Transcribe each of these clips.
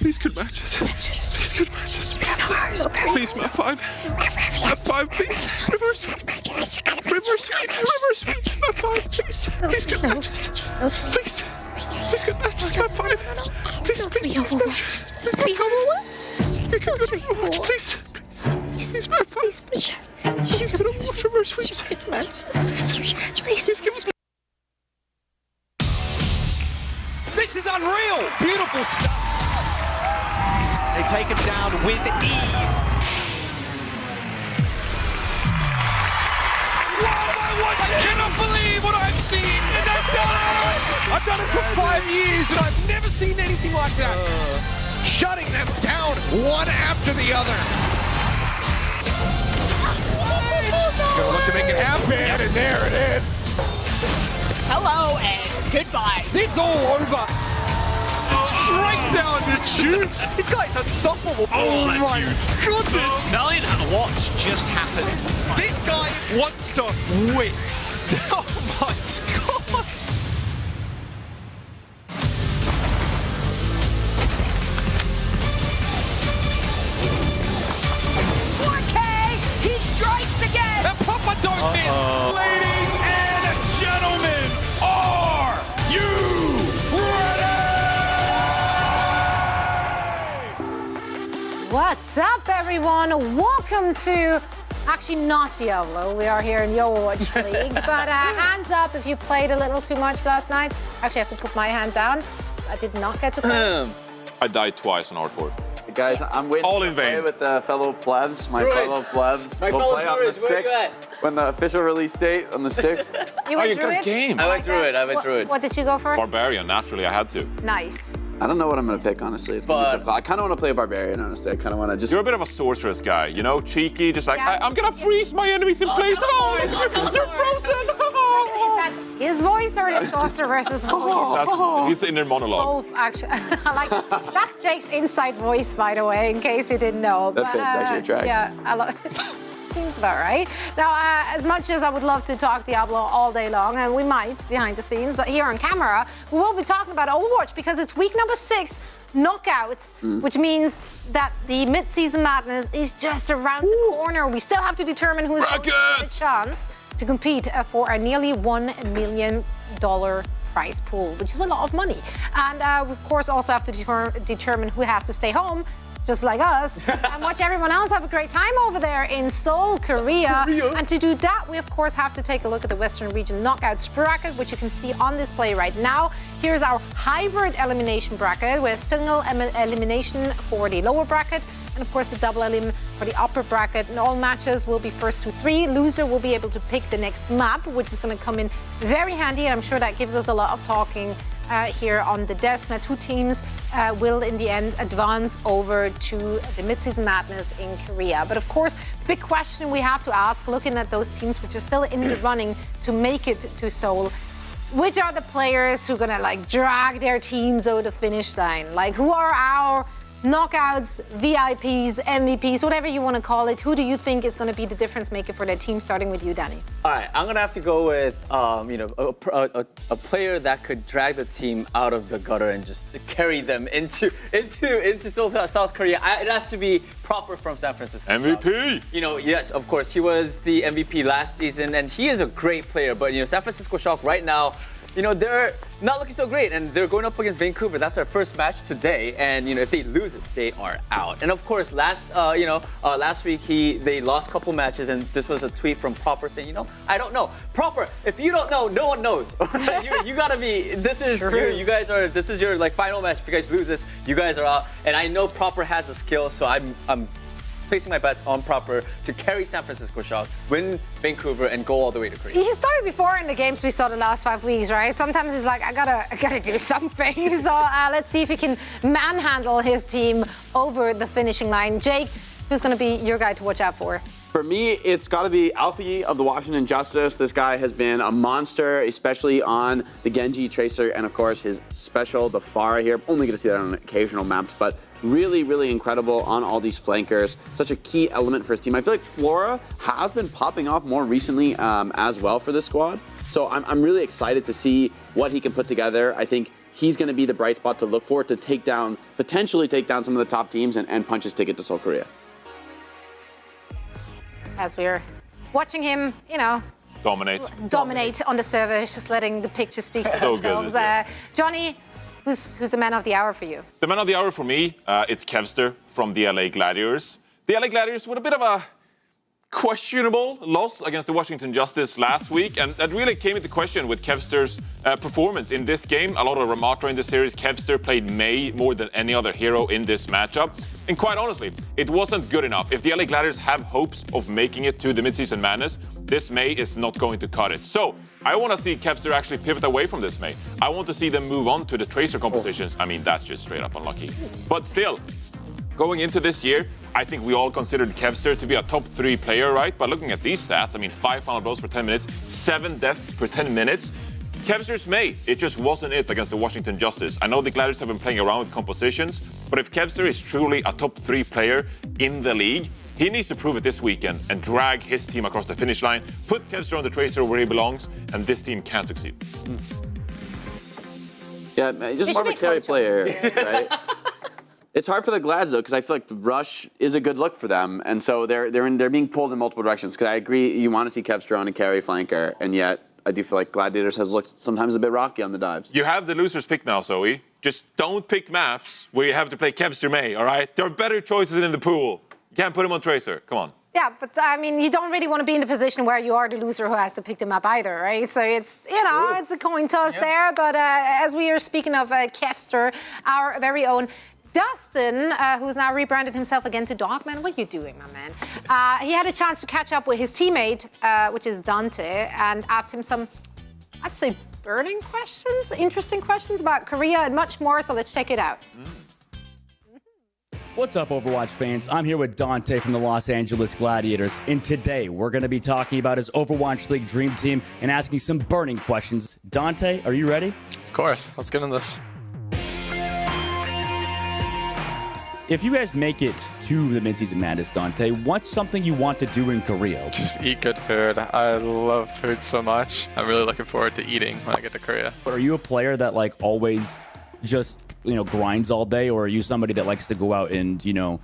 Please, good matches. Please, good matches. Please, map 5. Map 5, please. Reverse sweep. Reverse sweep. Reverse sweep. Map 5, please. Please, good matches. Please. Please, good matches. Map 5. Please, please, please, matches. Please, map 5. Good Overwatch, please. Please, map 5. Please, good Overwatch. Reverse sweeps. Please, give us. This is unreal! Beautiful stuff. They take him down with ease. What am I watching? I cannot believe what I've seen. And they've done it! I've done this for 5 years and I've never seen anything like that. Shutting them down one after the other. Gonna look to make it happen, and there it is. Hello and goodbye. It's all over. Straight down the tubes. This guy's unstoppable. Oh my goodness. Nine, what's just happened? This guy wants to win. Oh my god. He strikes again. And Papa don't miss. Ladies and gentlemen, are you ready? What's up, everyone? Welcome to, actually not Diablo, we are here in the Overwatch League, but hands up if you played a little too much last night. Actually, I have to put my hand down. I did not get to play. I died twice on hardcore. Guys, I'm waiting All to in play vain. with the fellow plebs, my Druids. fellow plebs. My we'll fellow play on the Druids, where you 6th, when the official release date on the 6th. You went you through got it? game. I went through it. I went through it. What did you go for? Barbarian, naturally, I had to. Nice. I don't know what I'm going to pick, honestly. It's going to be But- difficult. I kind of want to play a barbarian, honestly. I kind of want to just... You're a bit of a sorceress guy, you know? Cheeky, just like, Yeah. I'm gonna freeze my enemies in place. Oh, they're frozen. Is that his voice or the sorceress's voice? That's his inner monologue. Both, actually. Like, that's Jake's inside voice, by the way, in case you didn't know. That fits, actually, it tracks. Yeah, seems about right. Now, as much as I would love to talk Diablo all day long, and we might behind the scenes, but here on camera, we will be talking about Overwatch because it's week number 6, knockouts, which means that the mid-season madness is just around the corner. We still have to determine who's going to get a chance to compete for a nearly $1 million prize pool, which is a lot of money. And we, of course, also have to determine who has to stay home, just like us, and watch everyone else have a great time over there in Seoul, Korea. And to do that, we of course have to take a look at the Western Region Knockouts bracket, which you can see on display right now. Here's our hybrid elimination bracket with single elimination for the lower bracket, and of course the double elim for the upper bracket. And all matches will be first to 3. Loser will be able to pick the next map, which is going to come in very handy, and I'm sure that gives us a lot of talking here on the desk. Now, 2 teams will in the end advance over to the mid-season madness in Korea. But of course, the big question we have to ask, looking at those teams which are still in the running to make it to Seoul, which are the players who are gonna like drag their teams over the finish line? Like, who are our knockouts, VIPs, MVPs, whatever you want to call it? Who do you think is going to be the difference maker for their team, starting with you, Danny? All right, I'm gonna have to go with a player that could drag the team out of the gutter and just carry them into Seoul, South Korea. It has to be Proper from San Francisco. MVP. You know, yes, of course, he was the MVP last season, and he is a great player. But you know, San Francisco Shock right now, you know, they're not looking so great, and they're going up against Vancouver. That's their first match today, and you know, if they lose it, they are out. And of course, last week they lost a couple matches, and this was a tweet from Proper saying, you know, I don't know. Proper, if you don't know, no one knows. you gotta be. This is you guys are. This is your like final match. If you guys lose this, you guys are out. And I know Proper has a skill, so I'm placing my bets on Proper to carry San Francisco Shock, win Vancouver, and go all the way to Korea. He started before in the games we saw the last 5 weeks, right? Sometimes he's like, I gotta do something. So let's see if he can manhandle his team over the finishing line. Jake, who's gonna be your guy to watch out for? For me, it's got to be Alfie of the Washington Justice. This guy has been a monster, especially on the Genji Tracer, and of course his special, the Pharah here. Only going to see that on occasional maps, but really, really incredible on all these flankers. Such a key element for his team. I feel like Flora has been popping off more recently as well for this squad. So I'm really excited to see what he can put together. I think he's going to be the bright spot to look for to potentially take down some of the top teams and punch his ticket to Seoul, Korea. As we're watching him, dominate on the server, just letting the pictures speak for themselves. Johnny, who's the man of the hour for you? The man of the hour for me, it's Kevster from the LA Gladiators. The LA Gladiators with a bit of a questionable loss against the Washington Justice last week, and that really came into question with Kevster's performance in this game. A lot of Ramatra in the series. Kevster played Mei more than any other hero in this matchup, and quite honestly, it wasn't good enough. If the LA Gladiators have hopes of making it to the midseason madness, this Mei is not going to cut it. So I want to see Kevster actually pivot away from this Mei. I want to see them move on to the Tracer compositions. I mean, that's just straight up unlucky. But still, going into this year, I think we all considered Kevster to be a top 3 player, right? But looking at these stats, I mean, 5 final blows per 10 minutes, 7 deaths per 10 minutes. Kevster's Mei, it just wasn't it against the Washington Justice. I know the Gladiators have been playing around with compositions, but if Kevster is truly a top 3 player in the league, he needs to prove it this weekend and drag his team across the finish line, put Kevster on the Tracer where he belongs, and this team can succeed. Yeah, just more of a carry player, right? It's hard for the Glads though, because I feel like Rush is a good look for them, and so they're being pulled in multiple directions. Because I agree, you want to see Kevster on a carry flanker, and yet I do feel like Gladiators has looked sometimes a bit rocky on the dives. You have the loser's pick now, Zoe. Just don't pick maps where you have to play Kevster Mei, all right? There are better choices in the pool. You can't put him on Tracer. Come on. Yeah, but I mean, you don't really want to be in the position where you are the loser who has to pick them up either, right? So it's, it's a coin toss there. But as we are speaking of Kevster, our very own Dustin, who's now rebranded himself again to Dogman. What are you doing, my man? He had a chance to catch up with his teammate, which is Dante, and asked him some, I'd say, burning questions, interesting questions about Korea and much more. So let's check it out. What's up, Overwatch fans? I'm here with Dante from the Los Angeles Gladiators, and today we're going to be talking about his Overwatch League Dream Team and asking some burning questions. Dante, are you ready? Of course. Let's get into this. If you guys make it to the midseason madness, Dante, what's something you want to do in Korea? Just eat good food. I love food so much. I'm really looking forward to eating when I get to Korea. Are you a player that always just grinds all day, or are you somebody that likes to go out and do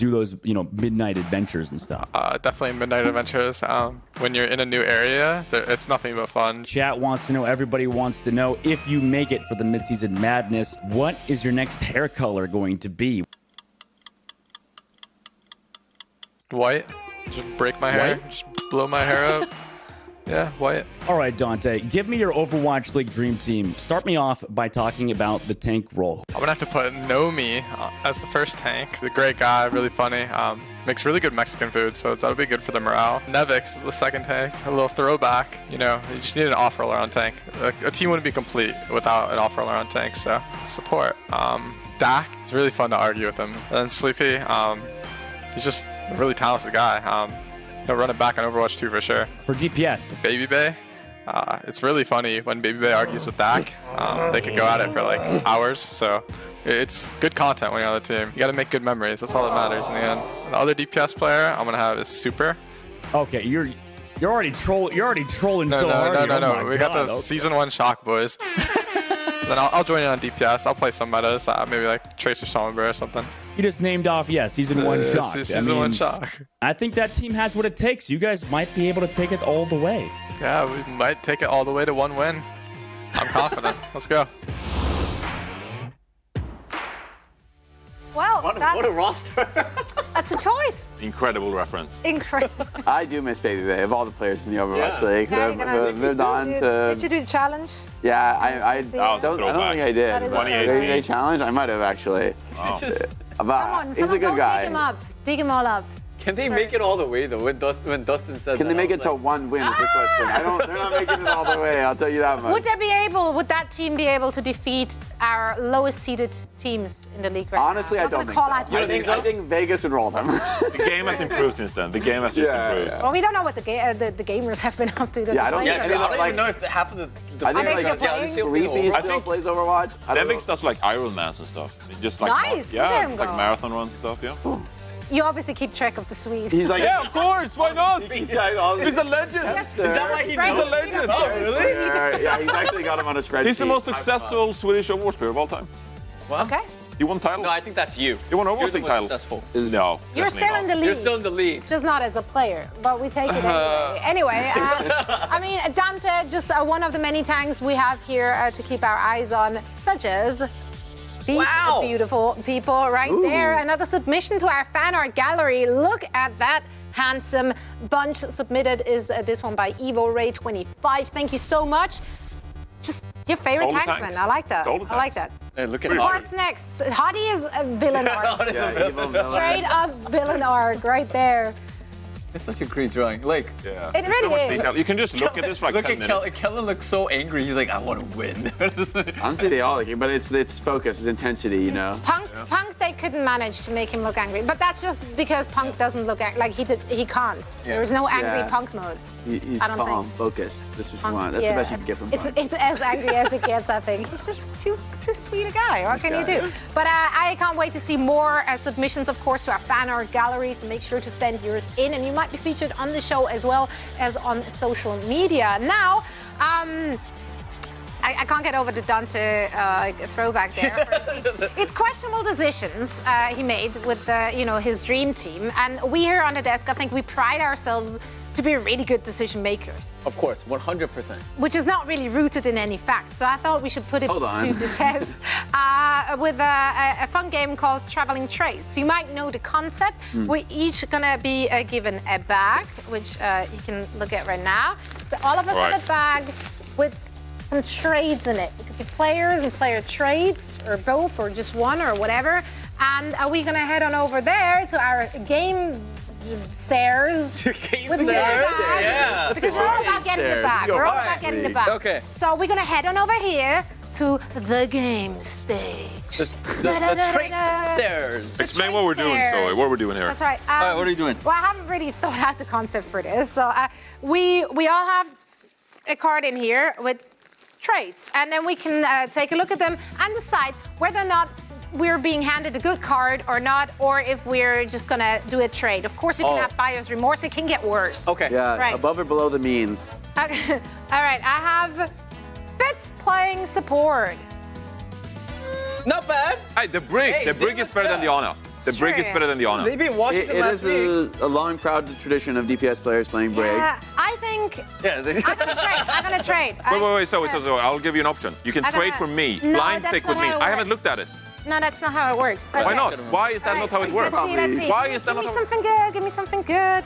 those midnight adventures and stuff? Definitely midnight adventures. When you're in a new area, it's nothing but fun. Chat wants to know, everybody wants to know, if you make it for the midseason madness, what is your next hair color going to be? White. Just break my hair. Just blow my hair up. Yeah, white. All right, Dante, give me your Overwatch League Dream Team. Start me off by talking about the tank role. I'm going to have to put Nomi as the first tank. The great guy, really funny. Makes really good Mexican food, so that'll be good for the morale. Nevix is the second tank. A little throwback. You just need an off-roller on tank. A team wouldn't be complete without an off-roller on tank, so support. Dak, it's really fun to argue with him. And then Sleepy, he's just a really talented guy. He'll run it back on Overwatch 2 for sure. For DPS, Baby Bay, it's really funny when Baby Bay argues with Dak. They could go at it for hours, so it's good content when you're on the team. You got to make good memories. That's all that matters in the end. The other DPS player I'm gonna have is Super. Okay, you're already trolling so hard. No. We got the season 1 shock, boys. Then I'll join in on DPS. I'll play some metas, maybe Tracer Sombra or something. You just named off, season 1 shock. Season 1 shock. I think that team has what it takes. You guys might be able to take it all the way. Yeah, we might take it all the way to 1 win. I'm confident. Let's go. Well, What a roster. That's a choice. Incredible reference. Incredible. I do miss Baby Bay of all the players in the Overwatch Yeah. League. Yeah, you're gonna- They're on to. Did you do the challenge? Yeah, I See. don't think I did. That is But okay. Baby Bay challenge, I might have actually. It's just, Come on, He's a someone good go guy. dig him up. Dig him all up. can they make it all the way though? When Dustin said Can they that, make I it was to like, 1 win? Is the question. They're not making it all the way. I'll tell you that much. Would that team be able to defeat our lowest seeded teams in the league right Honestly, now? I don't think call so. out I names. think Vegas would roll them. The game has improved since then. The game has just improved. Well, we don't know what the gamers have been up to. Yeah, I don't players get are any up of to. I don't even know if half of the I think they still playing? Sleepy I still think plays Overwatch. I don't know. Nevix does Ironmans and stuff. Just Nice, look at him yeah, go. marathon runs and stuff. Yeah. You obviously keep track of the Swede. He's like, Yeah, of course. Why not? He's got all these- He's a legend. Yes, Is that why he knows? He's a legend. Oh, really? Yeah, he's actually got him on a spreadsheet. He's the most successful Swedish Overwatch player of all time. Okay. He won title. No, I think that's you. You won You're Overwatch the League most titles. successful. No. You're definitely still in not. the league. You're still in the league. Just not as a player, but we take it anyway. I mean, Dante, just one of the many tanks we have here to keep our eyes on, such as these Wow. beautiful people right there. Another submission to our fan art gallery. Look at that handsome bunch submitted. Is this one by Evo Ray 25. Thank you so much. Just your favorite All the tanksman. tanks. I like that. All the I like tanks. that. Hey, look at So Hottie. what's next? Hottie is a villain art. Yeah, evil villain. Straight up villain art right there. It's such a great drawing. Like, Yeah. It really is. Detail. You can just look at this for like look 10 at minutes. Kellen looks so angry. He's like, I want to win. Honestly, they all like it, but it's focus, it's intensity, you know. Punk, they couldn't manage to make him look angry, but that's just because Punk doesn't look like he can't. There is no angry Yeah. Punk mode. He's I don't calm, think. focused. This is what Punk, you want. That's yeah. the best you can get from Punk. It's as angry as it gets, I think. He's just too sweet a guy. What can you guy. do? But I can't wait to see more submissions, of course, to our fan art gallery. So make sure to send yours in, and you might be featured on the show as well as on social media. Now, I can't get over the Dante throwback there. It's questionable decisions he made with his dream team, and we here on the desk, I think we pride ourselves to be really good decision makers, Of course, 100%. which is not really rooted in any facts. So I thought we should put it Hold on. to the test with a fun game called Traveling Trades. You might know the concept. We're each gonna be given a bag, which you can look at right now. So all of us Right. have a bag with some trades in it. It could be players and player trades, or both, or just one, or whatever. And we're gonna head on over there to our game stairs. With the stairs? bag, Yeah. Because we're all about getting the Stairs. bag. We're all about Alright. getting the bag. Okay. So we're gonna head on over here to the game stage. The trait stairs. Explain what we're doing, Zoe. What we're doing here. That's right. All right, what are you doing? Well, I haven't really thought out the concept for this. So we all have a card in here with traits, and then we can take a look at them and decide whether or not we're being handed a good card or not, or if we're just gonna do a trade. Of course, you can Oh. have buyer's remorse. It can get worse. Okay. Yeah, Right. above or below the mean. All right, I have Fitz playing support. Not bad. Hey, the brig. Hey, the brig they is look better than the good. honor. The brig is Sure. better than the honor. They beat It, Washington it last is week. a long, proud tradition of DPS players playing Brig. Yeah, I think Yeah. They, I'm gonna trade. I'm gonna trade. Wait, so I'll give you an option. You can I'm trade gonna- for me. No, Blind that's pick not with me. how it I haven't works. looked at it. No, that's not how it works. Why Okay. not? Why is that All not how it works? Let's see, let's see. Why is that Give not me how it something good. Give me something good.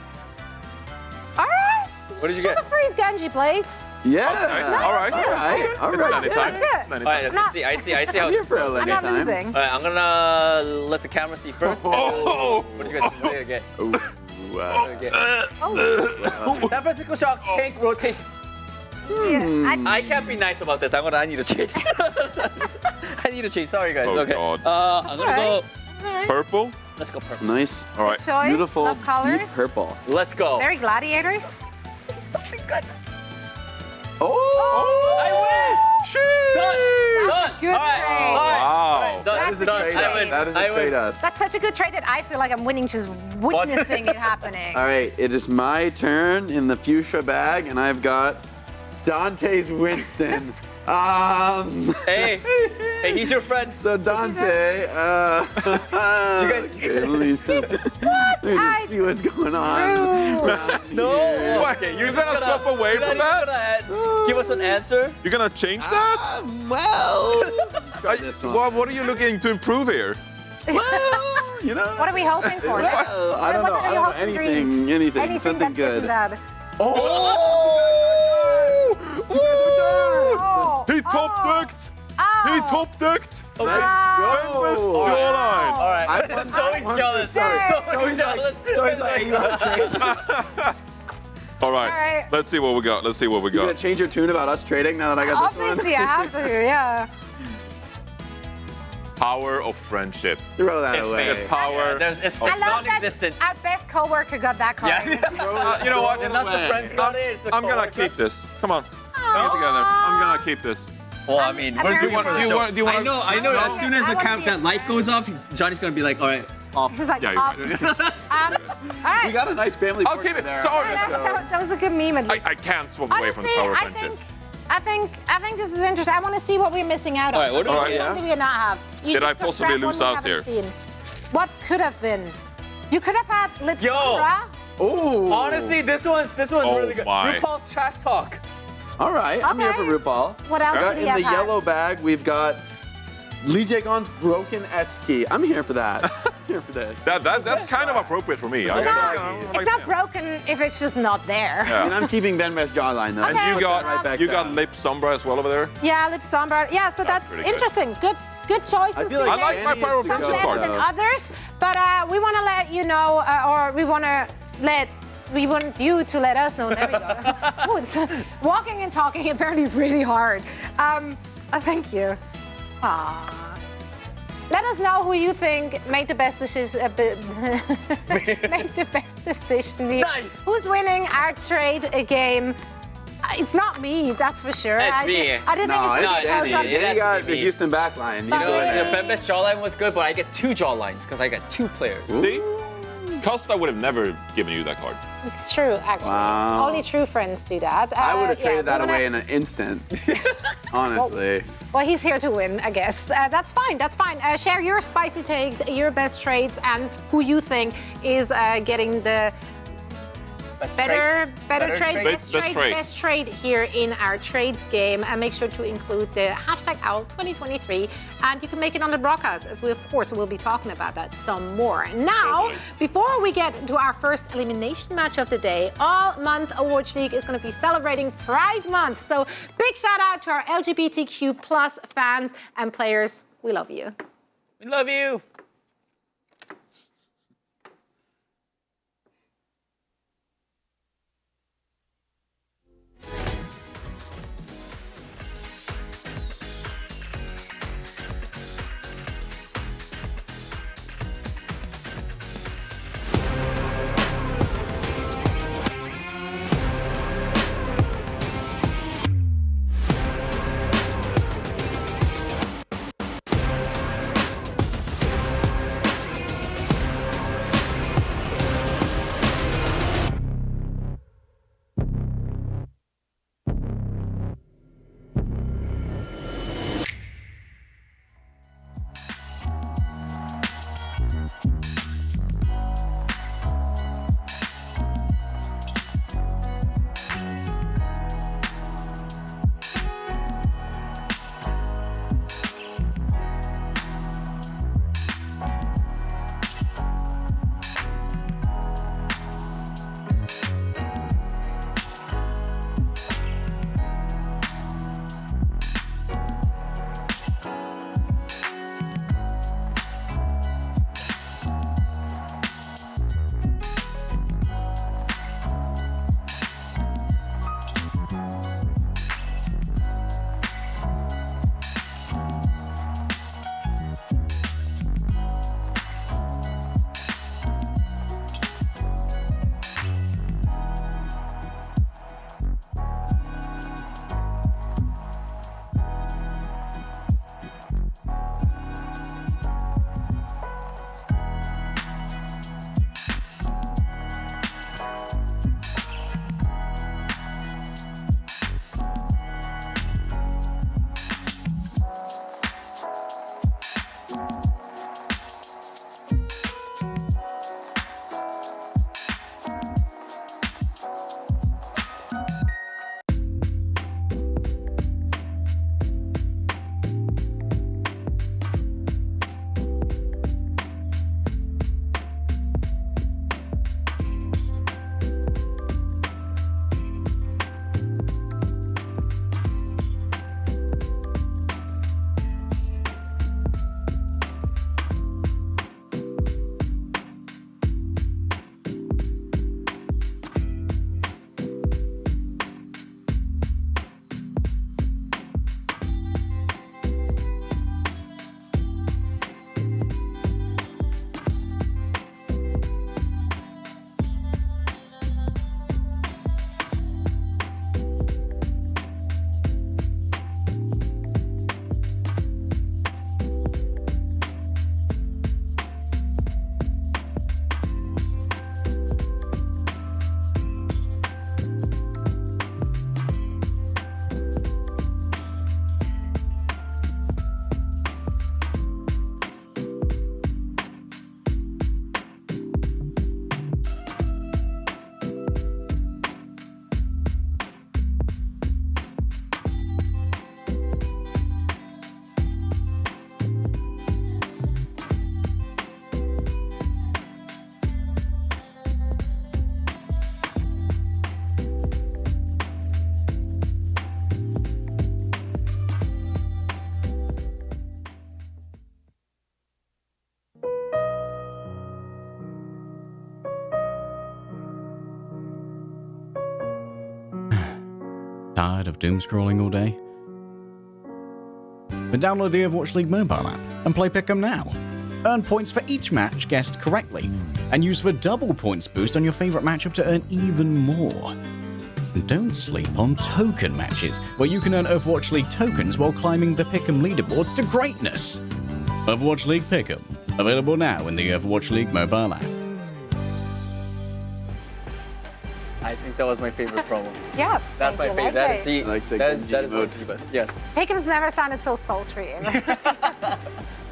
All right. What did you get? Sugar freeze Genji plates. Yeah. All right. All right. All It's right. plenty Yeah. time. That's good. It's plenty All time. right, Not- I see how I'm here for a I'm length not time. losing. All right, I'm gonna let the camera see first. Oh! What did you guys what did you get? Ooh, What did you get? Oh, San Francisco Shock tank rotation. yeah. I can't be nice about this. I need to change. I need to change. Sorry, guys. Oh, okay. God. I'm gonna go. Purple. Let's go purple. Nice. All right. Choice. Beautiful, Love colors. deep purple. Let's go. Very gladiators. Something good. Oh! I win. Done. Good All right. trade. All right. Wow. All right. Done. That is a Done. trade I up. win. That is a I win. trade up. That's such a good trade that I feel like I'm winning just witnessing it happening. All right, it is my turn in the fuchsia bag, and I've got Dante's Winston. Hey, he's your friend. So Dante, okay, let me just see what's going on. around No. here. Okay, You're gonna swap away you're from not that? even gonna give us an answer. You're gonna change that? Well, try this one. What are you looking to improve here? Well, you know. What are we hoping for? Well, I don't know. What I are don't your know. hopes and dreams? Anything. Something that good. isn't that. Oh! Oh, He top oh, decked. oh. He top decked. Let's Endless go. jawline. All right. I won So that he's one jealous. for sure. So he's jealous. So he's like, you gotta change. All right. right. Let's see what we got. Let's see what we You gonna got. change your tune about us trading now that I got this one? Obviously, I have to, yeah. Power of friendship. Throw that It's away. fake. Power. It's I love non-existent. that our best coworker got that card. Yeah. You know what? And not the friends got it. It's a I'm gonna coworker. keep this. Come on. Get together. I'm gonna keep this. Well, I mean, I'm we're very doing it for the proud. show. Do you want? I know. No, As soon as I the want the- light goes off, Johnny's gonna be like, all right, off. He's like, Yeah, you're off. right. All right. We got a nice family I'll portrait keep it. there. Sorry. That was a good meme. At least. I can't swap away from the Honestly, power I friendship. think this is interesting. I want to see what we're missing out on. All right, what do we- Which one do we not have? You Did just I put possibly grab one lose we out haven't here? seen. What could have been? You could have had Lip Yo. Sandra. Oh. Honestly, this one's really good. my. RuPaul's Trash Talk. All right, I'm here Okay. for RuPaul. What else Got did he in the have? yellow bag, we've got Lee Jae-gon's broken S key. I'm here for that. Here for this. That's kind of appropriate for me. It's not broken if it's just not there. Yeah. And I'm keeping Ben West's jawline though. And Okay. you got Right back you down. got lip sombra as well over there. Yeah, Lip Sombra. Yeah, so that's pretty good. interesting. Good choices. I feel to like make. I like my Danny power is the friendship goat, card. Than though. others, but we want to let you know, or we want you to let us know. There we go. Oh, it's, walking and talking apparently really hard. Thank you. Aww. Let us know who you think made the best decision. Made the best decision here. Nice. Who's winning our trade game? It's not me, that's for sure. It's I me. didn't think No, it's it's me. Danny. Oh, sorry. It has Danny to got be the me. Houston backline. He's Oh, doing yeah. it. Bembe's jawline was good, but I get 2 jawlines because I got 2 players. See? Costa would have never given you that card. It's true, actually. Wow. Only true friends do that. I would have yeah, traded that we wanna- away in an instant. Honestly. Well, he's here to win, I guess. That's fine. That's fine. Share your spicy takes, your best trades, and who you think is getting the better trade, best trade here in our trades game. And make sure to include the hashtag OWL2023, and you can make it on the broadcast, as we of course will be talking about that some more. Now, before we get to our first elimination match of the day, all month Overwatch League is going to be celebrating Pride Month. So big shout out to our LGBTQ+ fans and players. We love you. We love you. tired of doom scrolling all day? Then download the Overwatch League mobile app and play Pick'em now. Earn points for each match guessed correctly, and use the double points boost on your favorite matchup to earn even more. Don't sleep on token matches, where you can earn Overwatch League tokens while climbing the Pick'em leaderboards to greatness. Overwatch League Pick'em, available now in the Overwatch League mobile app. I think that was my favorite promo. Yeah. That's my favorite. That is the Like the that is Genji what Diva. Yes. Pick'em's never sounded so sultry.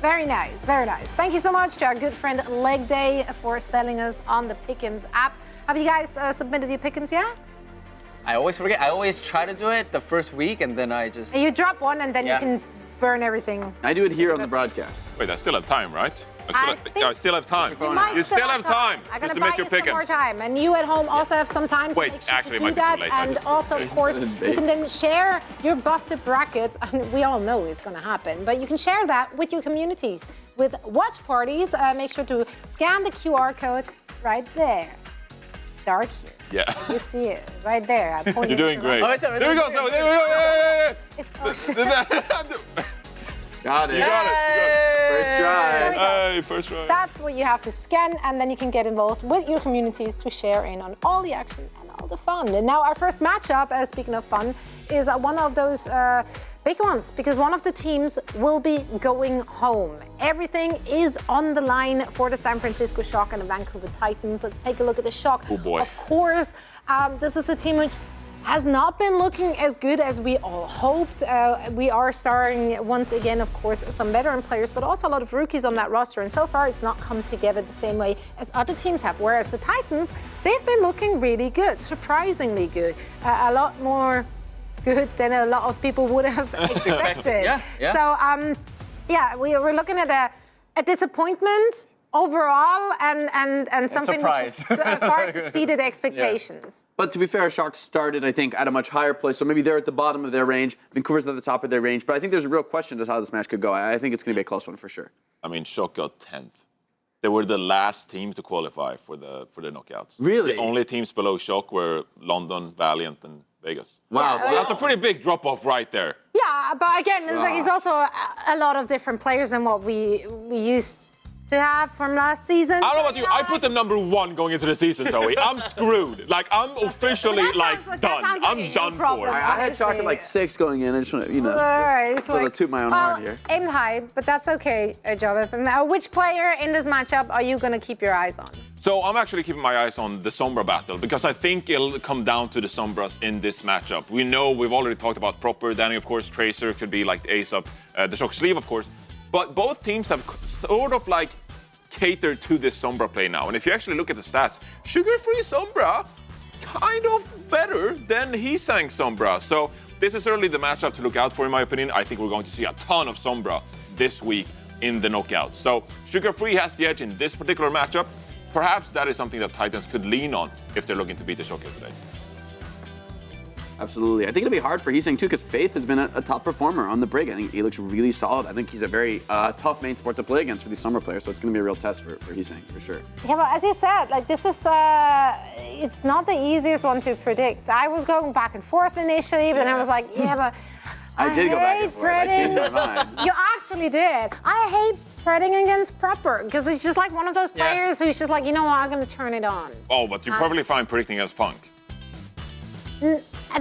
Very nice, very nice. Thank you so much to our good friend Leg Day for selling us on the Pick'em's app. Have you guys submitted your Pick'ems yet? I always forget. I always try to do it the first week, and then I just. You drop one and then you can burn everything. I do it here on the broadcast. Wait, I still have time, right? think I still have time. You still have time I'm to gonna submit buy your you some more pickings. time, and you at home also have some time. So Wait, make sure actually, to it do might be that. too late. I And just- also, of course, you can then share your busted brackets. And we all know it's going to happen, but you can share that with your communities with watch parties. Make sure to scan the QR code right there. Dark here. Yeah. You see it right there. I pointed You're doing it great. right. There we go. So there we go. Yeah. It's Got it. You got it. First try. Hey, first try. That's what you have to scan, and then you can get involved with your communities to share in on all the action and all the fun. And now our first matchup, speaking of fun, is one of those big ones, because one of the teams will be going home. Everything is on the line for the San Francisco Shock and the Vancouver Titans. Let's take a look at the Shock. Oh boy. Of course, this is a team which has not been looking as good as we all hoped. We are starting once again, of course, some veteran players, but also a lot of rookies on that roster. And so far, it's not come together the same way as other teams have. Whereas the Titans, they've been looking really good, surprisingly good. A lot more good than a lot of people would have expected. Yeah. So, we're looking at a disappointment overall, and something which surprise. has far succeeded expectations. But to be fair, Shock started, I think, at a much higher place. So maybe they're at the bottom of their range. Vancouver's at the top of their range. But I think there's a real question as to how this match could go. I think it's going to be a close one for sure. I mean, Shock got 10th. They were the last team to qualify for the knockouts. Really? The only teams below Shock were London, Valiant, and Vegas. Wow. So that's a pretty big drop-off right there. Yeah, but again, it's also a lot of different players than what we used to have from last season. I don't know about you. I put them number 1 going into the season, Zoe. I'm screwed. Like, I'm officially, done. I'm done for. I had Shock at like 6 going in. I just want to, All right, just want to toot my own horn here. Aim high, but that's okay, Jonathan. Now, which player in this matchup are you going to keep your eyes on? So I'm actually keeping my eyes on the Sombra battle because I think it'll come down to the Sombras in this matchup. We know we've already talked about Proper, Danny, of course, Tracer could be like the ace up, the Shock sleeve, of course. But both teams have sort of like catered to this Sombra play now. And if you actually look at the stats, sugar-free Sombra, kind of better than Heesang Sombra. So this is certainly the matchup to look out for, in my opinion. I think we're going to see a ton of Sombra this week in the knockouts. So sugar-free has the edge in this particular matchup. Perhaps that is something that Titans could lean on if they're looking to beat the Shock here today. Absolutely. I think it'll be hard for Heesang too, because Faith has been a top performer on the Brig. I think he looks really solid. I think he's a very tough main sport to play against for these summer players, so it's going to be a real test for Heesang, for sure. Yeah, but as you said, like this is, it's not the easiest one to predict. I was going back and forth initially, but then I was like, yeah, but I did go back and forth. I changed my mind. You actually did. I hate fretting against Proper, because it's just like one of those players who's just like, you know what, I'm going to turn it on. Oh, but you're perfectly fine predicting as Punk.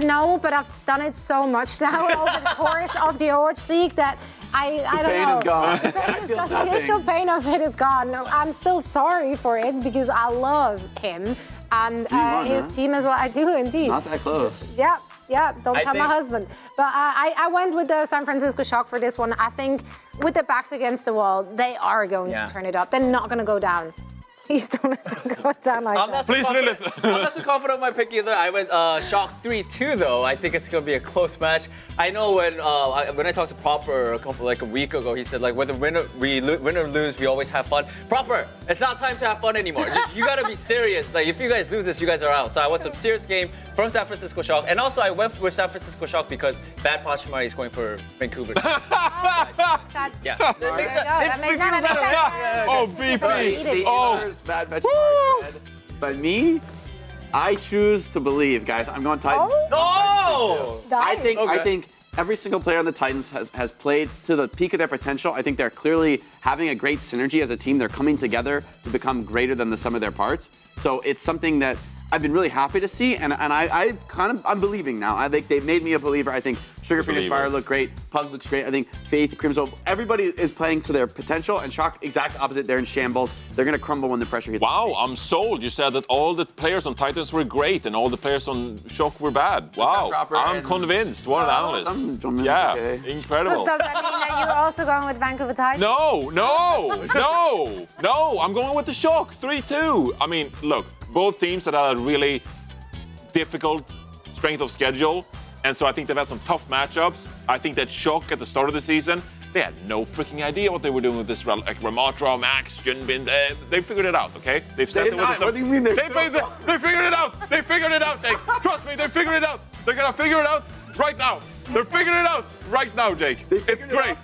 No, but I've done it so much now over the course of the Overwatch League that I don't know. The pain is gone. The pain I is feel gone. The nothing. initial pain of it is gone. No, I'm still sorry for it because I love him and his team as well. I do indeed. Not that close. Yeah, don't I tell my think- husband. But I went with the San Francisco Shock for this one. I think with their backs against the wall, they are going to turn it up. They're not going to go down. Please don't let them go down like that. Please, Lilith. I'm not so confident of my pick either. I went Shock 3-2 though. I think it's gonna be a close match. I know when I talked to Proper a week ago, he said like whether win or lose, we always have fun. Proper, it's not time to have fun anymore. You gotta be serious. Like if you guys lose this, you guys are out. So I want some serious game from San Francisco Shock, and also I went with San Francisco Shock because Bad Pachimari is going for Vancouver. Yeah, that makes sense. That makes sense. Oh, VP. The Oh. Eaters, bad match. But me, I choose to believe, guys. I'm going Titans. Oh! I think Okay. every single player on the Titans has played to the peak of their potential. I think they're clearly having a great synergy as a team. They're coming together to become greater than the sum of their parts. So it's something that I've been really happy to see, and I'm believing now. I think they've made me a believer. I think Sugar Phoenix Fire look great, Pug looks great. I think Faith, Crimson, everybody is playing to their potential, and Shock exact opposite. They're in shambles. They're gonna crumble when the pressure hits. Wow, I'm sold. You said that all the players on Titans were great and all the players on Shock were bad. Wow, I'm convinced. What an analyst. Yeah, So incredible. does that mean that you're also going with Vancouver Titans? No. I'm going with the Shock. 3-2. I mean, look, both teams that had a really difficult strength of schedule, and so I think they've had some tough matchups. I think that Shock at the start of the season, they had no freaking idea what they were doing with this, like Ramatra, Max, Jinbin. They figured it out, okay? They've set them with What do you mean they figured it out. They figured it out, Jake. Trust me, they figured it out. They're gonna figure it out right now. They're figuring it out right now, Jake. It's great.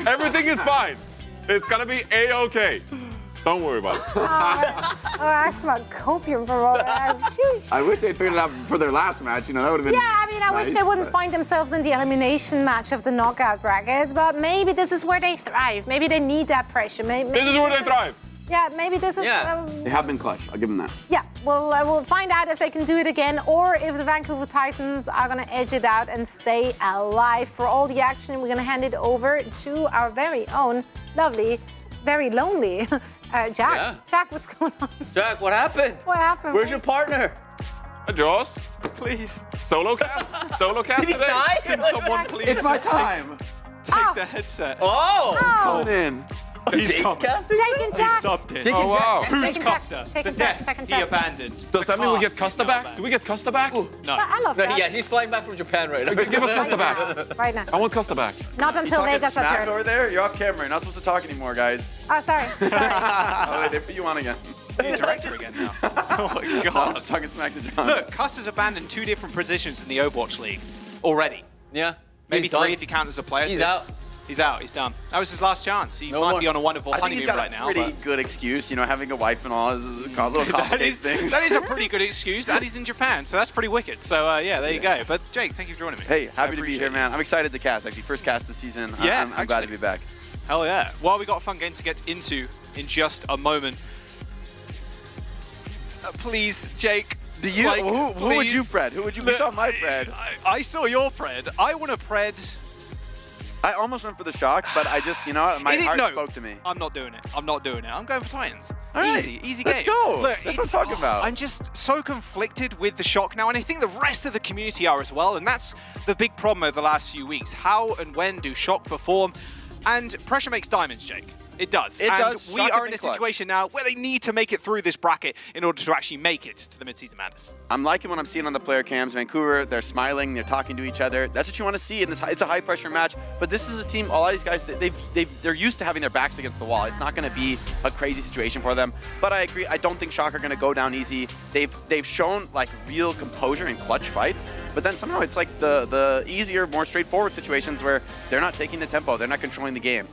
Everything is fine. It's gonna be A-okay. Don't worry about it. I smell copium from all that. I wish they'd figured it out for their last match. You know, that would have been. Yeah, I mean, I wish they wouldn't find themselves in the elimination match of the knockout brackets, but maybe this is where they thrive. Maybe they need that pressure. Maybe This is where they thrive. Yeah, maybe this is. They have been clutch. I'll give them that. Yeah, we'll find out if they can do it again or if the Vancouver Titans are going to edge it out and stay alive. For all the action, we're going to hand it over to our very own lovely, very lonely Jack. Yeah. Jack, what's going on? Jack, what happened? What happened? Where's your partner? Jaws, Please. solo cast today. Can someone please It's my just take- time. Take the headset. Oh! Coming in. He's Jake's come. casting? Jake and He Jack. subbed it. Jake Oh and wow. Jack. Who's Jake and Jack. Costa? Jake The and Jack. desk Jack and he Jack. abandoned. Does that mean we get Costa back? Do we get Costa back? No. I love that. Yeah, he's flying back from Japan right now. Give us Costa back. Right now. I want Costa back. Not until Vegas are smack turned. over there. You're off camera. You're not supposed to talk anymore, guys. Oh, sorry. Oh, wait, they put you on again. You're director again now. Oh my I god. was talking smack to John. Look, Custer's abandoned 2 different positions in the Overwatch League already. Yeah. Maybe He's 3 done. if you count as a player. He's so- out. He's out. He's done. That was his last chance. He No might more. be on a wonderful I think he's honeymoon got right a now. pretty but good excuse. You know, having a wife and all is a little that complicated is, things. that is a pretty good excuse, and he's in Japan, so that's pretty wicked. So yeah, there you go. But Jake, thank you for joining me. Hey, I happy to be appreciate here, it. man. I'm excited to cast. Actually, first cast this season. Yeah, I'm glad to actually. be back. Hell yeah. Well, we got a fun game to get into in just a moment. Please, Jake. Do you? like, Who would you please. pred? Who would you? Look, We saw my pred. I saw your pred. I want to pred. I almost went for the Shock, but I just, you know what? My heart no, spoke to me. I'm not doing it. I'm not doing it. I'm going for Titans. All right, Easy game. let's go. Look, That's what I'm talking about. I'm just so conflicted with the Shock now, and I think the rest of the community are as well, and that's the big problem over the last few weeks. How and when do Shock perform? And pressure makes diamonds, Jake. It does. It and does. we Shock are can in be a clutch. situation now where they need to make it through this bracket in order to actually make it to the mid-season madness. I'm liking what I'm seeing on the player cams. Vancouver, they're smiling, they're talking to each other. That's what you want to see in this. It's a high pressure match, but this is a team. All these guys, they're used to having their backs against the wall. It's not going to be a crazy situation for them. But I agree. I don't think Shock are going to go down easy. They've shown like real composure in clutch fights, but then somehow it's like the easier, more straightforward situations where they're not taking the tempo, they're not controlling the game.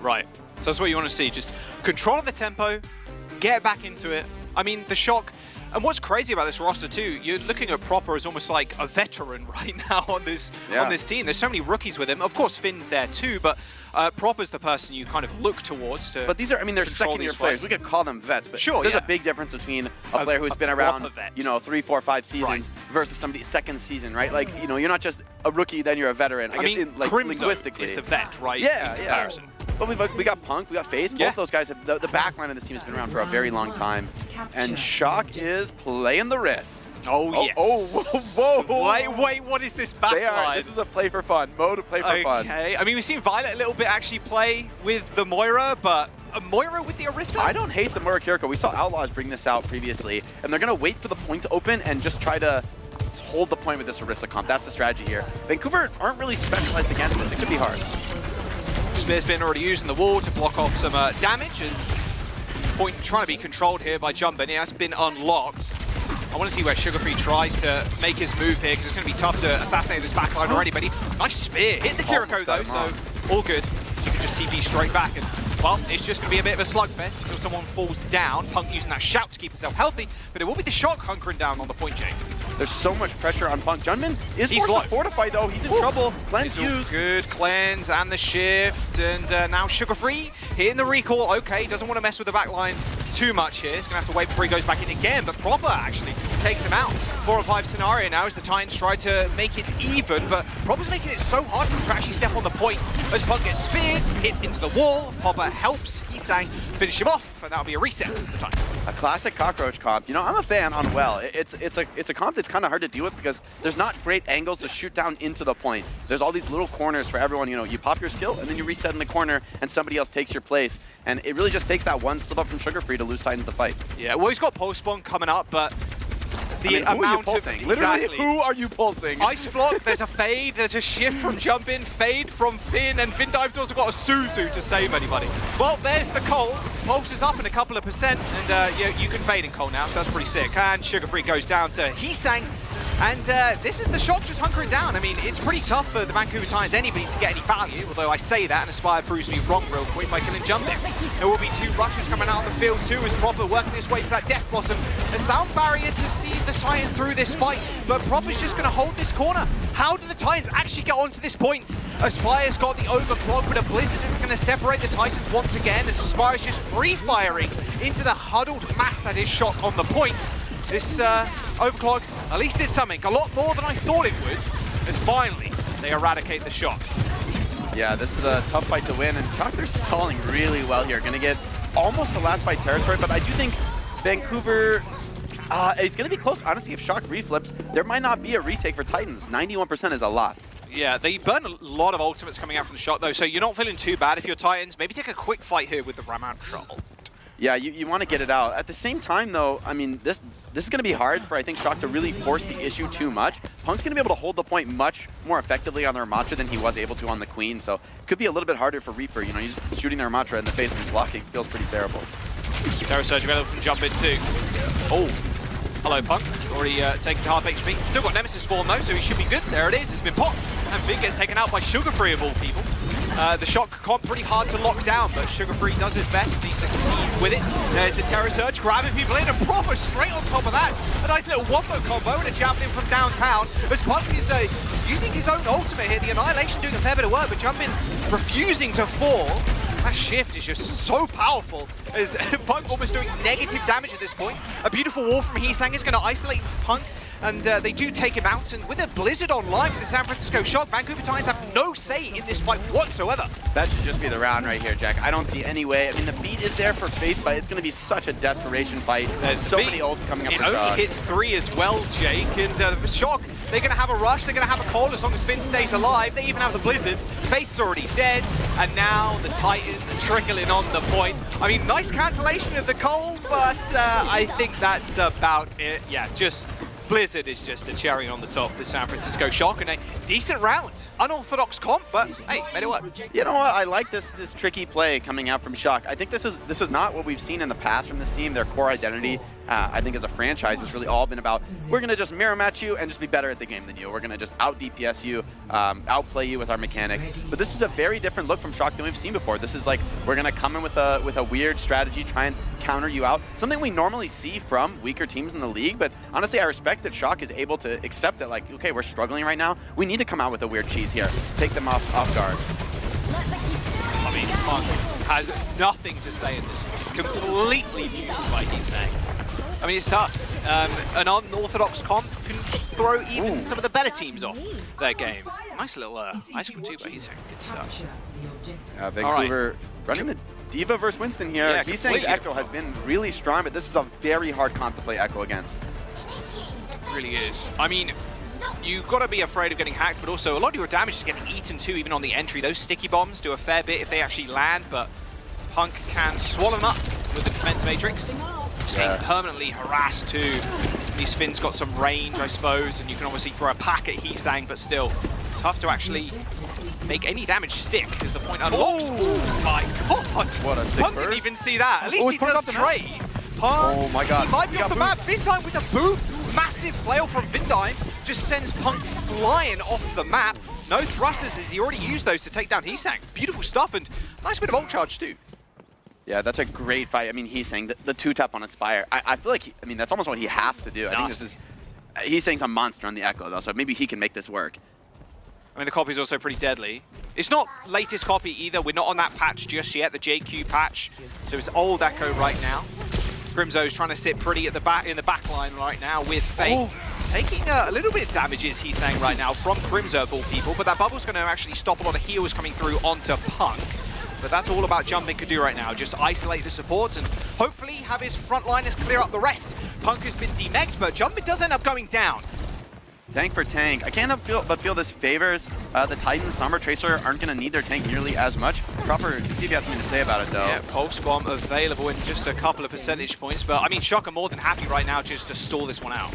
Right. So that's what you want to see. Just control the tempo, get back into it. I mean, the Shock, and what's crazy about this roster too, you're looking at Proper as almost like a veteran right now on this team. There's so many rookies with him. Of course, Finn's there too, but Proper's the person you kind of look towards to. But these are, I mean, they're control second-year these players. fights. We could call them vets, but Sure, there's yeah. a big difference between a player who's been around, proper vet. you know, 3, 4, 5 seasons versus somebody's second season, right? Like, you know, you're not just a rookie, then you're a veteran. I mean, like, Crimson linguistically. is the vet, right? Yeah, in comparison. But we got Punk, we got Faith. Yeah. Both those guys, the back line of this team has been around for a very long time. And Shock is playing the wrist. Oh, yes. Oh, whoa. Wait, what is this back They are. line? This is a play for fun. Mode to play for fun. Okay. I mean, we've seen Violet a little bit actually play with the Moira, but a Moira with the Orisa? I don't hate the Moira Kiriko. We saw Outlaws bring this out previously, and they're going to wait for the point to open and just try to hold the point with this Orisa comp. That's the strategy here. Vancouver aren't really specialized against this. It could be hard. Spear's been already using the wall to block off some damage, and point trying to be controlled here by Jumbo. It has been unlocked. I want to see where Sugarfree tries to make his move here, because it's going to be tough to assassinate this backline already, but nice spear. Hit the Kiriko though, so all good. You can just TP straight back and Well, it's just going to be a bit of a slugfest until someone falls down. Punk using that shout to keep himself healthy, but it will be the Shock hunkering down on the point, Jake. There's so much pressure on Punk. Junmin is He's forced to fortify, though. He's in trouble. Cleanse It's all used. good. Cleanse and the shift, and now Sugar Free hitting the recall. Okay, doesn't want to mess with the backline too much here. He's going to have to wait before he goes back in again, but Proper actually takes him out. 4-on-5 scenario now as the Titans try to make it even, but Proper's making it so hard for him to actually step on the point. As Punk gets speared, hit into the wall, Proper helps Heesang finish him off, and that'll be a reset for the Titans. A classic cockroach comp. You know, I'm a fan on Well. It's a comp that's kind of hard to deal with because there's not great angles to shoot down into the point. There's all these little corners for everyone. You know, you pop your skill and then you reset in the corner and somebody else takes your place. And it really just takes that one slip up from Sugar Free to lose Titans the fight. Yeah, well, he's got post spawn coming up, but the who are you amount pulsing? of Literally, exactly. who are you pulsing? Ice block, there's a fade, there's a shift from jump in, fade from Finn, and Vindime's also got a Suzu to save anybody. Well, there's the Cole, pulses up in a couple of percent, and you can fade in Cole now, so that's pretty sick. And Sugar Free goes down to Heesang, and this is the Shock just hunkering down. I mean, it's pretty tough for the Vancouver Titans, anybody to get any value, although I say that, and Aspire proves me wrong real quick by killing Jump in. There will be 2 rushes coming out on the field too, as Proper working his way to that Death Blossom. A sound barrier to see the Titans through this fight, but Proper's just going to hold this corner. How do the Titans actually get onto this point? Aspire's got the overclock, but a Blizzard is going to separate the Titans once again, as Aspire's just free-firing into the huddled mass that is Shock on the point. This overclock at least did something, a lot more than I thought it would, as finally they eradicate the Shock. Yeah, this is a tough fight to win, and Shock, they're stalling really well here. Going to get almost the last fight territory, but I do think Vancouver it's going to be close. Honestly, if Shock reflips, there might not be a retake for Titans. 91% is a lot. Yeah, they burn a lot of ultimates coming out from the Shock, though, so you're not feeling too bad if you're Titans. Maybe take a quick fight here with the Raman Shuttle. Yeah, you want to get it out. At the same time, though, I mean, this is going to be hard for, I think, Shock to really force the issue too much. Punk's going to be able to hold the point much more effectively on the Ramatra than he was able to on the Queen, so it could be a little bit harder for Reaper. You know, he's shooting the Ramatra in the face when he's blocking. Feels pretty terrible. Terror Surge available from jump in too. Oh, hello Punk. Already taken to half HP. Still got Nemesis form though, so he should be good. There it is, it's been popped. And Finn gets taken out by Sugar Free of all people. The Shock comp pretty hard to lock down, but Sugar Free does his best and he succeeds with it. There's the Terror Surge, grabbing people in, and Proper straight on top of that. A nice little wombo combo and a javelin from downtown. As Punk is using his own ultimate here, the Annihilation doing a fair bit of work, but Jumpin refusing to fall. That shift is just so powerful, as Punk almost doing negative damage at this point. A beautiful wall from Heesang is going to isolate Punk, and they do take him out. And with a Blizzard online for the San Francisco Shock, Vancouver Titans have no say in this fight whatsoever. That should just be the round right here, Jack. I don't see any way. I mean, the beat is there for Faith, but it's going to be such a desperation fight. There's so many ults coming up for Shock. It only hits 3 as well, Jake, and the Shock, they're going to have a rush, they're going to have a call as long as Finn stays alive. They even have the Blizzard. Faith's already dead, and now the Titans are trickling on the point. I mean, nice cancellation of the call, but I think that's about it. Yeah, just Blizzard is just a cherry on the top of the San Francisco Shock, and a decent round. Unorthodox comp, but hey, made it work. You know what? I like this tricky play coming out from Shock. I think this is not what we've seen in the past from this team. Their core identity, I think, as a franchise, has really all been about, we're going to just mirror match you and just be better at the game than you. We're going to just out DPS you, outplay you with our mechanics. But this is a very different look from Shock than we've seen before. This is like, we're going to come in with a weird strategy, try and counter you out. Something we normally see from weaker teams in the league, but honestly, I respect that Shock is able to accept that, like, okay, we're struggling right now. We need to come out with a weird cheese here. Take them off guard. I mean, Punk has nothing to say in this one. Completely muted by Heesang. I mean, it's tough. An unorthodox comp can throw even some of the better teams off their game. Nice little ice cream too by Heesang. Good stuff. Vancouver running the Diva versus Winston here. Yeah, Heesang's Echo has been really strong, but this is a very hard comp to play Echo against. It really is. I mean, you've got to be afraid of getting hacked, but also a lot of your damage is getting eaten too, even on the entry. Those sticky bombs do a fair bit if they actually land, but Punk can swallow them up with the defense matrix. Just getting permanently harassed too. These Finn's got some range, I suppose, and you can obviously throw a pack at Heesang, but still tough to actually make any damage stick as the point unlocks. Oh my god! What a sick Punk didn't even see that. At least he does trade. Punk, oh my god. He might be off the map. Vindime with a boot. Massive flail from Vindime just sends Punk flying off the map. No thrusters as he already used those to take down Heesang. Beautiful stuff and nice bit of ult charge too. Yeah, that's a great fight. I mean, he's saying the two-tap on Aspire. I feel like, that's almost what he has to do. I think this is, he's saying some monster on the Echo, though, so maybe he can make this work. I mean, the copy is also pretty deadly. It's not latest copy either. We're not on that patch just yet, the JQ patch. So it's old Echo right now. Crimzo's trying to sit pretty at the back in the back line right now with Faith. Taking a little bit of damages, he's saying right now, from Crimzo of all people. But that bubble's going to actually stop a lot of heals coming through onto Punk. But that's all about Jumpin could do right now. Just isolate the supports and hopefully have his frontliners clear up the rest. Punk has been demegged, but Jumpin does end up going down. Tank for tank. I can't help but feel this favors the Titans. Summer Tracer aren't going to need their tank nearly as much. Proper, see if he has something to say about it, though. Yeah, Pulse Bomb available in just a couple of percentage points. But, I mean, Shock are more than happy right now just to stall this one out.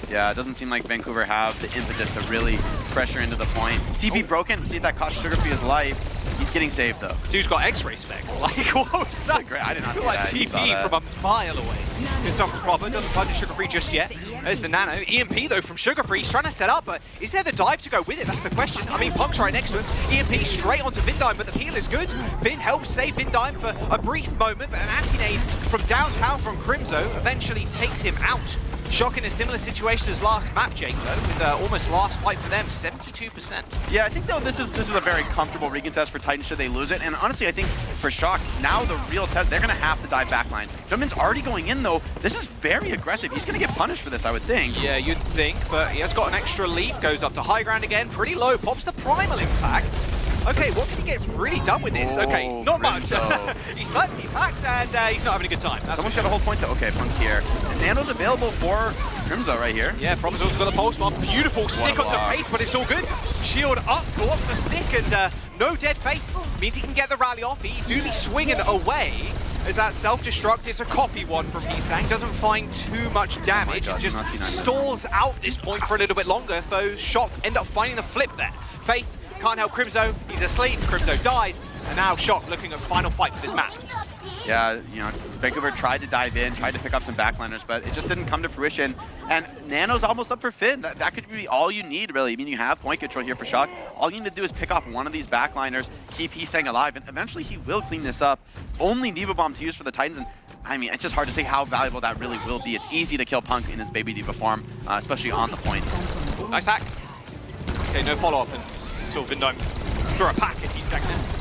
Yeah, it doesn't seem like Vancouver have the impetus to really pressure into the point. TP broken. See if that cost Sugar Free his life. He's getting saved, though. Dude's got X-ray specs. Like, what was that? Great. I did not see like that. TP from a mile away. Good stuff from Proper. Doesn't punish Sugar Free just yet. There's the Nano. EMP, though, from Sugar Free. He's trying to set up, but is there the dive to go with it? That's the question. I mean, Punk's right next to him. EMP straight onto Vindime, but the peel is good. Vin helps save Vindime for a brief moment, but an anti-nade from downtown from Crimzo eventually takes him out. Shock in a similar situation as last map, Jake, though, with almost last fight for them, 72%. Yeah, I think, though, this is a very comfortable recontest for Titans should they lose it. And honestly, I think for Shock, now the real test, they're going to have to dive backline. Jumpin's already going in, though. This is very aggressive. He's going to get punished for this, I would think. Yeah, you'd think, but he has got an extra leap, goes up to high ground again, pretty low, pops the Primal, in fact. Okay, what can he get really done with this? Okay, not much. He's slept, he's hacked, and he's not having a good time. Someone's got a whole point, though. Okay, Punk's here. And Nano's available for Crimzo right here. Yeah, Problem's also got a pulse bomb. Beautiful stick onto Faith, but it's all good. Shield up, block the stick, and no dead Faith. Means he can get the rally off. He do be swinging away as that self-destruct. It's a copy one from Hisang. Doesn't find too much damage. God, and just stalls out this point for a little bit longer. So Shock end up finding the flip there. Faith can't help Crimzo. He's asleep. Crimzo dies. And now Shock looking at final fight for this map. Yeah, Vancouver tried to dive in, tried to pick up some backliners, but it just didn't come to fruition. And Nano's almost up for Finn. That could be all you need, really. I mean, you have point control here for Shock. All you need to do is pick off one of these backliners, keep Hisang alive, and eventually he will clean this up. Only Diva Bomb to use for the Titans, and I mean, it's just hard to say how valuable that really will be. It's easy to kill Punk in his Baby Diva form, especially on the point. Ooh, nice hack. Okay, no follow-up, and still Vindime through a pack, and Hisang now.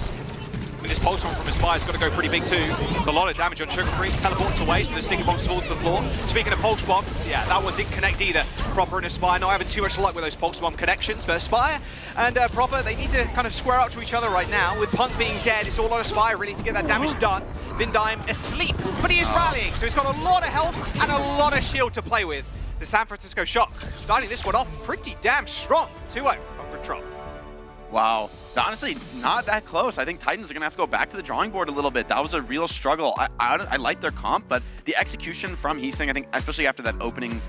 With this pulse one from Aspire's got to go pretty big too. It's a lot of damage on Sugar Free. Teleports away, so the sticky bombs fall to the floor. Speaking of pulse bombs, yeah, that one didn't connect either. Proper and Aspire not having too much luck with those pulse bomb connections, but Aspire and Proper, they need to kind of square up to each other right now. With Punk being dead, it's all on Aspire really to get that damage done. Vindime asleep, but he is rallying, so he's got a lot of health and a lot of shield to play with. The San Francisco Shock starting this one off pretty damn strong. 2-0 on control. Wow. Honestly, not that close. I think Titans are going to have to go back to the drawing board a little bit. That was a real struggle. I like their comp, but the execution from Hisang, I think, especially after that opening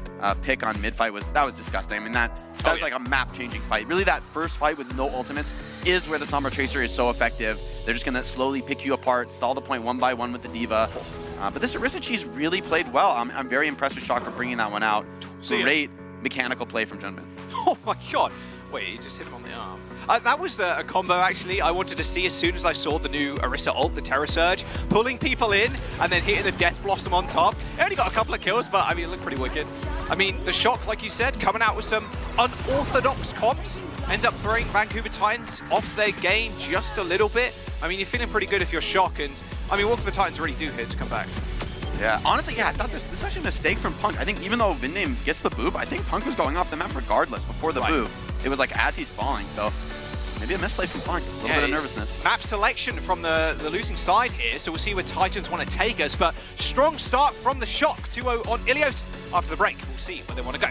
pick on mid-fight, was disgusting. I mean, that was like a map-changing fight. Really, that first fight with no ultimates is where the Summer Tracer is so effective. They're just going to slowly pick you apart, stall the point one by one with the Diva. But this Orisa Cheese really played well. I'm very impressed with Shock for bringing that one out. Great mechanical play from Junbin. Oh my god. Wait, he just hit him on the arm. That was a combo, actually, I wanted to see as soon as I saw the new Orisa ult, the Terror Surge, pulling people in and then hitting the Death Blossom on top. He only got a couple of kills, but I mean, it looked pretty wicked. I mean, the Shock, like you said, coming out with some unorthodox comps, ends up throwing Vancouver Titans off their game just a little bit. I mean, you're feeling pretty good if you're Shock, and I mean, what can the Titans really do here to come back? Yeah, honestly, yeah, I thought this is actually a mistake from Punk. I think even though Vindame gets the boob, I think Punk was going off the map regardless before the boob. It was like as he's falling, so maybe a misplay from Punk. A little bit of nervousness. Map selection from the losing side here, so we'll see where Titans want to take us, but strong start from the Shock. 2-0 on Ilios. After the break, we'll see where they want to go.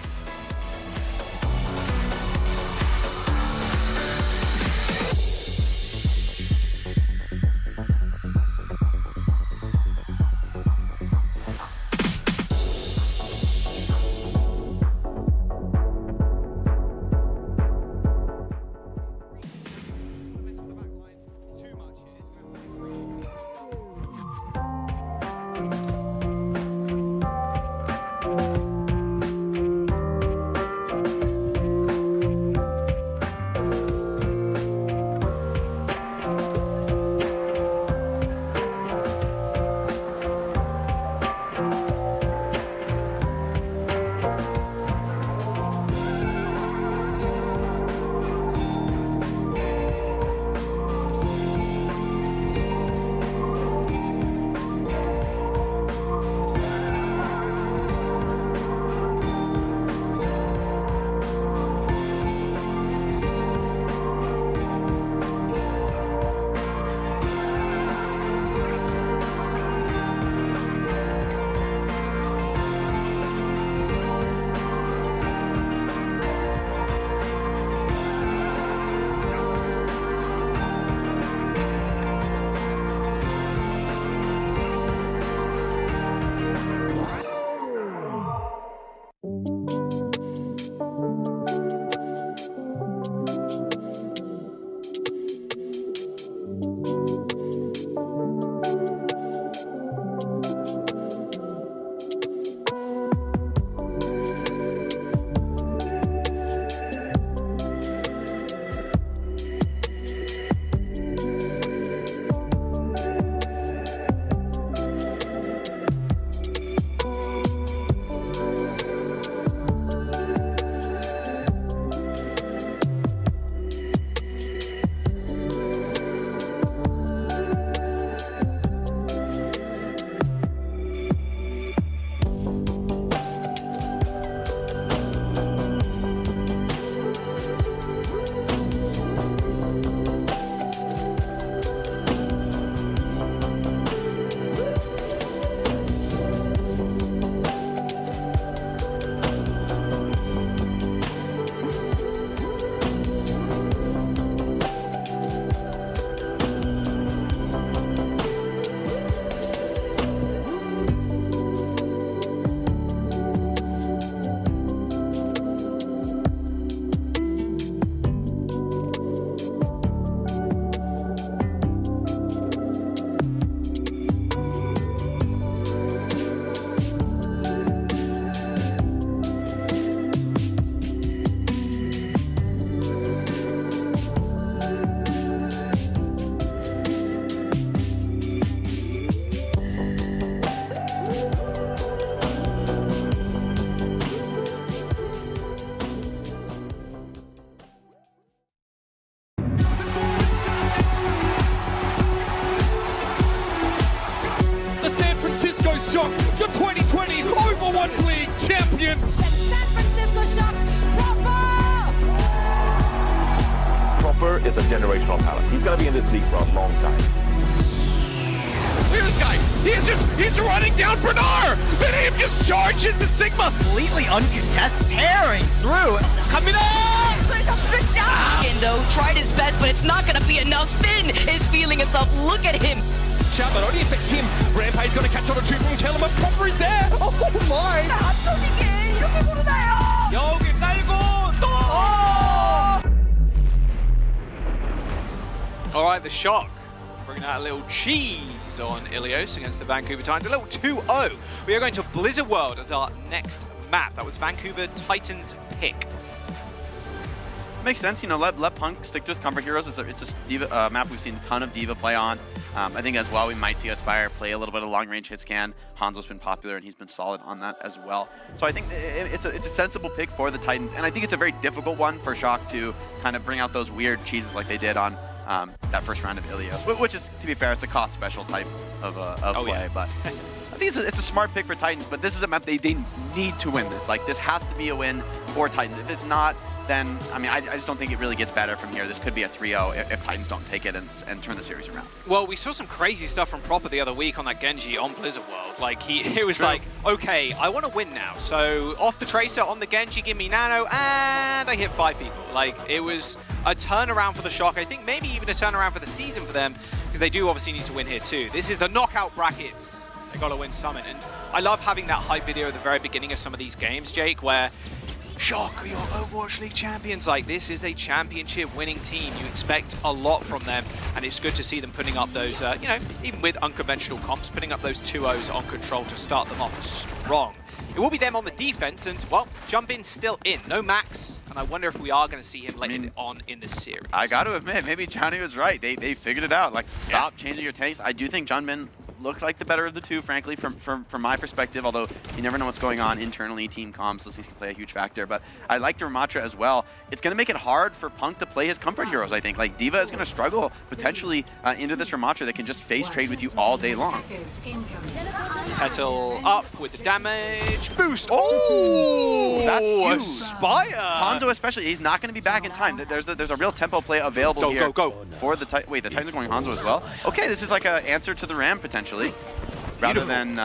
2020 Overwatch League champions. San Francisco Shock, Proper is a generational talent. He's going to be in this league for a long time. Look at this guy. He's running down Bernard. Then he just charges the Sigma. Completely uncontested, tearing through. Coming on. Gindo tried his best, but it's not going to be enough. Finn is feeling himself. Look at him. But only affects him. Rampage going to catch on a two-wing tail, but Proper is there. Oh my. 여기 깔고 또. All right, the Shock bringing out a little cheese on Ilios against the Vancouver Titans. A little 2-0. We are going to Blizzard World as our next map. That was Vancouver Titans pick. Makes sense, you know, let Punk stick to his comfort heroes. It's a Diva, map we've seen a ton of Diva play on. I think as well we might see Aspire play a little bit of long-range hit scan. Hanzo's been popular and he's been solid on that as well. So I think it's a sensible pick for the Titans, and I think it's a very difficult one for Shock to kind of bring out those weird cheeses like they did on that first round of Ilios, which is, to be fair, it's a Koth special type of play. Yeah. But I think it's a smart pick for Titans, but this is a map they need to win this. Like, this has to be a win for Titans. If it's not, then, I mean, I just don't think it really gets better from here. This could be a 3-0 if Titans don't take it and turn the series around. Well, we saw some crazy stuff from Proper the other week on that Genji on Blizzard World. Like, it was like, okay, I want to win now. So, off the Tracer, on the Genji, give me Nano, and I hit 5 people. Like, it was a turnaround for the Shock. I think maybe even a turnaround for the season for them, because they do obviously need to win here too. This is the knockout brackets. They got to win Summit. And I love having that hype video at the very beginning of some of these games, Jake, where Shock are your Overwatch League champions. Like, this is a championship winning team. You expect a lot from them, and it's good to see them putting up those, you know, even with unconventional comps, putting up those 2-0s on Control to start them off strong. It will be them on the defense, and, well, Jumbin's still in. No Max, and I wonder if we are going to see him later on in this series. I got to admit, maybe Johnny was right. They figured it out. Like, stop changing your taste. I do think Junbin looked like the better of the two, frankly, from my perspective, although you never know what's going on internally, team comms, those things can play a huge factor. But I like Ramatra as well. It's going to make it hard for Punk to play his comfort heroes, I think. Like, D.Va is going to struggle potentially into this Ramatra that can just face trade with you all day long. Petal up with the damage. Boost. Oh, that's huge. Aspire. Hanzo especially, he's not going to be back in time. There's a real tempo play available here. Go. For the Titans. Wait, the Titans are going Hanzo as well? Okay, this is like an answer to the Ram, potentially. Rather than...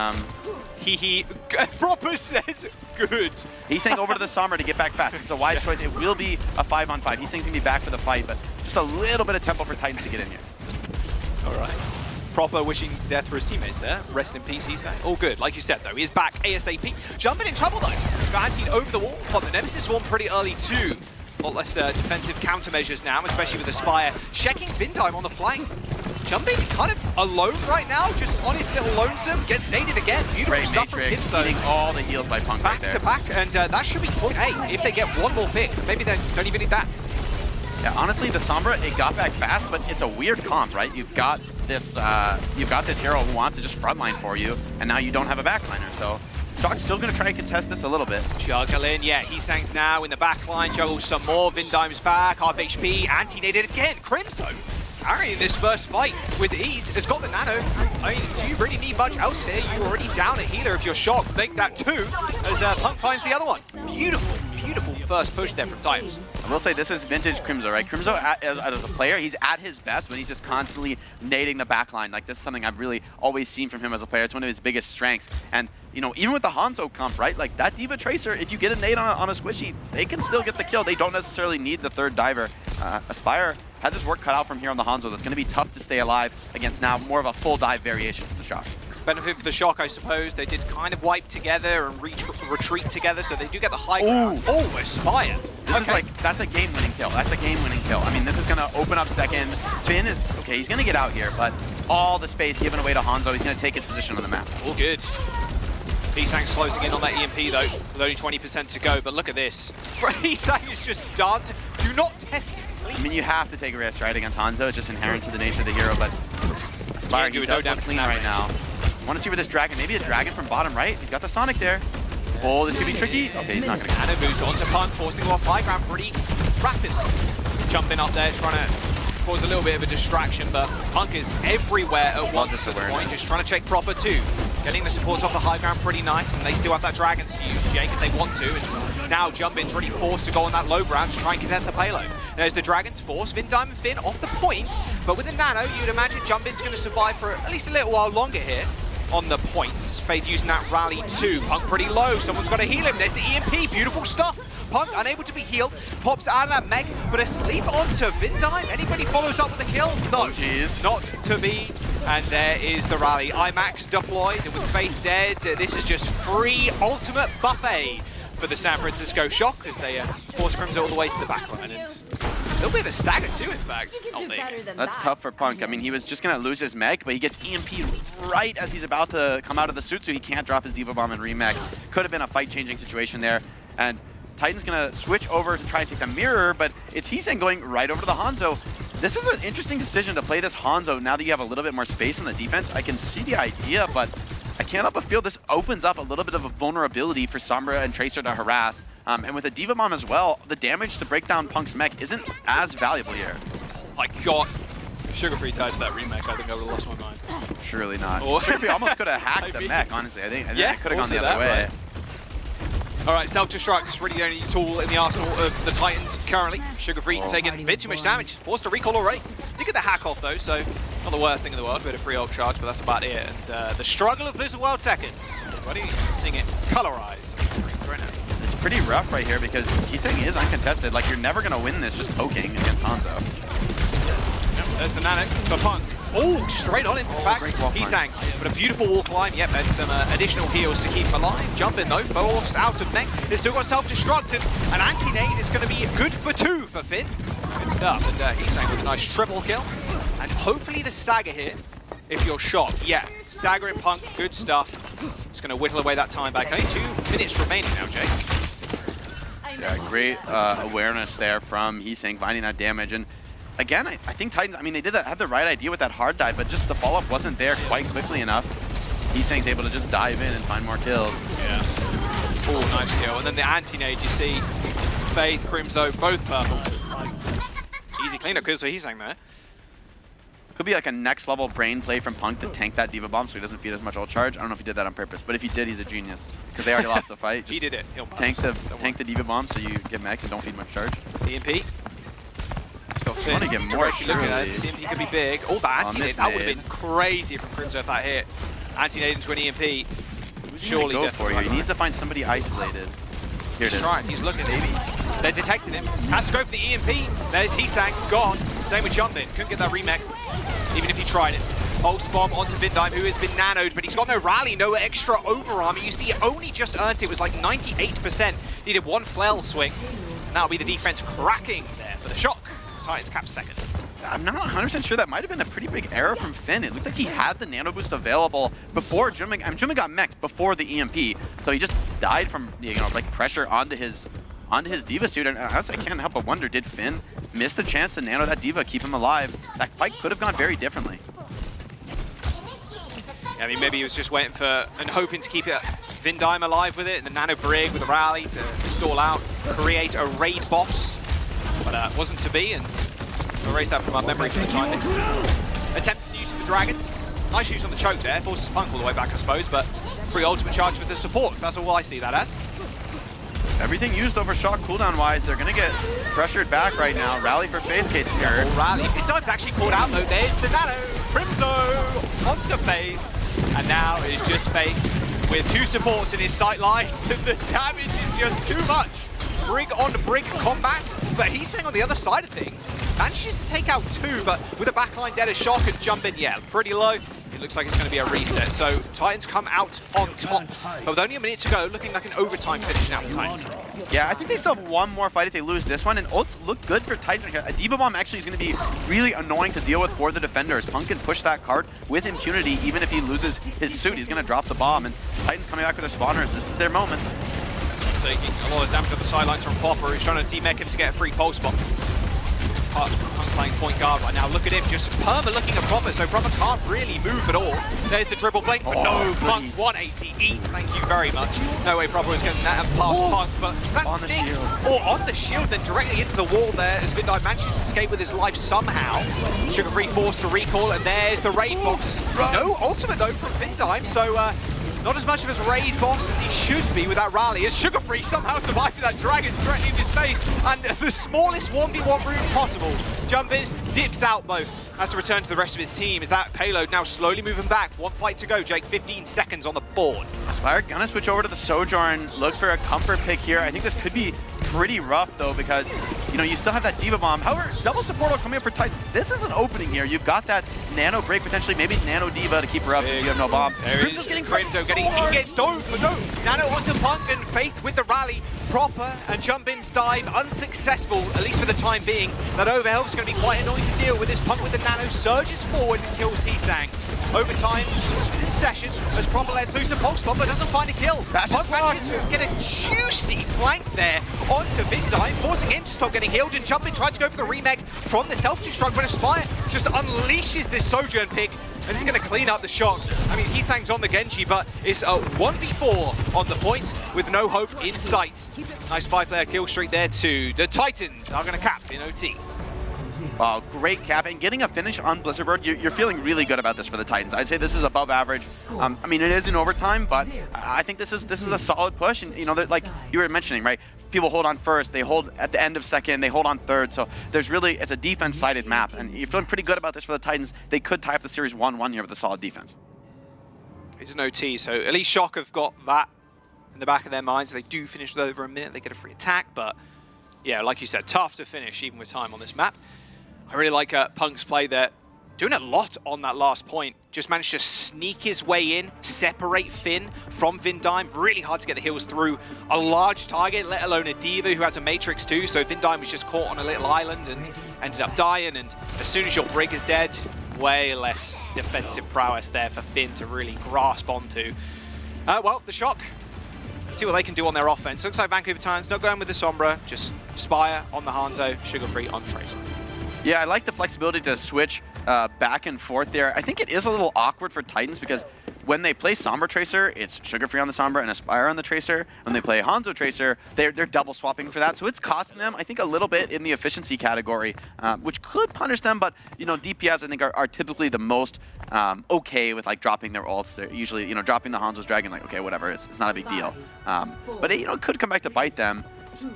Proper says good. He's saying over to the Sombra to get back fast. It's a wise choice. It will be a 5-on-5. He's saying he's going to be back for the fight, but just a little bit of tempo for Titans to get in here. All right. Proper wishing death for his teammates there. Rest in peace, he's saying. All good. Like you said, though, he is back ASAP. Jumping in trouble, though. Vantied over the wall. But the Nemesis swarm pretty early, too. A lot less defensive countermeasures now, especially with Aspire. Checking Vindime on the flank. Jumping kind of alone right now, just on his little lonesome. Gets naded again. Beautiful Great stuff Matrix, from eating all the heals by Punk back right to there. back, and that should be point A. If they get one more pick, maybe they don't even need that. Yeah, honestly, the Sombra, it got back fast, but it's a weird comp, right? You've got this hero who wants to just frontline for you, and now you don't have a backliner, so Shock's still going to try and contest this a little bit. Juggling, yeah, Hesangs now in the back line, juggles some more, Vindime's back, half HP, anti-naded again, Crimson carrying this first fight with ease, has got the nano. I mean, do you really need much else here? You're already down a healer if you're Shocked, make that two, as Punk finds the other one. Beautiful first push there from Titans. I will say this is vintage Crimzo, right? Crimzo, as a player, he's at his best when he's just constantly nading the backline. Like, this is something I've really always seen from him as a player. It's one of his biggest strengths. And, you know, even with the Hanzo comp, right? Like, that D.Va Tracer, if you get a nade on a squishy, they can still get the kill. They don't necessarily need the third diver. Aspire has his work cut out from here on the Hanzo. That's going to be tough to stay alive against now more of a full dive variation from the Shock. Benefit for the Shock, I suppose. They did kind of wipe together and retreat together, so they do get the high ground. Oh, Aspire. This is like, that's a game-winning kill. That's a game-winning kill. I mean, this is going to open up second. Finn is, okay, he's going to get out here, but all the space given away to Hanzo. He's going to take his position on the map. All good. Hesangs closing in on that EMP, though, with only 20% to go, but look at this. Hesangs is just dancing. Do not test it, please. I mean, you have to take a risk, right, against Hanzo. It's just inherent to the nature of the hero, but Aspire, he does look clean right now. Want to see where this dragon, maybe a dragon from bottom right. He's got the Sonic there. Oh, this could be tricky. Okay, he's not going to get it. And it moves on to Punk, forcing him off high ground pretty rapidly. Jumping up there, trying to cause a little bit of a distraction, but Punk is everywhere at one point, just trying to check Proper too. Getting the supports off the high ground pretty nice, and they still have that Dragons to use, Jake, if they want to. And now Jumbin's really forced to go on that low ground to try and contest the payload. There's the Dragons force, Vindime and Finn off the point, but with the Nano, you'd imagine Jumbin's going to survive for at least a little while longer here on the points. Faith using that rally too. Punk pretty low, someone's got to heal him. There's the EMP, beautiful stuff. Punk unable to be healed, pops out of that mech, but asleep onto Vindime. Anybody follows up with a kill? No, not to be. And there is the rally. IMAX deployed with Faith dead. This is just free ultimate buffet for the San Francisco Shock as they force Crimson all the way to the backline. And a little bit of a stagger too, in fact. That's tough for Punk. I mean, he was just going to lose his mech, but he gets EMP'd right as he's about to come out of the suit, so he can't drop his Diva Bomb and remech. Could have been a fight-changing situation there. And Titan's going to switch over to try and take the mirror, but it's Heesang going right over to the Hanzo. This is an interesting decision to play this Hanzo now that you have a little bit more space on the defense. I can see the idea, but I can't help but feel this opens up a little bit of a vulnerability for Sombra and Tracer to harass. And with a Diva Bomb as well, the damage to break down Punk's mech isn't as valuable here. Oh my god. If Sugar Free died to that remake, I think I would have lost my mind. Surely not. Sugar Free almost could have hacked the mech, honestly. I think it could have gone the other way. Right. All right, self-destruct's really the only tool in the arsenal of the Titans currently. Sugar Free taking a bit too much damage, forced to recall already. Did get the hack off though, so not the worst thing in the world. Bit of free ult charge, but that's about it. And the struggle of Blizzard World second. Everybody seeing it colorized right now. It's pretty rough right here because Heesang is uncontested. Like, you're never going to win this just poking against Hanzo. Yep, there's the Nano for Punk. Oh, straight on in fact. Heesang, but a beautiful wall climb. Yep, and some additional heals to keep him alive. Jumping though, forced out of mech. They've still got self-destruct, and an anti-nade is going to be good for 2 for Finn. Good stuff, and Heesang with a nice triple kill. And hopefully the Stagger here, if you're shot. Yeah, Stagger and Punk, good stuff. It's going to whittle away that time back. Only 2 minutes remaining now, Jake. Yeah, great awareness there from Heesang finding that damage. And again, I think Titans, I mean, they had the right idea with that hard dive, but just the follow-up wasn't there quite quickly enough. Heesang's able to just dive in and find more kills. Yeah. Oh, nice kill. And then the anti-nade, you see Faith, Crimzo, both purple. Easy cleanup because Heesang there. Could be like a next level brain play from Punk to tank that Diva Bomb so he doesn't feed as much ult charge. I don't know if he did that on purpose, but if he did, he's a genius. Because they already lost the fight. Just he did it. Tank the Diva Bomb so you get mech and don't feed much charge. EMP. I want to get more. Look at that. EMP could be big. Oh, that anti-nade. That would have been crazy from Crimzo if that hit. Anti-nade into an EMP. Surely go for you. He needs to find somebody isolated. Here He's trying. He's looking. Maybe. They're detecting him. Has to go for the EMP. There's Heesang. Gone. Same with Jumpin. Couldn't get that remech, even if he tried it. Pulse bomb onto Vindime, who has been nanoed, but he's got no rally, no extra overarmor. You see, he only just earned it. It was like 98%. Needed 1 flail swing. And that'll be the defense cracking there for the Shock. Titans cap second. I'm not 100% sure. That might have been a pretty big error from Finn. It looked like he had the nano boost available before Jumin. I mean, Jumin got mech'd before the EMP, so he just died from like pressure onto his Diva suit. And honestly, I can't help but wonder, did Finn miss the chance to nano that Diva, keep him alive? That fight could have gone very differently. Yeah, I mean, maybe he was just waiting for and hoping to keep Vindime alive with it, and the nano brig with a rally to stall out, create a raid boss. But wasn't to be, and we'll erase that from our memory for the time being. Attempting use of the Dragons. Nice use on the choke there, forces Punk all the way back, I suppose, but free ultimate charge for the support. That's all I see that as. Everything used over Shock cooldown-wise, they're going to get pressured back right now. Rally for Faith, Kate's here. Rally. Vindime's actually called out, though. There's the nano. Crimzo onto Faith. And now it's just Faith with 2 supports in his sight lines, and the damage is just too much. Brig on brig combat, but he's staying on the other side of things. Manages to take out 2, but with a backline dead as Shock and Jump in, yeah, pretty low. It looks like it's going to be a reset. So Titans come out on top, but with only a minute to go, looking like an overtime finish now for Titans. Yeah, I think they still have 1 more fight if they lose this one, and ults look good for Titans. A Diva Bomb actually is going to be really annoying to deal with for the defenders. Punk can push that card with impunity, even if he loses his suit. He's going to drop the bomb, and Titans coming back with their spawners. This is their moment. Taking a lot of damage on the sidelines from Popper, who's trying to demech him to get a free pulse bomb. Punk playing point guard right now. Look at him, just Perma looking at Proper, so Proper can't really move at all. There's the dribble blink, but no, Punk 180 eat, thank you very much. No way Proper was going to past Punk, but that on the stick, shield. or on the shield, then directly into the wall there as Vindive manages to escape with his life somehow. Sugar Free forced to recall, and there's the raid box. No ultimate though from Vindive, so not as much of his raid boss as he should be with that rally, as Sugar Free somehow survived that dragon threatening his face, and the smallest 1v1 room possible. Jump in, dips out though, has to return to the rest of his team. Is that payload now slowly moving back? One fight to go, Jake, 15 seconds on the board. Aspire gonna switch over to the Sojourn, look for a comfort pick here. I think this could be pretty rough though, because you still have that Diva Bomb. However, double support will come in for Titans. This is an opening here. You've got that Nano break, potentially maybe Nano Diva to keep her up since you have no bomb. Crimso's getting he gets dove, but no. Nano onto Punk, and Faith with the rally. Proper and Jump In's dive unsuccessful, at least for the time being. That overhealth's going to be quite annoying to deal with. This Punk with the Nano surges forward and kills Heesang. Overtime in session as Proper lets loose a pulse bomb, but doesn't find a kill. Punk manages to get a juicy flank there onto Vindive, forcing him to stop getting healed, and Jump In tried to go for the remake from the self-destruct, but Aspire just unleashes this Sojourn pick, and it's going to clean up the shock. I mean, Heesang's on the Genji, but it's a 1v4 on the point with no hope in sight. Nice 5-player kill streak there too. The Titans are going to cap in OT. Wow, great cap, and getting a finish on Blizzardbird, you're feeling really good about this for the Titans. I'd say this is above average. I mean, it is in overtime, but I think this is a solid push, and like you were mentioning, right? People hold on first, they hold at the end of second, they hold on third, so it's a defense-sided map, and you're feeling pretty good about this for the Titans. They could tie up the series 1-1 here with a solid defense. It's an OT, so at least Shock have got that in the back of their minds. They do finish with over a minute, they get a free attack, but yeah, like you said, tough to finish even with time on this map. I really like Punk's play there. Doing a lot on that last point. Just managed to sneak his way in, separate Finn from Vindive. Really hard to get the heals through a large target, let alone a Diva who has a Matrix too. So Vindive was just caught on a little island and ended up dying. And as soon as your Brig is dead, way less defensive prowess there for Finn to really grasp onto. Well, the Shock. See what they can do on their offense. Looks like Vancouver Titans not going with the Sombra, just Spire on the Hanzo, Sugar Free on Tracer. Yeah, I like the flexibility to switch back and forth there. I think it is a little awkward for Titans because when they play Sombra Tracer, it's Sugar Free on the Sombra and Aspire on the Tracer. When they play Hanzo Tracer, they're double swapping for that. So it's costing them, I think, a little bit in the efficiency category, which could punish them. But, DPS, I think, are typically the most okay with, like, dropping their ults. They're usually, dropping the Hanzo's Dragon, like, okay, whatever, it's not a big deal. But it could come back to bite them.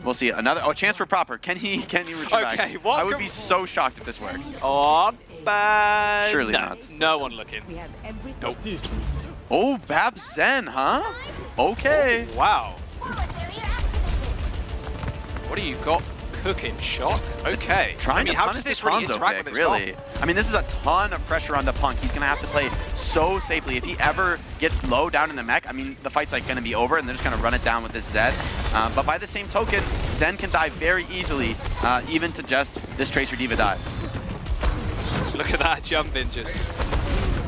We'll see. Another chance for Proper. Can he return back? I would be so shocked if this works. Oh, bad. Surely not. No one looking. Nope. Oh, Bab Zen, huh? Okay. Oh, wow. What do you got cooking, Shock? Okay. Trying to how punish does this this really Hanzo interact pick, with his really. bomb? I mean, this is a ton of pressure onto Punk. He's going to have to play so safely. If he ever gets low down in the mech, I mean, the fight's like going to be over, and they're just going to run it down with this Zed. But by the same token, Zen can die very easily, even to just this Tracer Diva dive. Look at that jump in, just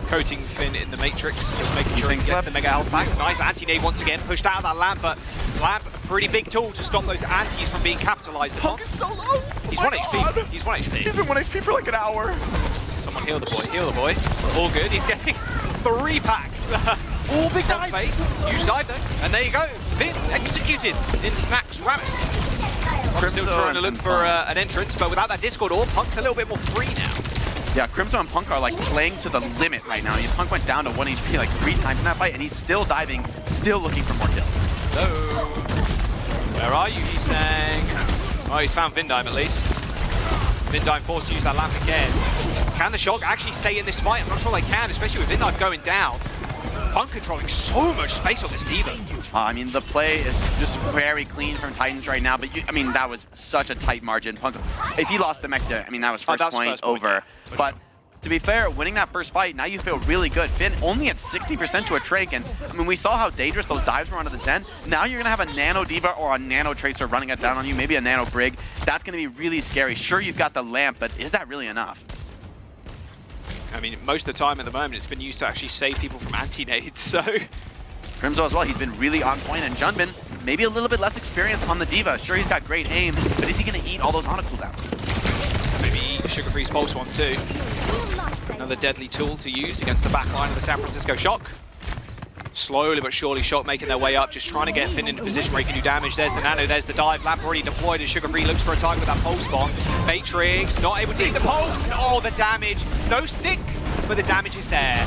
coating Finn in the Matrix, just making sure he gets the mega health back. Nice anti-nade once again, pushed out of that lamp, but lamp, a pretty big tool to stop those antis from being capitalized upon. Punk is so low! He's 1 HP. He's 1 HP. He's been 1 HP for like an hour. Someone heal the boy, heal the boy. All good, he's getting 3 packs. Oh, big dive! Huge dive though, and there you go. Finn executed in Snacks Ramis. Punk's still trying to look for an entrance, but without that Discord orb, Punk's a little bit more free now. Yeah, Crimson and Punk are like playing to the limit right now. Punk went down to 1 HP like 3 times in that fight, and he's still diving, still looking for more kills. Hello. Where are you, Heesang? Oh, he's found Vindive at least. Vindive forced to use that lamp again. Can the Shock actually stay in this fight? I'm not sure they can, especially with Vindive going down. Punk controlling so much space on this Diva. I mean, the play is just very clean from Titans right now, but I mean, that was such a tight margin. Punk, if he lost the mech there, I mean, that was first point over. Yeah, but to be fair, winning that first fight, now you feel really good. Finn only at 60% to a Trank, and I mean, we saw how dangerous those dives were onto the Zen. Now you're gonna have a Nano Diva or a Nano Tracer running it down on you, maybe a Nano Brig. That's gonna be really scary. Sure, you've got the lamp, but is that really enough? I mean, most of the time at the moment, it's been used to actually save people from anti-nades, so... Crimzo as well, he's been really on point, and Junbin, maybe a little bit less experience on the Diva. Sure, he's got great aim, but is he gonna eat all those auto cooldowns? Maybe Sugar Free's Pulse one too. Another deadly tool to use against the back line of the San Francisco Shock. Slowly but surely, Shock making their way up, just trying to get Finn into position where he can do damage. There's the nano, there's the dive. Lamp already deployed as Sugar Free looks for a target with that pulse bomb. Matrix not able to eat the pulse. Oh, the damage. No stick, but the damage is there.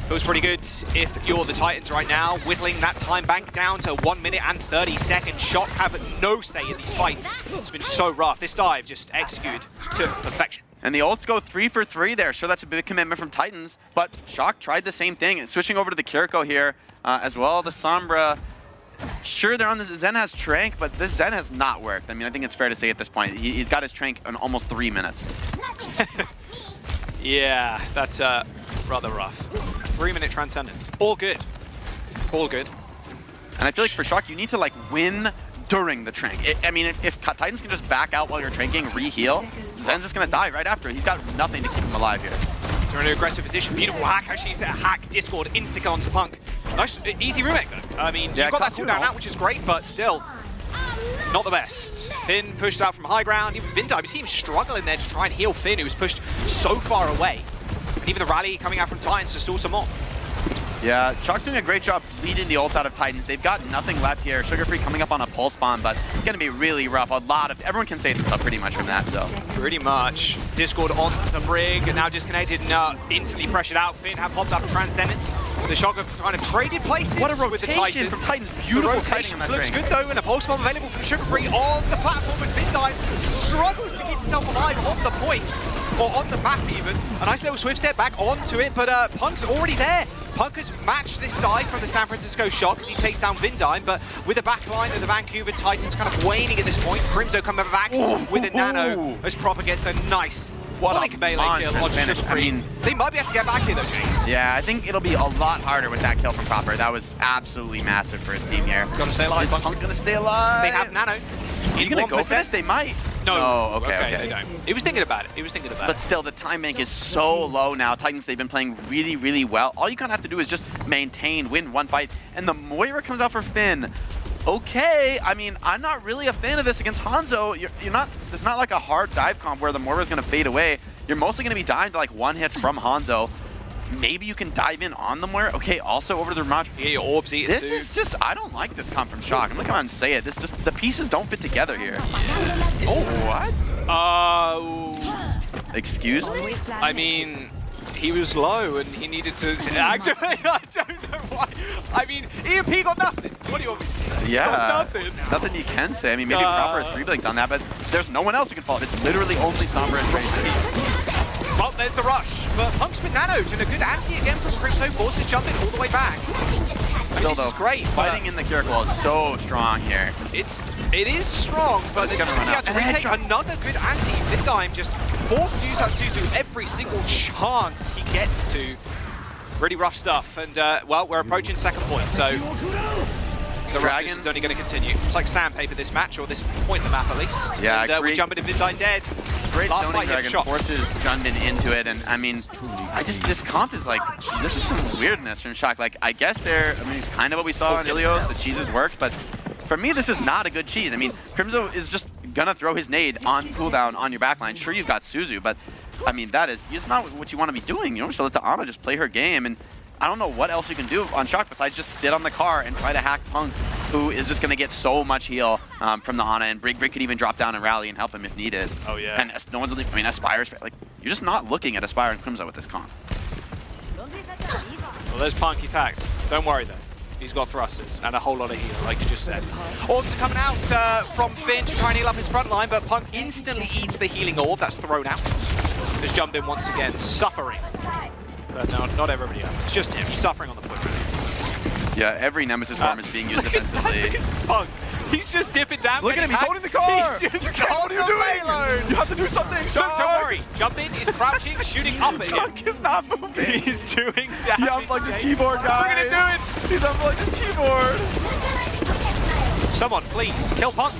Feels pretty good if you're the Titans right now, whittling that time bank down to 1 minute and 30 seconds. Shock have no say in these fights. It's been so rough. This dive just executed to perfection. And the ults go 3 for 3 there. Sure, that's a big commitment from Titans, but Shock tried the same thing. And switching over to the Kiriko here as well. The Sombra, sure, they're on the Zen has Trank, but this Zen has not worked. I mean, I think it's fair to say at this point, he's got his Trank in almost 3 minutes. Yeah, that's rather rough. 3-minute Transcendence. All good. All good. And I feel like for Shock, you need to like win during the Trank. I mean, if Titans can just back out while you're tranking, re-heal, Zen's just gonna die right after. He's got nothing to keep him alive here. They're in an aggressive position. Beautiful hack. Actually, he's to hack Discord insta-kill onto Punk. Nice, easy remake though. I mean, you've got that cooldown out, which is great, but still not the best. Finn pushed out from high ground. Even Vindime, you see him struggling there to try and heal Finn, who was pushed so far away. And even the rally coming out from Titans to stall some more. Yeah, Shock's doing a great job leading the ults out of Titans. They've got nothing left here. Sugar Free coming up on a pulse bomb, but it's gonna be really rough. Everyone can save themselves pretty much from that, so. Pretty much. Discord on the brig, now disconnected and instantly pressured out. Finn have popped up Transcendence. The Shock have kind of traded places what a rotation with the Titans. From Titans. Beautiful the rotation looks good though, and a pulse bomb available from Sugar Free on the platform as Vindime struggles to keep himself alive on the point, or on the map even. A nice little swift step back onto it, but Punk's already there. Punk has matched this dive from the San Francisco Shock as he takes down Vindime, but with the back line of the Vancouver Titans kind of waning at this point. Crimzo coming back with a nano as Proper gets the nice melee kill on Sugar Free. I mean, they might be able to get back here though, Jay. Yeah, I think it'll be a lot harder with that kill from Proper. That was absolutely massive for his team here. Gonna stay alive. Is Punk gonna stay alive? They have nano. Are you gonna go for this? They might. No. Oh, okay. They don't. He was thinking about it. But still, the time bank is so low now. Titans, they've been playing really, really well. All you kind of have to do is just maintain, win one fight. And the Moira comes out for Finn. Okay, I mean, I'm not really a fan of this against Hanzo. You're not. It's not like a hard dive comp where the Moira's gonna fade away. You're mostly gonna be dying to like one hits from Hanzo. Maybe you can dive in on the Moira. Okay, also over to the Ramaj. Yeah, your orbs eaten This is just, I don't like this comp from Shock. I'm gonna come out and say it. This just, the pieces don't fit together here. Oh, what? Excuse me? I mean, he was low and he needed to activate. I don't know why. I mean, EMP got nothing. What do you want me to say? Yeah, nothing you can say. I mean, maybe Proper 3-blinked on that, but there's no one else who can follow. It's literally only Sombra and Tracer. Well, there's the rush, but Punk's been nanoed and a good anti again from Crypto forces jumping all the way back. Still though, great. Fighting in the Kiriko is so strong here. It is strong, but they're gonna run out to retake another good anti. Vindime just forced to use that Suzu every single chance he gets to. Really rough stuff, and well, we're approaching second point, so the Dragon is only going to continue. It's like sandpaper this match, or this point in the map at least. Yeah, and we're jumping to Vindime dead. Great Last zoning Dragon forces Junbin into it, and I mean, this comp is like, this is some weirdness from Shock. Like, I guess it's kind of what we saw on Ilios, the cheeses worked, but for me, this is not a good cheese. I mean, Crimzo is just gonna throw his nade on cooldown on your backline. Sure, you've got Suzu, but I mean, it's not what you want to be doing. You know, so let the Ana just play her game, and I don't know what else you can do on Shock besides just sit on the car and try to hack Punk, who is just going to get so much heal from the Ana, and Brig could even drop down and rally and help him if needed. Oh, yeah. And no one's, I mean, Aspire's, like, you're just not looking at Aspire and Crimzo with this comp. Well, there's Punk, he's hacked. Don't worry, though. He's got thrusters and a whole lot of heal, like you just said. Orbs are coming out from Finn to try and heal up his front line, but Punk instantly eats the healing orb that's thrown out. Just jumped in once again, suffering. But no, not everybody else. It's just him. He's suffering on the foot. Yeah, every Nemesis form is being used defensively. Punk. He's just dipping down. Look at him. He's holding the car. He's just holding the payload. You have to do something, Shock. Don't worry. Jump in is crouching, shooting up at him. Shock is not moving. He's doing damage. He unplugged his keyboard, guys. We're going to do it. He's unplugged his keyboard. Someone, please, kill Punk.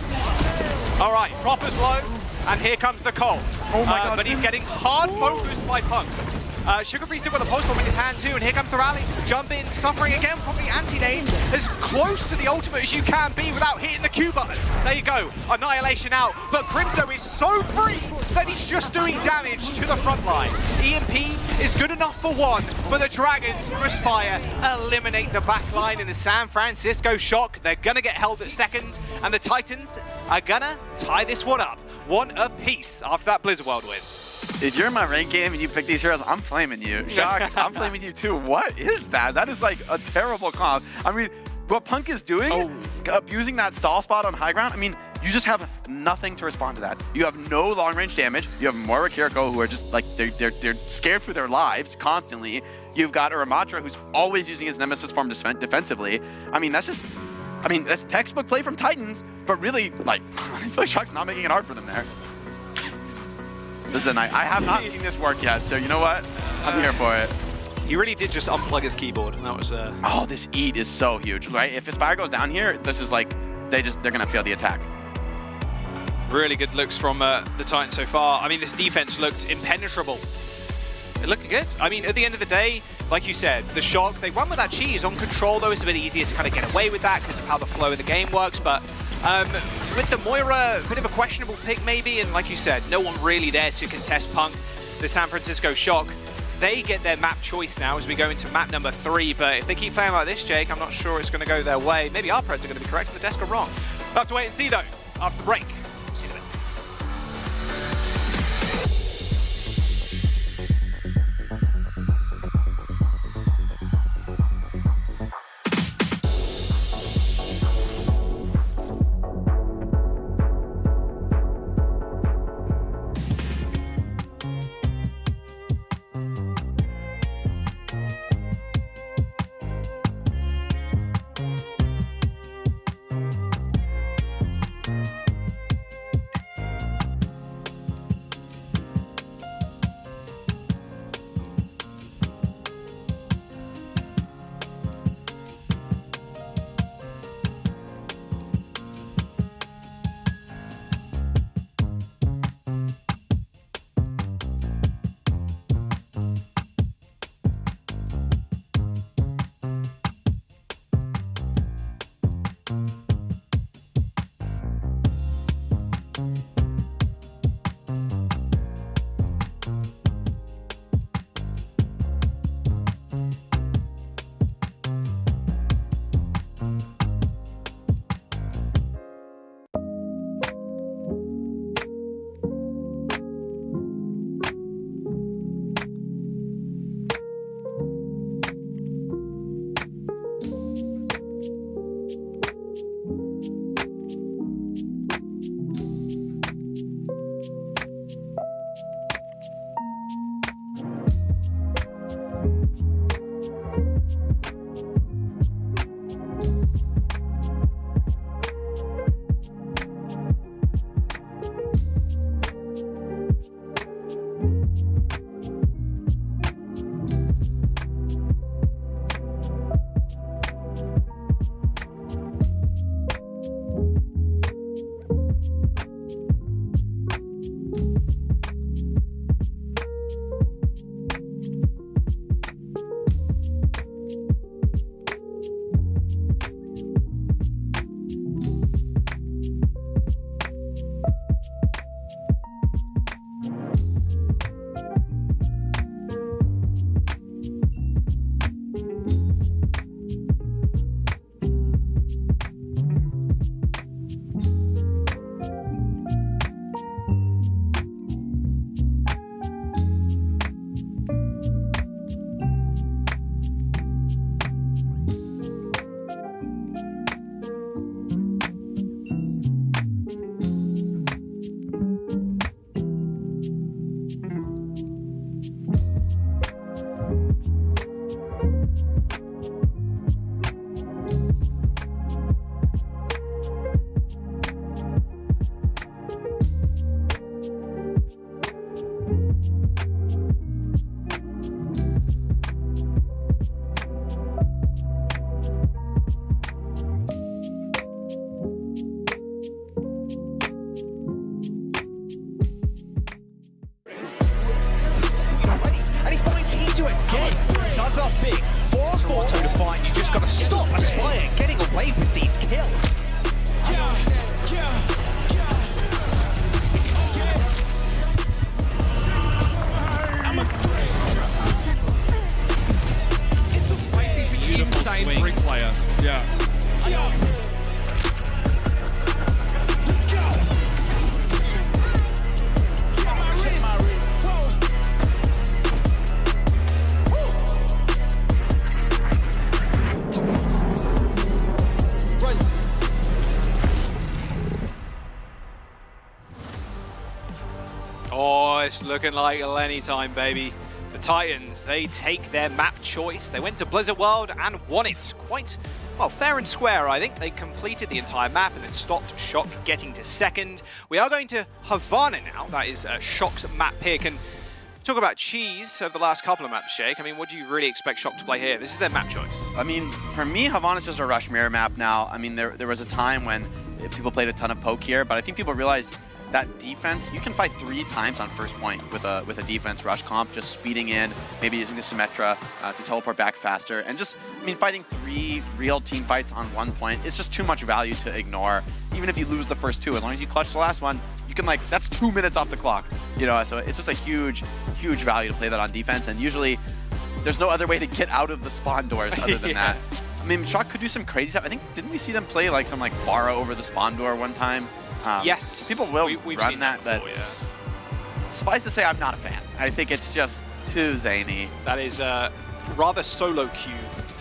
All right, Proper's low, and here comes the call. Oh my God. But he's getting hard focused by Punk. Sugar Free still got the pulse bomb in his hand too, and here comes the rally. Jump in, suffering again from the anti-nade, as close to the ultimate as you can be without hitting the Q button. There you go, Annihilation out, but Crimzo is so free that he's just doing damage to the front line. EMP is good enough for one, but the Dragons from Aspire eliminate the back line in the San Francisco Shock. They're gonna get held at second, and the Titans are gonna tie this one up. One apiece after that Blizzard World win. If you're in my rank game and you pick these heroes, I'm flaming you. Shock, I'm flaming you too. What is that? That is like a terrible comp. I mean, what Punk is doing, abusing that stall spot on high ground, I mean, you just have nothing to respond to that. You have no long range damage. You have Moira, Kiriko, who are just like, they're scared for their lives constantly. You've got a Ramatra who's always using his Nemesis form defensively. I mean, that's just, I mean, that's textbook play from Titans, but really, like, I feel like Shock's not making it hard for them there. Listen, I have not seen this work yet, so you know what? I'm here for it. He really did just unplug his keyboard, and that was... Oh, this eat is so huge, right? If Aspire goes down here, this is like, they're gonna fail the attack. Really good looks from the Titans so far. I mean, this defense looked impenetrable. It looked good. I mean, at the end of the day, like you said, the Shock, they run with that cheese. On control, though, it's a bit easier to kind of get away with that because of how the flow of the game works, but with the Moira, a bit of a questionable pick maybe, and like you said, no one really there to contest Punk. The San Francisco Shock, they get their map choice now as we go into map number 3, but if they keep playing like this, Jake, I'm not sure it's going to go their way. Maybe our Preds are going to be correct and the desk are wrong. We'll have to wait and see, though, after the break. See you in a bit. got to stop Aspire getting away with these kills. Insane brick player. Yeah. Oh, it's looking like Lenny time, baby. The Titans, they take their map choice. They went to Blizzard World and won it quite, well, fair and square, I think. They completed the entire map and then stopped Shock getting to second. We are going to Havana now. That is Shock's map pick. And talk about cheese over the last couple of maps, Shake. I mean, what do you really expect Shock to play here? This is their map choice. I mean, for me, Havana's just a rush mirror map now. I mean, there was a time when people played a ton of poke here, but I think people realized that defense, you can fight 3 times on first point with a defense rush comp, just speeding in, maybe using the Symmetra to teleport back faster, and just, I mean, fighting 3 real team fights on 1 point, it's just too much value to ignore. Even if you lose the first 2, as long as you clutch the last one, you can, like, that's 2 minutes off the clock, you know, so it's just a huge, huge value to play that on defense, and usually there's no other way to get out of the spawn doors other than that. I mean, Shock could do some crazy stuff. I think, didn't we see them play, like, some, like, Pharah over the spawn door one time? Yes. People will we've run seen that, before, but suffice to say, I'm not a fan. I think it's just too zany. That is rather solo queue,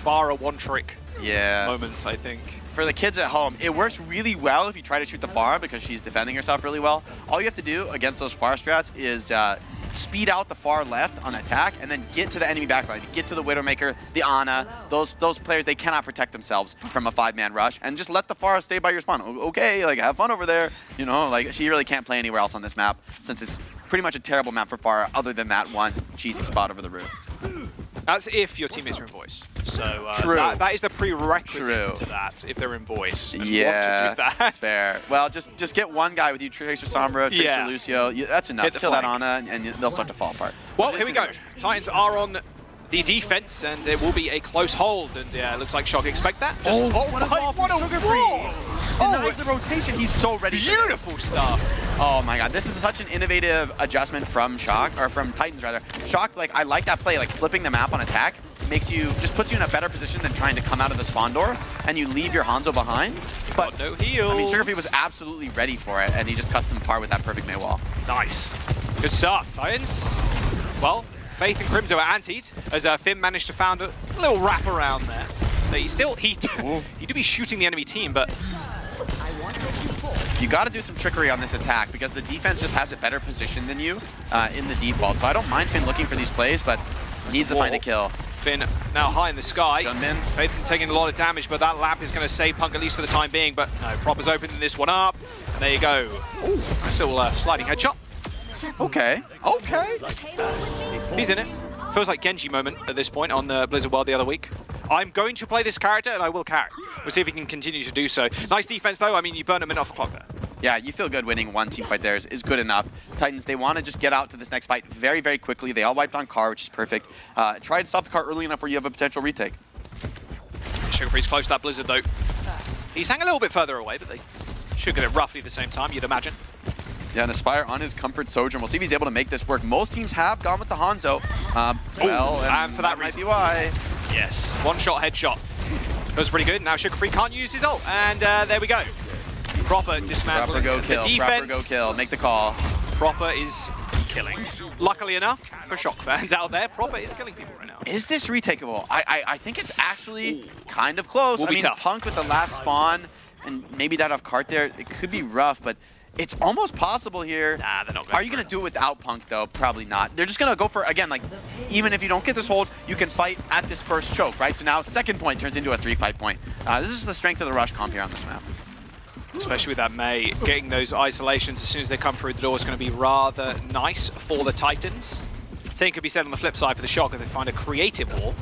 Pharah one-trick moment, I think. For the kids at home, it works really well if you try to shoot the Pharah because she's defending herself really well. All you have to do against those Pharah strats is speed out the far left on attack and then get to the enemy backline. Get to the Widowmaker, the Ana. Those players, they cannot protect themselves from a 5-man rush, and just let the Pharah stay by your spawn. Okay, like, have fun over there. You know, like, she really can't play anywhere else on this map since it's pretty much a terrible map for Pharah other than that one cheesy spot over the roof. That's if your teammates are in voice. So that is the prerequisite to that, if they're in voice. And Yeah, want to do that. fair. Well, just get one guy with you, Tracer Sombra, Tracer Lucio. That's enough. Kill that Ana, and they'll start to fall apart. Well, here we go. Titans are on the defense, and it will be a close hold. And it looks like Shock expect that. Just, what a wall from Sugar-Free! Denies the rotation. He's so ready. Beautiful stuff. Oh my god, this is such an innovative adjustment from Shock, or from Titans rather. Shock, like, I like that play, like flipping the map on attack. Makes you, just puts you in a better position than trying to come out of the spawn door, and you leave your Hanzo behind. But no heals. I mean, Sugar-Free was absolutely ready for it, and he just cuts them apart with that perfect Mei wall. Nice. Good stuff, Titans. Well, Faith and Crimzo are antied, as Finn managed to found a little wrap around there. But he do be shooting the enemy team, but you got to do some trickery on this attack because the defense just has a better position than you in the default. So I don't mind Finn looking for these plays, but needs to find a kill. Finn now high in the sky. Junbin. Faith taking a lot of damage, but that lamp is going to save Punk at least for the time being. But no, Proper's opening this one up. And there you go. Ooh, nice little sliding headshot. Okay. Okay. He's in it. Feels like Genji moment at this point on the Blizzard World the other week. I'm going to play this character, and I will carry. We'll see if he can continue to do so. Nice defense, though. I mean, you burn a minute off the clock there. Yeah, you feel good winning one team fight there is good enough. Titans, they want to just get out to this next fight very, very quickly. They all wiped on Car, which is perfect. Try and stop the Car early enough where you have a potential retake. Sugar-Free's close to that Blizzard, though. He's hanging a little bit further away, but they should get it roughly the same time, you'd imagine. Yeah, and Aspire on his Comfort Sojourn. We'll see if he's able to make this work. Most teams have gone with the Hanzo. And for that might be why. Yes, one-shot headshot. Goes pretty good. Now Sugar-Free can't use his ult, and there we go. Proper dismantling. Proper go kill. The defense. Proper go kill. Make the call. Proper is killing. Luckily enough for Shock fans out there, Proper is killing people right now. Is this retakeable? I think it's actually kind of close. Will be tough. Punk with the last spawn and maybe that off cart there, it could be rough, but it's almost possible here. Nah, they're not going. Are you going to do it without Punk, though? Probably not. They're just going to go for, again, like, even if you don't get this hold, you can fight at this first choke, right? So now second point turns into a 3-5 point. This is the strength of the rush comp here on this map. Especially with that Mei, getting those isolations as soon as they come through the door is going to be rather nice for the Titans. Same could be said on the flip side for the Shock if they find a creative wall.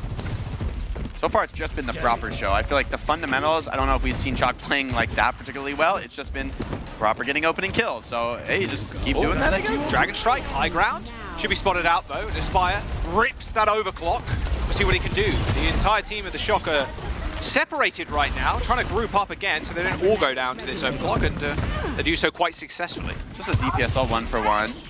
So far, it's just been the Proper show. I feel like the fundamentals, I don't know if we've seen Shock playing like that particularly well. It's just been Proper getting opening kills. So, hey, just keep doing that, I guess. Dragon Strike, high ground. Should be spotted out, though. And Aspire rips that overclock. We'll see what he can do. The entire team of the Shock are separated right now, trying to group up again so they don't all go down to this overclock, and they do so quite successfully. Just a DPSL 1-for-1.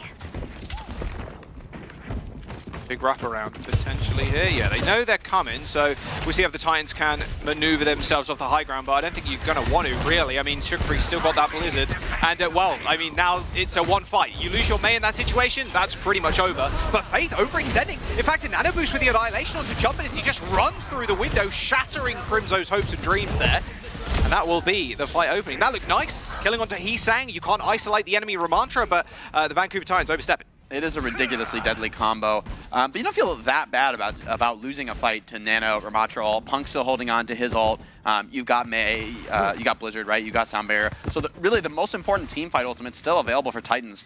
Big wraparound potentially here. Yeah, they know they're coming, so we'll see if the Titans can maneuver themselves off the high ground, but I don't think you're going to want to, really. I mean, Sugarfree's still got that Blizzard, and well, I mean, now it's a one fight. You lose your Mei in that situation, that's pretty much over. But Faith overextending. In fact, a nano boost with the Annihilation onto Jumpin as he just runs through the window, shattering Crimzo's hopes and dreams there. And that will be the fight opening. That looked nice. Killing onto Heesang. You can't isolate the enemy Ramantra, but the Vancouver Titans overstepping. It is a ridiculously deadly combo, but you don't feel that bad about losing a fight to Nano, Ramantra ult. Punk's still holding on to his ult. You've got Mei, you got Blizzard, right? You got Sound Barrier. So really the most important team fight ultimate's still available for Titans.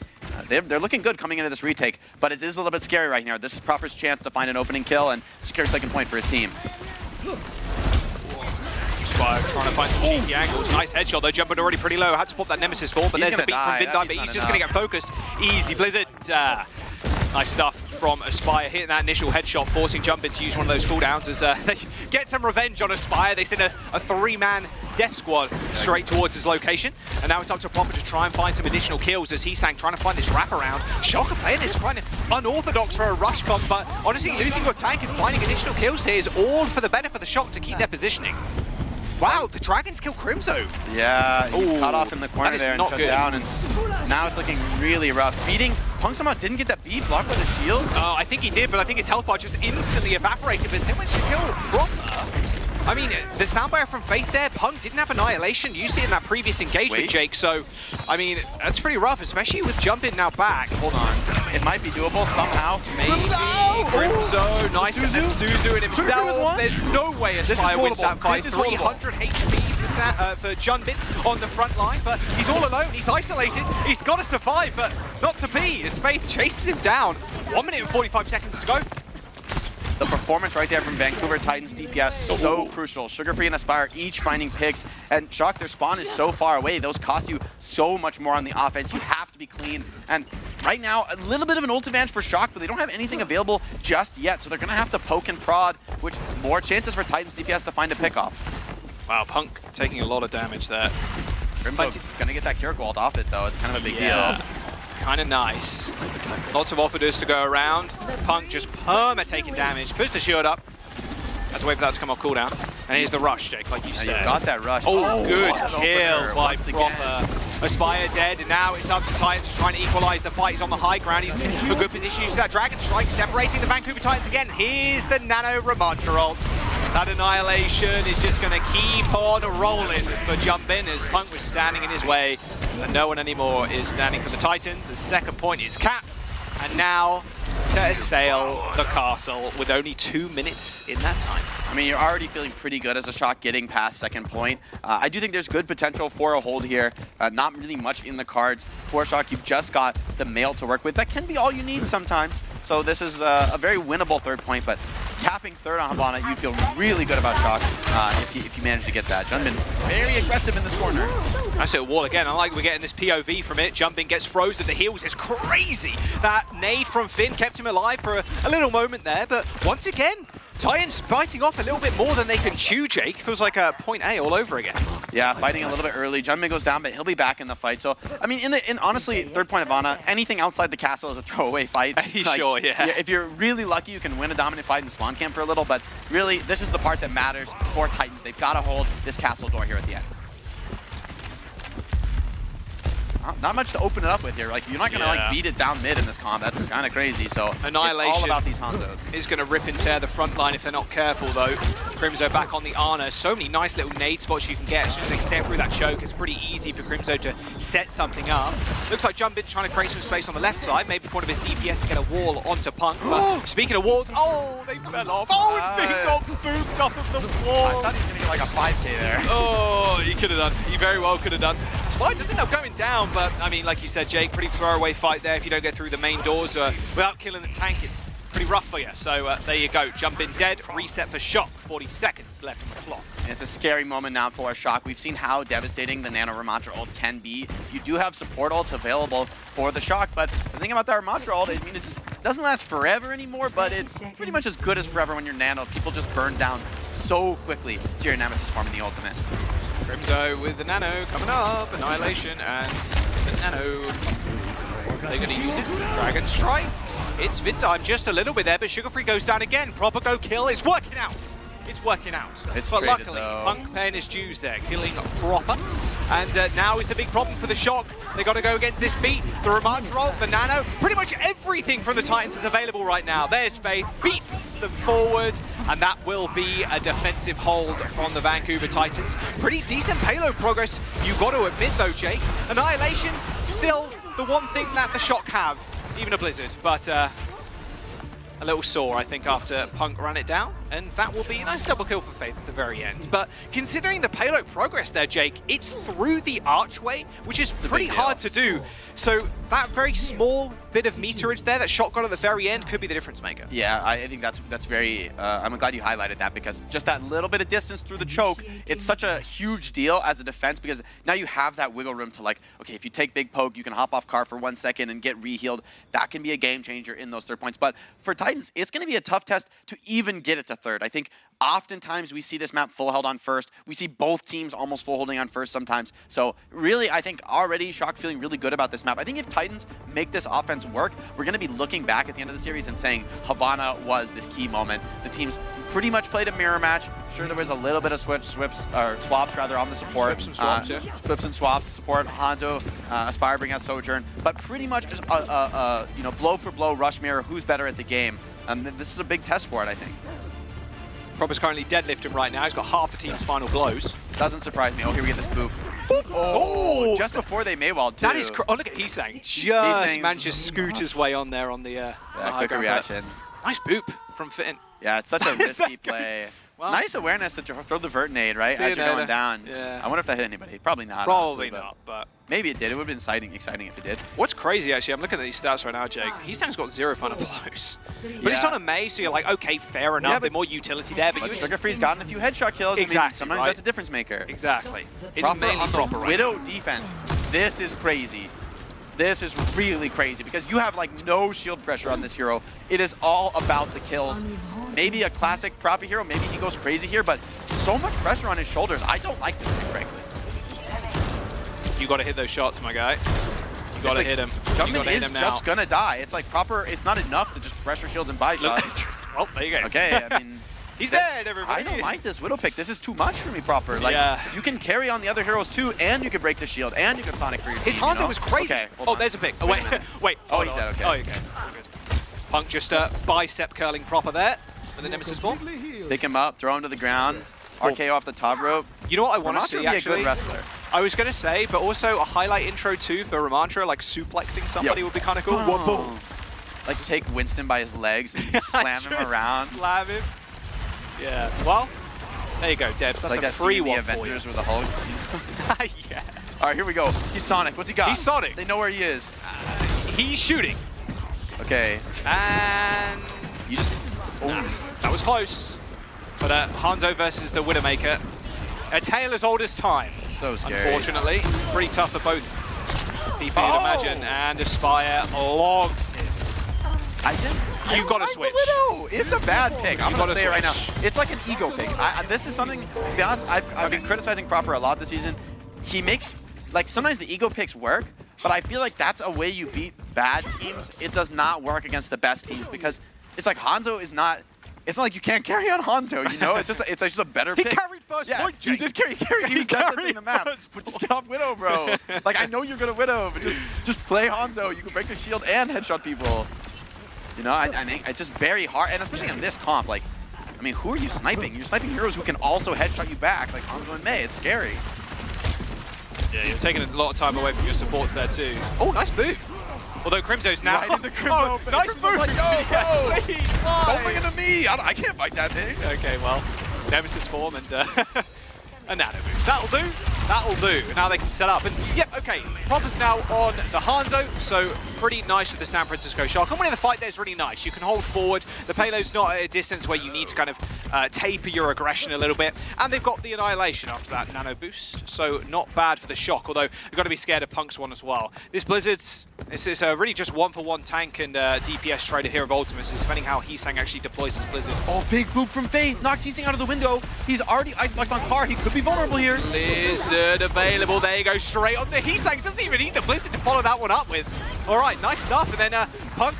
They're looking good coming into this retake, but it is a little bit scary right now. This is Proper's chance to find an opening kill and secure second point for his team. Spire trying to find some cheeky angles. Nice headshot though. Jumping already pretty low. Had to pop that Nemesis for, but there's the beat from Vindai, but he's just going to get focused. Easy Blizzard. Nice stuff from Aspire, hitting that initial headshot, forcing Jumpin to use one of those cooldowns as they get some revenge on Aspire. They send a three-man death squad straight towards his location, and now it's up to Proper to try and find some additional kills as Heesang trying to find this wraparound. Shocker playing this kind of unorthodox for a rush comp, but honestly losing your tank and finding additional kills here is all for the benefit of the Shock to keep their positioning. Wow, the Dragons kill Crimzo. Yeah, he's cut off in the corner there and shut down, and now it's looking really rough. Beating Punk somehow didn't get that beat blocked by the shield. Oh, I think he did, but I think his health bar just instantly evaporated. But Simwich should kill Proper. I mean, the soundbite from Faith there, Punk didn't have Annihilation. You see in that previous engagement, Jake. So, I mean, that's pretty rough, especially with Jumpin now back. Hold on. It might be doable somehow. Maybe. Crimzo, nice. Suzu in himself. There's no way Aspire wins that fight. 300 HP for Junbin on the front line, but he's all alone. He's isolated. He's got to survive, but not to be. As Faith chases him down. 1 minute and 45 seconds to go. The performance right there from Vancouver Titans DPS so crucial. Sugarfree and Aspire each finding picks, and Shock, their spawn is so far away. Those cost you so much more on the offense. You have to be clean. And right now, a little bit of an ult advantage for Shock, but they don't have anything available just yet. So they're going to have to poke and prod, which more chances for Titans DPS to find a pickoff. Wow, Punk taking a lot of damage there. Crimzo's going to get that Cure ult off it, though. It's kind of a big deal. Kind of nice. Lots of offers to go around. Punk just perma taking damage. Puts the shield up. Have to wait for that to come off cooldown. And here's the rush, Jake, like you said. You got that rush. Oh, good kill by Proper. Aspire dead, and now it's up to Titans trying to equalize the fight. He's on the high ground. He's in a good position. Uses that Dragon Strike, separating the Vancouver Titans again. Here's the Nano Ramantra ult. That Annihilation is just going to keep on rolling for Jumpin as Punk was standing in his way. And no one anymore is standing for the Titans. The second point is capped. And now to assail the castle with only 2 minutes in that time. I mean, you're already feeling pretty good as a Shock getting past second point. I do think there's good potential for a hold here. Not really much in the cards for Shock. You've just got the mail to work with. That can be all you need sometimes. So this is a very winnable third point, but capping third on Habana, you feel really good about Shock if you manage to get that. Jumpin very aggressive in this corner. That's it, wall again. I like we're getting this POV from it. Jumpin gets frozen at the heels. It's crazy. That nade from Finn kept him alive for a little moment there, but once again, Titans biting off a little bit more than they can chew, Jake. Feels like a point A all over again. Yeah, fighting a little bit early. Jumpin goes down, but he'll be back in the fight. So, I mean, in honestly, third point of Ivana, anything outside the castle is a throwaway fight. Sure, yeah. If you're really lucky, you can win a dominant fight in spawn camp for a little, but really, this is the part that matters for Titans. They've got to hold this castle door here at the end. Not much to open it up with here. Like, you're not going to like beat it down mid in this comp. That's kind of crazy. So Annihilation it's all about these Hanzos. Is going to rip and tear the front line if they're not careful, though. Crimzo back on the Ana. So many nice little nade spots you can get as soon as they step through that choke. It's pretty easy for Crimzo to set something up. Looks like Jumpin's trying to create some space on the left side. Maybe for one of his DPS to get a wall onto Punk. But speaking of walls, oh, they fell off. Oh, and he got booped off of the wall. I thought he was going to get like a 5K there. Oh, he could have done. He very well could have done. Spy does end up going down, but I mean, like you said, Jake, pretty throwaway fight there. If you don't get through the main doors without killing the tank, it's pretty rough for you. So there you go. Jumpin dead, reset for Shock. 40 seconds left on the clock. It's a scary moment now for Shock. We've seen how devastating the Nano Ramattra ult can be. You do have support ults available for the Shock, but the thing about the Ramattra ult, I mean, it just doesn't last forever anymore, but it's pretty much as good as forever when you're Nano. People just burn down so quickly to your Nemesis form in the ultimate. Crimzo with the Nano coming up, Annihilation, and the Nano. They're going to use it. Dragon Strike. It's vid time just a little bit there, but Sugar Free goes down again. Proper go kill. It's working out. It's working out. It's but traded, luckily, though. Punk paying his dues there, killing Proper. And now is the big problem for the Shock. They got to go against this beat. The Ramattra ult, the Nano, pretty much everything from the Titans is available right now. There's Faith, beats them forward, and that will be a defensive hold from the Vancouver Titans. Pretty decent payload progress, you got to admit though, Jake. Annihilation, still the one thing that the Shock have, even a Blizzard, but a little sore, I think, after Punk ran it down, and that will be a nice double kill for Faith at the very end. But considering the payload progress there, Jake, it's through the archway, which is pretty hard to do. So that very small bit of meterage there that Shock got at the very end could be the difference maker. Yeah, I think that's very, I'm glad you highlighted that, because just that little bit of distance through the choke, it's such a huge deal as a defense, because now you have that wiggle room to, like, okay, if you take big poke, you can hop off car for 1 second and get re-healed. That can be a game changer in those third points. But for Titans, it's going to be a tough test to even get it to third. I think oftentimes we see this map full held on first. We see both teams almost full holding on first sometimes. So really, I think already Shock feeling really good about this map. I think if Titans make this offense work, we're going to be looking back at the end of the series and saying Havana was this key moment. The teams pretty much played a mirror match. Sure, there was a little bit of swaps rather on the support. Swips and swaps, yeah. Swips and swaps support. Hanzo, Aspire bring out Sojourn, but pretty much just you know, blow for blow rush mirror. Who's better at the game? This is a big test for it, I think. Proper's currently deadlifting right now. He's got half the team's final blows. Doesn't surprise me. Oh, here we get this boop. Oh, just before they Maywalled, too. That is oh, look at Heesang. Just managed to scoot his way on there on the quicker reaction. Nice boop from Finn. Yeah, it's such a risky play. Well, nice awareness to throw the vert nade, right, as you're going down. Yeah. I wonder if that hit anybody. Probably not. Probably honestly, not, but maybe it did. It would have been exciting if it did. What's crazy, actually, I'm looking at these stats right now, Jake. Heesang's got 0 final blows. But it's on a Mei, so you're like, okay, fair enough. There's more utility there. But Sugar Free's gotten a few headshot kills. Exactly. I mean, sometimes that's a difference maker. Exactly. It's Proper mainly on the Proper right Widow now. defense. This is crazy. This is really crazy because you have like no shield pressure on this hero. It is all about the kills. Maybe a classic Proper hero, maybe he goes crazy here, but so much pressure on his shoulders. I don't like this pick, frankly. You got to hit those shots, my guy. You got to hit him. Jumpman is just gonna die. It's like Proper. It's not enough to just pressure shields and buy shots. Well, there you go. Okay, I mean. He's dead, everybody. I don't like this Widow pick. This is too much for me, Proper. Like, you can carry on the other heroes too, and you can break the shield, and you can Sonic for your team. His Haunted was crazy. Okay, oh, there's a pick. Oh, wait. Wait. Oh, he's dead. Okay. Oh, okay. Good. Punk just bicep curling Proper there with the Nemesis form. Pick him up, throw him to the ground, RKO off the top rope. You know what I want to see, actually? Be a good wrestler. I was going to say, but also a highlight intro too for Ramantra, like suplexing somebody would be kind of cool. Whoa, boom. Like take Winston by his legs and slam him around. Slam him. Yeah. Well, there you go, Debs. That's like a that free scene in one the Avengers for with the Hulk. Yeah. All right, here we go. He's Sonic. What's he got? He's Sonic. They know where he is. He's shooting. Okay. And you just. Nah, that was close. But Hanzo versus the Widowmaker. A tale as old as time. So scary. Unfortunately, pretty tough for both people, you'd imagine. And Aspire logs him. You've got to switch. Widow. It's a bad pick. I'm going to say it right now. switch. It's like an ego pick. This is something, to be honest, I've been criticizing Proper a lot this season. He makes, like, sometimes the ego picks work, but I feel like that's a way you beat bad teams. It does not work against the best teams because it's like Hanzo is not, it's not like you can't carry on Hanzo, you know? It's just a better pick. He carried first point, Jake. He did carry. He was definitely in the map. But just get off Widow, bro. Like, I know you're going to Widow, but just play Hanzo. You can break the shield and headshot people. You know, I think it's just very hard, and especially on this comp, like, I mean, who are you sniping? You're sniping heroes who can also headshot you back, like Hanzo and Mei. It's scary. Yeah, you're taking a lot of time away from your supports there too. Oh, nice move. Although Crimzo's now. Right into Crimzo, but nice Crimzo's move. like, yo, bro, Please, why? don't bring it to me. I can't fight that thing. Okay, well, Nemesis form and a nano boost. That'll do. That'll do. Now they can set up. And yep, okay. Proper's now on the Hanzo, so pretty nice with the San Francisco Shock. And winning the fight there is really nice. You can hold forward. The payload's not at a distance where you need to kind of taper your aggression a little bit. And they've got the Annihilation after that nano boost, so not bad for the Shock, although you've got to be scared of Punk's one as well. This Blizzard's, this is really just one-for-one tank and DPS trader here of Ultimates, is depending how Heesang actually deploys his Blizzard. Oh, big boop from Faith. Knocks Heesang out of the window. He's already ice-blocked on Car. He could be vulnerable here. Blizzard available. There you go, straight onto Heesang. Doesn't even need the Blizzard to follow that one up with. All right, nice stuff. And then Punk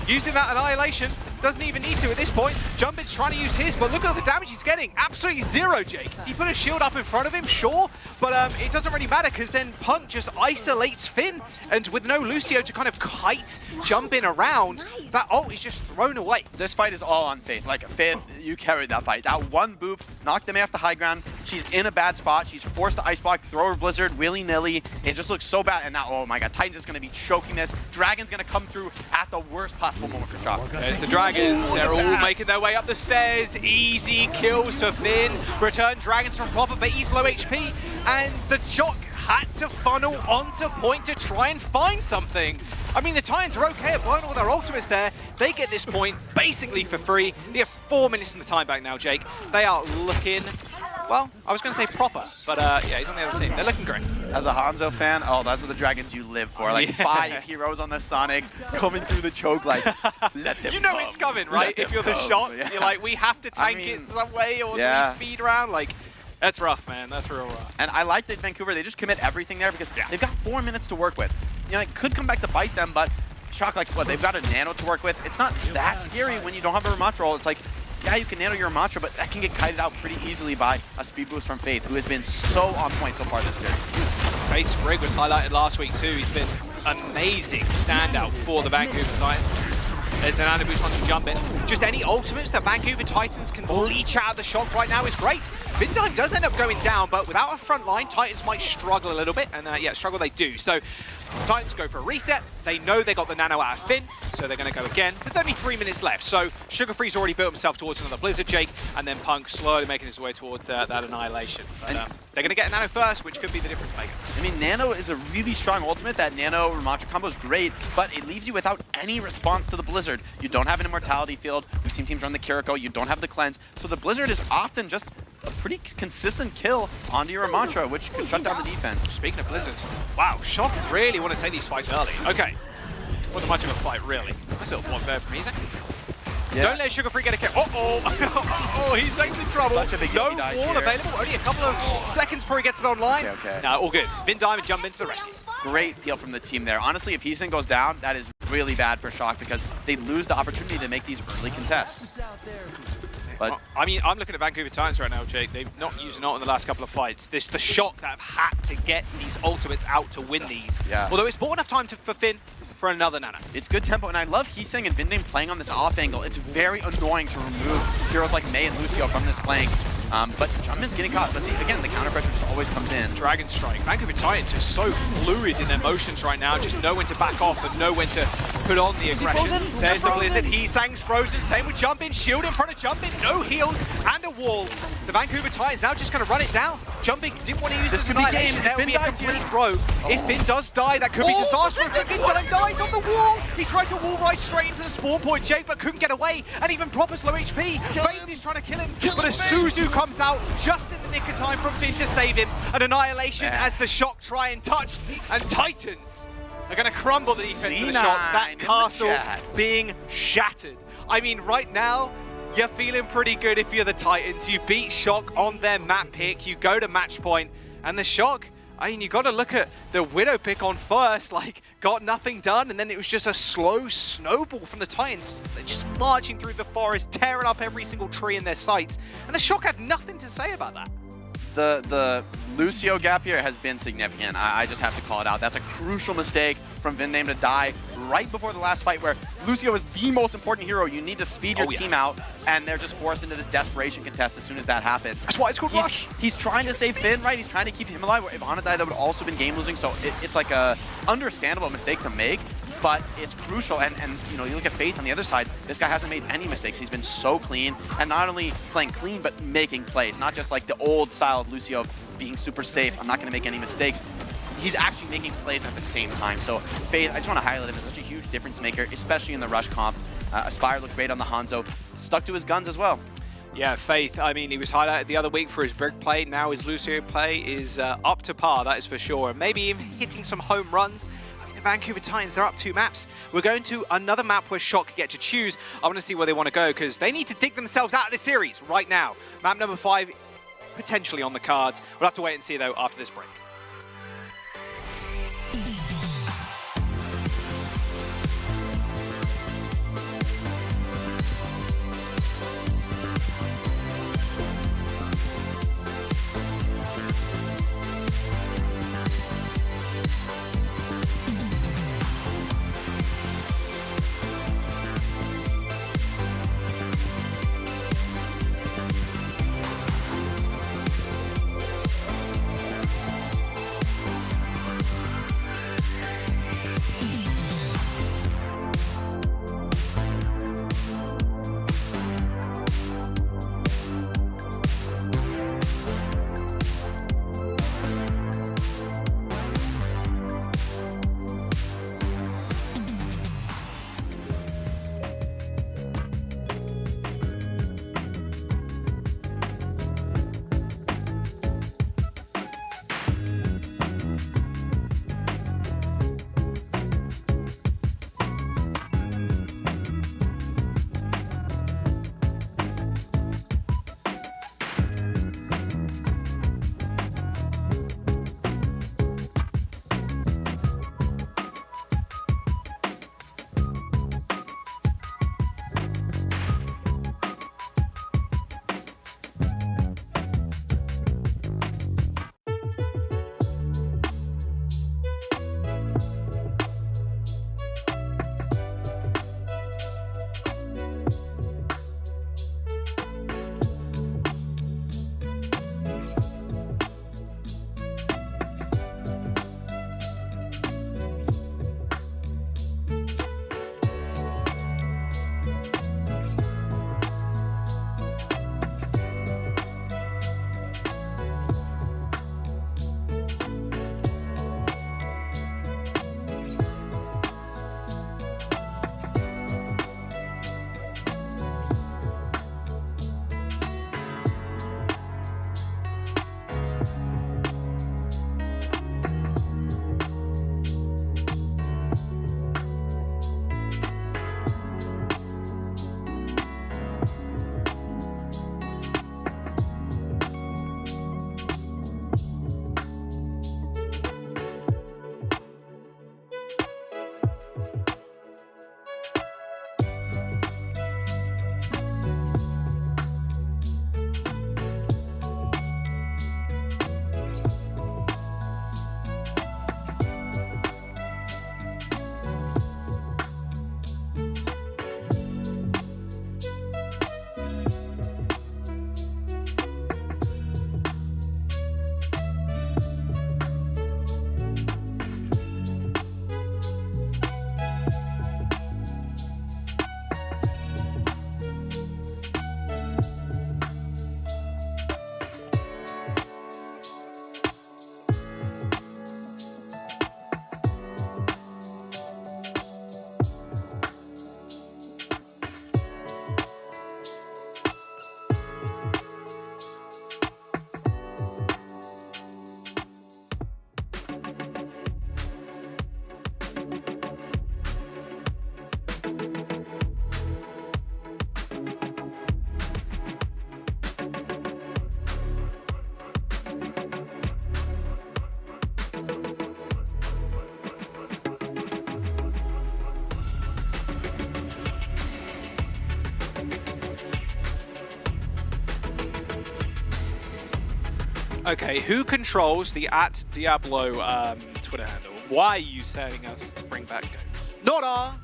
using that Annihilation. Doesn't even need to at this point. Jumpin's trying to use his, but look at the damage he's getting. Absolutely zero, Jake. He put a shield up in front of him, sure, but it doesn't really matter because then Punk just isolates Finn, and with no Lucio to kind of kite Jumpin around, that ult is just thrown away. This fight is all on Faith. Like, Faith, you carried that fight. That one boop knocked them off the high ground. She's in a bad spot. She's forced to ice block, throw her Blizzard willy-nilly. It just looks so bad, and now, oh my god, Titans is going to be choking this. Dragon's going to come through at the worst possible moment for Shock. There's the Dragons. They're all making their way up the stairs. Easy kills for Finn. Return Dragons from Proper, but he's low HP. And the Shock had to funnel onto point to try and find something. I mean, the Titans are okay at blowing all their ultimates there. They get this point basically for free. They have 4 minutes in the time back now, Jake. They are looking, well, I was going to say proper, but yeah, he's on the other team. They're looking great. As a Hanzo fan, oh, those are the Dragons you live for. Like, 5 heroes on the Sonic coming through the choke, like, let them You know come. it's coming, right? If you're the Shock, you're like, we have to tank it some way, or do we speed around? Like, that's rough, man. That's real rough. And I like that Vancouver, they just commit everything there because they've got 4 minutes to work with. You know, it could come back to bite them, but Shock, like, what, they've got a nano to work with. It's not that scary when you don't have a Ramattra roll. It's like, yeah, you can nano your Ramattra, but that can get kited out pretty easily by a speed boost from Faith, who has been so on point so far this series. Faith's Brig was highlighted last week too. He's been amazing standout for the Vancouver Titans. There's the nano boost onto Jumpin. Just any ultimates that Vancouver Titans can leech out of the Shock right now is great. Vindime does end up going down, but without a front line, Titans might struggle a little bit, and yeah, struggle they do. So Titans go for a reset. They know they got the nano out of Finn, so they're going to go again. With only 3 minutes left, so Sugarfree's already built himself towards another Blizzard, Jake, and then Punk slowly making his way towards that Annihilation. But they're going to get a nano first, which could be the difference maker. I mean, nano is a really strong ultimate. That nano Ramattra combo is great, but it leaves you without any response to the Blizzard. You don't have an immortality field. We've seen teams run the Kiriko. You don't have the cleanse. So the Blizzard is often just a pretty consistent kill onto your Ramattra, which could shut down the defense. Speaking of Blizzards, wow, Shock really want to take these fights early. Okay, wasn't much of a fight, really. Nice little point there from Heesang. Yeah. Don't let Sugar Free get a kill. Uh-oh! Oh, Heesang's in trouble. Such a big no wall here. Available. Only a couple of seconds before he gets it online. Okay. No, all good. Vindime jump into the rescue. Great deal from the team there. Honestly, if Heesang goes down, that is really bad for Shock because they lose the opportunity to make these early contests. But I mean, I'm looking at Vancouver Titans right now, Jake. They've not used an ult in the last couple of fights. This the Shock that have had to get these ultimates out to win these. Yeah. Although it's bought enough time for Finn for another nano. It's good tempo, and I love Heesang and Vindame playing on this off angle. It's very annoying to remove heroes like Mei and Lucio from this flank. But Jumpin's getting caught. But see, again, the counter pressure just always comes in. Dragon Strike. Vancouver Titans are so fluid in their motions right now. Just know when to back off and know when to put on the aggression. There's the Blizzard. Heesang's frozen. Same with Jumpin. Shield in front of Jumpin. No heals and a wall. The Vancouver Titans now just going to run it down. Jumpin didn't want to use this Annihilation. That would be a complete throw. If Finn does die, that could be disastrous. But Vindime dies on the wall. He tried to wall right straight into the spawn point, Jake, but couldn't get away. And even Proper's low HP. Faith is trying to kill him. But as Suzu comes out just in the nick of time from Finn to save him. An Annihilation as the Shock try and touch. And Titans are going to crumble the defense of the Shock. That castle being shattered. I mean, right now, you're feeling pretty good if you're the Titans. You beat Shock on their map pick. You go to match point. And the Shock, I mean, you got to look at the Widow pick on first, like, got nothing done, and then it was just a slow snowball from the Titans. They're just marching through the forest, tearing up every single tree in their sights, and the Shock had nothing to say about that. The Lucio gap here has been significant. I just have to call it out. That's a crucial mistake from Vindame to die right before the last fight where Lucio is the most important hero. You need to speed your team out, and they're just forced into this desperation contest as soon as that happens. That's why it's called Rush. He's trying to save Finn, right? He's trying to keep him alive. If Ana died, that would also been game losing, so it's like a understandable mistake to make, but it's crucial. And you know, you look at Faith on the other side, this guy hasn't made any mistakes. He's been so clean, and not only playing clean, but making plays. Not just like the old style of Lucio being super safe. I'm not going to make any mistakes. He's actually making plays at the same time. So Faith, I just want to highlight him as such a huge difference maker, especially in the rush comp. Aspire looked great on the Hanzo, stuck to his guns as well. Yeah, Faith, I mean, he was highlighted the other week for his Brig play. Now his Lucio play is up to par, that is for sure. Maybe even hitting some home runs. I mean, the Vancouver Titans, they're up 2 maps. We're going to another map where Shock get to choose. I want to see where they want to go because they need to dig themselves out of this series right now. Map number 5, potentially on the cards. We'll have to wait and see, though, after this break. Okay, who controls the @Diablo Twitter handle? Why are you telling us to bring back goats? Not our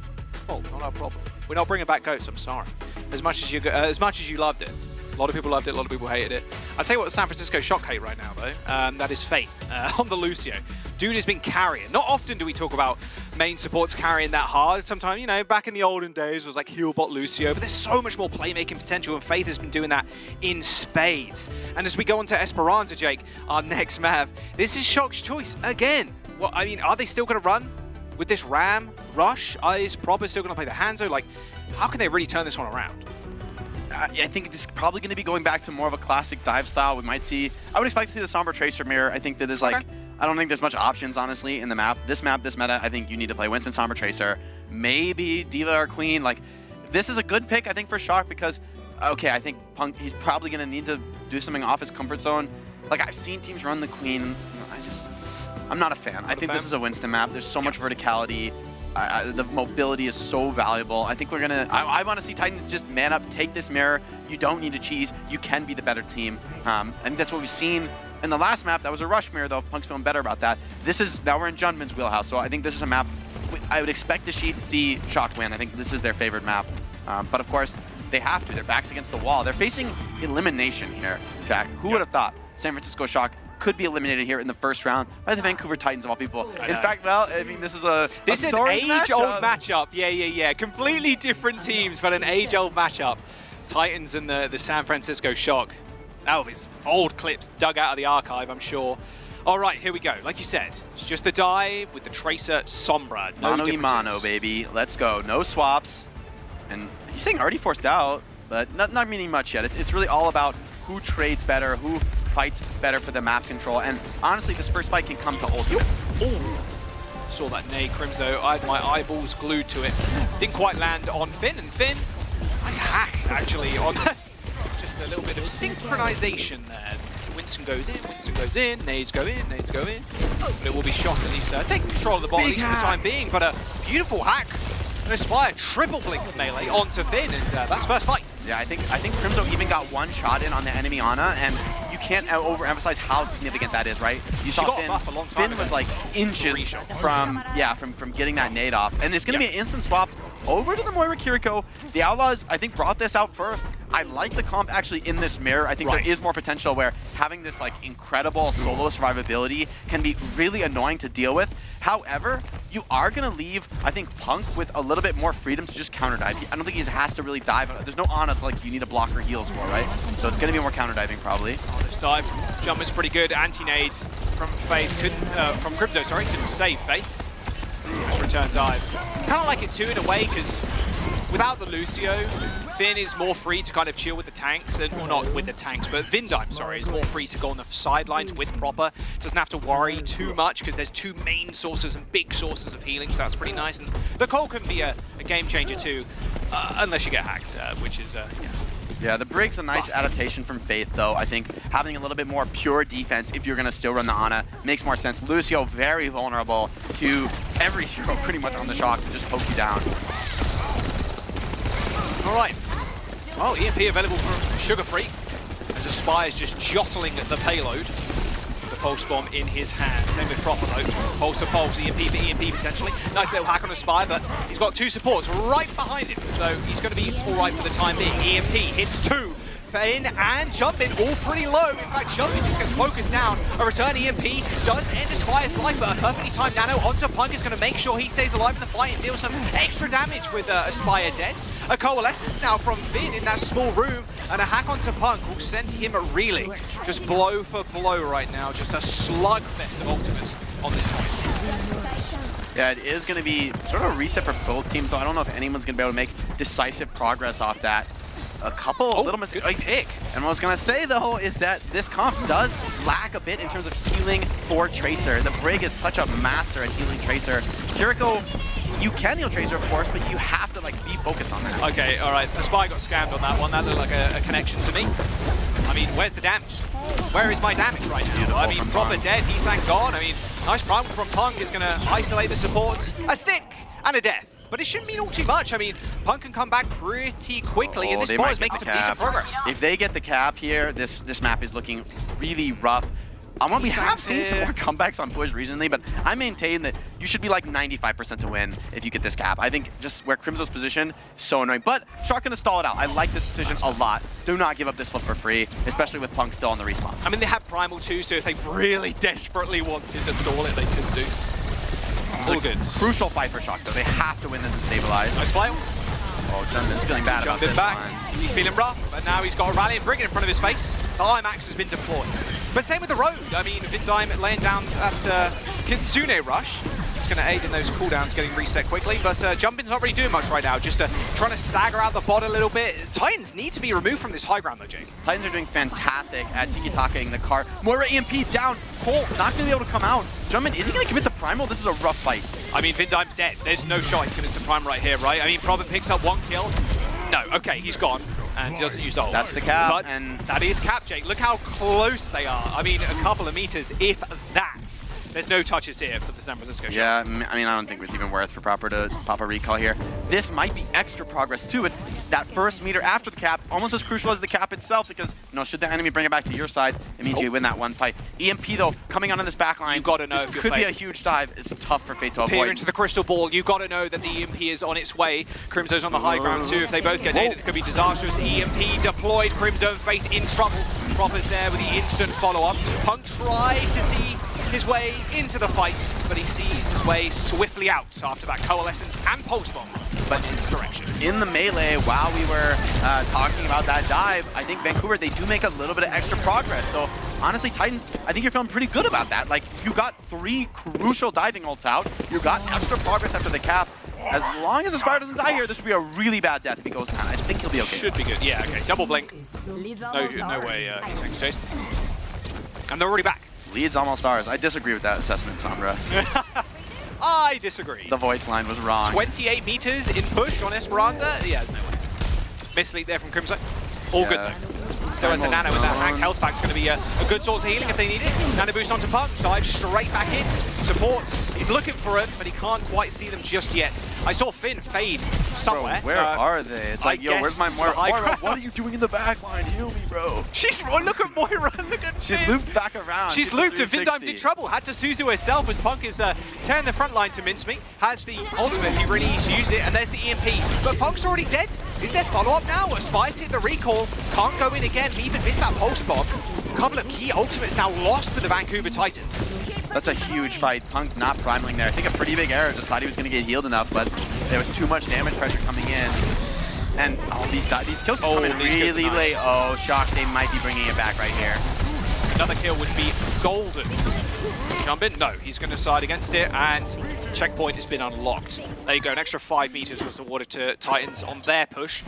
fault, not our problem. We're not bringing back goats. I'm sorry. As much as you loved it, a lot of people loved it. A lot of people hated it. I'll tell you what San Francisco Shock hate right now, though. That is Faith on the Lucio. Dude has been carrying. Not often do we talk about main supports carrying that hard. Sometimes, you know, back in the olden days it was like Healbot Lucio, but there's so much more playmaking potential, and Faith has been doing that in spades. And as we go on to Esperanza, Jake, our next map, this is Shock's choice again. Well, I mean, are they still going to run with this Ram rush? Is Proper still going to play the Hanzo? Like, how can they really turn this one around? I think it's probably going to be going back to more of a classic dive style. We might see, I would expect to see the Sombra Tracer mirror. I think that is like, I don't think there's much options, honestly, in the map. This meta, I think you need to play Winston, Sombra Tracer, maybe Diva or Queen. Like, this is a good pick, I think, for Shock because, okay, I think Punk, he's probably going to need to do something off his comfort zone. Like, I've seen teams run the Queen. I'm not a fan. I think this is a Winston map. There's so much verticality. The mobility is so valuable. I think we're going to... I want to see Titans just man up, take this mirror. You don't need to cheese. You can be the better team. I think that's what we've seen in the last map. That was a rush mirror, though. Punk's feeling better about that. This is... Now we're in Junman's wheelhouse, so I think this is a map I would expect to see Shock win. I think this is their favorite map. But, of course, they have to. Their back's against the wall. They're facing elimination here, Jack. Who would have thought San Francisco Shock could be eliminated here in the first round by the Vancouver Titans of all people. In fact, well, I mean, this is an age-old matchup. Yeah. Completely different teams, but an age-old matchup. Titans and the San Francisco Shock. That was old clips dug out of the archive, I'm sure. All right, here we go. Like you said, it's just the dive with the Tracer Sombra. No mano y mano, baby. Let's go. No swaps. And he's saying already forced out, but not meaning much yet. It's really all about who trades better, who fights better for the map control, and honestly, this first fight can come to ultimates. Saw that nay, Crimzo. I had my eyeballs glued to it. Didn't quite land on Finn, and Finn, nice hack actually on that. Just a little bit of synchronization there. Winston goes in, nades go in. But it will be Shock at least taking control of the bot at least for the time being, but a beautiful hack. An Aspire triple blink melee onto Finn, and that's first fight. Yeah, I think Crimzo even got one shot in on the enemy Ana, and you can't overemphasize how significant that is, right? You saw Finn was like inches from getting that nade off, and it's gonna be an instant swap over to the Moira Kiriko. The Outlaws, I think, brought this out first. I like the comp actually in this mirror. I think there is more potential where having this like incredible solo survivability can be really annoying to deal with. However, you are going to leave, I think, Punk with a little bit more freedom to just counter dive. I don't think he has to really dive. There's no Ana to like you need to block her heals for, right? So it's going to be more counter diving probably. Oh, this dive jump is pretty good. Anti-nades from Faith from Crypto, sorry, couldn't save Faith. Nice return dive. Kind of like it too in a way, because without the Lucio, Finn is more free to kind of chill with the tanks, and well, not with the tanks, but Vindime, sorry, is more free to go on the sidelines with Proper. Doesn't have to worry too much because there's two main sources and big sources of healing, so that's pretty nice. And the Cole can be a game changer too, unless you get hacked, which is Yeah, the Brig's a nice adaptation from Faith, though. I think having a little bit more pure defense, if you're going to still run the Ana, makes more sense. Lucio very vulnerable to every hero pretty much on the Shock to just poke you down. All right. Oh, EMP available from Sugar Free. As Aspire's just jostling at the payload. The Pulse Bomb in his hand. Same with Proper though. Pulse to Pulse, EMP for EMP potentially. Nice little hack on Aspire, but he's got two supports right behind him, so he's going to be all right for the time being. EMP hits two. In and Jumpin all pretty low. In fact, Jumpin just gets focused down. A return EMP does end Aspire's life, but a perfectly timed nano onto Punk is going to make sure he stays alive in the fight and deal some extra damage with Aspire dead. A Coalescence now from Finn in that small room, and a hack onto Punk will send him reeling. Just blow for blow right now. Just a slugfest of Optimus on this point. Yeah, it is going to be sort of a reset for both teams, so I don't know if anyone's going to be able to make decisive progress off that. A couple little mistakes. Oh, he's hit. And what I was going to say, though, is that this comp does lack a bit in terms of healing for Tracer. The Brig is such a master at healing Tracer. Kiriko, you can heal Tracer, of course, but you have to like be focused on that. Okay, all right. Aspire got scammed on that one. That looked like a connection to me. I mean, where's the damage? Where is my damage right now? Beautiful. I mean, Proper dead, Heesang gone. I mean, nice primal from Punk is going to isolate the supports. A stick and a death. But it shouldn't mean all too much. I mean, Punk can come back pretty quickly, and this bot is making some decent progress. If they get the cap here, this map is looking really rough. We have seen some more comebacks on Push recently, but I maintain that you should be like 95% to win if you get this cap. I think just where Crimzo's position is so annoying, but Shark gonna stall it out. I like this decision a lot. Do not give up this flip for free, especially with Punk still on the respawn. I mean, they have Primal too, so if they really desperately wanted to stall it, they could do. All good. Crucial fight for Shock, though. They have to win this and stabilize. Nice play. Oh, Junman's feeling bad about this back. one. He's feeling rough, but now he's got a Rally and Brigand in front of his face. The IMAX has been deployed. But same with the road. I mean, Vindime laying down that Kitsune rush. That's going to aid in those cooldowns getting reset quickly, but Jumpin's not really doing much right now, just trying to stagger out the bot a little bit. Titans need to be removed from this high ground though, Jake. Titans are doing fantastic at tiki-takaing the cart. Moira EMP down. Cole not going to be able to come out. Jumpin, is he going to commit the primal? This is a rough fight. I mean, Vindime's dead. There's no shot he's going to miss the prime right here, right? I mean, Probin picks up 1 kill. No, okay, he's gone. And he doesn't use the ult. That's the cap. But and that is cap, Jake. Look how close they are. I mean, a couple of meters, if that. There's no touches here for the San Francisco shot. Yeah, I mean, I don't think it's even worth for Proper to pop a recall here. This might be extra progress too. That first meter after the cap, almost as crucial as the cap itself, because, you know, should the enemy bring it back to your side, it means you win that one fight. EMP, though, coming on in this backline, you gotta know this if you're could be Faith. a huge dive. It's tough for Faith to avoid. Peer into the crystal ball. You've got to know that the EMP is on its way. Crimzo's on the high ground too. If they both get naded, it could be disastrous. EMP deployed. Crimzo Faith in trouble. Proper's there with the instant follow-up. Punk tried to see his way into the fights, but he sees his way swiftly out after that coalescence and pulse bomb, but in his direction. In the melee, while we were talking about that dive, I think Vancouver, they do make a little bit of extra progress. So honestly, Titans, I think you're feeling pretty good about that. Like, you got 3 crucial diving ults out. You got extra progress after the cap. As long as Aspire doesn't die here, this would be a really bad death if he goes down. I think he'll be okay. Should be good. Yeah, okay. Double blink. No way he's going to chase. And they're already back. Leads almost ours. I disagree with that assessment, Sombra. I disagree. The voice line was wrong. 28 meters in push on Esperanza? Yeah, there's no way. Mislead there from Crimson. All good though. So as the Nano with that hacked health pack is going to be a good source of healing if they need it. Nano boost onto Punk, dives straight back in. Supports, he's looking for it, but he can't quite see them just yet. I saw Finn fade somewhere. Bro, where are they? It's like, yo, where's my Moira? Moira, what are you doing in the back line? Heal me, bro. Look at Moira, look at She Finn. looped back around. She's looped and Vindime's in trouble. Had to Suzu herself as Punk is tearing the front line to mincemeat. Has the ultimate, he really needs to use it, and there's the EMP. But Punk's already dead. Is there follow-up now? Spice hit the recall. Can't go in again. He even missed that pulse bomb. A couple of key ultimates now lost with the Vancouver Titans. That's a huge fight. Punk not primaling there. I think a pretty big error. Just thought he was going to get healed enough, but there was too much damage pressure coming in. And these kills come in really late. Oh, Shock, they might be bringing it back right here. Another kill would be golden. Jump in? No, he's going to side against it, and checkpoint has been unlocked. There you go, an extra 5 meters was awarded to Titans on their push.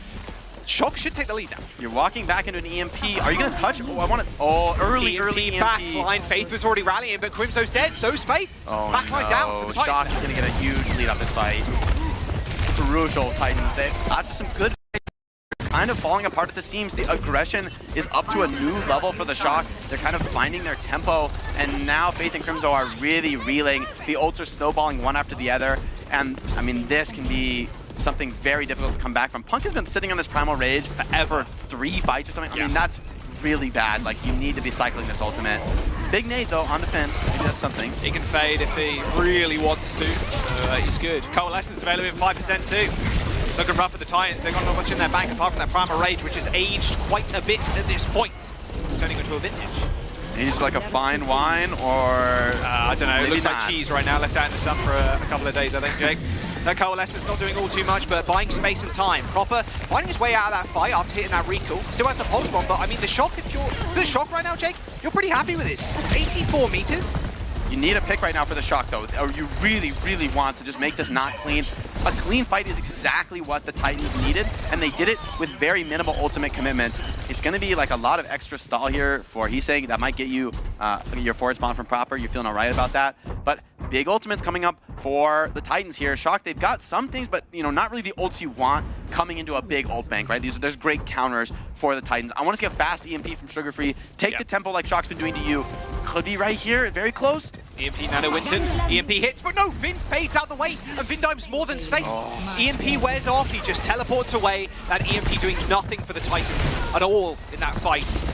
Shock should take the lead now. You're walking back into an EMP. Are you going to touch? Oh, I want to. Oh, early EMP. Backline. Faith was already rallying, but Crimso's dead. So's Faith. Oh, backline down for the Titans. Shock is going to get a huge lead off this fight. Crucial Titans. They after some good fights, kind of falling apart at the seams. The aggression is up to a new level for the Shock. They're kind of finding their tempo, and now Faith and Crimzo are really reeling. The ults are snowballing one after the other, and I mean, this can be something very difficult to come back from. Punk has been sitting on this Primal Rage forever, 3 fights or something. I mean, that's really bad. Like, you need to be cycling this ultimate. Big nade, though, on defense. Maybe that's something. He can fade if he really wants to. He's good. Coalescence available at 5% too. Looking rough for the Titans. They've got not much in their bank apart from that Primal Rage, which has aged quite a bit at this point. It's turning into a vintage. Aged like a fine wine, or I don't know. It looks not. like cheese right now, left out in the sun for a couple of days, I think, Jake. That Coalescence not doing all too much, but buying space and time. Proper finding his way out of that fight after hitting that recall. Still has the pulse bomb, but I mean, the Shock, if you're the Shock right now, Jake, you're pretty happy with this. 84 meters. You need a pick right now for the Shock, though, or you really, really want to just make this not clean. A clean fight is exactly what the Titans needed, and they did it with very minimal ultimate commitments. It's going to be like a lot of extra stall here for, he's saying that might get you your forward spawn from Proper. You're feeling all right about that. But big ultimates coming up for the Titans here. Shock, they've got some things, but you know, not really the ults you want coming into a big ult bank, right? There's great counters for the Titans. I want to see a fast EMP from Sugar Free. Take the tempo like Shock's been doing to you. Could be right here, very close. EMP Nano Winton, EMP hits, but no, Vin fades out the way, and Vindime's more than safe. EMP wears off, he just teleports away. That EMP doing nothing for the Titans at all in that fight.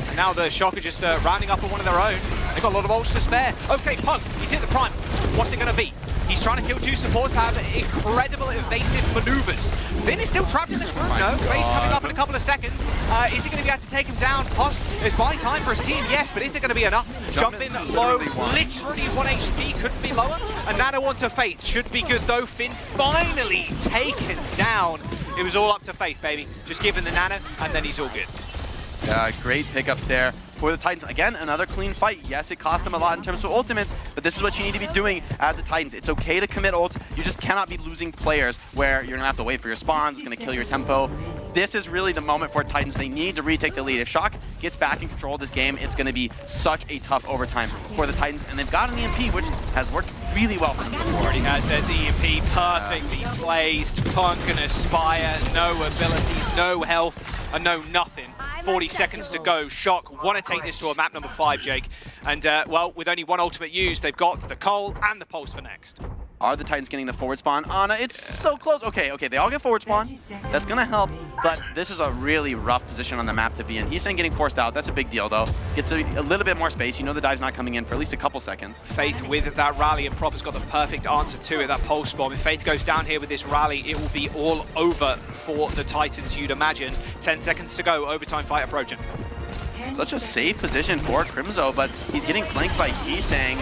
And now the Shock are just rounding up on one of their own. They've got a lot of ults to spare. Okay, Punk, he's hit the prime. What's it gonna be? He's trying to kill 2 supports to have incredible evasive maneuvers. Vin is still trapped in this room, no? Raid's coming up in a couple of seconds. Is he going to be able to take him down? Punk is buying time for his team, yes, but is it going to be enough? Jump in low, literally 1 HP, couldn't be lower. And Nano onto Faith, should be good though. Finn finally taken down. It was all up to Faith, baby. Just give him the Nano, and then he's all good. Great pickups there for the Titans. Again, another clean fight. Yes, it cost them a lot in terms of ultimates, but this is what you need to be doing as the Titans. It's okay to commit ults. You just cannot be losing players where you're gonna have to wait for your spawns. It's gonna kill your tempo. This is really the moment for Titans. They need to retake the lead. If Shock gets back in control of this game, it's gonna be such a tough overtime for the Titans, and they've got an EMP, which has worked really well for them so far. Already has. There's the EMP, perfectly placed. Punk and Aspire, no abilities, no health, and no nothing. 40 seconds to go. Shock want to take this to a map number 5, Jake. And, well, with only one ultimate used, they've got the Cole and the Pulse for next. Are the Titans getting the forward spawn? Ana, it's so close. Okay, they all get forward spawn. That's gonna help, but this is a really rough position on the map to be in. He's saying getting forced out. That's a big deal, though. Gets a little bit more space. You know the dive's not coming in for at least a couple seconds. Faith with that rally, and Proper's got the perfect answer to it, that Pulse bomb. If Faith goes down here with this rally, it will be all over for the Titans, you'd imagine. 10 seconds to go, overtime fight approaching. Such a safe position for Crimzo, but he's getting flanked by Heesang.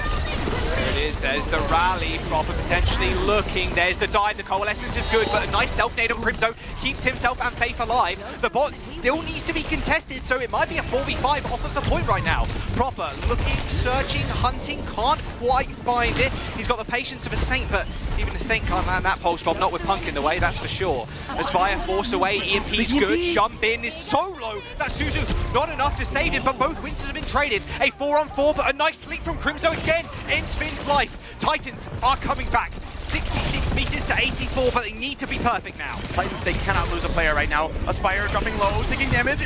There it is, there's the rally, Proper potentially looking, there's the dive, the coalescence is good, but a nice self-nade on Crimzo keeps himself and Faith alive. The bot still needs to be contested, so it might be a 4v5 off of the point right now. Proper looking, searching, hunting, can't quite find it. He's got the patience of a Saint, but even a Saint can't land that pulse bomb, not with Punk in the way, that's for sure. Aspire force away, EMP's good, jump in is so low, that Suzu not enough to save him, but both Winstons have been traded. A 4-on-4, but a nice sleep from Crimzo again, ends Finn's life. Titans are coming back. 66 meters to 84, but they need to be perfect now. Titans, they cannot lose a player right now. Aspire dropping low, taking damage.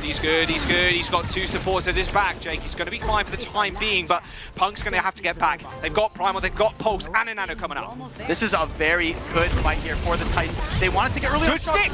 He's good. He's got 2 supports at his back, Jake. He's going to be fine for the time being, but Punk's going to have to get back. They've got Primal, they've got Pulse, and a Nano coming up. This is a very good fight here for the Titans. They want to take it early. Good stick!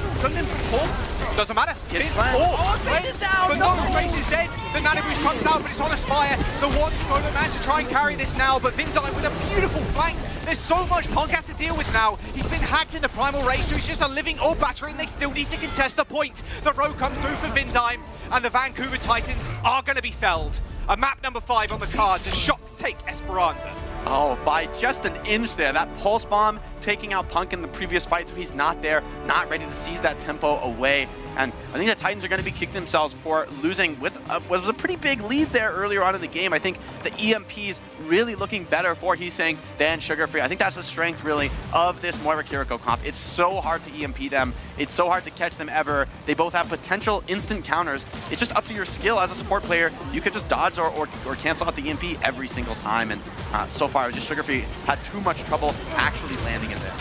Doesn't matter. Gets flanked. Faith is down! But no, Faith is dead. The Nano boost comes out, but it's on Aspire. The one solo man to try and carry this now, but Vindine with a beautiful flank. There's so much Punk has to deal with now. He's been hacked in the Primal Rage, so he's just a living orb battery, and they still need to contest the point. The row comes through for Vindime, and the Vancouver Titans are going to be felled. A map number 5 on the card to Shock take Esperanza. Oh, by just an inch there. That pulse bomb taking out Punk in the previous fight, so he's not there, not ready to seize that tempo away. And I think the Titans are going to be kicking themselves for losing with what was a pretty big lead there earlier on in the game. I think the EMP's really looking better for Heesang than Sugar Free. I think that's the strength, really, of this Moira Kiriko comp. It's so hard to EMP them. It's so hard to catch them ever. They both have potential instant counters. It's just up to your skill as a support player. You could just dodge or cancel out the EMP every single time. And so far, just Sugar Free had too much trouble actually landing it there.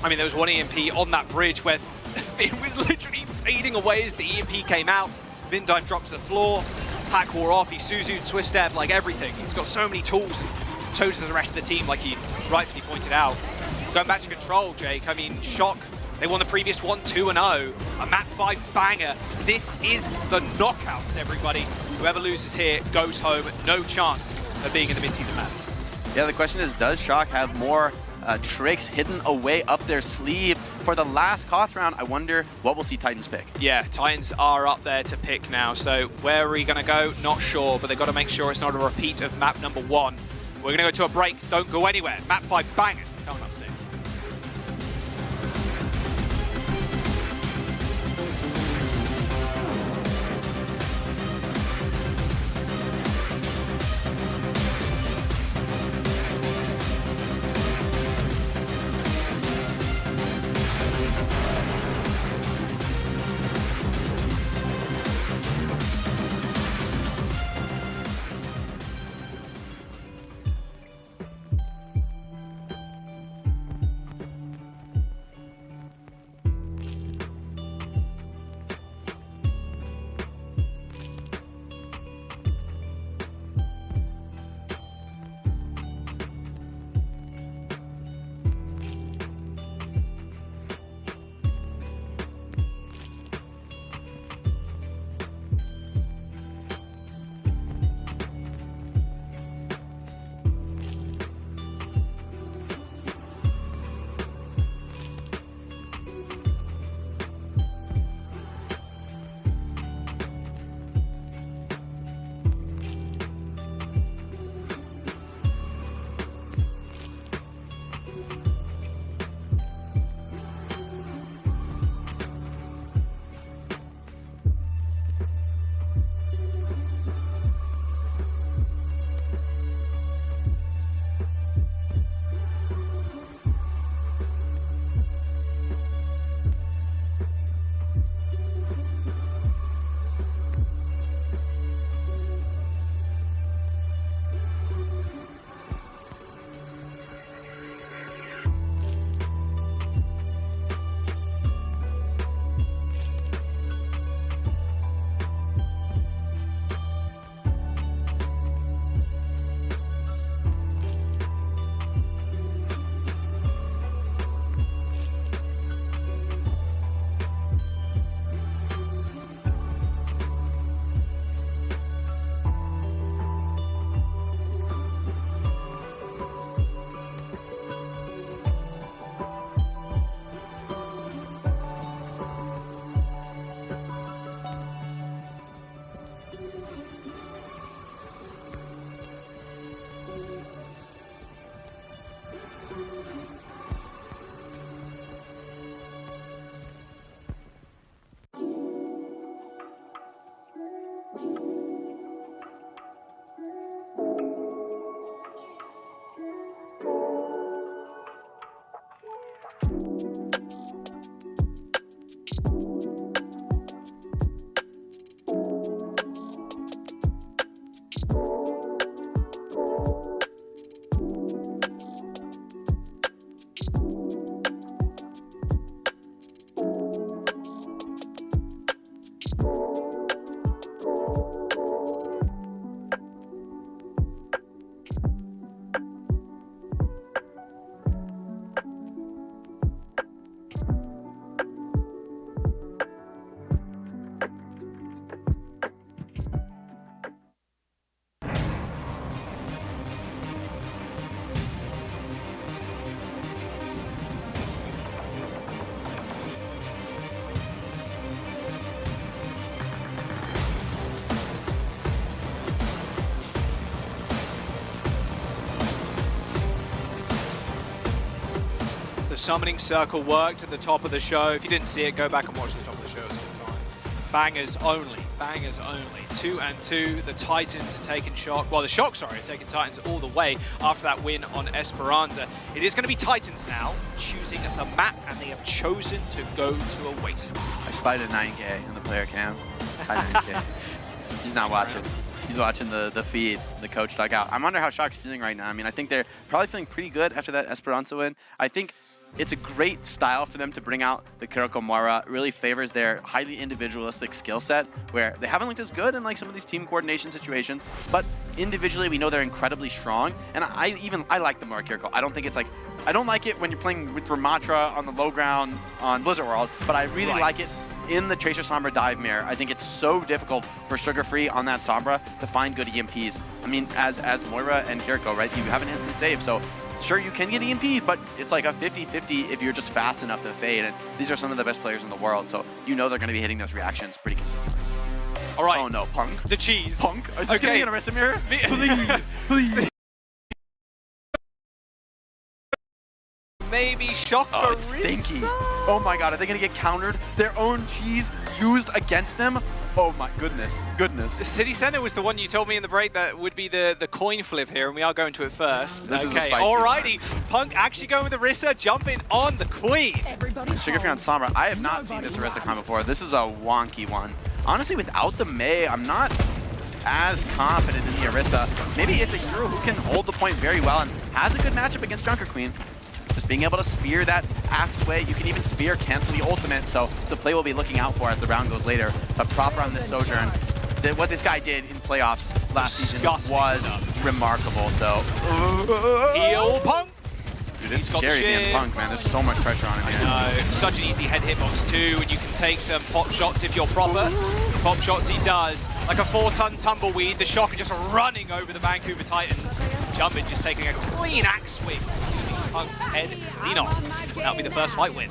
I mean, there was one EMP on that bridge where Finn was literally fading away as the EMP came out. Vindime dropped to the floor. Pack wore off. He Suzu, twist step, like everything. He's got so many tools and toes to the rest of the team, like he rightfully pointed out. Going back to control, Jake, I mean, Shock, they won the previous one 2-0. A map 5 banger. This is the knockouts, everybody. Whoever loses here goes home. No chance of being in the mid-season maps. Yeah, the question is, does Shock have more tricks hidden away up their sleeve for the last Koth round? I wonder what we'll see Titans pick. Yeah, Titans are up there to pick now. So where are we going to go? Not sure, but they've got to make sure it's not a repeat of map number 1. We're going to go to a break. Don't go anywhere. Map 5 banging coming up soon. The summoning circle worked at the top of the show. If you didn't see it, go back and watch the top of the show. It was a good time. Bangers only. Bangers only. 2-2. The Titans are taking Shock. Well, the Shock, sorry, are taking Titans all the way after that win on Esperanza. It is going to be Titans now choosing the map, and they have chosen to go to Oasis. I spied a 9K in the player cam. Hi, 9K. He's not watching. He's watching the feed, the coach dugout. I wonder how Shock's feeling right now. I mean, I think they're probably feeling pretty good after that Esperanza win. I think it's a great style for them to bring out the Kiriko Mora. It really favors their highly individualistic skill set, where they haven't looked as good in like some of these team coordination situations, but individually we know they're incredibly strong. And I like the Mora Kiriko. I don't think it's like, I don't like it when you're playing with Ramatra on the low ground on Blizzard World, but I really like it in the Tracer Sombra dive mirror. I think it's so difficult for Sugar Free on that Sombra to find good EMPs. I mean, as Moira and Kiriko, right, you have an instant save, so sure, you can get EMP'd, but it's like a 50-50 if you're just fast enough to fade, and these are some of the best players in the world, so you know they're going to be hitting those reactions pretty consistently. All right. Oh no, Punk. The cheese. Punk? Is this going to get a Rissa mirror? Please, please. Maybe Shock Oh, it's stinky. Oh my god, are they going to get countered? Their own cheese used against them? Oh my goodness, goodness. The City Center was the one you told me in the break that would be the coin flip here, and we are going to it first. This is a spicy alrighty. Punk actually going with the Rissa, jumping on the Queen. Sugar Free on Sombra. I have not seen this Orisa con before. This is a wonky one. Honestly, without the Mei, I'm not as confident in the Orisa. Maybe it's a hero who can hold the point very well and has a good matchup against Junker Queen. Just being able to spear that Axe Way, you can even spear, cancel the ultimate, so it's a play we'll be looking out for as the round goes later. But proper on this Sojourn, what this guy did in playoffs last season was remarkable, so... Heal Punk! Dude, it's scary being Punk, man. There's so much pressure on him here. I know. Such an easy head hitbox too, and you can take some pop shots if you're proper. Pop shots he does. Like a 4-ton tumbleweed, the Shock are just running over the Vancouver Titans. Jumpin just taking a clean axe swing. Punk's head clean off. That'll be the first fight win.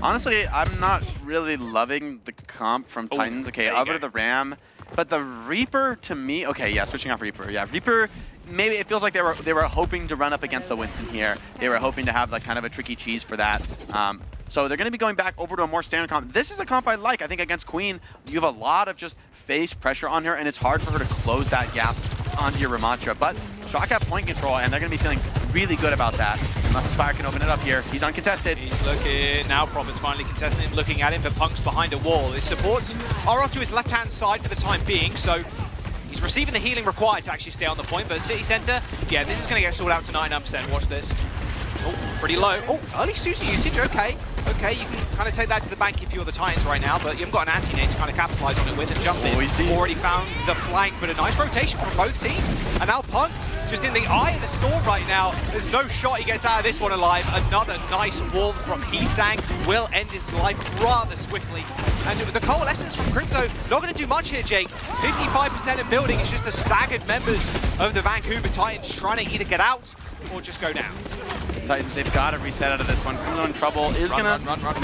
Honestly, I'm not really loving the comp from Titans. Okay, over to the Ram. But the Reaper, to me... Okay, yeah, switching off Reaper. Yeah, Reaper... Maybe it feels like they were hoping to run up against the Winston here. They were hoping to have like kind of a tricky cheese for that. So they're going to be going back over to a more standard comp. This is a comp I like. I think against Queen, you have a lot of just face pressure on her, and it's hard for her to close that gap onto your Ramatra. But Shock have point control, and they're going to be feeling really good about that. Unless Spire can open it up here. He's uncontested. He's looking, now Proper's finally contesting him, looking at him, but Punk's behind a wall. His supports are off to his left-hand side for the time being, so he's receiving the healing required to actually stay on the point, but City Center, yeah, this is going to get sorted out to 99%. Watch this. Oh, pretty low. Oh, early Suzu usage, okay. Okay, you can kind of take that to the bank if you're the Titans right now, but you haven't got an anti-nade to kind of capitalize on it with and jump in. Already found the flank, but a nice rotation from both teams. And now Punk just in the eye of the storm right now. There's no shot he gets out of this one alive. Another nice wall from Hisang will end his life rather swiftly. And the coalescence from Crimzo, not going to do much here, Jake. 55% of building, it's just the staggered members of the Vancouver Titans trying to either get out or just go down. Titans, they've got to reset out of this one. Crimzo in trouble, is going to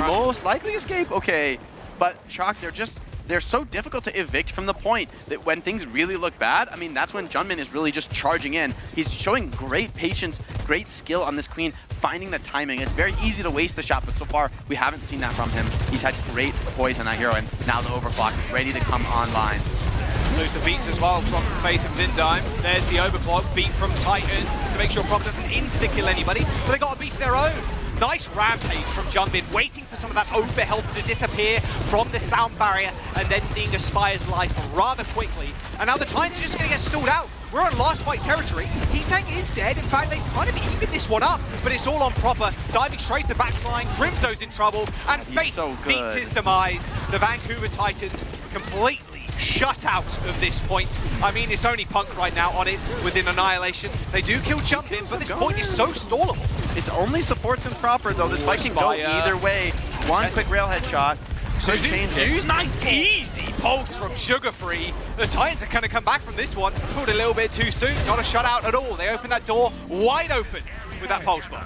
most likely escape. Okay, but Shock, they're so difficult to evict from the point that when things really look bad, I mean, that's when Junmin is really just charging in. He's showing great patience, great skill on this Queen, finding the timing. It's very easy to waste the shot, but so far, we haven't seen that from him. He's had great poise on that hero, and now the overclock is ready to come online. Lose the beats as well from Faith and Vindime. There's the overclock beat from Titans to make sure Prop doesn't insta-kill anybody, but they got a beat of their own. Nice rampage from Jumpin, waiting for some of that overhealth to disappear from the sound barrier and then ending Aspire's life rather quickly. And now the Titans are just going to get stalled out. We're on last fight territory. Hisang is dead. In fact, they've kind of evened this one up, but it's all on Proper. Diving straight to the backline. Crimzo's in trouble, and Fate beats his demise. The Vancouver Titans completely shut out of this point. I mean, it's only Punk right now on it within Annihilation. They do kill Jumpin, but this point is so stallable. It's only supports and Proper, though. This fight can go either way. One quick railhead shot. So nice, easy pulse from Sugar Free. The Titans are going to come back from this one. Pulled a little bit too soon. Not a shutout at all. They open that door wide open with that pulse bomb.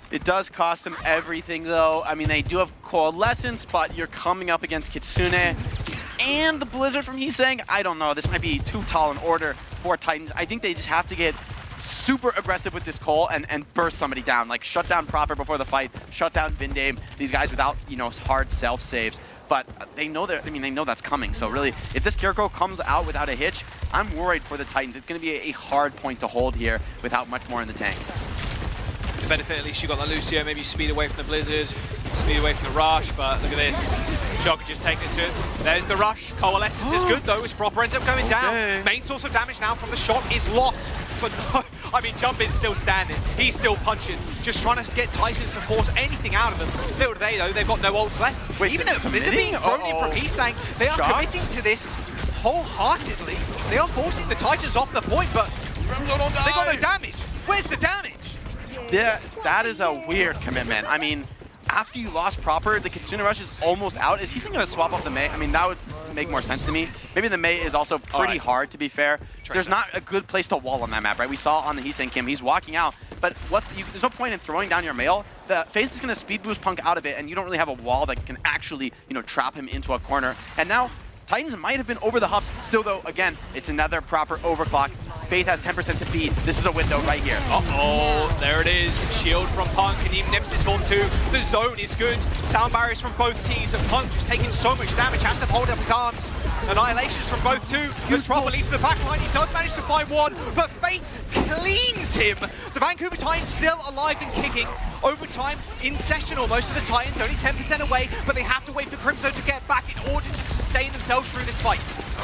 It does cost them everything, though. I mean, they do have Coalescence, but you're coming up against Kitsune and the Blizzard from Hisang. I don't know. This might be too tall an order for Titans. I think they just have to get super aggressive with this Cole and burst somebody down. Like, shut down Proper before the fight, shut down Vindame, these guys without, you know, hard self-saves. But they know they know that's coming. So really, if this Kiriko comes out without a hitch, I'm worried for the Titans. It's going to be a hard point to hold here without much more in the tank. For the benefit, at least you got the Lucio, maybe speed away from the Blizzard, speed away from the Rush, but look at this. Shock just taking it to it. There's the Rush. Coalescence is good though, as Proper ends up going down. Main source of damage now from the shot is lost. But no, I mean, Jumpin's still standing. He's still punching, just trying to get Titans to force anything out of them. Little do they know, they've got no ults left. Wait, even though Blizzard being thrown in from Heesang, they are committing to this wholeheartedly. They are forcing the Titans off the point, but they got no damage. Where's the damage? Yeah, that is a weird commitment. I mean, after you lost Proper, the Kitsune Rush is almost out. Is Heesang going to swap off the Mei? I mean, that would make more sense to me. Maybe the Mei is also pretty hard, to be fair. There's not a good place to wall on that map, right? We saw on the Heesang Kim, he's walking out, but there's no point in throwing down your mail. The Faith is going to speed boost Punk out of it, and you don't really have a wall that can actually, you know, trap him into a corner. And now, Titans might have been over the hub. Still, though, again, it's another Proper overclock. Faith has 10% to feed. This is a window right here. Uh-oh, there it is. Shield from Punk and even Nemesis form 2. The zone is good. Sound barriers from both teams. And Punk just taking so much damage, has to hold up his arms. Annihilations from both two. Goes properly to the back line. He does manage to find one, but Faith cleans him. The Vancouver Titans still alive and kicking. Overtime in session almost for the Titans, only 10% away, but they have to wait for Crimson to get back in order to sustain themselves through this fight.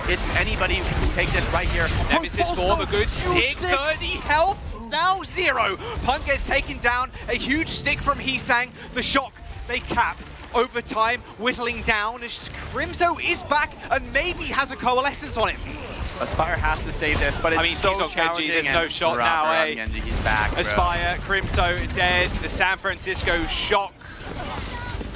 It's anybody who can take this right here. Nemesis form, a good stick, 30 health, now 0. Punk gets taken down, a huge stick from Heesang. The Shock, they cap. Overtime, whittling down as Crimson is back and maybe has a coalescence on him. Aspire has to save this, but it's so he's on challenging. Genji, there's no shot now, eh? Genji, he's back, bro. Aspire, Crimson dead, the San Francisco Shock.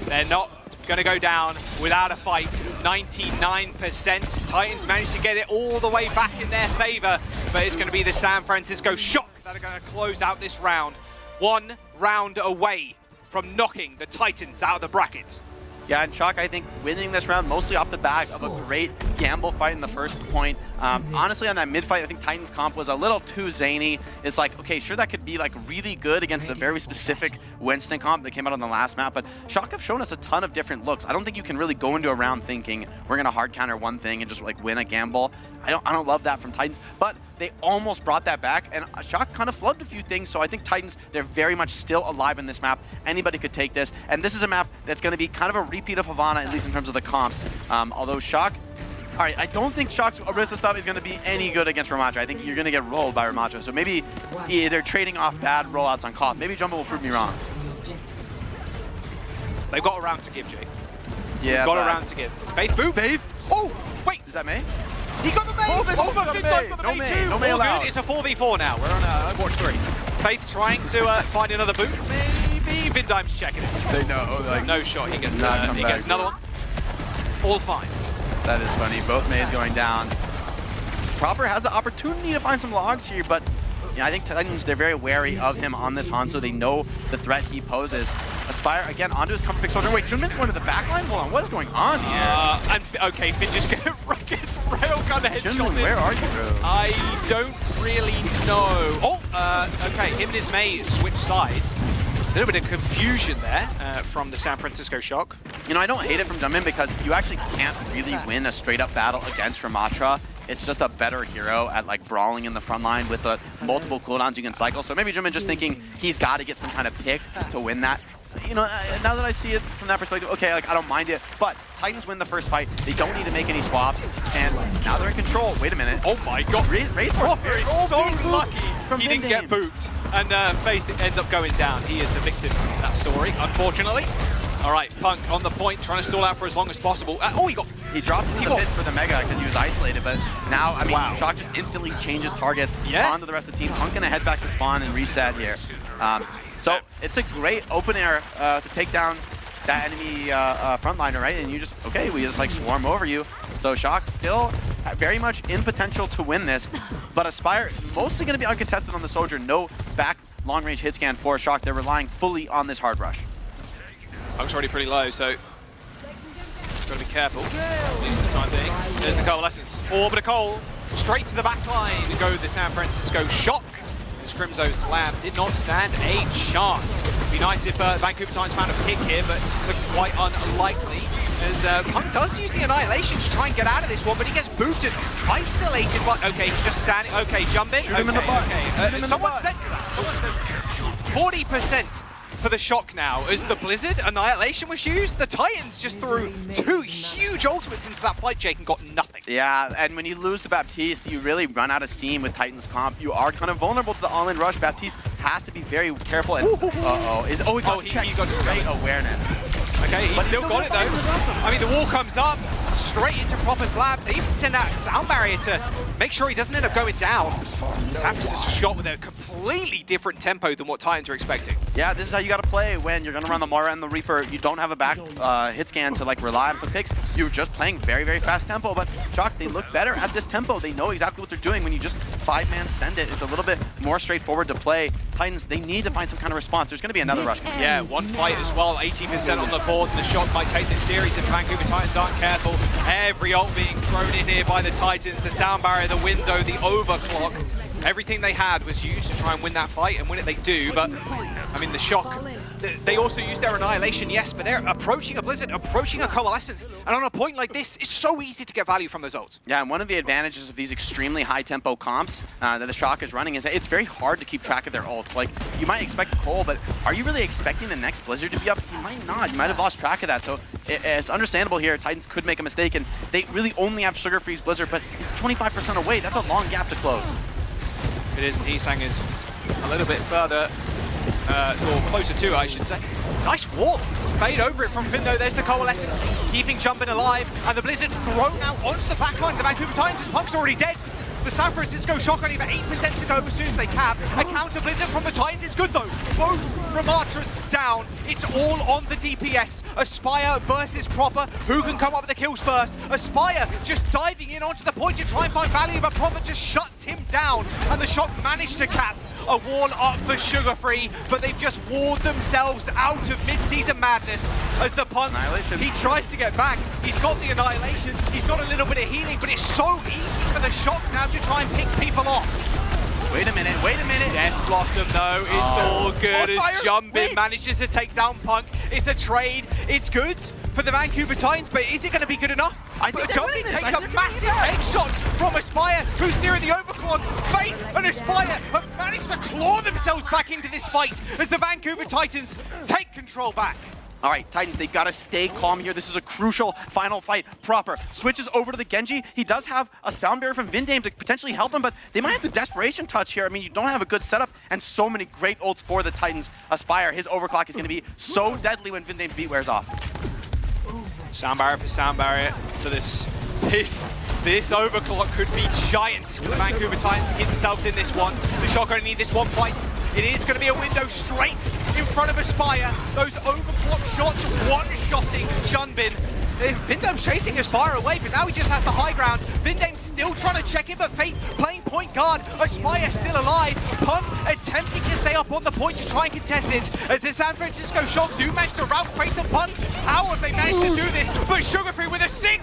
They're not gonna go down without a fight. 99%. Titans managed to get it all the way back in their favor, but it's gonna be the San Francisco Shock that are gonna close out this round. 1 round away from knocking the Titans out of the bracket. Yeah, and Shock, I think, winning this round mostly off the back of a great gamble fight in the first point. Honestly, on that mid fight, I think Titans comp was a little too zany. It's like, okay, sure, that could be like really good against a very specific Winston comp that came out on the last map, but Shock have shown us a ton of different looks. I don't think you can really go into a round thinking we're gonna hard counter one thing and just like win a gamble. I don't love that from Titans, but they almost brought that back, and Shock kind of flubbed a few things, so I think Titans, they're very much still alive in this map. Anybody could take this, and this is a map that's going to be kind of a repeat of Havana, at least in terms of the comps. Although Shock, all right, I don't think Shock's Orisa stuff is going to be any good against Ramacho. I think you're going to get rolled by Ramacho, so maybe they're trading off bad rollouts on Koth. Maybe Jumbo will prove me wrong. They've got a round to give, Jay. Yeah, got a round to give. Faith, boom. Faith. Oh, wait. Is that May? He got the Mei! Oh, they both got good Mei. time for the No Mei Mei. too. No Mei All allowed. good. It's a 4v4 now. We're on Overwatch 3. Faith trying to find another boot. Maybe Vindime's checking it. They know. Like, no shot. He gets gets another one. All fine. That is funny. Both Meis going down. Proper has the opportunity to find some logs here, but I think Titans, they're very wary of him on this Hanzo. They know the threat he poses. Aspire, again, onto his comfort pick soldier. Wait, Junmin's going to the back line? Hold on, what is going on here? Okay, Finn just gets railgun headshot. Junmin, where are you, bro? I don't really know. Oh, okay, him and his Mei switch sides. A little bit of confusion there from the San Francisco Shock. You know, I don't hate it from Junmin because you actually can't really win a straight-up battle against Ramatra. It's just a better hero at like brawling in the front line with the multiple cooldowns you can cycle. So maybe Junmin just thinking he's got to get some kind of pick to win that. You know, now that I see it from that perspective, okay, like I don't mind it. But Titans win the first fight. They don't need to make any swaps, and now they're in control. Wait a minute. Oh my God! Proper is so lucky he didn't get booped, and Faith ends up going down. He is the victim of that story, unfortunately. All right, Punk on the point, trying to stall out for as long as possible. He dropped into the pit for the Mega because he was isolated, but now, I mean, Shock just instantly changes targets onto the rest of the team. Punk gonna head back to spawn and reset here. So it's a great open air to take down that enemy frontliner, right? And you just, okay, we just like swarm over you. So Shock still very much in potential to win this, but Aspire mostly gonna be uncontested on the soldier. No back long range hit scan for Shock. They're relying fully on this hard rush. Punk's already pretty low, so got to be careful. At least for the time being. There's the coalescence. Orb of Cole straight to the back line. Go the San Francisco Shock. as Crimzo's Slam did not stand a chance. It'd be nice if Vancouver Titans found a pick here, but it's looking quite unlikely. As Punk does use the Annihilation to try and get out of this one, but he gets booted, isolated, but okay, he's just standing. Okay, jump in. Shoot him in the butt. Someone said that. Someone said 40% for the Shock now. As the Blizzard Annihilation was used, the Titans just threw 2 huge ultimates into that fight, Jake, and got nothing. Yeah, and when you lose the Baptiste, you really run out of steam with Titans comp. You are kind of vulnerable to the all-in rush. Baptiste has to be very careful. And he got great awareness. Okay, he's still got it though. I mean, the wall comes up, straight into proper slab. They even send out a sound barrier to make sure he doesn't end up going down. Sampras is shot with a completely different tempo than what Titans are expecting. Yeah, this is how you got to play when you're going to run the Mara and the Reaper. You don't have a back hit scan to like rely on for picks. You're just playing very, very fast tempo. But Shock, they look better at this tempo. They know exactly what they're doing. When you just 5-man send it, it's a little bit more straightforward to play. Titans, they need to find some kind of response. There's going to be another rush. Yeah, one fight as well, 18% on the board, and the Shock might take this series if Vancouver Titans aren't careful. Every ult being thrown in here by the Titans, the sound barrier, the window, the overclock. Everything they had was used to try and win that fight, and win it they do, but I mean, the Shock, they also use their Annihilation, yes, but they're approaching a Blizzard, approaching a Coalescence, and on a point like this, it's so easy to get value from those ults. Yeah, and one of the advantages of these extremely high-tempo comps that the Shock is running is that it's very hard to keep track of their ults. Like, you might expect a Cole, but are you really expecting the next Blizzard to be up? You might not. You might have lost track of that, so it's understandable here. Titans could make a mistake, and they really only have Sugar Free's Blizzard, but it's 25% away. That's a long gap to close. It is, and Heesang is a little bit further, or closer to, I should say. Nice wall. Fade over it from Finn, though. There's the Coalescence, keeping Jumpin alive, and the Blizzard thrown out onto the backline. The Vancouver Titans, and Punk's already dead. The San Francisco Shock only about 8% to go as soon as they cap. A counter Blizzard from the Titans is good, though. Both Ramatras down. It's all on the DPS. Aspire versus Proper. Who can come up with the kills first? Aspire just diving in onto the point to try and find value, but Proper just shuts him down. And the Shock managed to cap a wall up for Sugar Free, but they've just walled themselves out of mid-season madness as the Punk, he tries to get back. He's got the Annihilation, he's got a little bit of healing, but it's so easy for the Shock now to try and pick people off. Wait a minute, wait a minute. Death Blossom though, it's all good as Jumpin manages to take down Punk. It's a trade, it's good for the Vancouver Titans, but is it going to be good enough? I think Jumpin takes a massive headshot from Aspire, who's nearing the overclock. Fate and Aspire have managed to claw themselves back into this fight as the Vancouver Titans take control back. All right, Titans, they've got to stay calm here. This is a crucial final fight. Proper switches over to the Genji. He does have a sound barrier from Vindame to potentially help him, but they might have the desperation touch here. I mean, you don't have a good setup, and so many great ults for the Titans. Aspire, his overclock is going to be so deadly when Vindame's beat wears off. Sound barrier for sound barrier to this overclock could be giant for the Vancouver Titans to keep themselves in this one. The Shock only need this one fight. It is going to be a window straight in front of Aspire. Those overclock shots one-shotting Junbin. Vindame's chasing Aspire away, but now he just has the high ground. Vindame's still trying to check him, but Fate playing point guard. Aspire still alive. Punk attempting to stay up on the point to try and contest it. As the San Francisco Shock do manage to rout Fate and Punk. How have they managed to do this? But Sugar Free with a stink.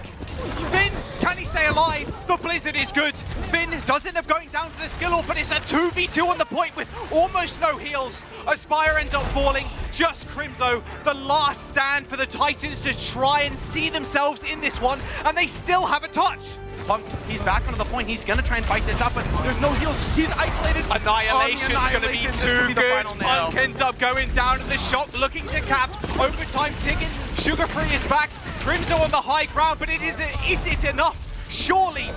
Finn, can he stay alive? The Blizzard is good. Finn does end up going down to the skill ult, but it's a 2v2 on the point with almost no heals. Aspire ends up falling. Just Crimzo, the last stand for the Titans to try and see themselves in this one, and they still have a touch. Punk, he's back onto the point. He's going to try and fight this up, but there's no heals. He's isolated. Annihilation's going to be too good. Punk ends up going down to the Shock, looking to cap. Overtime ticking. Sugar Free is back. Crimzo on the high ground, but is it enough? Surely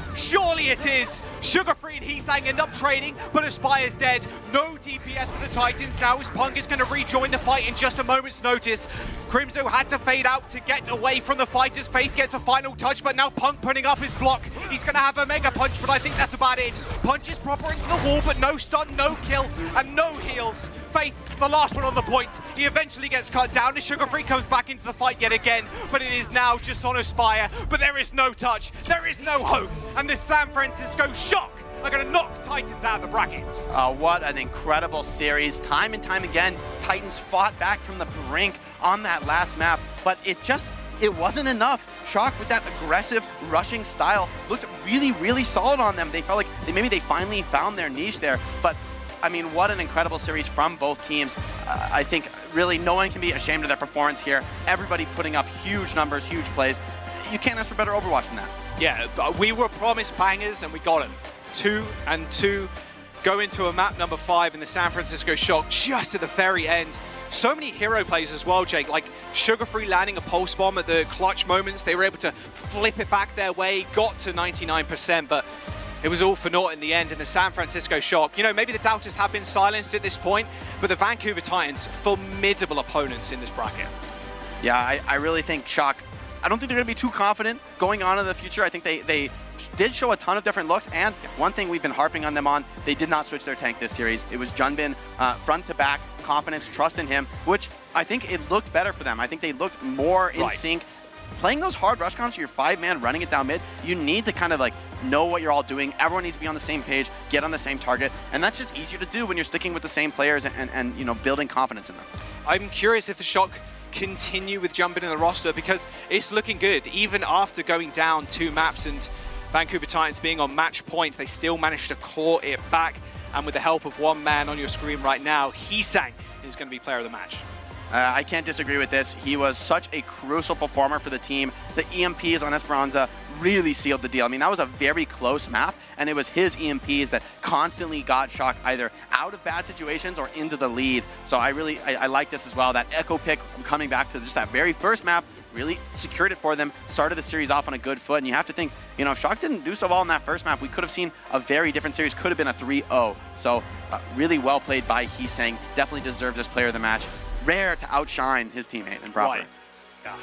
it is. Sugar Free and Heesang end up trading, but Aspire's dead. No DPS for the Titans now as Punk is going to rejoin the fight in just a moment's notice. Crimzo had to fade out to get away from the fight as Faith gets a final touch, but now Punk putting up his block. He's going to have a mega punch, but I think that's about it. Punches proper into the wall, but no stun, no kill, and no heals. Faith, the last one on the point. He eventually gets cut down as Sugar Free comes back into the fight yet again, but it is now just on Aspire. But there is no touch, there is no hope, and the San Francisco Shock are going to knock Titans out of the brackets. What an incredible series. Time and time again, Titans fought back from the brink on that last map, but it wasn't enough. Shock with that aggressive rushing style looked really, really solid on them. They felt like maybe they finally found their niche there, but I mean, what an incredible series from both teams. I think really no one can be ashamed of their performance here. Everybody putting up huge numbers, huge plays. You can't ask for better Overwatch than that. Yeah, we were promised bangers and we got them. 2 and 2 go into a map number 5 in the San Francisco Shock just at the very end. So many hero plays as well, Jake, like Sugar Free landing a pulse bomb at the clutch moments. They were able to flip it back their way, got to 99%, but it was all for naught in the end in the San Francisco Shock. You know, maybe the doubters have been silenced at this point, but the Vancouver Titans, formidable opponents in this bracket. Yeah, I really think Shock, I don't think they're going to be too confident going on in the future. I think they did show a ton of different looks, and one thing we've been harping on them on, they did not switch their tank this series. It was Junbin front to back, confidence, trust in him, which I think it looked better for them. I think they looked more in sync. Playing those hard rush comps, your 5-man running it down mid, you need to kind of like know what you're all doing. Everyone needs to be on the same page, get on the same target, and that's just easier to do when you're sticking with the same players and you know, building confidence in them. I'm curious if the Shock continue with Jumpin in the roster, because it's looking good. Even after going down 2 maps and Vancouver Titans being on match point, they still managed to claw it back. And with the help of one man on your screen right now, Heesang is going to be player of the match. I can't disagree with this. He was such a crucial performer for the team. The EMPs on Esperanza really sealed the deal. I mean, that was a very close map, and it was his EMPs that constantly got Shock either out of bad situations or into the lead. So I like this as well. That Echo pick coming back to just that very first map really secured it for them, started the series off on a good foot, and you have to think, you know, if Shock didn't do so well in that first map, we could have seen a very different series, could have been a 3-0. So really well played by Heesang, definitely deserves this player of the match. Rare to outshine his teammate in Proper. Right. Yeah.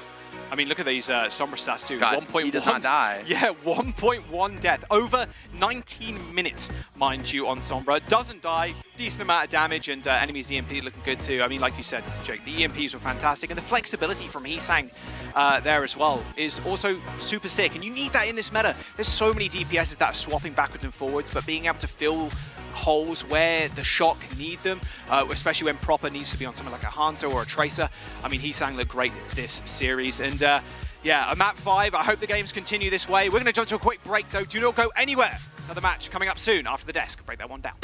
I mean, look at these Sombra stats too. God, 1.1. he does not die. Yeah, 1.1 death. Over 19 minutes, mind you, on Sombra. Doesn't die, decent amount of damage, and enemies EMP looking good too. I mean, like you said, Jake, the EMPs were fantastic, and the flexibility from Heesang there as well is also super sick, and you need that in this meta. There's so many DPSs that are swapping backwards and forwards, but being able to fill holes where the Shock need them, especially when Proper needs to be on something like a Hanzo or a Tracer. I mean, Heesang looked great this series, and yeah, a map 5. I hope the games continue this way. We're going to jump to a quick break though. Do not go anywhere. Another match coming up soon after the desk. Break that one down.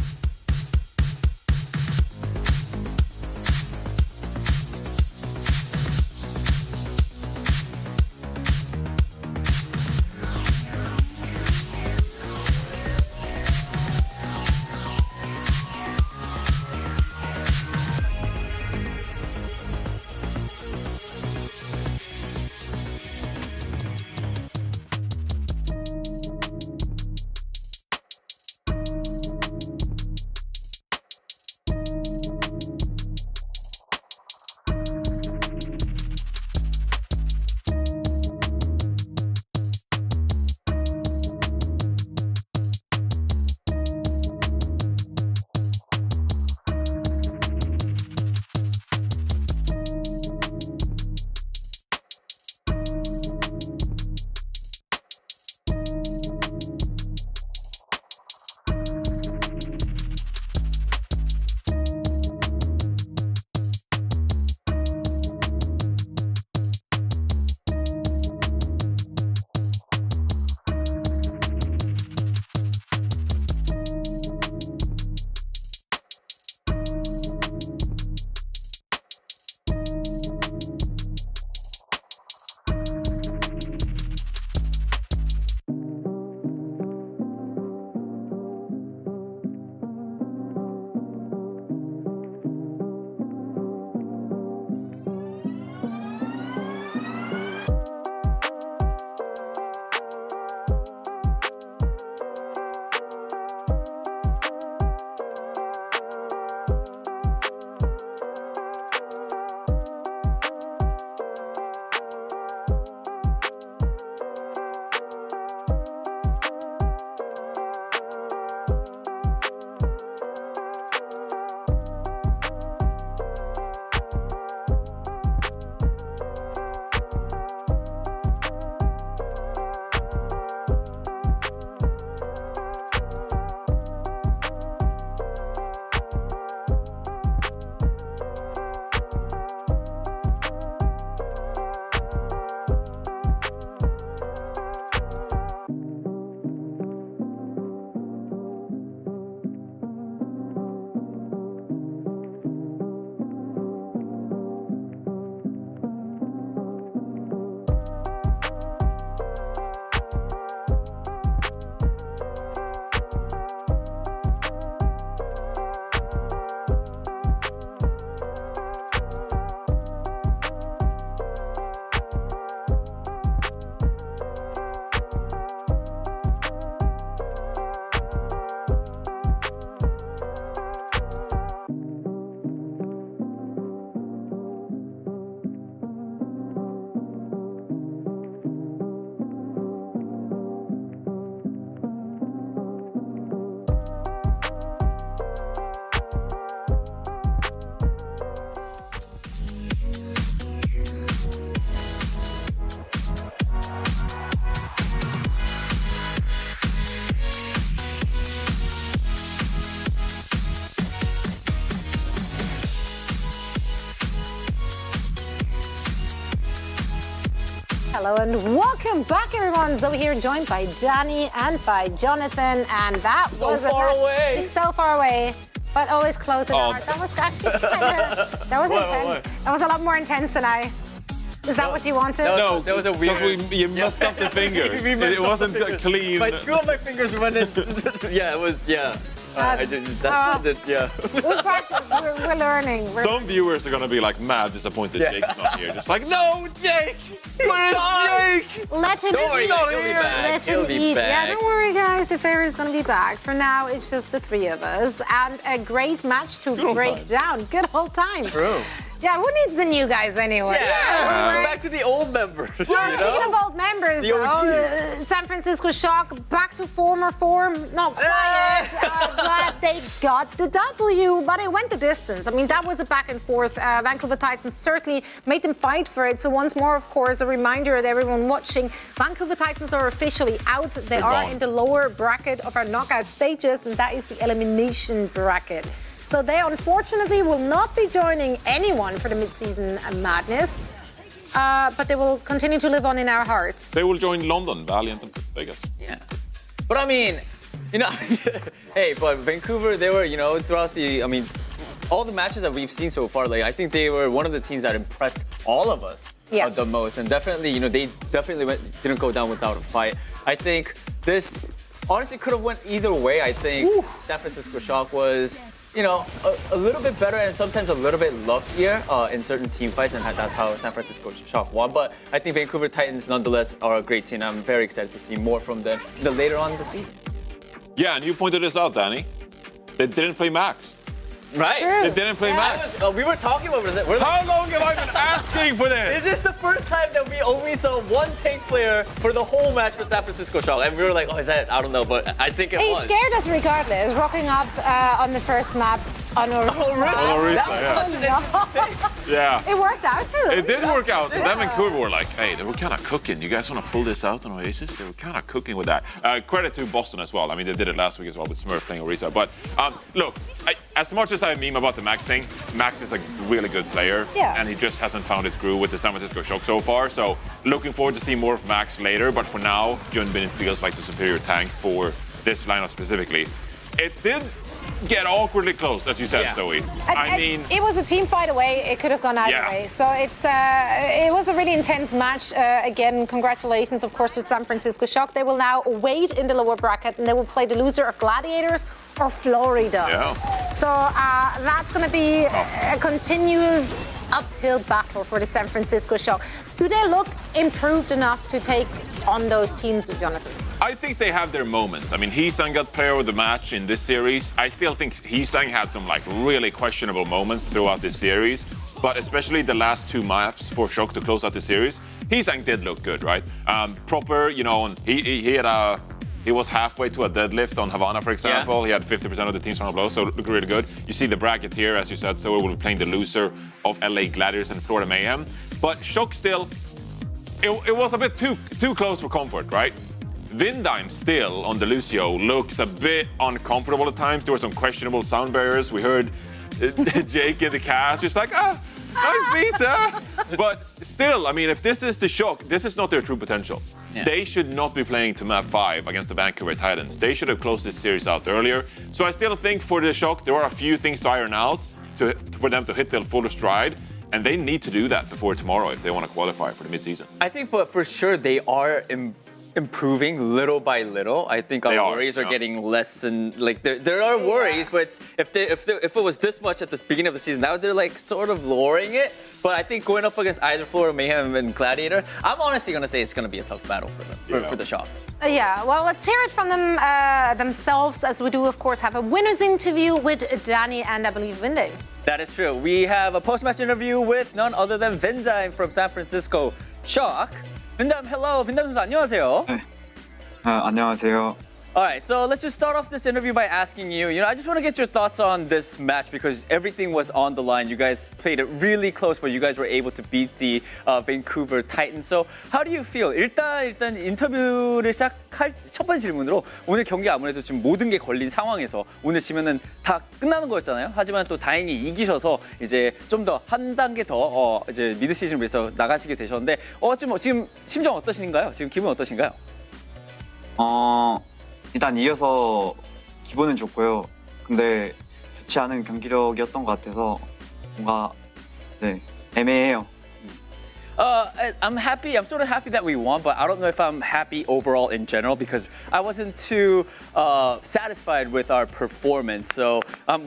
Hello and welcome back, everyone. Zoe here, joined by Danny and by Jonathan, and that was so far away, but always close in our heart. That was actually that was intense. That was a lot more intense than I. Is that what you wanted? No, that was a weird. Because you messed up the fingers. It wasn't clean. But two of my fingers went in. Yeah, it was. Yeah. I did. Yeah. We practice. We're learning. Some viewers are gonna be like mad disappointed Jake's not here. Just like, no, Jake! Where is Jake? Let him eat. Let him eat. Yeah, don't worry, guys. If Avery's gonna be back. For now, it's just the three of us, and a great match to break down. Good whole time. True. Yeah, who needs the new guys anyway? Yeah, back to the old members. Well, speaking of old members, though, San Francisco Shock back to former form. Not quite yet, but they got the W. But it went the distance. I mean, that was a back and forth. Vancouver Titans certainly made them fight for it. So once more, of course, a reminder to everyone watching, Vancouver Titans are officially out. They are in the lower bracket of our knockout stages, and that is the elimination bracket. So they unfortunately will not be joining anyone for the mid-season madness, but they will continue to live on in our hearts. They will join London, Valiant, and Vegas. Yeah. But I mean, hey, but Vancouver, they were, throughout all the matches that we've seen so far, I think they were one of the teams that impressed all of us the most. And definitely, they definitely didn't go down without a fight. I think this honestly could have went either way. I think San Francisco Shock was a little bit better and sometimes a little bit luckier in certain team fights, and that's how San Francisco Shock won. But I think Vancouver Titans, nonetheless, are a great team. I'm very excited to see more from them later on in the season. Yeah, and you pointed this out, Danny. They didn't play Max. Right? True. They didn't play Max. We were talking about it. How long have I been asking for this? Is this the first time that we only saw one tank player for the whole match for San Francisco Shock? And we were like, is that? I don't know, but I think it was. He scared us regardless, rocking up on the first map on Orisa. Yeah. It worked out for them. It did work out. But then Vancouver were like, hey, they were kind of cooking. You guys want to pull this out on Oasis? They were kind of cooking with that. Credit to Boston as well. I mean, they did it last week as well with Smurf playing Orisa. But look, as much as I meme about the Max thing, Max is a really good player. Yeah. And he just hasn't found his groove with the San Francisco Shock so far. So looking forward to see more of Max later. But for now, Junbin feels like the superior tank for this lineup specifically. It did get awkwardly close, as you said, Zoe. I mean, it was a team fight away. It could have gone either way. So it was a really intense match. Again, congratulations, of course, to San Francisco Shock. They will now wait in the lower bracket, and they will play the loser of Gladiators or Florida. Yeah. So that's going to be a continuous uphill battle for the San Francisco Shock. Do they look improved enough to take on those teams, Jonathan? I think they have their moments. I mean, Heesang got player of the match in this series. I still think Heesang had some really questionable moments throughout this series, but especially the last two maps for Shock to close out the series, Heesang did look good, right? Proper, he was halfway to a deadlift on Havana, for example. He had 50% of the team's final blow, so it looked really good. You see the bracket here, as you said, so we will be playing the loser of LA Gladiators and Florida Mayhem. But Shock still, it was a bit too close for comfort, right? Vindime still on the Lucio looks a bit uncomfortable at times. There were some questionable sound barriers. We heard Jake in the cast just like, nice beta. But still, I mean, if this is the Shock, this is not their true potential. Yeah. They should not be playing to map 5 against the Vancouver Titans. They should have closed this series out earlier. So I still think for the Shock, there are a few things to iron out for them to hit their full stride. And they need to do that before tomorrow if they want to qualify for the midseason. I think, but for sure, they are improving little by little. I think our worries are getting less, and there are worries, but if it was this much at the beginning of the season, now they're sort of lowering it. But I think going up against either Florida Mayhem and Gladiator, I'm honestly gonna say it's gonna be a tough battle for them, for the Shock. Yeah, well, let's hear it from them themselves, as we do, of course, have a winner's interview with Danny and I believe Vindime. That is true. We have a post-match interview with none other than Vindime from San Francisco Shock. Vindime, hello. Vindime 선수 안녕하세요. 네. 안녕하세요. All right, so let's just start off this interview by asking you, I just want to get your thoughts on this match because everything was on the line. You guys played it really close, but you guys were able to beat the Vancouver Titans. So how do you feel? 일단 인터뷰를 시작할 첫 번째 질문으로 오늘 경기 아무래도 지금 모든 게 걸린 상황에서 오늘 지면은 다 끝나는 거였잖아요. 하지만 또 다행히 이기셔서 이제 좀 더 한 단계 더 이제 미드 시즌을 위해서 나가시게 되셨는데 지금 심정 어떠신가요? 지금 기분 어떠신가요? 일단 이겨서 기분은 좋고요. 근데 좋지 않은 경기력이었던 것 같아서 뭔가 애매해요. I'm happy. I'm sort of happy that we won, but I don't know if I'm happy overall in general because I wasn't too satisfied with our performance. So I'm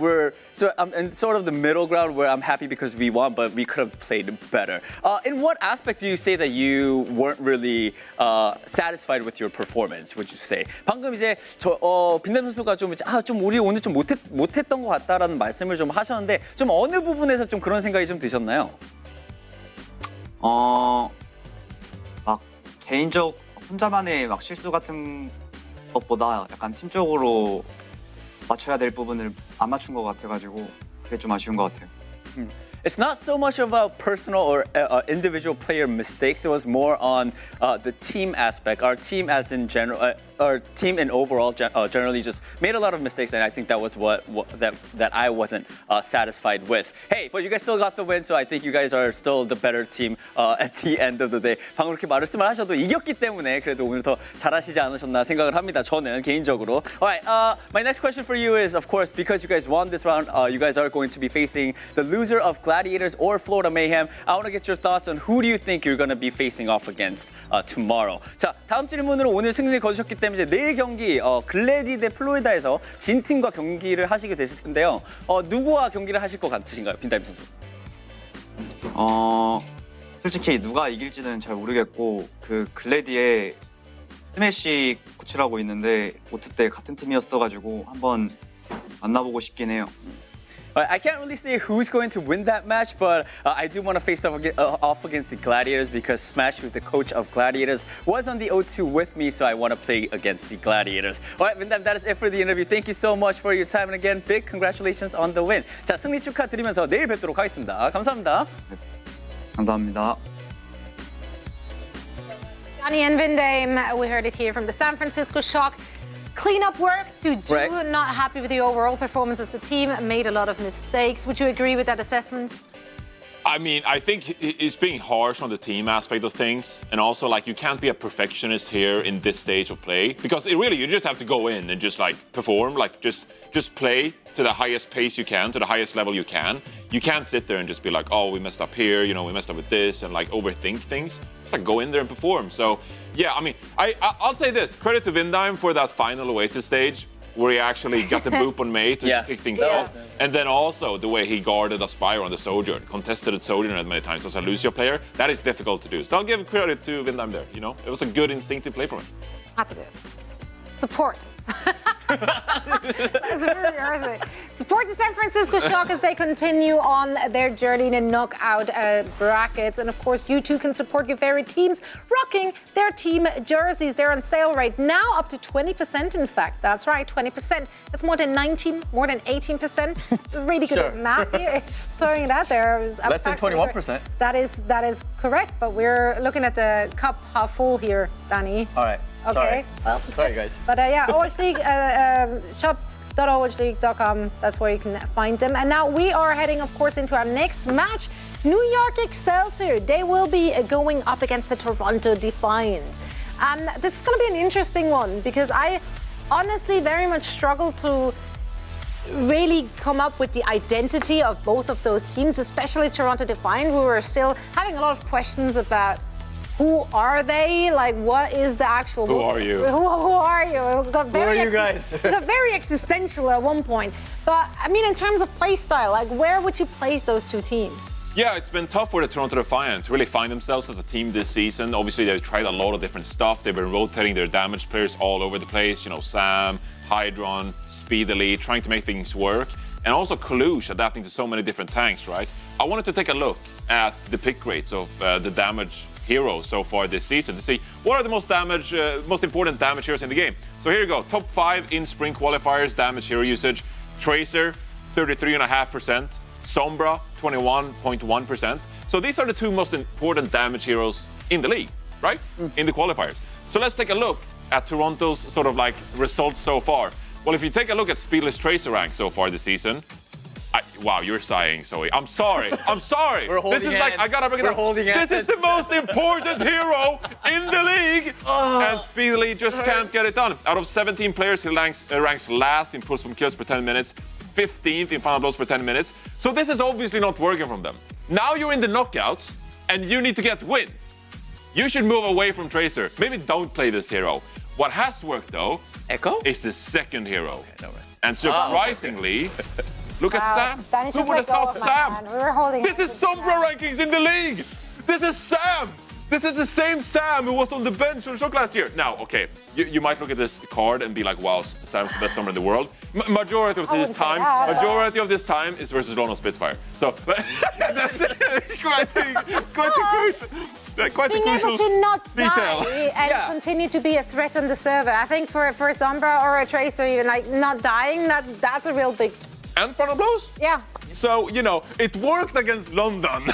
in sort of the middle ground where I'm happy because we won, but we could have played better. In what aspect do you say that you weren't really satisfied with your performance? Would you say? 방금 이제 빈담 선수가 좀 우리 오늘 좀 못했던 것 같다라는 말씀을 좀 하셨는데 좀 어느 부분에서 좀 그런 생각이 좀 드셨나요? 막 개인적 혼자만의 막 실수 같은 것보다 약간 팀적으로 맞춰야 될 부분을 안 맞춘 것 같아가지고 그게 좀 아쉬운 것 같아요. It's not so much about personal or individual player mistakes. It was more on the team aspect. Our team, as in general, our team in overall generally just made a lot of mistakes, and I think that was that I wasn't satisfied with. Hey, but you guys still got the win, so I think you guys are still the better team at the end of the day. 방금 그렇게 말씀을 하셔도 이겼기 때문에 그래도 오늘 더 잘하시지 않으셨나 생각을 합니다. 저는 개인적으로. Alright, my next question for you is, of course, because you guys won this round, you guys are going to be facing the loser of Gladiators or Florida Mayhem. I want to get your thoughts on who do you think you're going to be facing off against tomorrow. 자, 다음 질문으로 오늘 승리를 거두셨기 때문에 내일 경기 글래디 대 플로리다에서 진 팀과 경기를 하시게 되실 텐데요. 누구와 경기를 하실 것 같으신가요, 빈다임 선수? 솔직히 누가 이길지는 잘 모르겠고 그 글래디에 스매시 코치라고 있는데 오트 때 같은 팀이었어가지고 한번 만나보고 싶긴 해요. I can't really say who's going to win that match, but I do want to face off against the Gladiators because Smash, who's the coach of Gladiators, was on the O2 with me, so I want to play against the Gladiators. All right, Vindam, that is it for the interview. Thank you so much for your time, and again, big congratulations on the win. 자, 승리 축하드리면서 내일 뵙도록 하겠습니다. 감사합니다. 감사합니다. Johnny and Vindame, we heard it here from the San Francisco Shock. Cleanup work to do, right. Not happy with the overall performance as a team, made a lot of mistakes. Would you agree with that assessment? I mean, I think it's being harsh on the team aspect of things. And also, like, you can't be a perfectionist here in this stage of play. Because you just have to go in and just, like, perform. Like, just play to the highest pace you can, to the highest level you can. You can't sit there and just be like, oh, we messed up here, we messed up with this, and, like, overthink things. Just, like, go in there and perform. So, yeah, I mean, I'll say this. Credit to Vindime for that final Oasis stage, where he actually got the boop on May to kick things off. And then also the way he guarded Aspire on the Sojourn, contested at Sojourn as many times as a Lucio player. That is difficult to do. So I'll give credit to Vindime there, It was a good instinctive play from him. That's good. Support. That's really hard. Support the San Francisco Shock as they continue on their journey in the knockout brackets. And of course, you too can support your favorite teams rocking their team jerseys. They're on sale right now, up to 20%, in fact. That's right, 20%. That's more than 18%. Really good at math here. Just throwing it out there. Less than 21%. That is correct, but we're looking at the cup half full here, Danny. All right. Okay. Sorry, guys. But Overwatch League, shop.overwatchleague.com. That's where you can find them. And now we are heading, of course, into our next match. New York Excelsior. They will be going up against the Toronto Defiant. And this is going to be an interesting one because I honestly very much struggle to really come up with the identity of both of those teams, especially Toronto Defiant, who are still having a lot of questions about who are they? Like, what is the actual... Who are you? Who are you? Who are you guys? It got very existential at one point. But, I mean, in terms of play style, like, where would you place those two teams? Yeah, it's been tough for the Toronto Defiant to really find themselves as a team this season. Obviously, they've tried a lot of different stuff. They've been rotating their damage players all over the place. Sam, Hydron, Speedily, trying to make things work. And also Kalush adapting to so many different tanks, right? I wanted to take a look at the pick rates of the damage heroes so far this season to see what are the most important damage heroes in the game. So here you go, top 5 in spring qualifiers damage hero usage. Tracer, 33.5%. Sombra, 21.1%. So these are the 2 most important damage heroes in the league, right? In the qualifiers. So let's take a look at Toronto's sort of like results so far. Well, if you take a look at Speedless Tracer rank so far this season, wow, you're sighing, Zoe. I'm sorry. I'm sorry. We're holding this is hands. like, I gotta bring it up. This is the most important hero in the league. And Speedly just can't get it done. Out of 17 players, he ranks last in push from kills per 10 minutes, 15th in final blows per 10 minutes. So this is obviously not working from them. Now you're in the knockouts, and you need to get wins. You should move away from Tracer. Maybe don't play this hero. What has worked, though, Echo is the second hero. Okay, no way. And surprisingly, look at Sam. Danny's Who just would have let go thought of my Sam? hand. We were holding This is Sombra rankings in the league. This is Sam. This is the same Sam who was on the bench on Shock last year. Now, okay, you might look at this card and be like, wow, Sam's the best Sombra in the world. Majority of this time is versus Lono Spitfire. So that's quite being able to not detail. die and continue to be a threat on the server. I think for a Sombra or a Tracer, even like not dying, that's a real big. And final blows? Yeah. So, you know, it worked against London.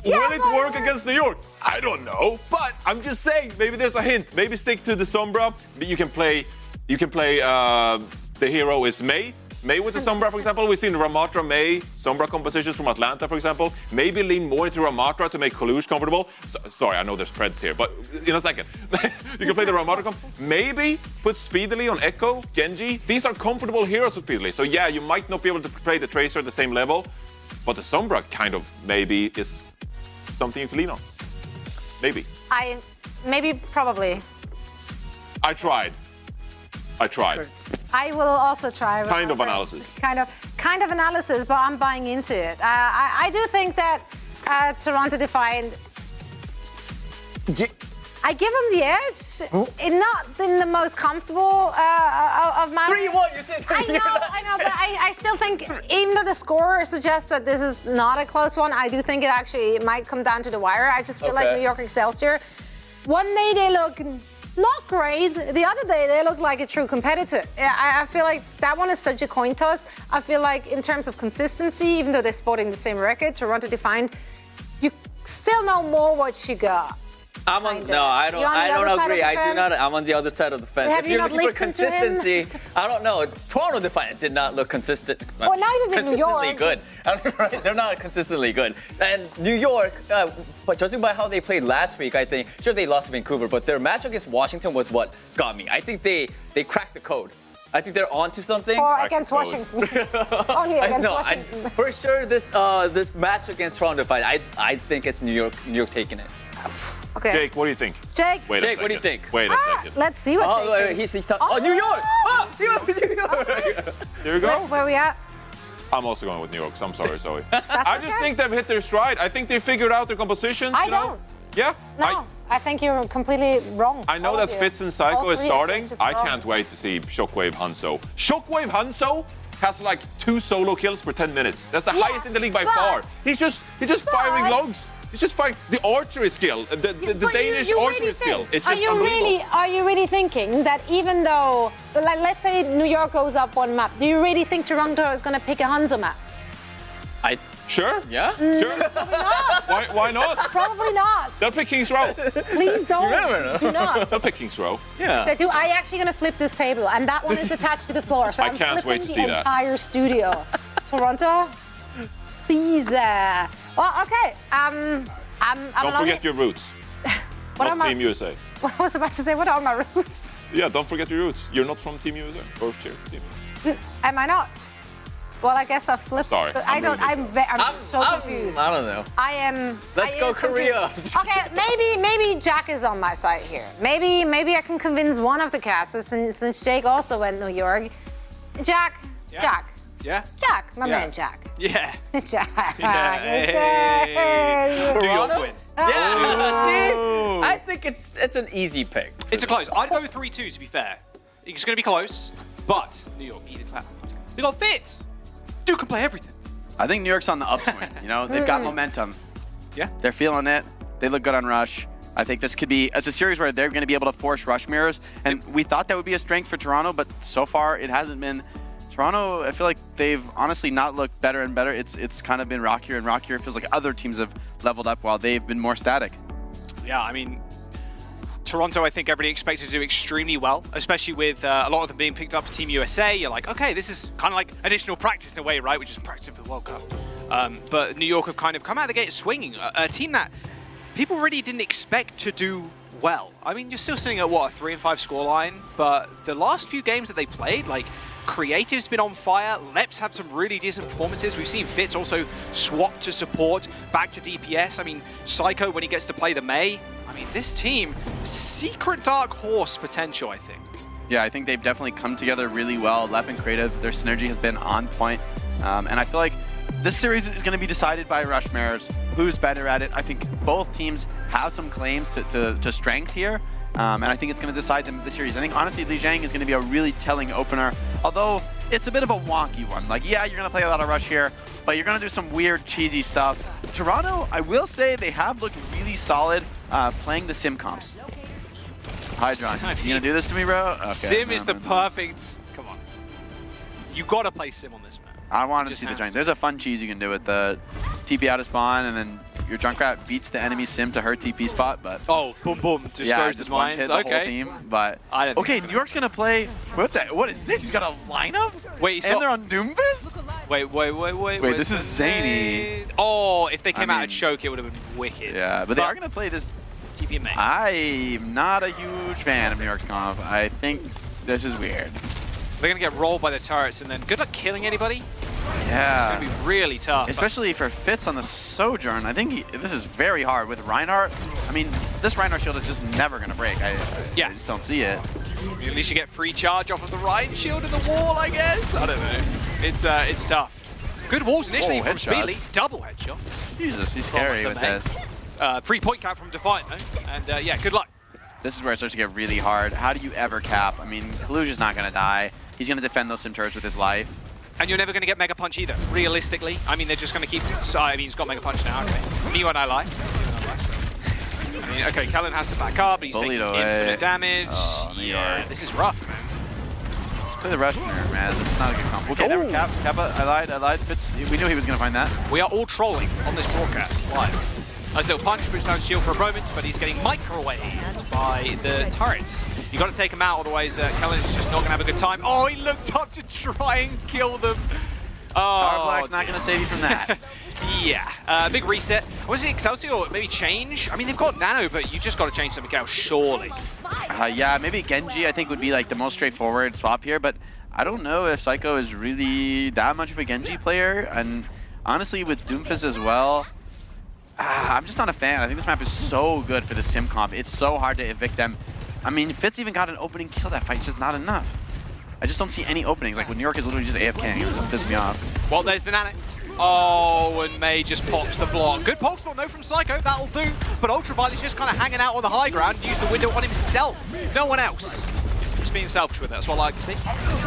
Will it work against New York? I don't know. But I'm just saying, maybe there's a hint. Maybe stick to the Sombra. You can play the hero is May. May with the Sombra, for example. We've seen Ramatra May, Sombra compositions from Atlanta, for example. Maybe lean more into Ramatra to make Kalush comfortable. Sorry, I know there's spreads here, but in a second. You can play the Ramatra comp. Maybe put Speedily on Echo, Genji. These are comfortable heroes with Speedily. So yeah, you might not be able to play the Tracer at the same level, but the Sombra kind of maybe is something you can lean on. Maybe. Probably. I tried. I will also try. Kind of analysis. Kind of analysis, but I'm buying into it. I do think that Toronto Defiant. I give them the edge. Not in the most comfortable of my. 3-1, you said. I know, but I still think, even though the score suggests that this is not a close one, I do think it actually might come down to the wire. I just feel like New York Excelsior, one day they look not great, the other day they look like a true competitor. I feel like that one is such a coin toss. I feel like in terms of consistency, even though they're sporting the same record, Toronto Defiant, you still know more what you got. I don't agree. I do not. I'm on the other side of the fence. If you're looking for consistency, I don't know. Toronto Defiant did not look consistent. Well, now he's in New consistently York. good. Right? They're not consistently good. And New York, but judging by how they played last week, I think sure they lost to Vancouver, but their match against Washington was what got me. I think they cracked the code. I think they're onto something. Or against Washington. Only against Washington. For sure, this match against Toronto Defiant, I think it's New York taking it. Okay. Jake, what do you think? Jake, what do you think? Wait a second. Let's see what Jake thinks. He's New York! New York! Here we go. Where we at? I'm also going with New York, so I'm sorry, Zoe. I just think they've hit their stride. I think they figured out their compositions. I don't. Yeah? No, I think you're completely wrong. I know that Fitz and Psycho is starting. I can't wait to see Shockwave Hanzo. Shockwave Hanzo has like 2 solo kills per 10 minutes. That's the highest in the league by far. He's just firing logs. He's just firing the archery skill, the Danish archery skill. It's just unbelievable. Are you really thinking that even though, like, let's say New York goes up one map, do you really think Toronto is going to pick a Hanzo map? Sure. Yeah? Sure. Probably not. Why not? Probably not. They'll pick Kings Row. Please don't. Do not. They'll pick Kings Row. Yeah. I actually going to flip this table, and that one is attached to the floor. So I can't wait to see the entire studio. Toronto, please. Well, okay. Don't forget your roots. Not Team USA. I was about to say, what are my roots? Yeah, don't forget your roots. You're not from Team USA or Team USA. Am I not? Well, I guess I flipped. Sorry. I'm so confused. I don't know. I am. Let's go Korea. Okay, maybe Jack is on my side here. Maybe I can convince one of the casters since Jake also went New York. Jack. Yeah? Jack, my man Jack. Yeah. Jack. New York win. Yeah. See? I think it's an easy pick. It's a close. I'd go 3-2 to be fair. It's going to be close, but New York, easy clap. We got Fitz. Dude can play everything. I think New York's on the upswing. You know, they've got momentum. Yeah. They're feeling it. They look good on Rush. I think this could be, it's a series where they're going to be able to force rush mirrors, and we thought that would be a strength for Toronto, but so far it hasn't been. Toronto, I feel like they've honestly not looked better and better. It's kind of been rockier and rockier. It feels like other teams have leveled up while they've been more static. Yeah, I mean, Toronto, I think everybody expected to do extremely well, especially with a lot of them being picked up for Team USA. You're like, okay, this is kind of like additional practice in a way, right? Which is practicing for the World Cup. But New York have kind of come out of the gate swinging. A team that people really didn't expect to do well. I mean, you're still sitting at, what, a 3-5 scoreline? But the last few games that they played, like, Creative's been on fire. Leps had some really decent performances. We've seen Fitz also swap to support, back to DPS. I mean, Psycho, when he gets to play the Mei, I mean, this team, secret dark horse potential, I think. Yeah, I think they've definitely come together really well. Lep and Creative, their synergy has been on point. And I feel like this series is going to be decided by rush mirrors. Who's better at it? I think both teams have some claims to strength here. And I think it's going to decide the series. I think, honestly, Li Jiang is going to be a really telling opener, although it's a bit of a wonky one. Like, yeah, you're going to play a lot of rush here, but you're going to do some weird, cheesy stuff. Toronto, I will say, they have looked really solid playing the sim comps. Hydron, you going to do this to me, bro? Okay, Sim is the perfect... Come on. You got to play Sim on this, man. I wanted to see the giant. There's a fun cheese you can do with the TP out of spawn, and then your Junkrat beats the enemy sim to her TP spot, but... Oh, boom, boom. Destroys just the one mines. hit the whole team, but... Okay, New York's gonna play... What is this? He's got a lineup? Wait, and they're on Doomfist? Wait, this is zany. Oh, if they came out and choke, it would have been wicked. Yeah, but they are gonna play this... TP and Mei. I'm not a huge fan of New York's comp. I think this is weird. They're gonna get rolled by the turrets, and then good luck killing anybody. Yeah. It's going to be really tough. Especially for Fitz on the Sojourn. I think this is very hard with Reinhardt. I mean, this Reinhardt shield is just never going to break. I just don't see it. At least you get free charge off of the Rhine shield in the wall, I guess. I don't know. It's tough. Good walls initially from Speedly. Double headshot. Jesus, he's scary with this. 3-point cap from Defiant, though. And yeah, good luck. This is where it starts to get really hard. How do you ever cap? I mean, Kaluja's not going to die. He's going to defend those sim turrets with his life. And you're never going to get Mega Punch either, realistically. I mean, they're just going to keep... So, I mean, he's got Mega Punch now, okay. Me when I lie. I mean, okay, Kellen has to back up, but he's taking infinite damage. Oh, yeah, this is rough, man. Let's play the rush mirror, man. This is not a good comp. Okay, never Kappa. I lied. Fitz, we knew he was going to find that. We are all trolling on this broadcast live. Nice little punch, puts down shield for a moment, but he's getting microwaved by the turrets. You got to take him out, otherwise Kellen is just not going to have a good time. Oh, he looked up to try and kill them. Power Black's not going to save you from that. Yeah, big reset. Was it Excelsior maybe change? I mean, they've got Nano, but you just got to change something else, surely. Yeah, maybe Genji, I think, would be like the most straightforward swap here, but I don't know if Psycho is really that much of a Genji player, and honestly, with Doomfist as well, I'm just not a fan. I think this map is so good for the sim comp. It's so hard to evict them. I mean, Fitz even got an opening kill that fight. It's just not enough. I just don't see any openings. Like, when New York is literally just AFKing, it just pisses me off. Well, there's the Nano. Oh, and Mei just pops the block. Good pulse block, though, from Psycho. That'll do. But Ultraviolet's just kind of hanging out on the high ground. Use the window on himself. No one else. Just being selfish with it. That's what I like to see.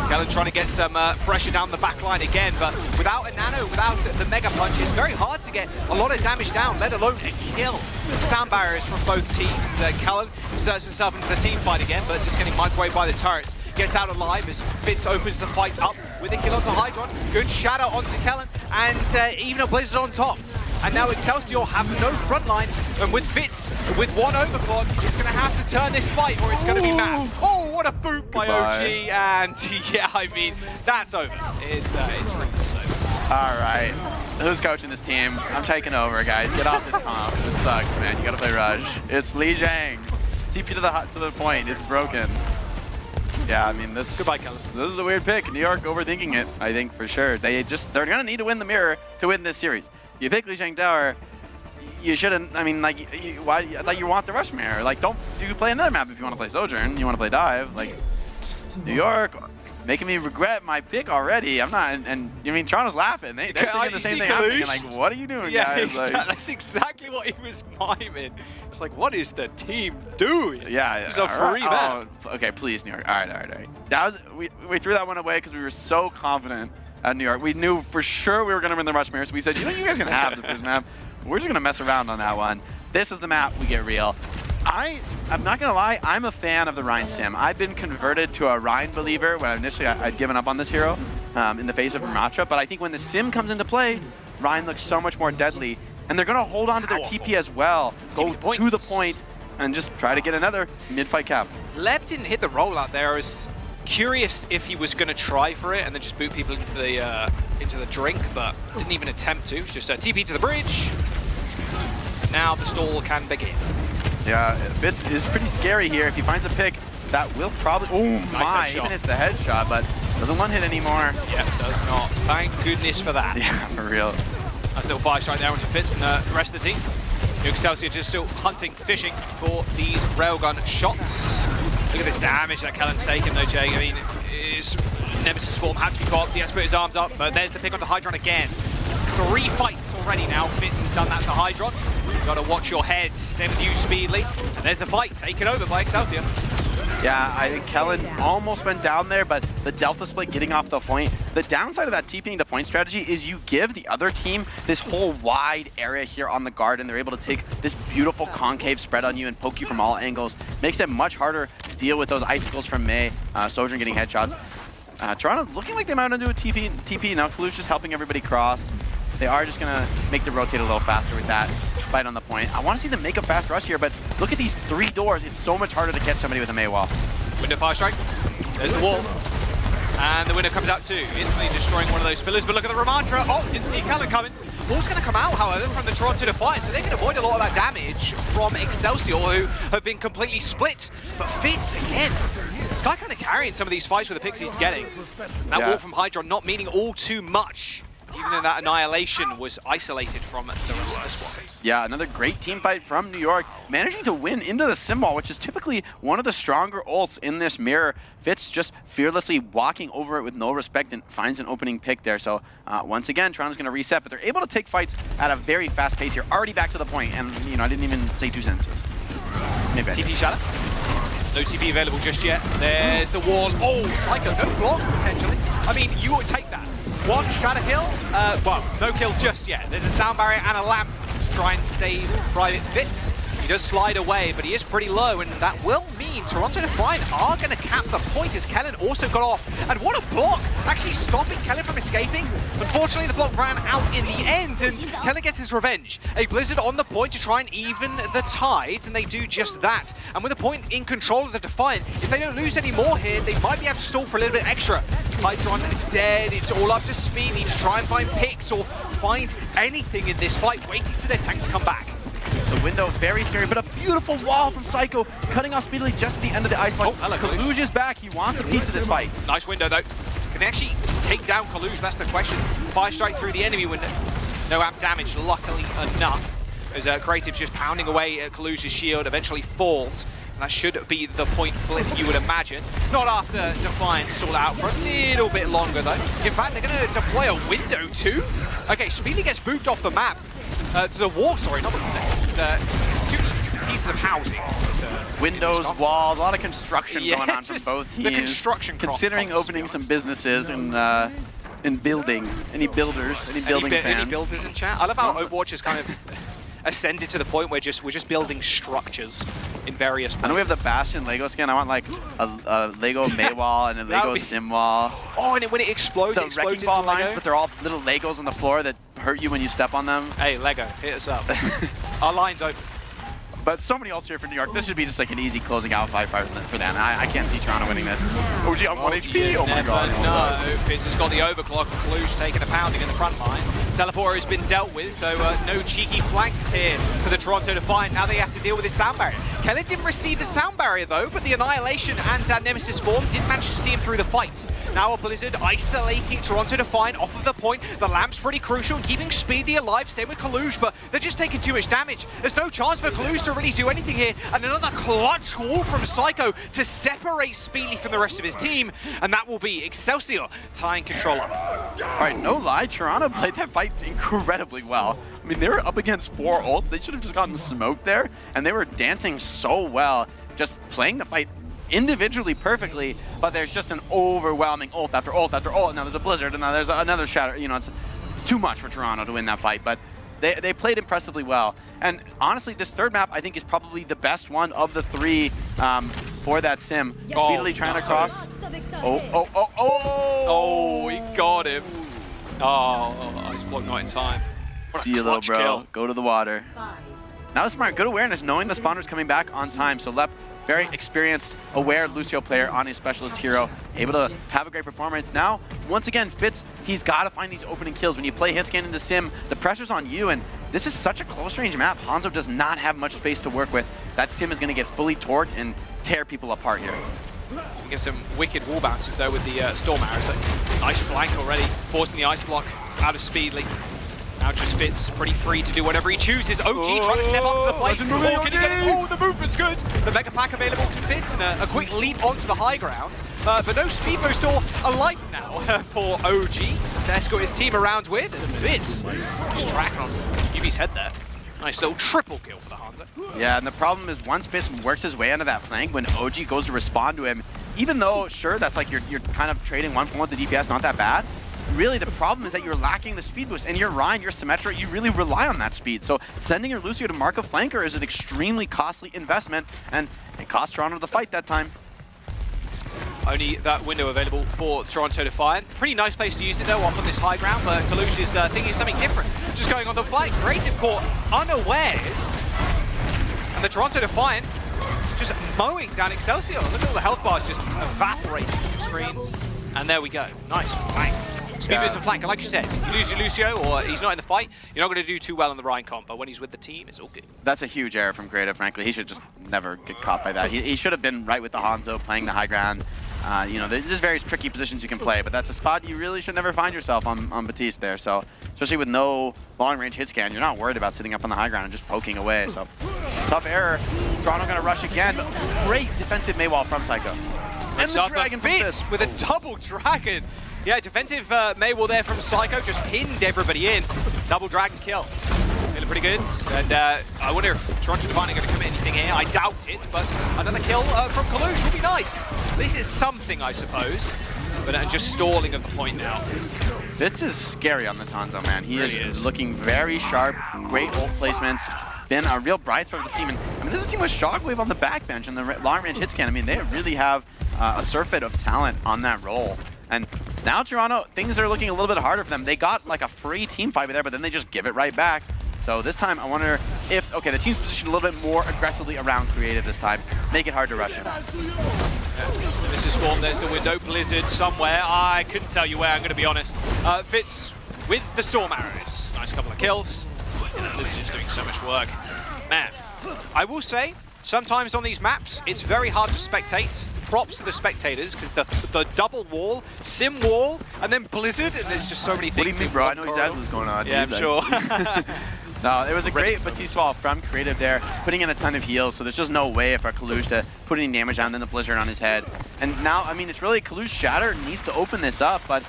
Kellen trying to get some pressure down the back line again, but without a Nano, without the Mega Punch, it's very hard to get a lot of damage down, let alone a kill. Sound barriers from both teams. Kellen inserts himself into the team fight again, but just getting microwaved by the turrets. Gets out alive as Fitz opens the fight up with a kill onto Hydron. Good shadow onto Kellen, and even a Blizzard on top. And now Excelsior have no front line, and with Fitz, with one overclock, he's going to have to turn this fight or it's going to be mad. Oh, what a boot by OG, and yeah, I mean, that's over. It's really over. All right, who's coaching this team? I'm taking over, guys. Get off this comp. This sucks, man. You got to play Rush. It's Li Jiang. TP to the point. It's broken. Yeah, I mean, Goodbye, Kellen. This is a weird pick. New York overthinking it, I think, for sure. They're going to need to win the mirror to win this series. You pick Li Jiang Tower, you shouldn't, I mean, like, I thought you want the rush mirror. Like, you can play another map if you want to play Sojourn, you want to play Dive. Like, New York, making me regret my pick already. I'm not, and I mean, Toronto's laughing. They're thinking the same thing I'm thinking. Like, what are you doing, guys? Exactly. Like, that's exactly what he was miming. It's like, what is the team doing? Yeah. It's a free map. Oh, okay, please, New York. All right. That was, we threw that one away because we were so confident at New York. We knew for sure we were going to win the rush mirror, so we said, you know, you guys can have the first map. we're just gonna mess around on that one. This is the map, we get real. I'm not gonna lie, I'm a fan of the Rein sim. I've been converted to a Rein believer when initially I'd given up on this hero in the face of Ramatra, but I think when the sim comes into play, Rein looks so much more deadly, and they're gonna hold on to their TP as well, go to the point, and just try to get another mid-fight cap. Leb didn't hit the rollout there. I was curious if he was gonna try for it and then just boot people into the drink, but didn't even attempt to. Just a TP to the bridge. Now the stall can begin. Yeah, Fitz is pretty scary here. If he finds a pick, that will probably... Oh my, even hits the headshot, but doesn't one hit anymore. Yeah, does not. Thank goodness for that. Yeah, for real. Nice little fire strike there onto Fitz and the rest of the team. Excelsior just still hunting, fishing for these railgun shots. Look at this damage that Kellen's taken though, Jay. I mean, his Nemesis form had to be popped. He has to put his arms up, but there's the pick onto Hydron again. 3 fights already now. Fitz has done that to Hydron. You've got to watch your head. Same with you, Speedly. And there's the fight taken over by Excelsior. Yeah, I think Kellen almost went down there, but the Delta split getting off the point. The downside of that TPing the point strategy is you give the other team this whole wide area here on the guard, and they're able to take this beautiful concave spread on you and poke you from all angles. Makes it much harder to deal with those icicles from Mei. Sojourn getting headshots. Toronto looking like they might want to do a TP. Now Kalush just helping everybody cross. They are just going to make the rotate a little faster with that fight on the point. I want to see them make a fast rush here, but look at these 3 doors. It's so much harder to catch somebody with a Mei wall. Window fire strike. There's the wall. And the window comes out too, instantly destroying one of those pillars. But look at the Ramatra. Oh, didn't see Kellen coming. Ball's going to come out, however, from the Toronto Defiant, so they can avoid a lot of that damage from Excelsior, who have been completely split. But Fitz, again, this guy kind of carrying some of these fights with the picks he's getting. And that wall from Hydron not meaning all too much, even though that Annihilation was isolated from the rest of the squad. Yeah, another great team fight from New York, managing to win into the Symbol, which is typically one of the stronger ults in this mirror. Fitz just fearlessly walking over it with no respect and finds an opening pick there. So once again, Toronto's going to reset, but they're able to take fights at a very fast pace here. Already back to the point, and you know, I didn't even say 2 sentences. Maybe TP Shadow. No TP available just yet. There's the wall. Oh, Psycho, no block potentially. I mean, you would take that. 1 Shadow Hill, well, no kill just yet. There's a sound barrier and a lamp to try and save Private Fitz. He does slide away, but he is pretty low, and that will mean Toronto Defiant are going to cap the point as Kellen also got off. And what a block! Actually stopping Kellen from escaping. Unfortunately, the block ran out in the end, and Kellen gets his revenge. A Blizzard on the point to try and even the tides, and they do just that. And with the point in control of the Defiant, if they don't lose any more here, they might be able to stall for a little bit extra. Hydron dead, it's all up to Speed. Need to try and find picks or find anything in this fight, waiting for their tank to come back. The window, very scary, but a beautiful wall from Psycho, cutting off Speedily just at the end of the ice block. Oh, hello, Kalush is back. He wants a piece of this fight. Nice window, though. Can they actually take down Kalush? That's the question. Fire strike through the enemy window. No amp damage, luckily enough. As Creative's just pounding away at Kalush's shield, eventually falls. And that should be the point flip, you would imagine. Not after Defiant stall out for a little bit longer, though. In fact, they're going to deploy a window, too. Okay, Speedy gets booped off the map. The wall, sorry, not the window. 2 pieces of housing. Windows, walls, a lot of construction going on from both teams. The construction considering opening some businesses and building. Any builders, any building fans? Any builders in chat? I love how Overwatch has kind of ascended to the point where we're just building structures in various places. I know we have the Bastion Lego skin. I want like a Lego Mei wall and a Lego Sim wall. Oh, and when it explodes, the wrecking ball lines, but they're all little Legos on the floor that hurt you when you step on them. Hey, Lego, hit us up. Our line's open. But so many ults here for New York. This should be just like an easy closing out fight for them. I can't see Toronto winning this. OG on 1 HP. Oh my god. No, Fitz has got the overclock. Kalush taking a pounding in the front line. Teleporter has been dealt with, so no cheeky flanks here for the Toronto Defiant. Now they have to deal with this sound barrier. Kellen didn't receive the sound barrier though, but the Annihilation and that Nemesis form did manage to see him through the fight. Now a Blizzard isolating Toronto Defiant off of the point. The lamp's pretty crucial in keeping Speedy alive, same with Kalush, but they're just taking too much damage. There's no chance for Kalush to really do anything here, and another clutch wall from Psycho to separate Speedy from the rest of his team, and that will be Excelsior tying control up. All right, no lie, Toronto played that fight incredibly well. I mean, they were up against 4 ults. They should have just gotten smoked there, and they were dancing so well, just playing the fight individually perfectly, but there's just an overwhelming ult after ult after ult. Now there's a Blizzard, and now there's another Shatter. You know, it's too much for Toronto to win that fight, but They played impressively well. And honestly, this third map, I think, is probably the best one of the 3 for that sim. Speedily trying to cross. Oh, he got him. Oh, he's blocked not in time. See you, little bro. Kill. Go to the water. That was smart. Good awareness, knowing the spawner's coming back on time. So Lep, very experienced, aware Lucio player on his specialist hero, able to have a great performance. Now, once again, Fitz, he's got to find these opening kills. When you play hitscan in the sim, the pressure's on you, and this is such a close range map. Hanzo does not have much space to work with. That sim is going to get fully torqued and tear people apart here. You get some wicked wall bounces though with the Storm Arrows. Nice flank already, forcing the ice block out of Speedly. Now just Fitz pretty free to do whatever he chooses. OG trying to step up to the plate. Can he get it? Oh, the movement's good. The Mega Pack available to Fitz and a quick leap onto the high ground. But no speed boost or a life now for OG to escort his team around with. And Fitz just tracking on Yubi's head there. Nice little triple kill for the Hanzo. Yeah, and the problem is once Fitz works his way onto that flank, when OG goes to respond to him, even though, sure, that's like you're kind of trading 1 for 1 with the DPS, not that bad. Really, the problem is that you're lacking the speed boost, and your Ryan, your Symmetra, you really rely on that speed. So sending your Lucio to mark a flanker is an extremely costly investment, and it cost Toronto the fight that time. Only that window available for Toronto Defiant. Pretty nice place to use it though, off on this high ground, but Kalush is thinking something different. Just going on the flank, creative caught unawares. And the Toronto Defiant just mowing down Excelsior. Look at all the health bars just evaporating from screens. And there we go, nice flank. Speed boost and flank, and like you said, you lose your Lucio or he's not in the fight, you're not going to do too well in the Ryan comp, but when he's with the team, it's all good. That's a huge error from Creative, frankly. He should just never get caught by that. He should have been right with the Hanzo, playing the high ground. You know, there's just various tricky positions you can play, but that's a spot you really should never find yourself on Batiste there. So, especially with no long-range hit scan, you're not worried about sitting up on the high ground and just poking away. So, tough error. Toronto going to rush again, but great defensive Maywall from Psycho. And the Dragon Fitz with a double Dragon. Yeah, defensive Maywall there from Psycho, just pinned everybody in. Double Dragon kill. Feeling pretty good. And I wonder if Toronto Defiant are going to commit anything here. I doubt it, but another kill from Kalush would be nice. At least it's something, I suppose. But just stalling at the point now. Fitz is scary on this Hanzo, man. He really is looking very sharp, great ult placements. Been a real bright spot for this team. And I mean, this is a team with Shockwave on the backbench and the long-range hit scan. I mean, they really have a surfeit of talent on that role. And now Toronto, things are looking a little bit harder for them. They got like a free team fight there, but then they just give it right back. So this time, I wonder if, okay, the team's positioned a little bit more aggressively around Creative this time. Make it hard to rush him. This is Swarm, there's the window. Blizzard somewhere. I couldn't tell you where, I'm going to be honest. Fitz with the Storm Arrows. Nice couple of kills. Blizzard is doing so much work. Man, I will say, sometimes on these maps, it's very hard to spectate. Props to the spectators, because the double wall, sim wall, and then Blizzard, and there's just so many things. What do you mean, bro? I know exactly what's going on. Yeah, I'm sure. No, it was a great Batiste wall from Creative there, putting in a ton of heals, so there's just no way for Kalush to put any damage on, then the Blizzard on his head. And now, I mean, it's really Kalush Shatter needs to open this up, but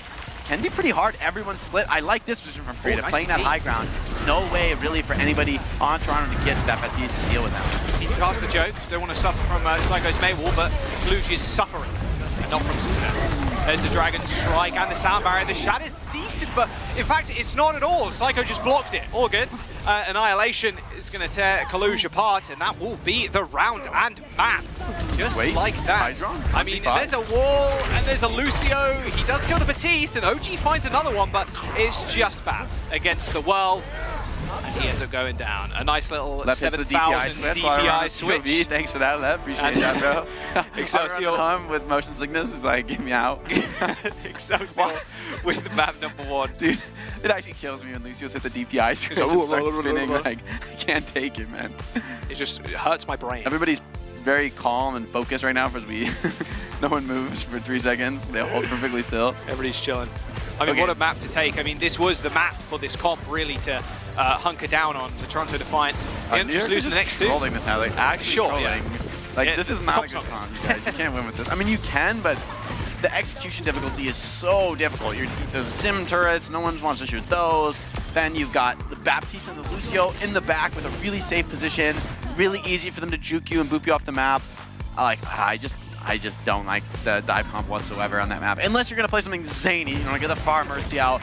can be pretty hard. Everyone's split. I like this position from Creative, playing that high ground. No way, really, for anybody on Toronto to get to that Batiste and deal with them. Team cast the joke. Don't want to suffer from Psycho's Maywall, but Kalush is suffering, and not from success. There's the Dragon Strike and the Sound Barrier. The Shatter's decent, but in fact, it's not at all. Psycho just blocked it. All good. Annihilation is going to tear Kalush apart, and that will be the round and map. Just like that. Hydron? I mean, there's a wall, and there's a Lucio. He does kill the Batiste, and OG finds another one, but it's just bad against the world. And he ends up going down. A nice little 7,000 DPI switch. POV. Thanks for that, Lev. Appreciate that, bro. Excelsior with motion sickness is like, get me out. Excelsior with map #1. Dude, it actually kills me when Lucio's hit the DPI switch and starts spinning. Like, I can't take it, man. It hurts my brain. Everybody's very calm and focused right now as we no one moves for 3 seconds. They hold perfectly still. Everybody's chilling. I mean, what a map to take. I mean, this was the map for this comp, really, to hunker down on the Toronto Defiant. And just lose the next two. Trolling this now, like actually trolling. Yeah. Like this is not a good comp, you guys. You can't win with this. I mean, you can, but the execution difficulty is so difficult. There's sim turrets. No one wants to shoot those. Then you've got the Baptiste and the Lucio in the back with a really safe position. Really easy for them to juke you and boop you off the map. I just don't like the dive comp whatsoever on that map. Unless you're going to play something zany, you know, get the Far Mercy out.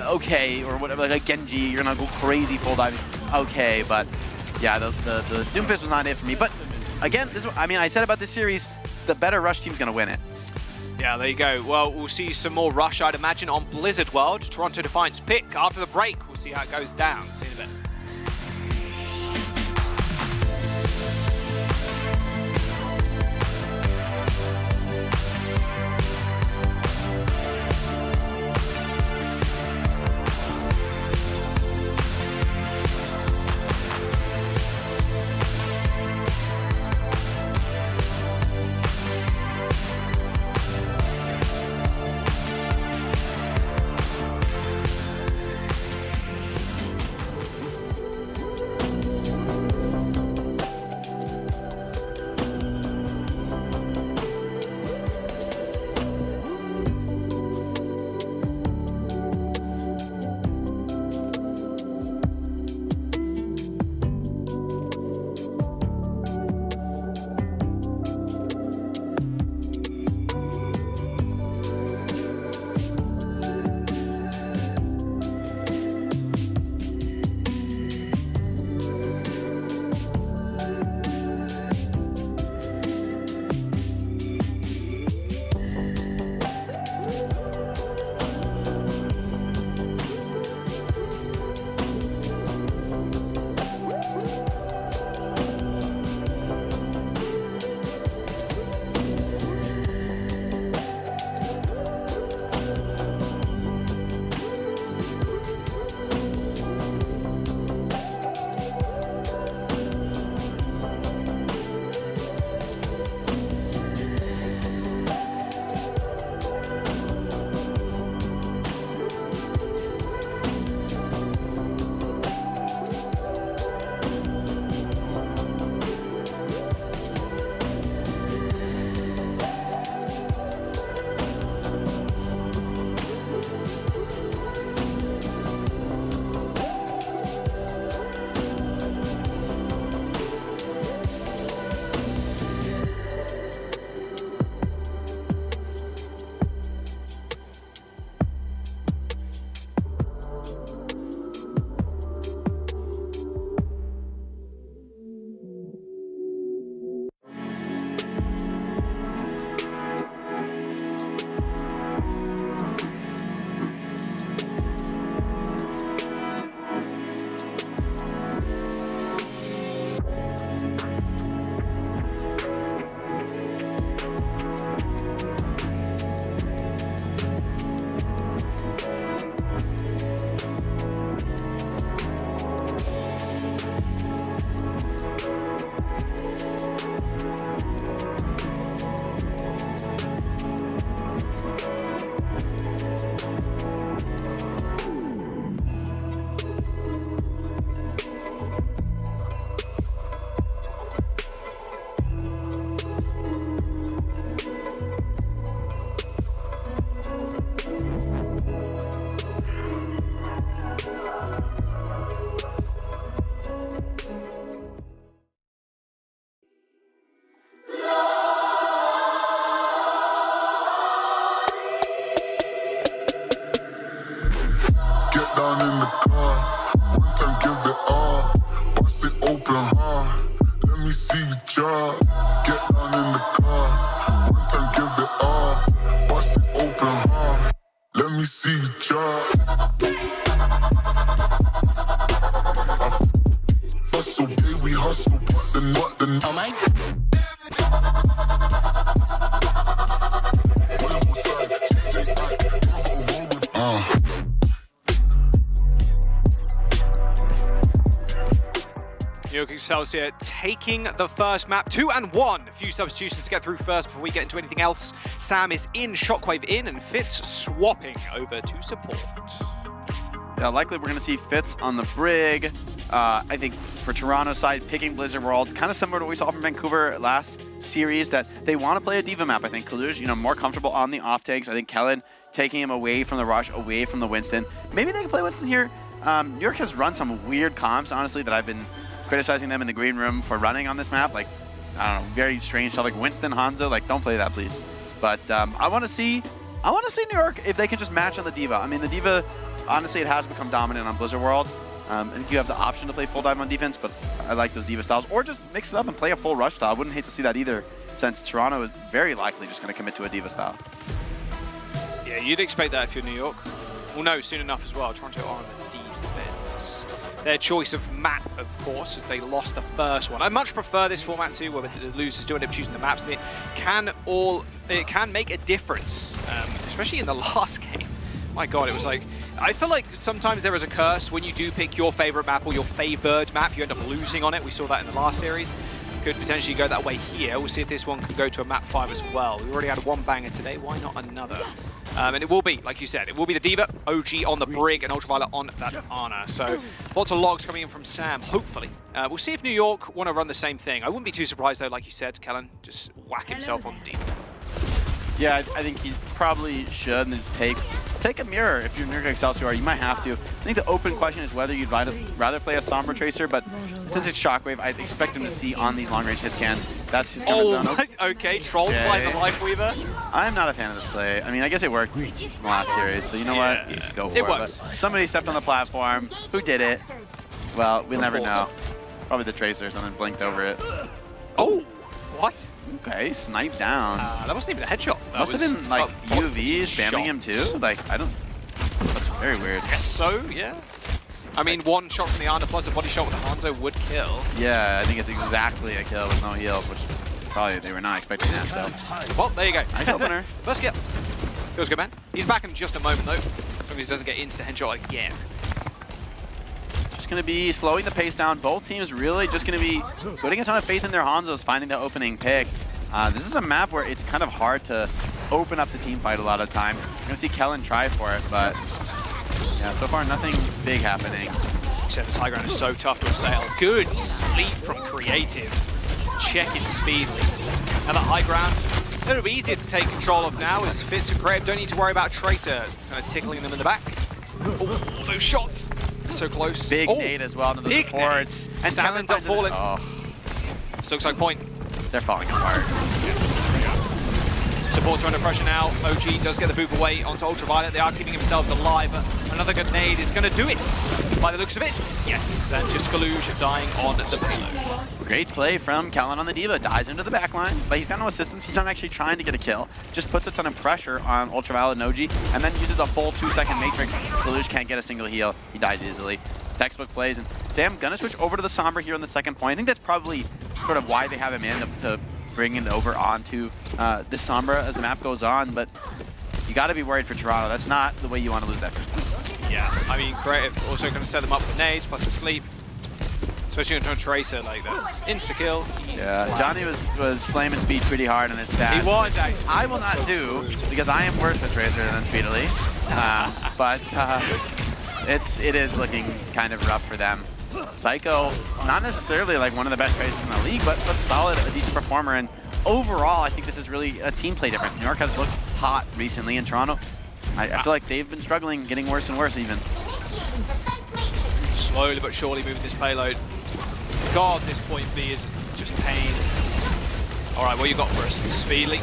okay, or whatever, like a Genji, you're gonna go crazy full diving, okay, but yeah, the Doomfist was not it for me. But again, I said about this series, the better Rush team's gonna win it. Yeah, there you go. Well, we'll see some more Rush, I'd imagine, on Blizzard World. Toronto Defiance pick after the break. We'll see how it goes down. See you in a bit. down in the car. One time, give it all. Bust it open hard. Let me see you drop. Get down in the car. One time, give it all. Bust it open hard. Let me see you drop. Hustle, baby, we hustle, but the oh my. New York Excelsior taking the first map, 2-1. A few substitutions to get through first before we get into anything else. Sam is in, Shockwave in, and Fitz swapping over to support. Yeah, likely we're going to see Fitz on the Brig. I think for Toronto's side, picking Blizzard World, kind of similar to what we saw from Vancouver last series, that they want to play a Diva map. I think Kaluj, more comfortable on the off tanks. I think Kellen taking him away from the Rush, away from the Winston. Maybe they can play Winston here. New York has run some weird comps, honestly, that I've been criticizing them in the green room for running on this map. Like, I don't know, very strange stuff like Winston, Hanzo. Like, don't play that, please. But I want to see New York if they can just match on the Diva. I mean, the Diva honestly, it has become dominant on Blizzard World. I think you have the option to play full dive on defense, but I like those D.Va styles. Or just mix it up and play a full rush style. I wouldn't hate to see that either, since Toronto is very likely just going to commit to a D.Va style. Yeah, you'd expect that if you're New York. Well, no, soon enough as well. Toronto are on the defense. Their choice of map, of course, as they lost the first one. I much prefer this format too, where the losers do end up choosing the maps. It can make a difference, especially in the last game. My God, it was like, I feel like sometimes there is a curse when you do pick your favorite map or your favored map, you end up losing on it. We saw that in the last series. Could potentially go that way here. We'll see if this one can go to a map 5 as well. We already had one banger today, why not another? And it will be, like you said, it will be the D.Va, OG on the Brig, and Ultraviolet on that Ana. So lots of logs coming in from Sam, hopefully. We'll see if New York want to run the same thing. I wouldn't be too surprised though, like you said, Kellen, just whack himself on D.Va. Yeah, I think he probably should, and just take a mirror. If you're New York Excelsior, you might have to. I think the open question is whether you'd rather play a Sombra Tracer, but since it's Shockwave, I'd expect him to see on these long-range hit scan. That's his coming zone. Okay, trolled by the Life Weaver. I'm not a fan of this play. I mean, I guess it worked in the last series, so you know what? Just go for it. It works. But somebody stepped on the platform. Who did it? Well, we'll never know. Probably the Tracer or something blinked over it. Oh, what? Okay, sniped down. That wasn't even a headshot. That must have been like UV spamming him too. Like, I don't. That's very weird. Guess so, yeah. I mean, one shot from the Ana plus a body shot with the Hanzo would kill. Yeah, I think it's exactly a kill with no heals, which probably they were not expecting that. So, well, there you go. Nice opener. First kill. Feels good, man. He's back in just a moment though. As long as he doesn't get insta headshot again. Just going to be slowing the pace down. Both teams really just going to be putting a ton of faith in their Hanzos, finding the opening pick. This is a map where it's kind of hard to open up the team fight a lot of times. You're going to see Kellen try for it, but yeah, so far nothing big happening. You said this high ground is so tough to assail. Good sleep from Creative. Checking Speedly. Now that high ground, a little bit easier to take control of now as Fitz and Creative don't need to worry about Tracer kind of tickling them in the back. Oh, those shots. So close. Big nade as well to the supports. And Sam ends up falling. Oh. This looks like point. They're falling apart. Supports are under pressure now. OG does get the move away onto Ultraviolet. They are keeping themselves alive. Another good nade is going to do it. By the looks of it. Yes, and just Kaluj dying on the payload. Great play from Kellen on the D.Va. Dives into the backline, but he's got no assistance. He's not actually trying to get a kill. Just puts a ton of pressure on Ultraviolet and OG, and then uses a full 2-second matrix. Kaluj can't get a single heal. He dies easily. Textbook plays, and Sam gonna switch over to the Sombra here on the second point. I think that's probably sort of why they have him in to bring it over onto this Sombra as the map goes on, but you got to be worried for Toronto. That's not the way you want to lose that first. Yeah, I mean, Creative also going to set them up with nades plus the sleep. Especially on Tracer, like that's insta-kill. Yeah, Johnny was flaming speed pretty hard on his stats. He was, actually. I will not do, because I am worse at Tracer than Speedily. But it is looking kind of rough for them. Psycho, not necessarily like one of the best Tracers in the league, but solid, a decent performer. And overall, I think this is really a team play difference. New York has looked hot recently in Toronto. I feel like they've been struggling, getting worse and worse even. Slowly but surely moving this payload. God, this point B is just pain. All right, what you got for us? Speedly.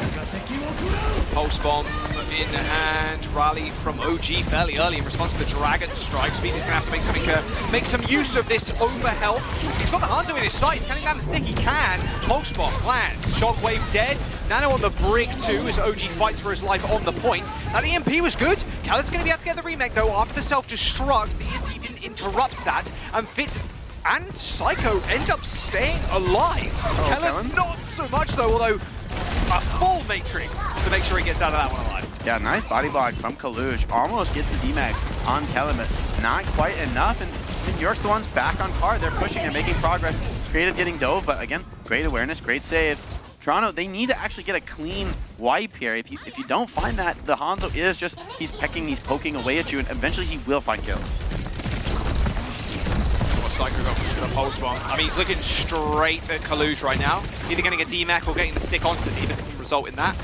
Pulse bomb in hand. Rally from OG fairly early in response to the Dragon Strike. Speedy's gonna have to make something, make some use of this overhealth. He's got the Hanzo in his sights. Can he down the stick? He can. Pulse bomb lands. Shockwave dead. Nano on the Brig too as OG fights for his life on the point. Now the EMP was good. Khaled's gonna be able to get the remake though after the self-destruct. The EMP didn't interrupt that, and Fitz and Psycho end up staying alive. Kellen not so much though, although a full matrix to make sure he gets out of that one alive. Yeah, nice body block from Kaluj. Almost gets the DMAG on Kellen, but not quite enough. And New York's the ones back on card. They're pushing and making progress. Creative getting dove, but again, great awareness, great saves. Toronto, they need to actually get a clean wipe here. If you don't find that, the Hanzo is just, he's pecking, he's poking away at you, and eventually he will find kills. Psycho got pushed with a pulse bomb. I mean, he's looking straight at Kaluj right now. Either getting a DMAC or getting the stick onto the D.Va can result in that.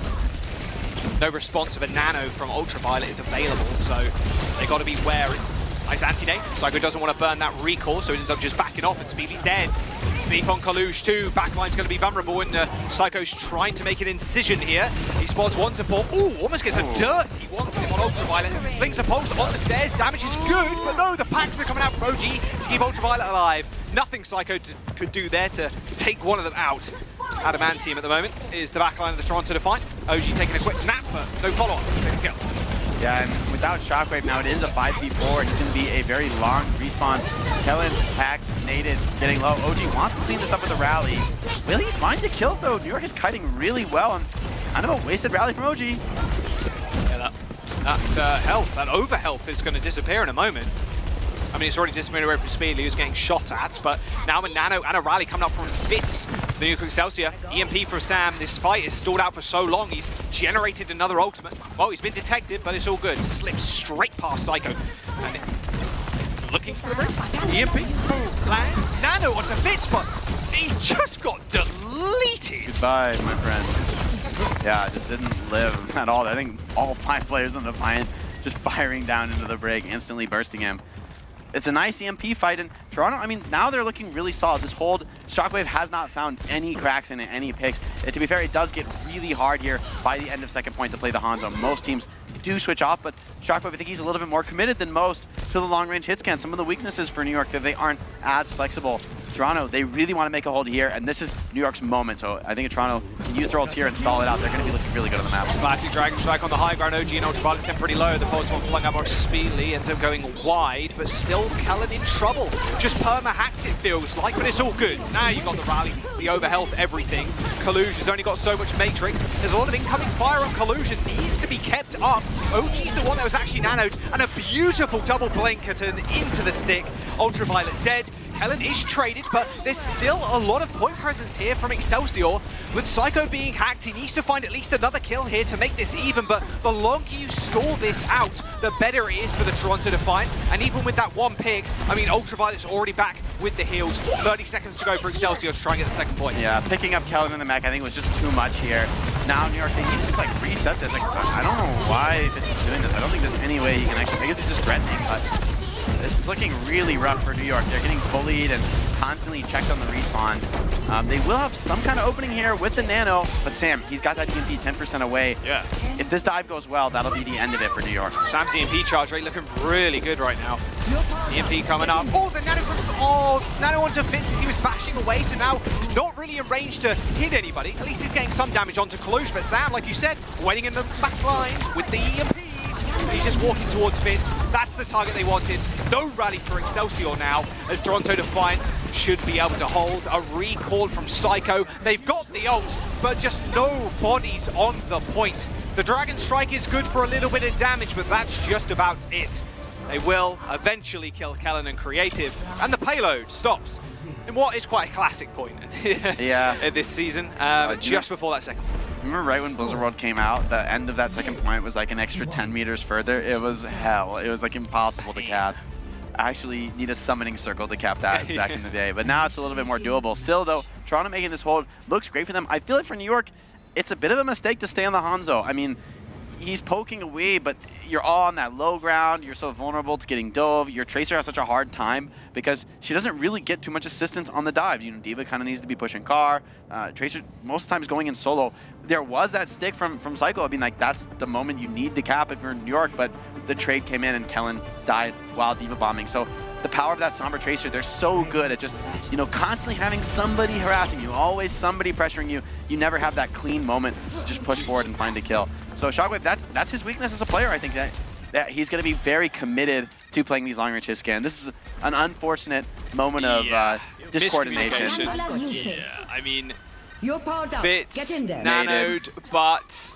No response of a nano from Ultraviolet is available, so they got to be wary. Nice anti-nade. Psycho doesn't want to burn that recall, so he ends up just backing off, and Speedy's dead. Sleep on Kalush too. Backline's going to be vulnerable, and Psycho's trying to make an incision here. He spots one support. Ooh, almost gets a dirty one from him on Ultraviolet. Flings the pulse on the stairs. Damage is good, but no, the packs are coming out from OG to keep Ultraviolet alive. Nothing Psycho could do there to take one of them out. Adamantium at the moment is the backline of the Toronto Defiant. OG taking a quick nap, but no follow-up. Take a kill. Yeah, and without Shockwave now, it is a 5v4. It's going to be a very long respawn. Kellen, hacked, naded, getting low. OG wants to clean this up with a rally. Will he find the kills, though? New York is kiting really well, and kind of a wasted rally from OG. Yeah, that health, that over health is going to disappear in a moment. I mean, it's already disappeared away from Speedly, who's getting shot at, but now with Nano and a rally coming up from Fitz, the new Excelsior. EMP for Sam. This fight is stalled out for so long. He's generated another ultimate. Well, he's been detected, but it's all good. Slips straight past Psycho. And looking for the ring. EMP lands. Nano onto Fitz, but he just got deleted. Goodbye, my friend. Yeah, just didn't live at all. I think all 5 players on the Defiant just firing down into the break, instantly bursting him. It's a nice EMP fight, and Toronto, I mean, now they're looking really solid. This hold, Shockwave has not found any cracks in it, any picks. To be fair, it does get really hard here by the end of second point to play the Hanzo. Most teams do switch off, but Shockwave, I think he's a little bit more committed than most to the long-range hit scan. Some of the weaknesses for New York that they aren't as flexible. Toronto, they really want to make a hold here, and this is New York's moment, so I think if Toronto can use their ults here and stall it out, they're going to be looking really good on the map. Classic Dragon Strike on the high ground. OG and Ultraviolet sent pretty low. The pulse one flung out more speedily, ends up going wide, but still Kellen in trouble. Just perma-hacked it feels like, but it's all good. Now you've got the rally, the overhealth, everything. Kalush has only got so much Matrix. There's a lot of incoming fire on Kalush. It needs to be kept up. OG's the one that was actually nanoed, and a beautiful double blink into the stick. Ultraviolet dead. Kellen is traded, but there's still a lot of point presence here from Excelsior. With Psycho being hacked, he needs to find at least another kill here to make this even, but the longer you stall this out, the better it is for the Toronto Defiant. And even with that one pick, I mean, Ultraviolet's already back with the heals. 30 seconds to go for Excelsior to try and get the second point. Yeah, picking up Kellen in the mech, I think was just too much here. Now New York, they need to just like reset this. Like, I don't know why Fitz is doing this. I don't think there's any way he can actually, I guess it's just threatening, but this is looking really rough for New York. They're getting bullied and constantly checked on the respawn. They will have some kind of opening here with the Nano, but Sam, he's got that EMP 10% away. Yeah. If this dive goes well, that'll be the end of it for New York. Sam's EMP charge rate looking really good right now. EMP coming up. Oh, the Nano from, Nano onto Fitz as he was bashing away, so now not really in range to hit anybody. At least he's getting some damage onto Kalush, but Sam, like you said, waiting in the back lines with the EMP. He's just walking towards Fitz. That's the target they wanted. No rally for Excelsior now, as Toronto Defiant should be able to hold. A recall from Psycho. They've got the ult, but just no bodies on the point. The Dragon Strike is good for a little bit of damage, but that's just about it. They will eventually kill Kellen and Creative, and the payload stops in what is quite a classic point this season, just before that second. Remember right when Blizzard World came out, the end of that second point was like an extra 10 meters further? It was hell. It was like impossible to cap. I actually need a summoning circle to cap that back in the day, but now it's a little bit more doable. Still though, Toronto making this hold looks great for them. I feel like for New York, it's a bit of a mistake to stay on the Hanzo. I mean, he's poking away, but you're all on that low ground. You're so vulnerable to getting dove. Your Tracer has such a hard time because she doesn't really get too much assistance on the dive. You know, D.Va kind of needs to be pushing car. Tracer most of the time is going in solo. There was that stick from Psycho. I mean, like, that's the moment you need to cap if you're in New York, but the trade came in and Kellen died while D.Va bombing. So the power of that Sombra Tracer, they're so good at just, you know, constantly having somebody harassing you, always somebody pressuring you. You never have that clean moment to just push forward and find a kill. So Shockwave, that's his weakness as a player. I think that he's going to be very committed to playing these long-range hit scan. This is an unfortunate moment of discoordination. Yeah, I mean, Fitz nanoed, but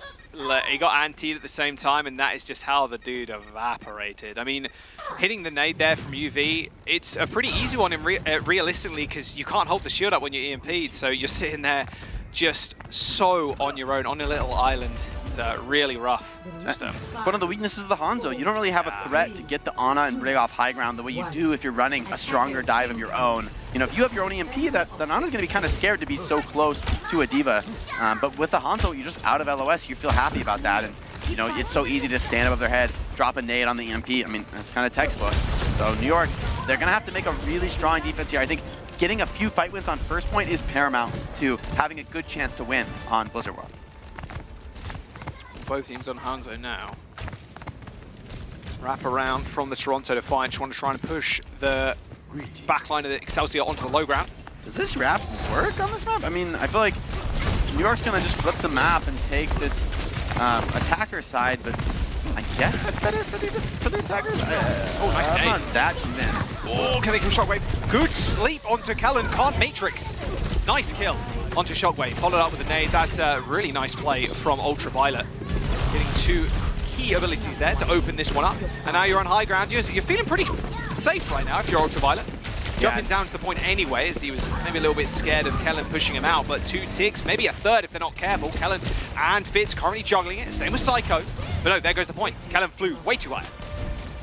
he got antied at the same time, and that is just how the dude evaporated. I mean, hitting the nade there from UV, it's a pretty easy one realistically, because you can't hold the shield up when you're EMP'd, so you're sitting there just so on your own, on a little island. It's really rough. Just, it's one of the weaknesses of the Hanzo. You don't really have a threat to get the Ana and break off high ground the way you do if you're running a stronger dive of your own. You know, if you have your own EMP, that Ana's going to be kind of scared to be so close to a D.Va. But with the Hanzo, you're just out of LOS. You feel happy about that. And, you know, it's so easy to stand above their head, drop a nade on the EMP. I mean, it's kind of textbook. So New York, they're going to have to make a really strong defense here. I think getting a few fight wins on first point is paramount to having a good chance to win on Blizzard World. Both teams on Hanzo now. Wrap around from the Toronto Defiant. Want to try and push the backline of the Excelsior onto the low ground. Does this wrap work on this map? I mean, I feel like New York's going to just flip the map and take this attacker side, but I guess that's better for the attackers. Oh, nice I'm nade. not that convinced. Oh, can they kill Shockwave? Good sleep onto Kellen. Can't Matrix. Nice kill onto Shockwave. Followed up with a nade. That's a really nice play from Ultraviolet. Getting two key abilities there to open this one up. And now you're on high ground. You're feeling pretty safe right now if you're Ultraviolet. Jumping down to the point anyway, as he was maybe a little bit scared of Kellen pushing him out, but 2 ticks, maybe a third if they're not careful. Kellen and Fitz currently juggling it, same with Psycho. But no, there goes the point. Kellen flew way too high.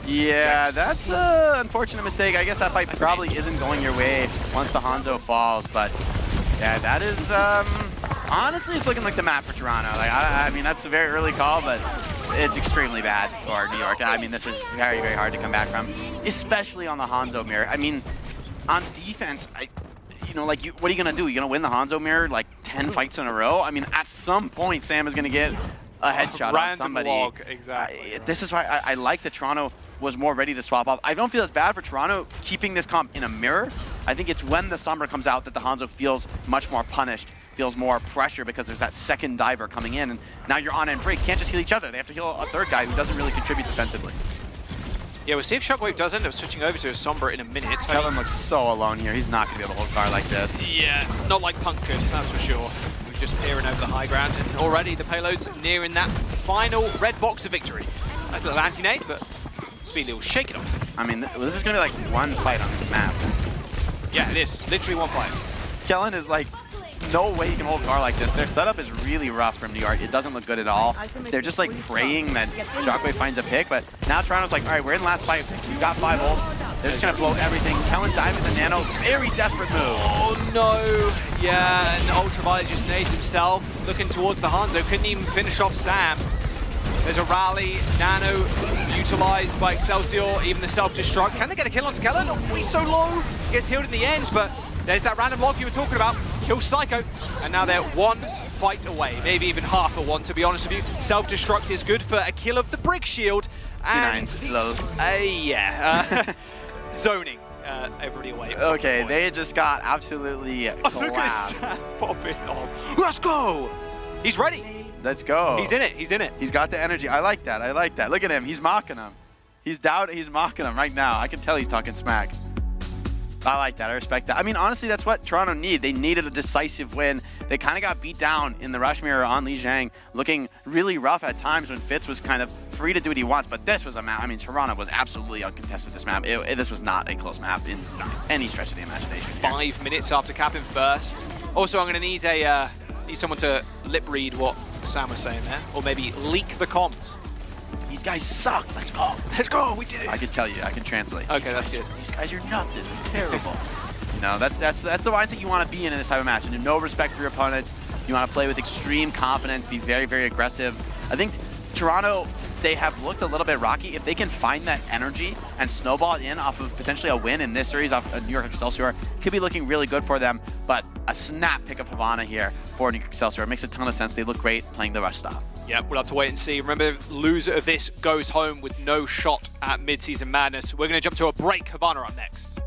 Yeah, that's an unfortunate mistake. I guess that fight probably isn't going your way once the Hanzo falls, but yeah, that is, honestly, it's looking like the map for Toronto. Like, I mean, that's a very early call, but it's extremely bad for New York. I mean, this is very, very hard to come back from, especially on the Hanzo mirror. I mean, on defense, what are you going to do? You're going to win the Hanzo mirror like 10 fights in a row? I mean, at some point, Sam is going to get a headshot on somebody. Log, exactly. This is why I like that Toronto was more ready to swap up. I don't feel as bad for Toronto keeping this comp in a mirror. I think it's when the Sombra comes out that the Hanzo feels much more punished, feels more pressure because there's that second diver coming in, and now you're on and break. Can't just heal each other. They have to heal a third guy who doesn't really contribute defensively. Yeah, we'll see if Shockwave does end up switching over to a Sombra in a minute. Kellen looks so alone here. He's not going to be able to hold guard like this. Yeah, not like Punk could, that's for sure. He's just peering over the high ground, and already the payload's nearing that final red box of victory. Nice little anti-nade, but Speedly will shake it off. I mean, this is going to be like one fight on this map. Yeah, it is. Literally one fight. Kellen is like, no way he can hold guard like this. Their setup is really rough from New York. It doesn't look good at all. They're just like praying that Shockwave finds a pick, but now Toronto's like, all right, we're in the last fight. We've got 5 ults. They're just gonna blow everything. Kellen diving the nano, very desperate move. Oh no, yeah, and Ultraviolet just nades himself, looking towards the Hanzo, couldn't even finish off Sam. There's a rally, nano utilized by Excelsior, even the self-destruct. Can they get a kill onto Kellen? Oh, he's so low. Gets healed in the end, but there's that random log you were talking about. Kills Psycho, and now they're 1 fight away, maybe even half a one, to be honest with you. Self-destruct is good for a kill of the brick shield. And zoning everybody away. Okay, they just got absolutely collapsed. Pop it on. Let's go! He's ready. Let's go. He's in it. He's in it. He's got the energy. I like that. I like that. Look at him. He's mocking him. He's mocking him right now. I can tell he's talking smack. I like that. I respect that. I mean, honestly, that's what Toronto need. They needed a decisive win. They kind of got beat down in the rush mirror on Li Jiang, looking really rough at times when Fitz was kind of free to do what he wants. But this was a map. I mean, Toronto was absolutely uncontested this map. This was not a close map in any stretch of the imagination. 5 minutes after capping first. Also, I'm going to need need someone to lip read what Sam was saying there, or maybe leak the comms. These guys suck. Let's go. Let's go. We did it. I can tell you. I can translate. Okay, that's good. These guys are nothing. Terrible. No, that's the mindset you want to be in this type of match. And no respect for your opponents. You want to play with extreme confidence, be very, very aggressive. I think Toronto, they have looked a little bit rocky. If they can find that energy and snowball it in off of potentially a win in this series off of New York Excelsior, could be looking really good for them. But a snap pick of Havana here for New York Excelsior. It makes a ton of sense. They look great playing the rush style. Yeah, we'll have to wait and see. Remember, loser of this goes home with no shot at mid-season madness. We're going to jump to a break. Havana up next.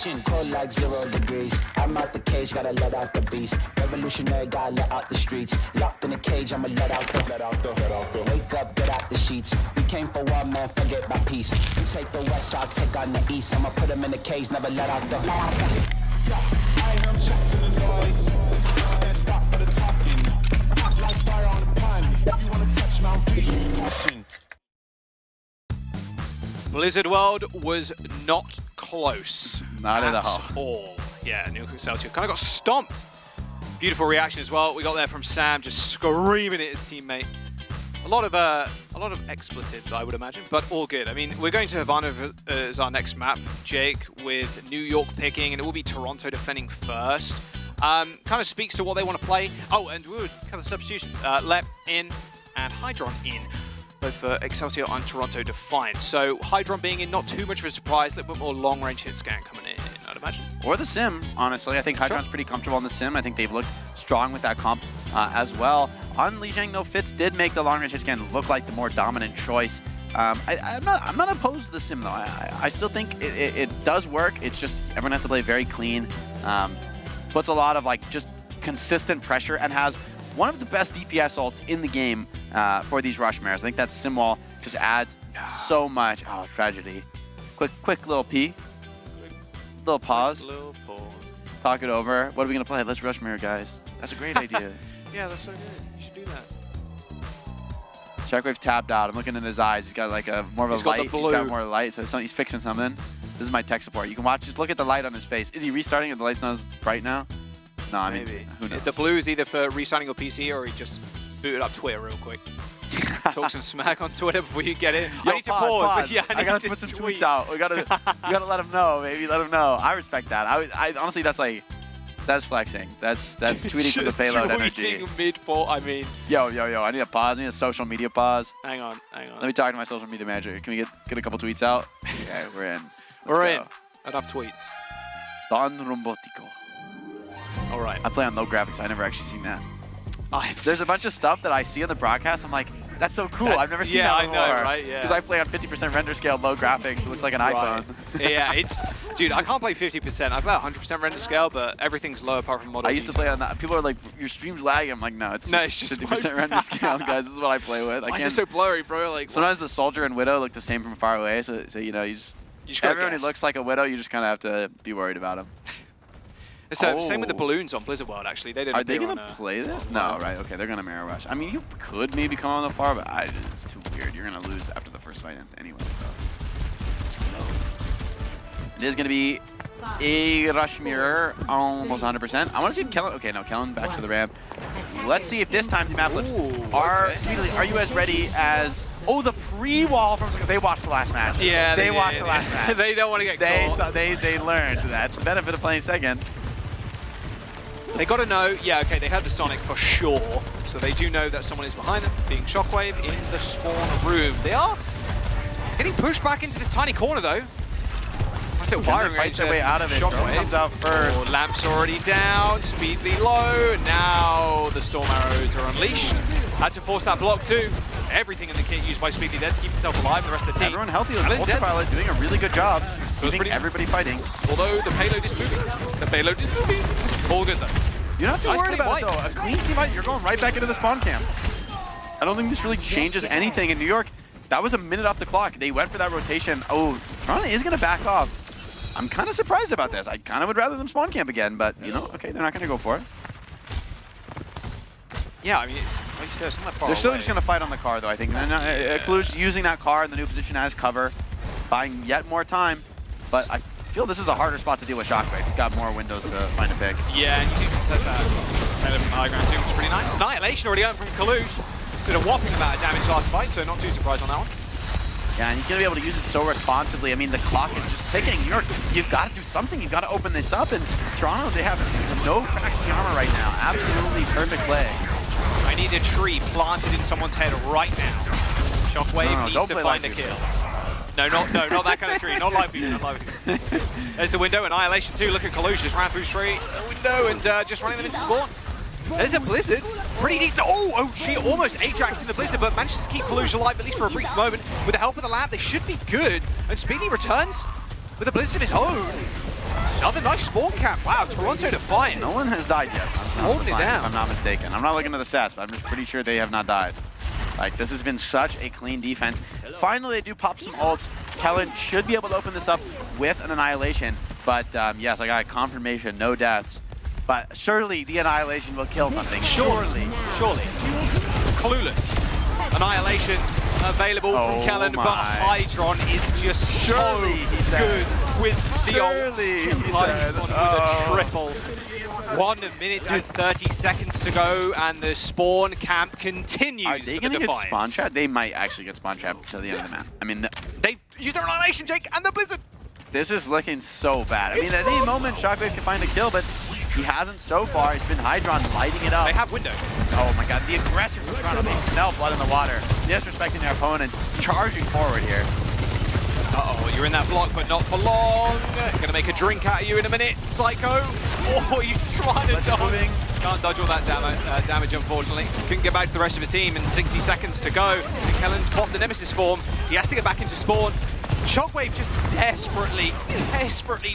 Caution, cold like 0 degrees. I'm out the cage, gotta let out the beast. Revolutionary, gotta let out the streets. Locked in a cage, I'ma let out the. Wake up, get out the sheets. We came for war, man, forget my peace. You take the west, I'll take on the east. I'ma put them in the cage, never let out the. I hear him chat to the noise. Stop for the talking. Hot like fire on the pan. If you wanna touch Mount Fuji, caution. Blizzard World was not close. Not at all. Yeah, New York Excelsior kind of got stomped. Beautiful reaction as well. We got there from Sam, just screaming at his teammate. A lot of expletives, I would imagine, but all good. I mean, we're going to Havana as our next map, Jake, with New York picking, and it will be Toronto defending first. Kind of speaks to what they want to play. Oh, and we would cover the substitutions. Lep in and Hydron in, both for Excelsior and Toronto defined. So Hydron being in, not too much of a surprise, a little bit more long-range hit scan coming in, I'd imagine. Or the sim, honestly. I think Hydron's pretty comfortable on the sim. I think they've looked strong with that comp as well. On Lijiang, though, Fitz did make the long-range hit scan look like the more dominant choice. I'm not opposed to the sim, though. I still think it does work. It's just everyone has to play very clean. Puts a lot of just consistent pressure and has one of the best DPS ults in the game for these rush mares. I think that sim wall just adds so much. Oh, tragedy. Quick little pee. Little pause. Little pause. Talk it over. What are we going to play? Let's rush mare, guys. That's a great idea. Yeah, that's so good. You should do that. Shockwave's tapped out. I'm looking in his eyes. He's got like more of a light. He's got more light, so he's fixing something. This is my tech support. You can watch. Just look at the light on his face. Is he restarting? If the light's not as bright now? No, I mean, maybe. Who knows? The blue is either for restarting your PC or he just booted up Twitter real quick. Talk some smack on Twitter before you get it. Yo, I need to pause. Yeah, I gotta put some tweets out. We gotta let him know. Maybe let him know. I respect that. I honestly, that's flexing. That's tweeting for the payload energy. Tweeting mid-fall. I mean. Yo. I need a pause. I need a social media pause. Hang on. Let me talk to my social media manager. Can we get a couple tweets out? Okay, we're in. We're in. Enough tweets. Don Rombotico. All right. I play on low graphics. I never actually seen that. There's a bunch of stuff that I see on the broadcast. I'm like, that's so cool. I've never seen that before. Yeah, I know, right? Yeah. Because I play on 50% render scale, low graphics. It looks like an iPhone. Yeah, dude, I can't play 50%. I play 100% render scale, but everything's low apart from model. I used to play on that. People are like, your stream's lagging. I'm like, no, it's just 50% render scale, guys. This is what I play with. Why is it so blurry, bro? Like, sometimes the soldier and Widow look the same from far away. So you know, you just everyone who looks like a Widow, you just kind of have to be worried about him. So same with the balloons on Blizzard World, actually. Are they going to play this? No, right. Okay, they're going to Mirror Rush. I mean, you could maybe come on the far, but it's too weird. You're going to lose after the first fight anyway, so. It is going to be a Rush Mirror, almost 100%. I want to see if Kellen... Okay, no, Kellen back to the ramp. Let's see if this time the map flips. Are you as ready as... Oh, the pre-wall from... They watched the last match. Yeah, they watched the last match. They don't want to get caught. They learned. That's the benefit of playing second. They got to know, okay, they heard the Sonic for sure, so they do know that someone is behind them, being Shockwave in the spawn room. They are getting pushed back into this tiny corner, though. Still firing range their way out of it. Shockwave comes out first. Lamp's already down, Speedly low. Now the Storm Arrows are unleashed. Had to force that block too. Everything in the kit used by Speedly there to keep himself alive, the rest of the team. Everyone healthy. Ultraviolet doing a really good job. Keeping everybody fighting. Although the payload is moving. All good though. You're not too worried about it though. A clean team fight, you're going right back into the spawn camp. I don't think this really changes anything in New York. That was a minute off the clock. They went for that rotation. Oh, Toronto is going to back off. I'm kind of surprised about this. I kind of would rather them spawn camp again, but you know, okay, they're not going to go for it. Yeah, I mean, it's like you said, it's not that far They're still away. just going to fight on the car, though, I think. Kalush using that car in the new position as cover, buying yet more time. But I feel this is a harder spot to deal with Shockwave. He's got more windows to find a pick. Yeah, and you can test that from the high ground too, which is pretty nice. Annihilation already earned from Kalush. Did a whopping amount of damage last fight, so not too surprised on that one. Yeah, and he's going to be able to use it so responsibly. I mean, the clock is just ticking. You've got to do something. You've got to open this up. And Toronto, they have no cracks in the armor right now. Absolutely perfect play. I need a tree planted in someone's head right now. Shockwave needs to find a kill. No, not that kind of tree. Not live view, There's the window. Annihilation 2. Look at Kalush. Just ran through straight the window and just running them into spawn. There's a Blizzard. Pretty decent. Oh, she almost Ajax in the Blizzard, but manages to keep Kalush alive, at least for a brief moment. With the help of the lab, they should be good. And Speedy returns with a Blizzard of his own. Another nice spawn camp. Wow, Toronto defiant. No one has died yet. Holding it down. If I'm not mistaken. I'm not looking at the stats, but I'm just pretty sure they have not died. Like, this has been such a clean defense. Finally, they do pop some ults. Kellen should be able to open this up with an Annihilation. But yes, I got confirmation, no deaths. But surely the Annihilation will kill something. Surely. Clueless. Annihilation available from Kellen, but Hydron is just Surely, he said. good with the ult. He said. Hydron with a triple. 1 minute and 30 seconds to go, and the spawn camp continues. Are they going to get spawn trap? They might actually get spawn trap to the end of the map. I mean, they've used their Annihilation, Jake, and the Blizzard. This is looking so bad. I mean, at any moment, Shockwave can find a kill, but he hasn't so far. It's been Hydron lighting it up. They have window. Oh my god, the aggression from Toronto. They smell blood in the water. Disrespecting their opponents, charging forward here. Uh-oh, you're in that block, but not for long. Gonna make a drink out of you in a minute, Psycho. Oh, he's trying to dodge. Can't dodge all that damage, unfortunately. Couldn't get back to the rest of his team in 60 seconds to go. And Kellen's popped the Nemesis form. He has to get back into spawn. Shockwave just desperately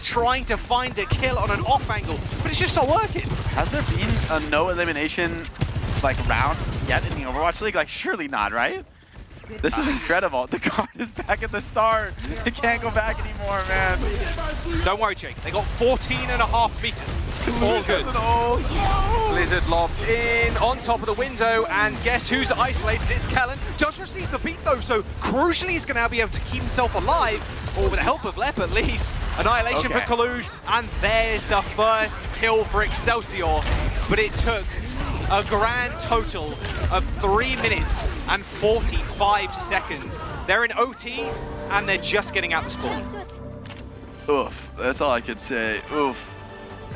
trying to find a kill on an off angle, but it's just not working. Has there been a no elimination like round yet in the Overwatch League? Like, surely not, right? This is incredible. The card is back at the start. It can't go back anymore, man. Don't worry, Jake. They got 14.5 meters. All good. Blizzard lobbed in on top of the window, and guess who's isolated? It's Kellen. Does receive the beat though, so crucially he's going to now be able to keep himself alive, or with the help of Lep at least. Annihilation for Kaluj, and there's the first kill for Excelsior. But it took a grand total of 3 minutes and 45 seconds. They're in OT, and they're just getting out the spawn. Oof, that's all I could say. Oof.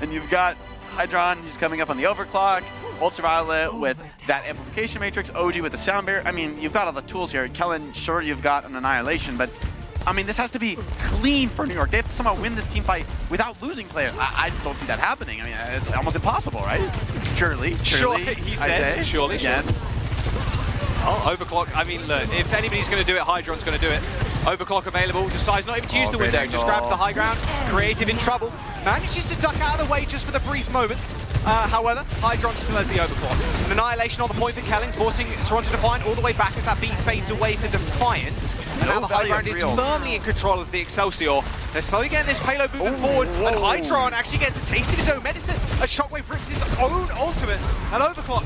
And you've got Hydron, he's coming up on the overclock, Ultraviolet with that amplification matrix, OG with the sound barrier. I mean, you've got all the tools here. Kellen, sure, you've got an Annihilation, but I mean, this has to be clean for New York. They have to somehow win this team fight without losing players. I just don't see that happening. I mean, it's almost impossible, right? Surely, he says, surely. Again. Oh, overclock. I mean, look, if anybody's going to do it, Hydron's going to do it. Overclock available, decides not even to use the window, just grabs the high ground. Creative in trouble, manages to duck out of the way just for the brief moment. However, Hydron still has the overclock. An Annihilation on the point for Kellen, forcing Toronto Defiant all the way back as that beat fades away for Defiance. And now the high ground is firmly in control of the Excelsior. They're slowly getting this payload moving forward, and Hydron actually gets a taste of his own medicine as Shockwave rips his own ultimate. And overclock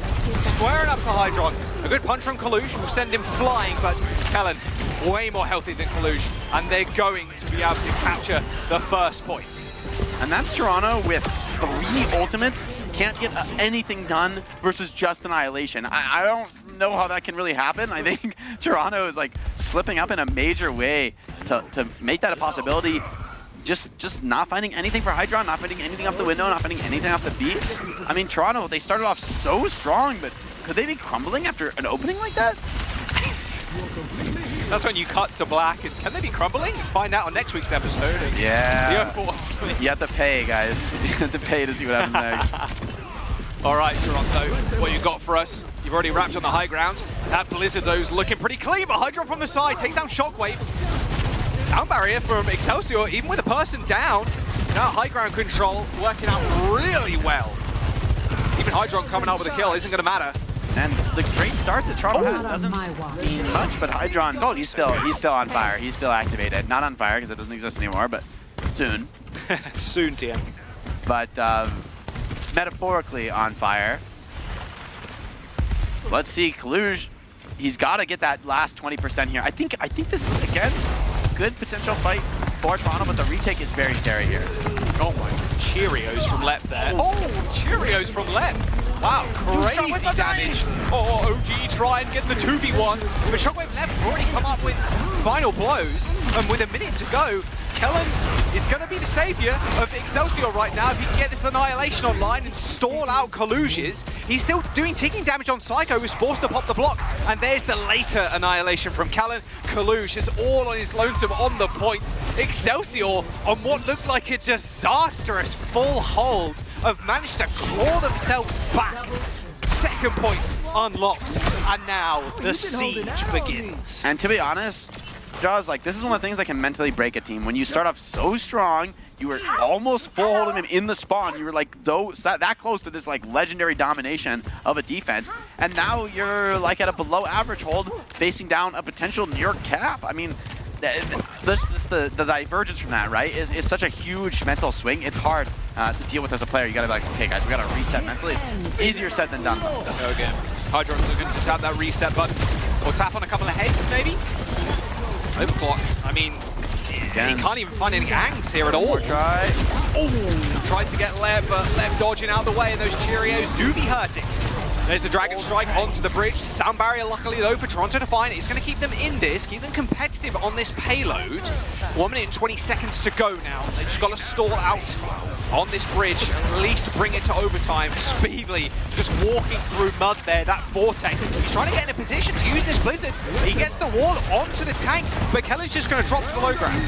squaring up to Hydron. A good punch from Kalush will send him flying, but Kellen way more healthy than Kalush, and they're going to be able to capture the first point. And that's Toronto with 3 ultimates. Can't get anything done versus just Annihilation. I don't know how that can really happen. I think Toronto is like slipping up in a major way to make that a possibility. Just not finding anything for Hydron, not finding anything off the window, not finding anything off the beat. I mean, Toronto, they started off so strong, but could they be crumbling after an opening like that? That's when you cut to black, and can they be crumbling? Find out on next week's episode. Yeah. The Overwatch League. You have to pay, guys. You have to pay to see what happens next. All right, Toronto, what you got for us? You've already wrapped on the high ground. That Blizzard, though's looking pretty clean, but Hydron from the side takes down Shockwave. Sound barrier from Excelsior, even with a person down. Now high ground control working out really well. Even Hydron coming out with a kill isn't going to matter. And the great start that Toronto had doesn't mean much, but Hydron, he's still on fire. He's still activated. Not on fire because it doesn't exist anymore, but soon. Soon, TM. But metaphorically on fire. Let's see, Kaluj, he's got to get that last 20% here. I think this is, again, good potential fight for Toronto, but the retake is very scary here. Oh my, Cheerios from Lep there. Oh, Cheerios from Lep. Wow, crazy damage. Oh, OG try and get the 2v1. But Shockwave Lep have already come up with final blows. And with a minute to go, Kellen is going to be the savior of Excelsior right now. If he can get this Annihilation online and stall out Kaluj's, he's still doing ticking damage on Psycho, who's forced to pop the block. And there's the later Annihilation from Kellen. Kalush is all on his lonesome on the point. Excelsior, on what looked like a disastrous full hold, have managed to claw themselves back. Second point unlocked, and now the siege begins. And to be honest, Jaws, like, this is one of the things that can mentally break a team. When you start off so strong, You were almost full holding them in the spawn. You were like that close to this like legendary domination of a defense. And now you're like at a below average hold facing down a potential New York cap. I mean, the divergence from that, right, is such a huge mental swing. It's hard to deal with as a player. You gotta be like, okay guys, we gotta reset mentally. It's easier said than done. Okay. Hydron's looking to tap that reset button. Or tap on a couple of heads, maybe? Overclock. I mean, he can't even find any angs here at all. Try. Oh, tries to get Lev, but Lev dodging out of the way, and those Cheerios do be hurting. There's the Dragon Strike onto the bridge. Sound barrier, luckily, though, for Toronto to find. It's going to keep them in this, keep them competitive on this payload. 1 minute and 20 seconds to go now. They just got to stall out on this bridge, at least bring it to overtime. Speedly just walking through mud there, that Vortex. He's trying to get in a position to use this Blizzard. He gets the wall onto the tank, but Kellen's just going to drop to the low ground.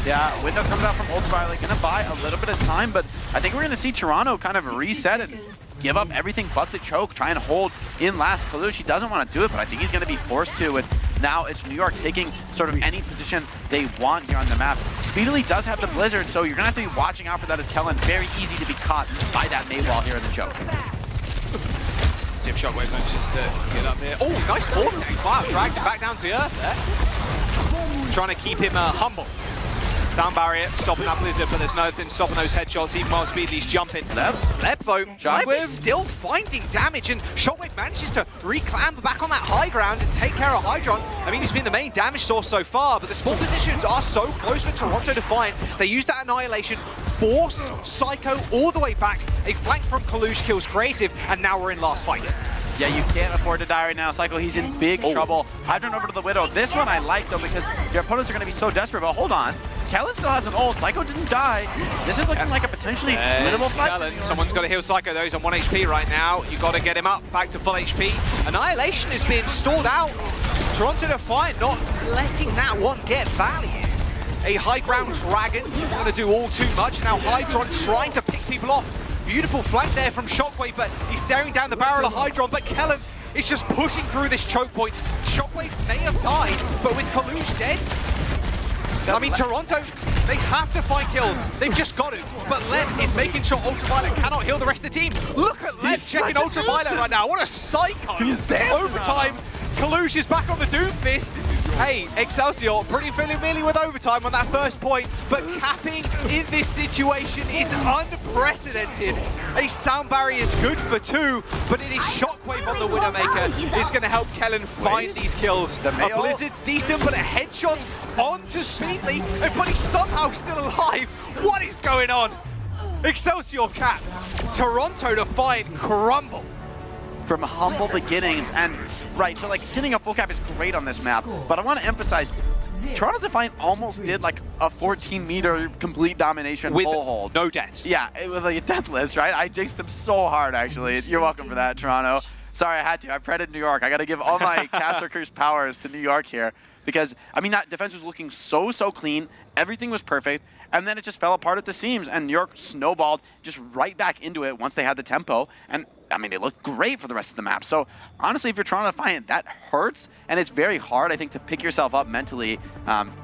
Yeah, window comes out from Ultraviolet, gonna buy a little bit of time, but I think we're gonna see Toronto kind of reset and give up everything but the choke, try and hold in last. Kalush, he doesn't want to do it, but I think he's gonna be forced to with now it's New York taking sort of any position they want here on the map. Speedily does have the Blizzard, so you're gonna have to be watching out for that as Kellen. Very easy to be caught by that Maywall here in the choke. See if Shockwave manages to get up here. Oh, nice Vortex. Wow, dragged him back down to earth there. Trying to keep him humble. Sound barrier, stopping that Blizzard, but there's nothing stopping those headshots, even while Speedly's jumping. Lev though, Lev is still finding damage, and Shockwave manages to reclamber back on that high ground and take care of Hydron. I mean, he's been the main damage source so far, but the spawn positions are so close for Toronto to find. They use that Annihilation, forced Psycho all the way back. A flank from Kalush kills Creative, and now we're in last fight. Yeah, you can't afford to die right now. Psycho, he's in big trouble. Hydron over to the Widow. This one I like, though, because your opponents are going to be so desperate. But hold on. Kellen still has an ult. Psycho didn't die. This is looking like a potentially winnable fight. Kellen. Someone's got to heal Psycho, though. He's on 1 HP right now. you got to get him up, back to full HP. Annihilation is being stalled out. Toronto Defiant not letting that one get value. A high ground Dragon isn't going to do all too much. Now Hydron trying to pick people off. Beautiful flank there from Shockwave, but he's staring down the barrel of Hydron, but Kellen is just pushing through this choke point. Shockwave may have died, but with Kalush dead, I mean, Toronto, they have to find kills. They've just got to. But Lev is making sure Ultraviolet cannot heal the rest of the team. Look at Lev checking Ultraviolet right now. What a psycho. He's dancing. Overtime. Kalush is back on the Doomfist. Hey, Excelsior, pretty familiar with overtime on that first point, but capping in this situation is unprecedented. A sound barrier is good for 2, but it is Shockwave on the Widowmaker. It's going to help Kellen find these kills. A Blizzard's decent, but a headshot onto Speedly, but he's somehow still alive. What is going on? Excelsior cap. Toronto Defiant crumble. From humble beginnings, and right, so like getting a full cap is great on this map, but I want to emphasize Toronto Defiant almost did like a 14-meter complete domination with full hold. No deaths. Yeah, it was like a deathless, right? I jinxed them so hard, actually. You're welcome for that, Toronto. Sorry, I had to. I preded New York. I got to give all my Caster Curse powers to New York here because, I mean, that defense was looking so clean. Everything was perfect. And then it just fell apart at the seams, and New York snowballed just right back into it once they had the tempo. And, I mean, they looked great for the rest of the map. So, honestly, if you're trying to find it, that hurts. And it's very hard, I think, to pick yourself up mentally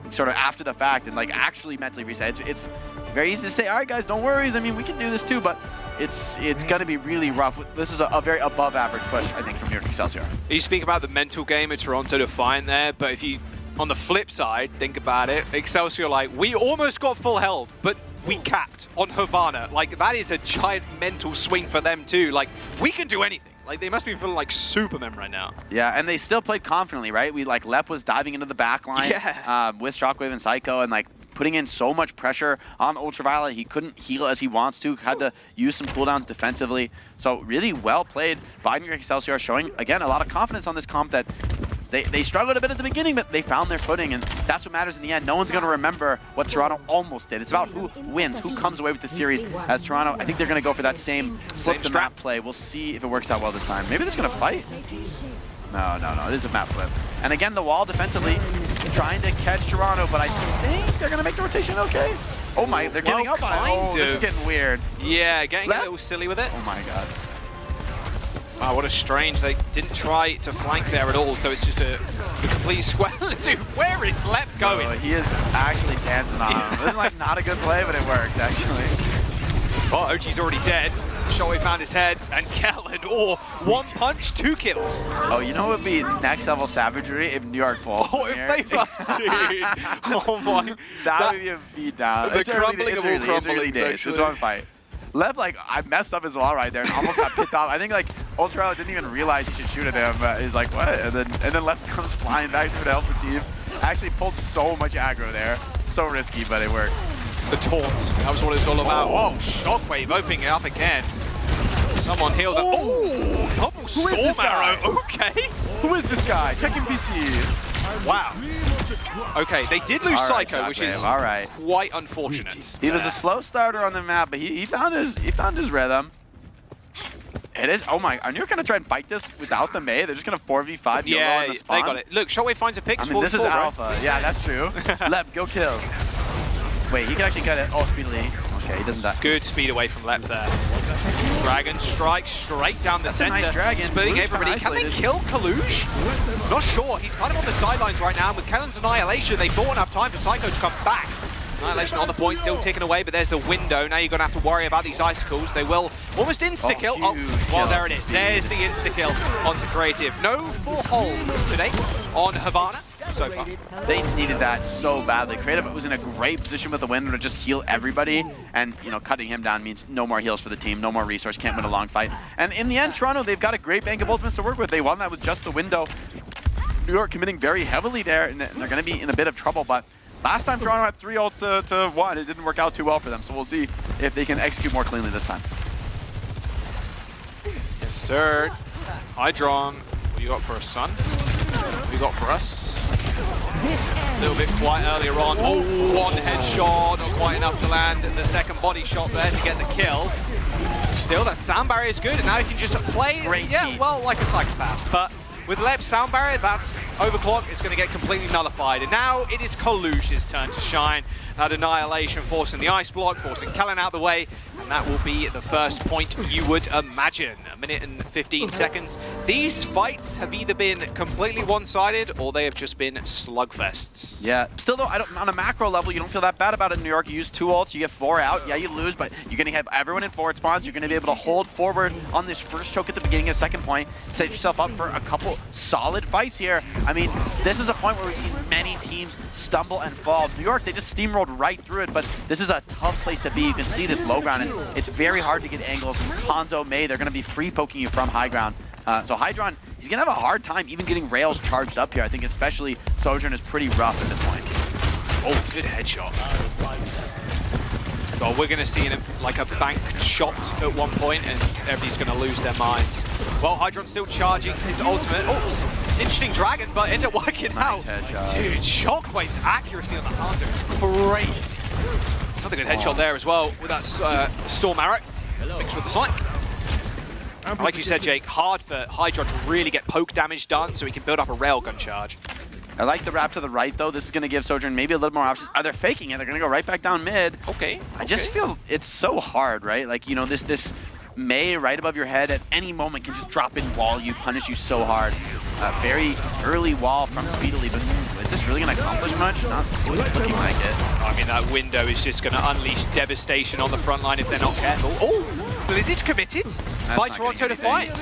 sort of after the fact and, like, actually mentally reset. It's very easy to say, all right, guys, don't worry. I mean, we can do this too, but it's going to be really rough. This is a very above-average push, I think, from New York Excelsior. You speak about the mental game of Toronto Defiant there, but if you... On the flip side, think about it, Excelsior, like, we almost got full held, but we capped on Havana. Like, that is a giant mental swing for them too. Like, we can do anything. Like, they must be feeling like Superman right now. Yeah, and they still played confidently, right? Like, Lep was diving into the back line with Shockwave and Psycho and, like, putting in so much pressure on Ultraviolet. He couldn't heal as he wants to, had to use some cooldowns defensively. So really well played by New York Excelsior, showing, again, a lot of confidence on this comp that they struggled a bit at the beginning, but they found their footing, and that's what matters in the end. No one's going to remember what Toronto almost did. It's about who wins, who comes away with the series. As Toronto, I think they're going to go for that same flip-the-map play. We'll see if it works out well this time. Maybe they're just going to fight. No. It is a map flip. And again, the wall defensively trying to catch Toronto, but I think they're going to make the rotation okay. Oh my, they're getting up on it. Oh, this is getting weird. Yeah, getting a little silly with it. Oh my god. Wow, what a strange. They didn't try to flank there at all, so it's just a complete square. Dude, where is Lep going? Oh, he is actually dancing on him. This is like not a good play, but it worked actually. Oh, OG's already dead. Shotway found his head, and Kellen, one punch, 2 kills. Oh, you know what would be next level savagery if New York falls? Oh, if they dude. Oh my. That would be a beat down. The crumbling of all crumblings, it's early days. actually. It's one fight. Lev, like, I messed up as well right there and almost got picked off. I think, like, Ultralight didn't even realize he should shoot at him. He's like, what? And then Lev comes flying back through to help the team. Actually pulled so much aggro there. So risky, but it worked. The taunt, that was what it's all about. Oh, Shockwave opening it up again. Someone healed them. Oh, double Storm Arrow. Okay. Who is this guy? Tech NPC. Wow. Okay, they did lose All right, Psycho, which is Shockwave, quite unfortunate. He was a slow starter on the map, but he found his rhythm. It is. Oh my! Are you gonna try and fight this without the Mei? They're just gonna 4v5 YOLO in the spawn. They got it. Look, Shockwave finds a pick. I mean, this is alpha. Right? Yeah, that's true. Lep, go kill. Wait, he can actually get it. Oh, speedily. Okay, he doesn't die. Good speed away from Lep there. Dragon strike straight down the center. Nice dragon. Splitting everybody. Can they kill Kalush? Not sure. He's kind of on the sidelines right now. With Kellen's Annihilation, they bought enough time for Psycho to come back. Annihilation on the point, still ticking away, but there's the window. Now you're going to have to worry about these icicles. They will almost insta-kill. Well, there it is. There's the insta-kill onto Creative. No full holds today on Havana so far. They needed that so badly. Creative was in a great position with the window to just heal everybody, and cutting him down means no more heals for the team, no more resource, can't win a long fight. And in the end, Toronto, they've got a great bank of ultimates to work with. They won that with just the window. New York committing very heavily there, and they're going to be in a bit of trouble, but last time Toronto had 3 ults to 1. It didn't work out too well for them, so we'll see if they can execute more cleanly this time. Yes, sir. Hydron, what you got for us, son? What you got for us? A little bit quiet earlier on. Oh, one headshot, not quite enough to land the second body shot there to get the kill. Still, that sound barrier is good, and now you can just play, well, like a psychopath. But with Leb's sound barrier, that's overclock. It's going to get completely nullified. And now it is Kalush's turn to shine. That Annihilation forcing the ice block, forcing Kellen out the way, and that will be the first point you would imagine. 1 minute and 15 seconds. These fights have either been completely one-sided or they have just been slugfests. Yeah, still though, on a macro level, you don't feel that bad about it in New York. You use 2 ults, you get 4 out. Yeah, you lose, but you're going to have everyone in forward spawns. You're going to be able to hold forward on this first choke at the beginning of second point, set yourself up for a couple solid fights here. I mean, this is a point where we've seen many teams stumble and fall. New York, they just steamrolled right through it, but this is a tough place to be. You can see this low ground. It's very hard to get angles. Hanzo, Mei, they're going to be free poking you from high ground. So Hydron, he's going to have a hard time even getting rails charged up here. I think especially Sojourn is pretty rough at this point. Oh, good headshot. Well, we're going to see like a banked shot at one point, and everybody's going to lose their minds. Well, Hydron's still charging his ultimate. Oh, interesting dragon, but ended up working out. Headshot. Dude, Shockwave's accuracy on the Hunter, crazy. Another good headshot there as well with that Storm Arrow mixed with the Sonic. Like you said, Jake, hard for Hydron to really get poke damage done so he can build up a railgun charge. I like the wrap to the right, though. This is going to give Sojourn maybe a little more options. They're faking it. They're going to go right back down mid. Okay. I just feel it's so hard, right? Like, this Mei right above your head at any moment can just drop in wall you, punish you so hard. Very early wall from Speedily, but is this really going to accomplish much? Not looking like it. I mean, that window is just going to unleash devastation on the front line if they're not careful. Oh, Blizzard committed by Toronto to fight.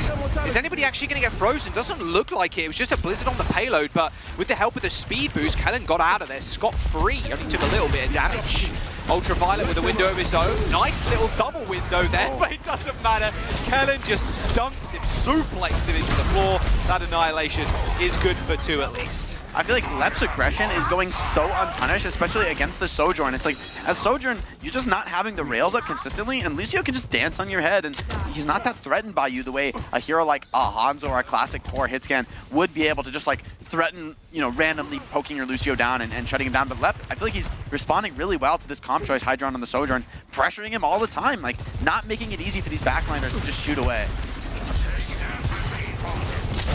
Is anybody actually going to get frozen? Doesn't look like it. It was just a Blizzard on the payload, but with the help of the speed boost, Kellen got out of there scot-free. Only took a little bit of damage. Ultraviolet with a window of his own. Nice little double window there, but it doesn't matter. Kellen just dunks him, suplexes him into the floor. That Annihilation is good for 2 at least. I feel like Lep's aggression is going so unpunished, especially against the Sojourn. It's like, as Sojourn, you're just not having the rails up consistently, and Lucio can just dance on your head, and he's not that threatened by you the way a hero like a Hanzo or a classic Tor Hitscan would be able to just like threaten, randomly poking your Lucio down and shutting him down. But Lep, I feel like he's responding really well to this comp choice, Hydron on the Sojourn, pressuring him all the time, like not making it easy for these backliners to just shoot away.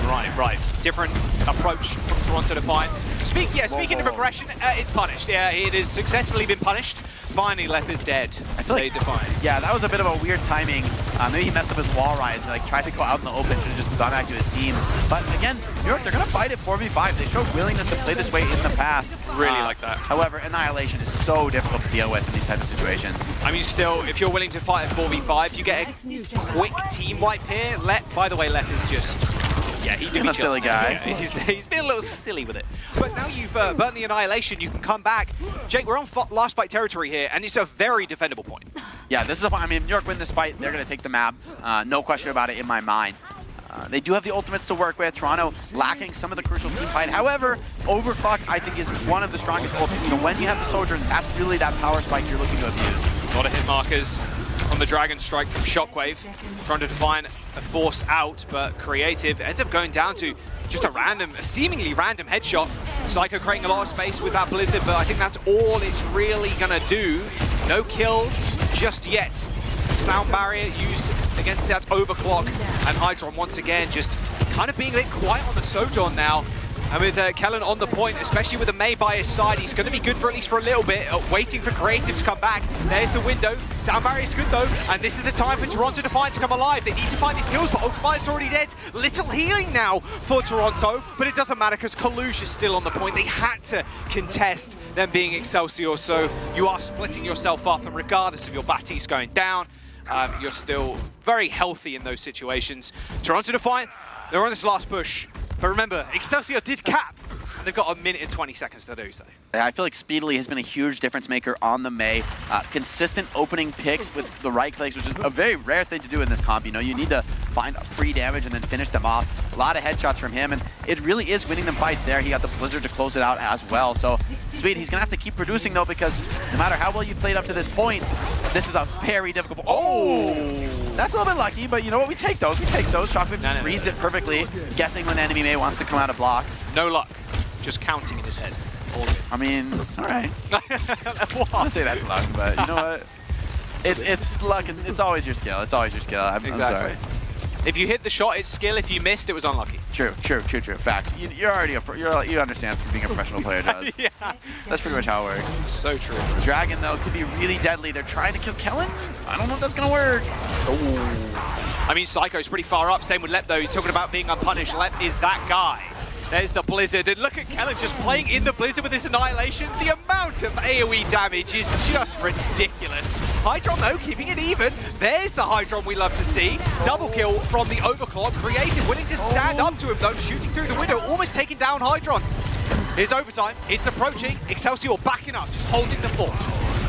Right. Different approach from Toronto Defiant. Speaking of aggression, it's punished. Yeah, it has successfully been punished. Finally, Leth is dead. I feel like Defiant. Yeah, that was a bit of a weird timing. Maybe he messed up his wall ride, like tried to go out in the open, should have just gone back to his team. But again, New York, they're gonna fight it 4v5. They showed willingness to play this way in the past. Really like that. However, Annihilation is so difficult to deal with in these types of situations. I mean, still, if you're willing to fight a 4v5, you get a quick team wipe here. By the way, Leth is just... Yeah, he did a silly guy. Yeah, he's been a little silly with it. But now you've burnt the Annihilation, you can come back. Jake, we're on last fight territory here, and it's a very defendable point. Yeah, this is a point. I mean, New York win this fight, they're going to take the map. No question about it in my mind. They do have the ultimates to work with. Toronto lacking some of the crucial team fight. However, Overclock, I think, is one of the strongest ultimates. You know, when you have the Soldier, that's really that power spike you're looking to abuse. A lot of hit markers on the Dragon Strike from Shockwave. Trying to define a forced out, but Creative ends up going down to just a seemingly random headshot. Psycho creating a lot of space with that Blizzard, but I think that's all it's really gonna do. No kills just yet. Sound barrier used against that Overclock, and Hydron once again just kind of being a bit quiet on the Sojourn now. And with Kellen on the point, especially with the Mei by his side, he's going to be good for at least for a little bit, waiting for Creative to come back. There's the window. Sound barrier is good though, and this is the time for Toronto Defiant to come alive. They need to find these kills, but Ultraviolent's already dead. Little healing now for Toronto, but it doesn't matter because Kalush is still on the point. They had to contest them being Excelsior, so you are splitting yourself up, and regardless of your Batiste going down, you're still very healthy in those situations. Toronto Defiant, they're on this last push. But remember, Excelsior did cap, and they've got a minute and 20 seconds to do so. I feel like Speedily has been a huge difference maker on the Mei. Consistent opening picks with the right clicks, which is a very rare thing to do in this comp. You know, you need to find a pre-damage and then finish them off. A lot of headshots from him, and it really is winning them fights there. He got the Blizzard to close it out as well. So Speed, he's gonna have to keep producing though, because no matter how well you played up to this point, this is a very difficult. Oh! That's a little bit lucky, but you know what? We take those. Shockwave just reads it perfectly, guessing when enemy Mei wants to come out of block. No luck. Just counting in his head. I mean, all right. I want to say that's luck, but you know what? It's luck, and it's always your skill. I'm sorry. If you hit the shot, it's skill. If you missed, it was unlucky. True. Facts. You're already you understand from being a professional player does. Yeah. That's pretty much how it works. So true. Dragon though could be really deadly. They're trying to kill Kellen. I don't know if that's gonna work. I mean, Psycho's pretty far up. Same with Lep though. He's talking about being unpunished. Lep is that guy. There's the Blizzard, and look at Kellen just playing in the Blizzard with this Annihilation. The amount of AoE damage is just ridiculous. Hydron though, keeping it even. There's the Hydron we love to see. Double kill from the Overclock. Creative, willing to stand up to him though, shooting through the window, almost taking down Hydron. Here's overtime, it's approaching. Excelsior backing up, just holding the fort.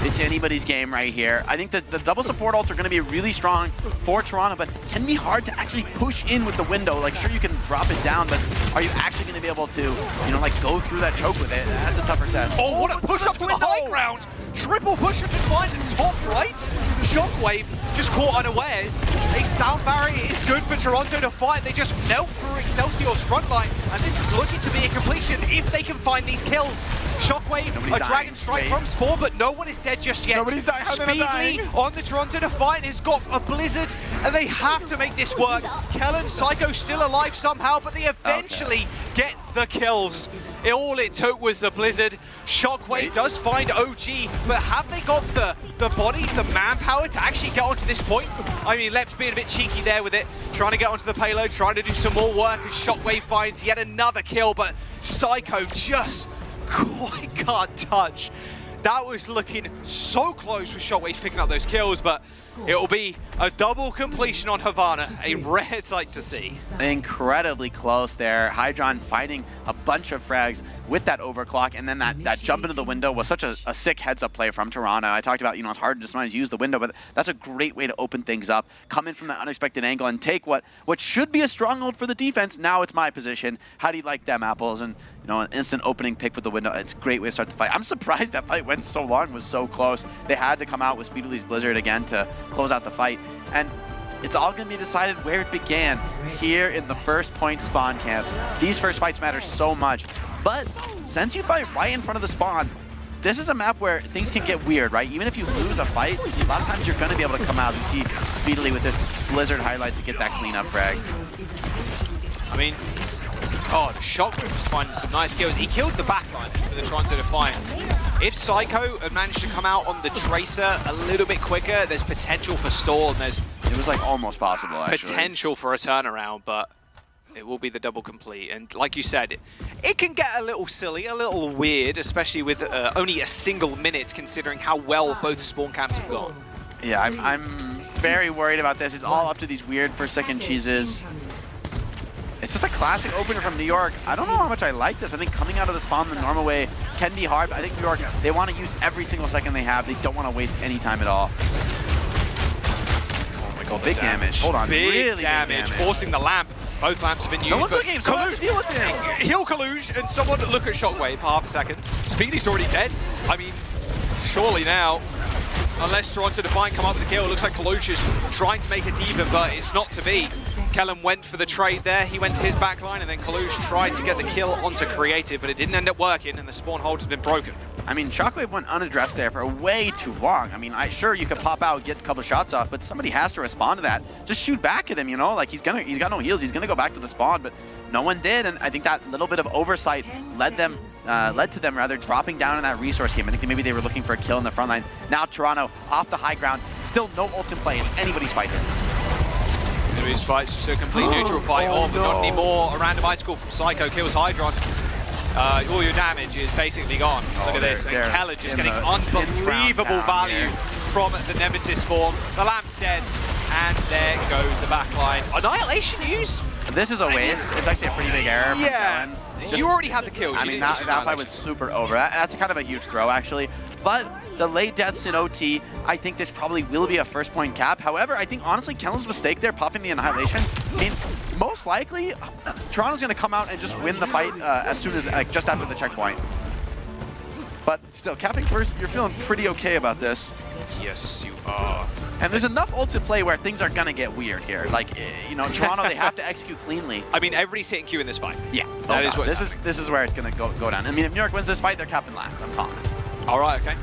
It's anybody's game right here. I think that the double support ults are going to be really strong for Toronto, but can be hard to actually push in with the window. Like, sure, you can drop it down, but are you actually going to be able to, you know, like go through that choke with it? That's a tougher test. Oh, what a push up to the high ground! Triple push up to find the top right. Shockwave just caught unawares. A sound barrier is good for Toronto to fight. They just melt through Excelsior's front line, and this is looking to be a completion if they can find these kills. Shockwave, a Dragon Strike from Spore, but no one is dead just yet. Nobody's dying. Speedly on the Toronto Defiant has got a Blizzard, and they have to make this work. Kellen, Psycho still alive somehow, but they eventually get the kills. All it took was the Blizzard. Shockwave does find OG, but have they got the bodies, the manpower to actually get onto this point? I mean, Lep's being a bit cheeky there with it, trying to get onto the payload, trying to do some more work as Shockwave finds yet another kill, but Psycho just quite can't touch. That was looking so close with Shockwave picking up those kills, but it will be a double completion on Havana, a rare sight to see. Incredibly close there. Hydron fighting a bunch of frags with that overclock, and then that jump into the window was such a sick heads-up play from Toronto. I talked about, you know, it's hard to sometimes use the window, but that's a great way to open things up. Come in from that unexpected angle and take what should be a stronghold for the defense. Now it's my position. How do you like them apples? And, you know, an instant opening pick with the window. It's a great way to start the fight. I'm surprised that fight went so long, was so close. They had to come out with Speedily's Blizzard again to close out the fight. And it's all going to be decided where it began, here in the first point spawn camp. These first fights matter so much. But since you fight right in front of the spawn, this is a map where things can get weird, right? Even if you lose a fight, a lot of times you're going to be able to come out. You see Speedily with this Blizzard highlight to get that cleanup frag. I mean, Oh, the Shockwave was finding some nice kills. He killed the backline for the Toronto Defiant. If Psycho had managed to come out on the Tracer a little bit quicker, there's potential for stall, and there's It was like almost possible, actually. potential for a turnaround, but it will be the double complete. And like you said, it can get a little silly, a little weird, especially with only a single minute, considering how well both spawn camps have gone. Yeah, I'm very worried about this. It's all up to these weird first-second cheeses. It's just a classic opener from New York. I don't know how much I like this. I think coming out of the spawn the normal way can be hard, but I think New York, they want to use every single second they have. They don't want to waste any time at all. Oh my god, big damage. Hold on, big really damage. Forcing the lamp. Both lamps have been used. No one's looking, someone has to deal with it. Heal Kaluge, and someone look at Shockwave for half a second. Speedy's already dead. I mean, surely now, unless Toronto Defiant come up with a kill, it looks like Kaluge is trying to make it even, but it's not to be. Kellen went for the trade there. He went to his backline, and then Kaluge tried to get the kill onto Creative, but it didn't end up working, and the spawn hold has been broken. I mean, Shockwave went unaddressed there for way too long. I mean, sure, you could pop out, get a couple shots off, but somebody has to respond to that. Just shoot back at him, you know? Like, he's got no heals. He's gonna go back to the spawn, but no one did, and I think that little bit of oversight led to them dropping down in that resource game. I think maybe they were looking for a kill in the front line. Now Toronto off the high ground, still no ult in play. It's anybody's fight here. Anybody's fight, it's just a complete neutral fight. But not anymore. A random icicle from Psycho kills Hydron. All your damage is basically gone. Look at this. And Keller just getting unbelievable value from the Nemesis form. The lamp's dead, and there goes the backline. Annihilation use? This is a waste. It's actually a pretty big error from Kellen. You already had the kills. I mean, that fight was super over. That's kind of a huge throw, actually. But the late deaths in OT, I think this probably will be a first point cap. However, I think, honestly, Kellen's mistake there, popping the Annihilation, means most likely Toronto's going to come out and just win the fight as soon as, just after the checkpoint. But still, capping first, you're feeling pretty okay about this. Yes, you are. And there's enough ults in play where things are gonna get weird here. Like, you know, Toronto, they have to execute cleanly. I mean, everybody's hitting Q in this fight. Yeah, that is what this is where it's gonna go down. I mean, if New York wins this fight, they're capping last. I'm calling it. All right, okay,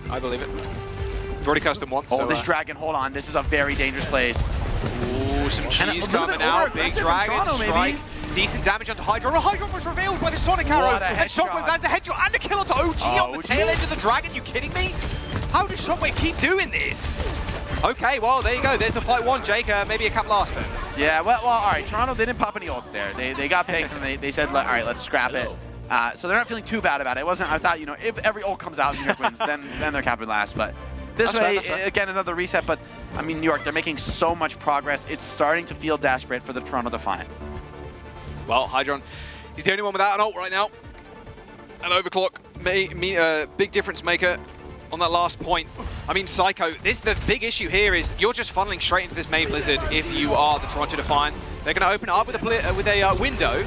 I believe it. We've already custom once. Oh, so, this dragon! Hold on, this is a very dangerous place. Ooh, some cheese coming out. Big dragon Toronto, strike. Decent damage onto Hydra. Oh, Hydra was revealed by the Sonic Arrow. And Shockwave lands a headshot and a kill onto OG on the tail end of the dragon. You kidding me? How does Shockwave keep doing this? Okay, well, there you go. There's the fight one, Jake. Maybe a cap last then. Yeah, well, all right. Toronto, they didn't pop any ults there. They got picked and they said, all right, let's scrap it. So they're not feeling too bad about it. It wasn't, I thought, you know, if every ult comes out and New York wins, then they're capping last. But this way, again, another reset. But, I mean, New York, they're making so much progress. It's starting to feel desperate for the Toronto Defiant. Well, Hydron, he's the only one without an ult right now. An overclock, big difference maker on that last point. I mean, Psycho, the big issue here is you're just funneling straight into this main blizzard if you are the Toronto Defiant. They're going to open it up with a window.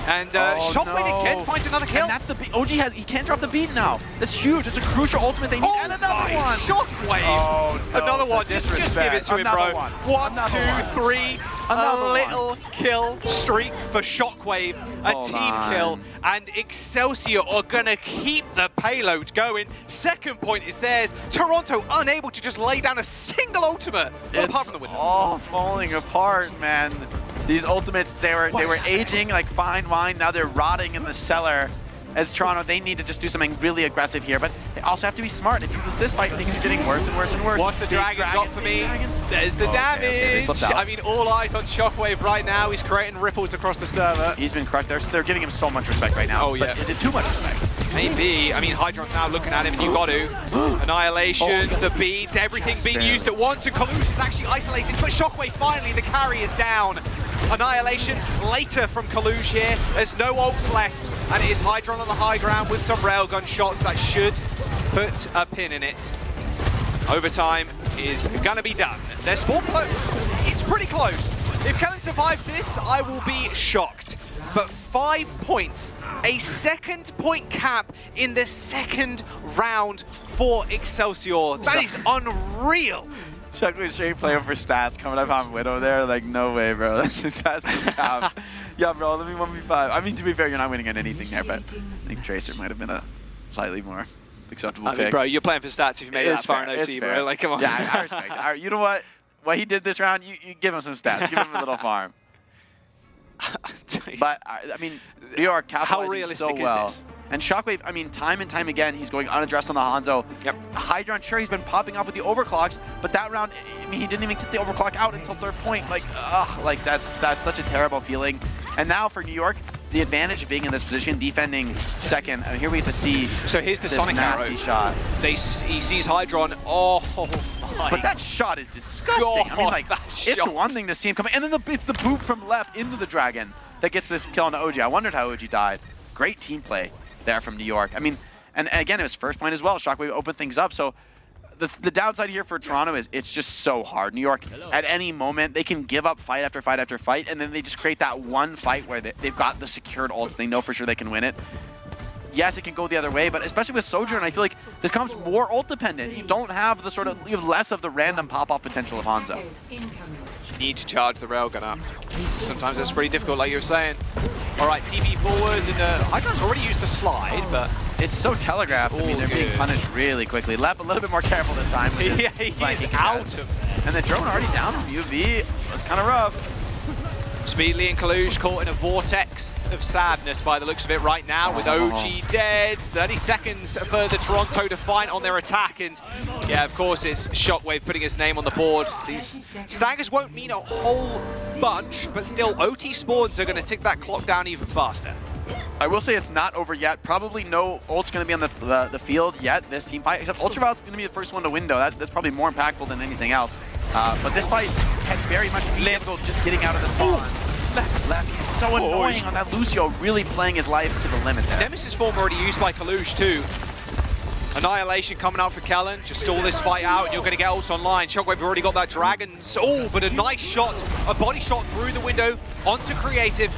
And Shockwave again finds another kill. And that's the OG he can't drop the beat now. That's huge. It's a crucial ultimate they need. And another one. Shockwave. Oh, no, another one. Just give it to him, bro. One, two, three. A little kill streak for Shockwave. A team kill. And Excelsior are going to keep the payload going. Second point is theirs. Toronto unable to just lay down a single ultimate. Apart from the window. All falling apart, man. These ultimates, they were aging like fine wine. Now they're rotting in the cellar. As Toronto, they need to just do something really aggressive here, but they also have to be smart. If you lose this fight, things are getting worse and worse and worse. Watch the dragon got for me. There's the damage. I mean, all eyes on Shockwave right now. He's creating ripples across the server. He's been crushed. They're giving him so much respect right now. Oh, yeah. But is it too much respect? Maybe. I mean, Hydron's now looking at him, and you got to. Annihilations, the beads, everything being used at once, and Kalush is actually isolated, but Shockwave finally, the carry is down. Annihilation later from Kalush here. There's no ults left, and it is Hydron on the high ground with some railgun shots that should put a pin in it. Overtime is gonna be done. Their spawn it's pretty close. If Kellen survives this, I will be shocked. But 5 points, a second point cap in the second round for Excelsior. That is unreal. Shockwave straight playing for stats, coming up on Widow there. Like, no way, bro. That's just cap. Yeah, bro, let me 1v5. I mean, to be fair, you're not winning at anything there, but I think Tracer might have been a slightly more acceptable pick. Mean, bro, you're playing for stats if you made it that far in OT, bro. Like, come on. Yeah, I respect it. You know what? What he did this round, you give him some stats. Give him a little farm. But I mean, New York capitalizing How realistic so well. is this? And Shockwave, I mean, time and time again, he's going unaddressed on the Hanzo. Yep. Hydron, sure, he's been popping off with the overclocks, but that round, I mean, he didn't even get the overclock out until third point. Like, ugh, like that's such a terrible feeling. And now for New York, the advantage of being in this position, defending second. I mean, here we get to see. So here's the this Sonic nasty arrow. shot. He sees Hydron. Oh my. But that shot is disgusting. God, I mean, like, that it's shot. one thing to see him coming, and then it's the boot from left into the Dragon that gets this kill on OG. I wondered how OG died. Great team play there from New York. I mean, and again, it was first point as well. Shockwave opened things up. So the downside here for Toronto is it's just so hard. New York, at any moment, they can give up fight after fight after fight, and then they just create that one fight where they've got the secured ults. They know for sure they can win it. Yes, it can go the other way, but especially with Sojourn, I feel like this comes more ult dependent. You don't have the sort of, you have less of the random pop-off potential of Hanzo. You need to charge the railgun up. Sometimes it's pretty difficult, like you were saying. All right, TP forward, and Hydron's already used the slide, but it's so telegraphed. I mean, they're being punished really quickly. Lep a little bit more careful this time. With yeah, he's out of. And the drone already down from UV. It's kind of rough. Speedly and Kalush caught in a vortex of sadness by the looks of it right now, with OG dead. 30 seconds for the Toronto Defiant on their attack, and yeah, of course, it's Shockwave putting his name on the board. These staggers won't mean a whole bunch, but still, OT spawns are going to tick that clock down even faster. I will say it's not over yet. Probably no ult's going to be on the field yet, this team fight, except Ultraviolet's going to be the first one to window. That's probably more impactful than anything else. But this fight can very much be difficult just getting out of the spawn. Left, he's so annoying on that Lucio, really playing his life to the limit there. Nemesis form already used by Kalush too. Annihilation coming out for Kellen. Just stall this fight out and you're going to get ults online. Shockwave already got that Dragon's. Oh, but a nice shot, a body shot through the window onto Creative.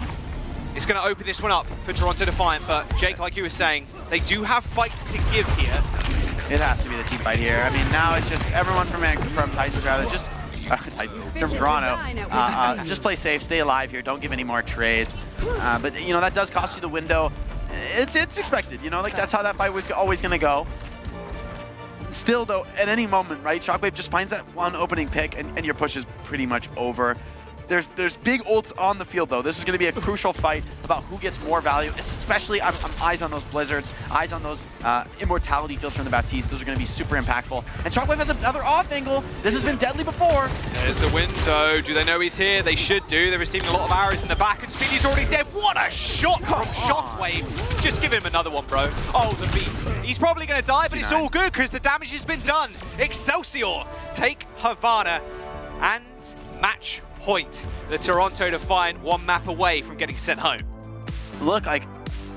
It's going to open this one up for Toronto Defiant, but Jake, like you were saying, they do have fights to give here. It has to be the team fight here. I mean, now it's just everyone from Titans rather, just from Toronto, just play safe, stay alive here, don't give any more trades. But you know, that does cost you the window. It's expected, you know, like that's how that fight was always going to go. Still though, at any moment, right, Shockwave just finds that one opening pick and your push is pretty much over. There's big ults on the field though. This is going to be a crucial fight about who gets more value, especially I'm eyes on those Blizzards, eyes on those Immortality fields from the Baptiste. Those are going to be super impactful. And Shockwave has another off angle. This has been deadly before. There's the window. Do they know he's here? They should do. They're receiving a lot of arrows in the back, and Speedy's already dead. What a shot from Shockwave. Just give him another one, bro. Oh, the beat. He's probably going to die, but it's all good because the damage has been done. Excelsior take Havana and match point. The Toronto Defiant one map away from getting sent home. Look, like,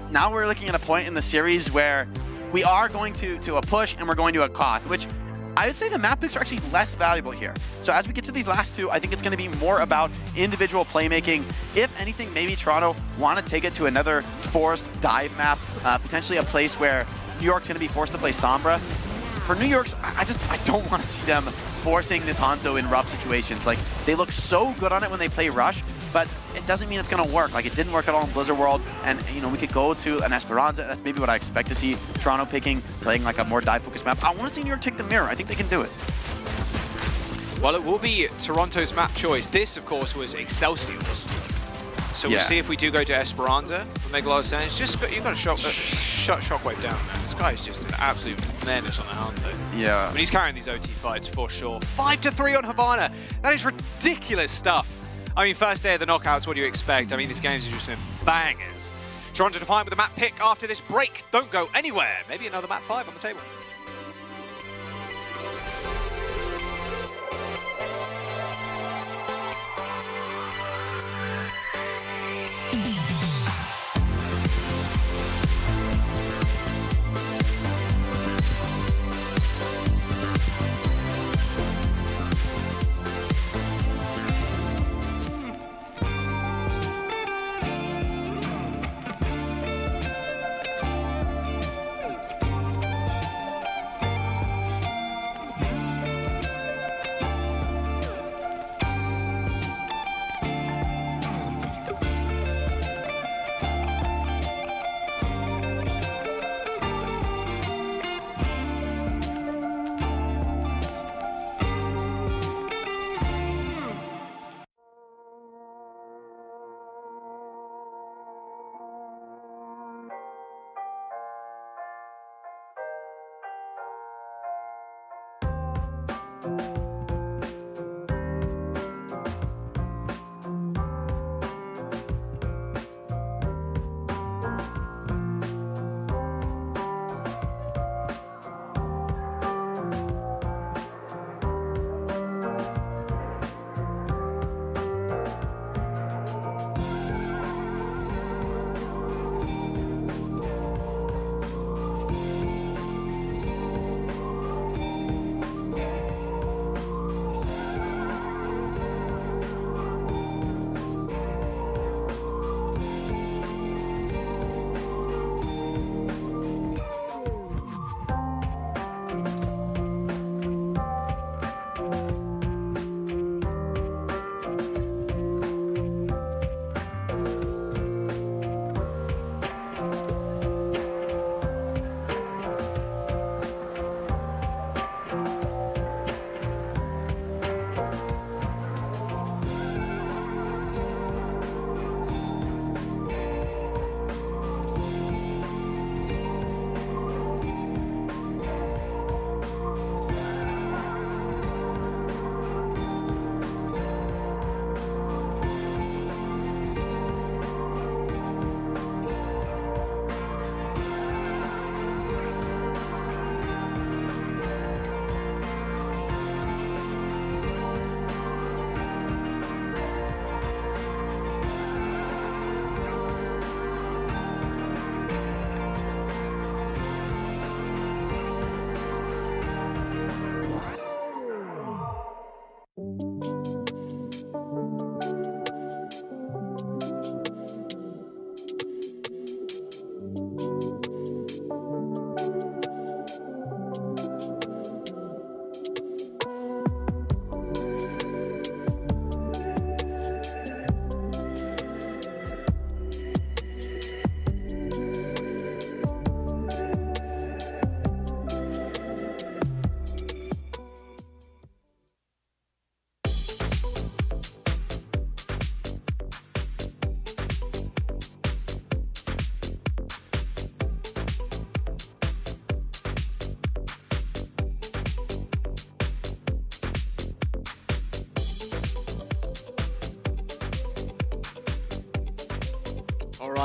now we're looking at a point in the series where we are going to a push and we're going to a Koth, which I would say the map picks are actually less valuable here. So as we get to these last two, I think it's going to be more about individual playmaking. If anything, maybe Toronto want to take it to another forced dive map, potentially a place where New York's going to be forced to play Sombra. For New York's, I don't want to see them forcing this Hanzo in rough situations. Like, they look so good on it when they play Rush, but it doesn't mean it's going to work. Like, it didn't work at all in Blizzard World, and, you know, we could go to an Esperanza. That's maybe what I expect to see Toronto playing like a more dive-focused map. I want to see New York take the mirror. I think they can do it. Well, it will be Toronto's map choice. This, of course, was Excelsior's. So we'll see if we do go to Esperanza. It'll make a lot of sense. Just you've got to shut Shockwave down, man. This guy is just an absolute menace on the Hanzo. Yeah. I mean, he's carrying these OT fights for sure. 5-3 on Havana. That is ridiculous stuff. I mean, first day of the knockouts, what do you expect? I mean, these games have just been bangers. Toronto Defiant with a map pick after this break. Don't go anywhere. Maybe another map 5 on the table.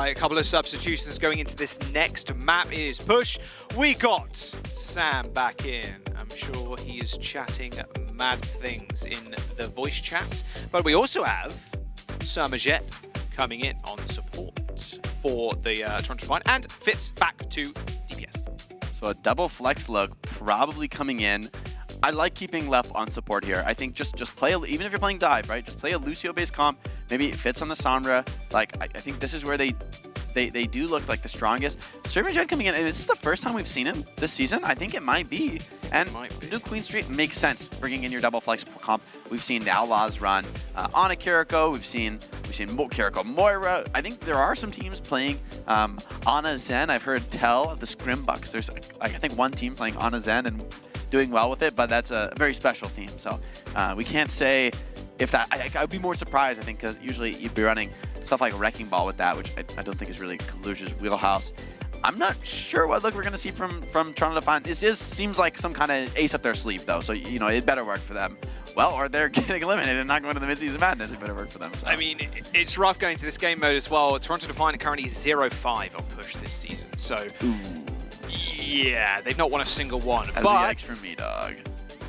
right, a couple of substitutions going into this next map is push. We got Sam back in. I'm sure he is chatting mad things in the voice chats. But we also have Sermajet coming in on support for the Toronto Defiant, and Fitz back to DPS. So a double flex look probably coming in. I like keeping Lep on support here. I think just play, even if you're playing dive, right? Just play a Lucio-based comp. Maybe it fits on the Sombra. Like, I think this is where they do look like the strongest. Sermajet coming in, is this the first time we've seen him this season? I think it might be. And new Queen Street makes sense, bringing in your double flex comp. We've seen the Outlaws run on a Kiriko. We've seen Kiriko Moira. I think there are some teams playing Ana Zen. I've heard tell of the Scrimbucks. There's, I think, one team playing Ana Zen and doing well with it, but that's a very special team. So we can't say if that, I'd be more surprised, I think, because usually you'd be running stuff like Wrecking Ball with that, which I don't think is really Kaluja's wheelhouse. I'm not sure what look we're going to see from Toronto Defiant. This seems like some kind of ace up their sleeve, though, so, you know, it better work for them. Well, or they're getting eliminated and not going to the mid-season madness. It better work for them. So. I mean, it's rough going to this game mode as well. Toronto Defiant are currently 0-5 on push this season, so... Ooh. Yeah, they've not won a single one. That's but for me, dog.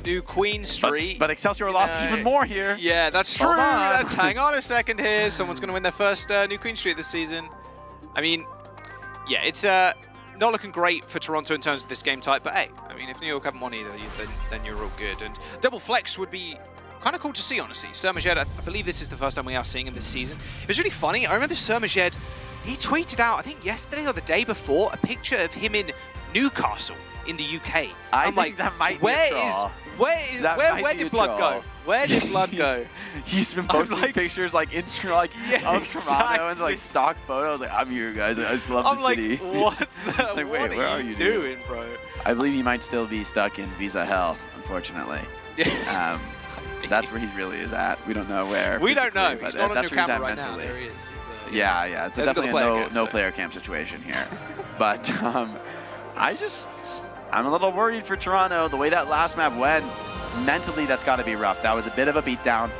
New Queen Street. But Excelsior lost even more here. Yeah, that's true. Let's hang on a second here. Someone's going to win their first New Queen Street this season. I mean, yeah, it's not looking great for Toronto in terms of this game type. But hey, I mean, if New York haven't won either, then you're all good. And double flex would be kind of cool to see, honestly. Sermajet, I believe this is the first time we are seeing him this season. It was really funny. I remember Sermajet, he tweeted out, I think yesterday or the day before, a picture of him in Newcastle in the UK. I'm like, that might where did blood go? Where did blood go? He's been posting pictures like of Toronto and like stock photos. Like, I'm here, guys. I just love the city. What? Like, wait, where are you doing, bro? I believe he might still be stuck in visa hell, unfortunately. That's where he really is at. We don't know where. We don't know. But he's not on your camera right mentally. now. There he is. Yeah. It's definitely a no player camp situation here. But I'm a little worried for Toronto. The way that last map went, mentally, that's got to be rough. That was a bit of a beatdown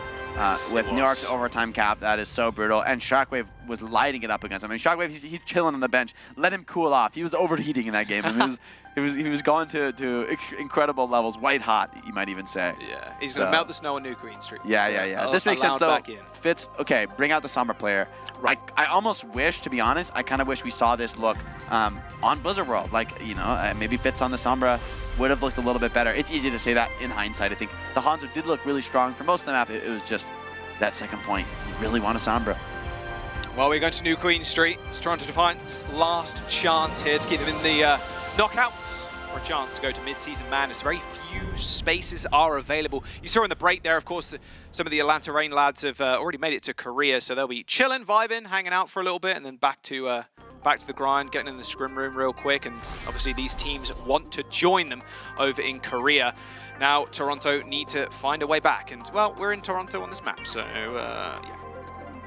with New York's overtime cap. That is so brutal. And Shockwave was lighting it up against him. I mean, Shockwave, he's chilling on the bench. Let him cool off. He was overheating in that game. I mean, he was going to incredible levels, white hot, you might even say. Yeah, he's going to melt the snow on New Queen Street. Yeah. This makes sense, though. Fitz, okay, bring out the Sombra player. Right. I almost wish, to be honest, I kind of wish we saw this look on Blizzard World. Like, you know, maybe Fitz on the Sombra would have looked a little bit better. It's easy to say that in hindsight. I think the Hanzo did look really strong for most of the map. It was just that second point. You really want a Sombra. Well, we're going to New Queen Street. It's Toronto Defiant's last chance here to get them in the knockouts for a chance to go to mid-season madness. Very few spaces are available. You saw in the break there, of course, some of the Atlanta Reign lads have already made it to Korea, so they'll be chilling, vibing, hanging out for a little bit, and then back to the grind, getting in the scrim room real quick. And obviously these teams want to join them over in Korea. Now Toronto need to find a way back, and well, we're in Toronto on this map, so yeah.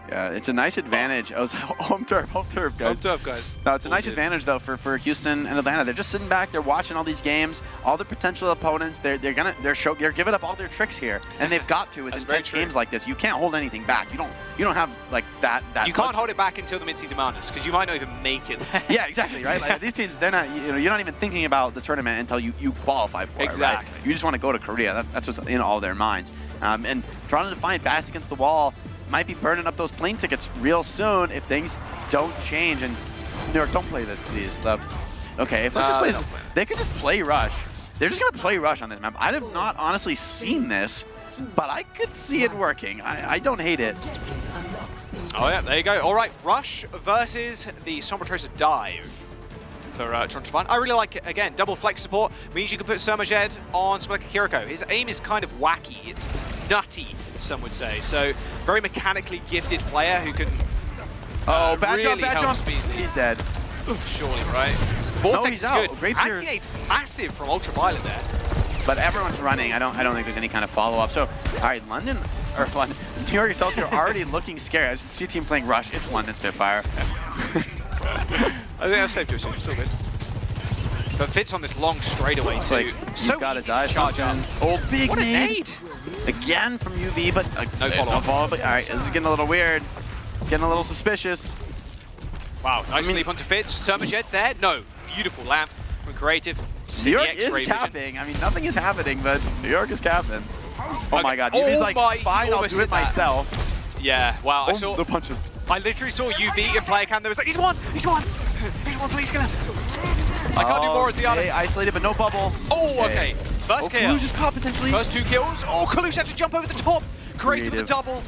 Yeah, it's a nice advantage. Home turf, guys. Home turf, guys. No, it's a nice advantage though for Houston and Atlanta. They're just sitting back. They're watching all these games, all the potential opponents. They're giving up all their tricks here, and they've got to with intense games like this. You can't hold anything back. You don't have like that. You can't hold it back until the mid-season madness because you might not even make it. Yeah, exactly. Right. Like, these teams, they're not. You're not even thinking about the tournament until you qualify for it. Right? You just want to go to Korea. That's what's in all their minds. And Toronto Defiant backs against the wall. Might be burning up those plane tickets real soon if things don't change. And New York, don't play this, please. Okay, if they could just play Rush. They're just gonna play Rush on this map. I have not honestly seen this, but I could see it working. I don't hate it. Oh yeah, there you go. All right, Rush versus the Sombra Tracer Dive for Toronto Defiant. I really like it. Again, double flex support means you can put Sermajet on something like a Kiriko. His aim is kind of wacky. It's nutty, some would say. So, very mechanically gifted player who can really help speed these. He's dead. Surely, right? Vortex is good. Great Anti-nate's massive from Ultraviolet there. But everyone's running. I don't think there's any kind of follow-up. So, all right, New York Excelsior already looking scary. I see a team playing Rush. It's London Spitfire. I think that's safe to assume. Still good. But Fitz on this long straightaway too. Like, so got his eyes charge up. Oh, big what nade. Again from UV, but no follow-up. All right, this is getting a little weird. Getting a little suspicious. Wow, nice sleep onto Fitz. Surmajet there? No. Beautiful lamp from Creative. New York is capping. I mean, nothing is happening, but New York is capping. Oh my god, UV's like, fine, I'll do it myself. Yeah, wow, I saw the punches. I literally saw UV in player cam. There was like, he's one, please kill him. I can't do more as the other. Isolated, but no bubble. Oh, okay. First kill. Kalush is caught potentially. First 2 kills. Oh, Kalush had to jump over the top. Creative with a double.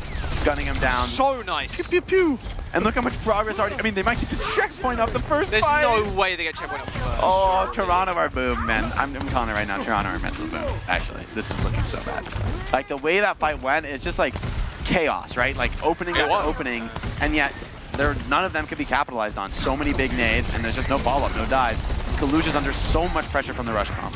Gunning him down. So nice. Pew, pew, pew. And look how much progress already. I mean, they might get the checkpoint up the first There's fight. no way they get checkpoint up first. Oh, Toronto are boom, man. I'm calling it right now. Toronto are mental boom. Actually, this is looking so bad. Like, the way that fight went, it's just like chaos, right? Like, opening after opening, and yet none of them could be capitalized on. So many big nades, and there's just no follow-up, no dives. Kalush is under so much pressure from the rush comp.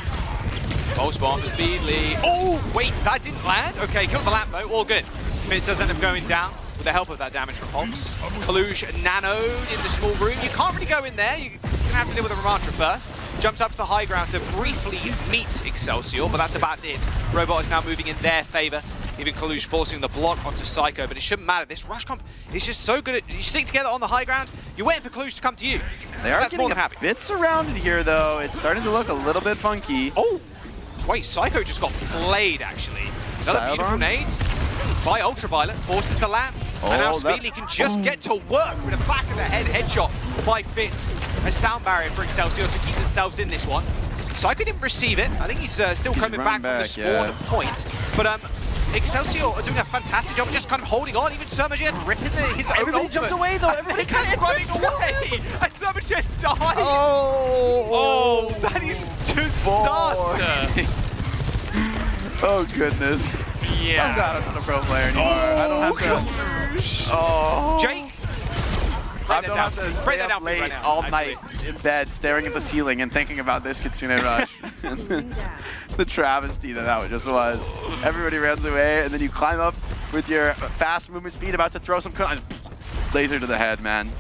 False bomb for Speedly. Oh, wait, that didn't land? Okay, killed the lamp though, all good. Fitz does end up going down with the help of that damage from Pulse. Kalush nanoed in the small room. You can't really go in there. You're going to have to deal with the Ramantra first. Jumps up to the high ground to briefly meet Excelsior, but that's about it. Robot is now moving in their favor. Even Kalush forcing the block onto Psycho, but it shouldn't matter. This rush comp is just so good. You stick together on the high ground, you're waiting for Kalush to come to you. They are That's more than happy. a bit surrounded here, though. It's starting to look a little bit funky. Oh, wait, Psycho just got played, actually. Another beautiful nade by Ultraviolet, forces the lamp. And now Speedly can just get to work with a back of the head headshot by Fitz. A sound barrier for Excelsior to keep themselves in this one. Psycho didn't receive it. I think he's still coming back from the spawn point. But Excelsior are doing a fantastic job of just kind of holding on. Even Surmajet ripping his own Everybody jumped away, though. Everybody kept running away. And Surmajet dies. Oh, that is disaster. Oh, goodness. Yeah. I'm glad I'm not a pro player anymore. I don't have to. Oh. Jake. I don't have to stay up late right now, all night in bed staring at the ceiling and thinking about this Kitsune Rush. The travesty that just was. Everybody runs away, and then you climb up with your fast movement speed, about to throw some laser to the head, man.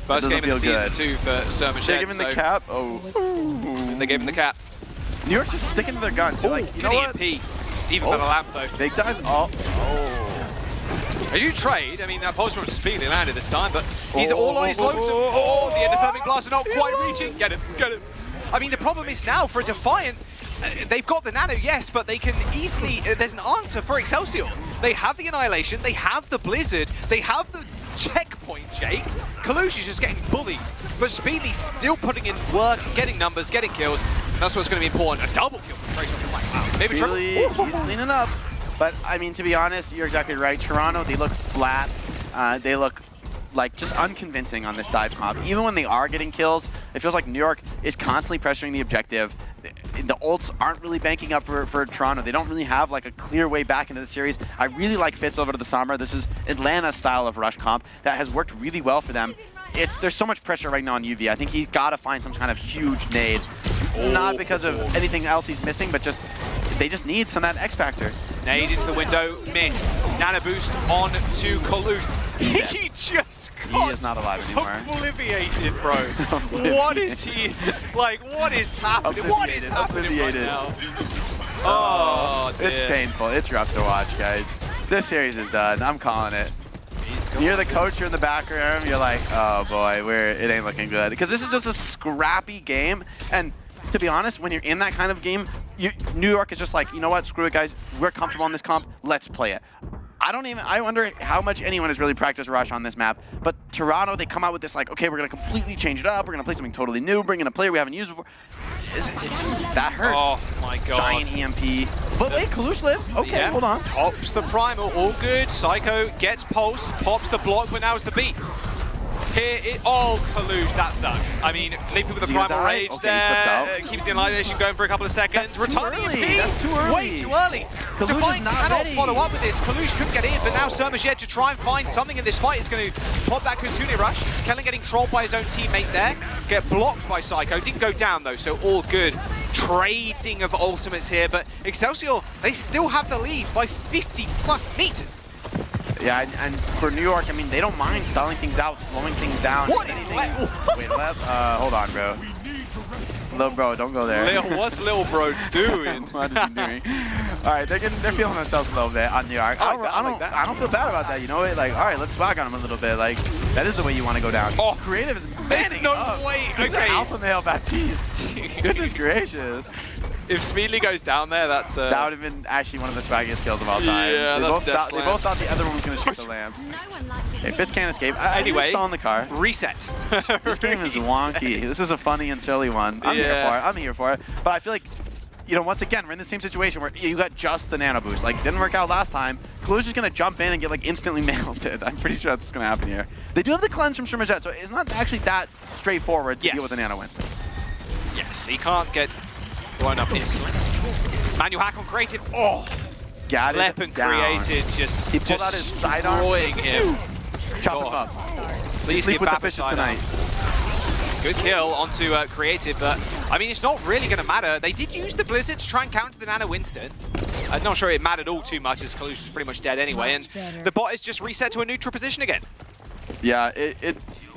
First game of the season 2 for Surmajet. They gave him the cap. Oh. They gave him the cap. New York's just sticking to their guns. Like, you know what? EMP. Even for the lamp, though. Big dive. Oh. Are you trade? I mean, that pulse from Speedly landed this time, but he's all on his loads. Oh, the endothermic blast are not quite reaching. Get him, get him. I mean, the problem is now for Defiant, they've got the nano, yes, but they can easily, there's an answer for Excelsior. They have the Annihilation, they have the Blizzard, they have the checkpoint, Jake. Kalush is just getting bullied, but Speedly's still putting in work, getting numbers, getting kills. That's what's going to be important. A double kill from Tracer. Wow. Maybe Speedly, he's cleaning up. But, I mean, to be honest, you're exactly right. Toronto, they look flat. They look like just unconvincing on this dive comp. Even when they are getting kills, it feels like New York is constantly pressuring the objective. The ults aren't really banking up for Toronto. They don't really have like a clear way back into the series. I really like Fitz over to the Sombra. This is Atlanta style of rush comp that has worked really well for them. There's so much pressure right now on UV. I think he's got to find some kind of huge nade. Not because of anything else he's missing, but they just need some of that X factor. Nade into the window, missed. Nano boost on to Kalush. He just he is not alive anymore. Obliviated, bro. What is he? Like, what is happening? What is happening right now? Oh, it's painful. It's rough to watch, guys. This series is done. I'm calling it. You're the coach, you're in the back room, you're like, oh boy, it ain't looking good. Because this is just a scrappy game, and to be honest, when you're in that kind of game, New York is just like, you know what, screw it, guys. We're comfortable on this comp. Let's play it. I wonder how much anyone has really practiced Rush on this map. But Toronto, they come out with this like, okay, we're going to completely change it up. We're going to play something totally new, bring in a player we haven't used before. It's just, that hurts. Oh my god. Giant EMP. But wait, Kalush lives. Okay, hold on. Pops the Primal, all good. Psycho gets Pulse, pops the block, but now it's the beat. Kalush, that sucks. I mean, leaping with the Primal Rage there, keeps the Annihilation going for a couple of seconds. Returning EMP, that's too early. Way too early. Defiant cannot follow up with this. Kalush couldn't get in, but now Surmajet to try and find something in this fight is going to pop that Kitsune Rush. Kellen getting trolled by his own teammate there. Get blocked by Psycho. Didn't go down though, so all good. Trading of ultimates here, but Excelsior, they still have the lead by 50+ meters. Yeah, and for New York, I mean, they don't mind stalling things out, slowing things down. What is Wait, hold on, bro. Little bro, don't go there. What's little bro doing? What is he doing? All right, they're feeling themselves a little bit on New York. I don't feel bad about that. You know what? Like, all right, let's swag on them a little bit. Like, that is the way you want to go down. Oh, creative is manning no up. way. This is Okay. alpha male Baptiste. Goodness gracious. If Speedly goes down there, that's that would have been actually one of the swaggiest kills of all time. Yeah, they that's both thought the other one was going to shoot the lamp. Hey, Fitz can't escape. Anyway, still in the car. Reset. This game is wonky. This is a funny and silly one. I'm here for it. I'm here for it. But I feel like, you know, once again, we're in the same situation where you got just the nano boost. Like, didn't work out last time. Kalu's just going to jump in and get, like, instantly melted. I'm pretty sure that's what's going to happen here. They do have the cleanse from Shimmer Jet, so it's not actually that straightforward to deal with the nano Winston. Yes, he can't get blown up instantly. Manual hack on creative. Oh! Got it Lep and down. creative just He pulled out his sidearm. destroying him. Chop him up. Please sleep give with the Bap a fishes sidearm. tonight. Good kill onto creative, but I mean, it's not really going to matter. They did use the Blizzard to try and counter the Nano Winston. I'm not sure it mattered all too much as Kalush was pretty much dead anyway, and the bot is just reset to a neutral position again. Yeah,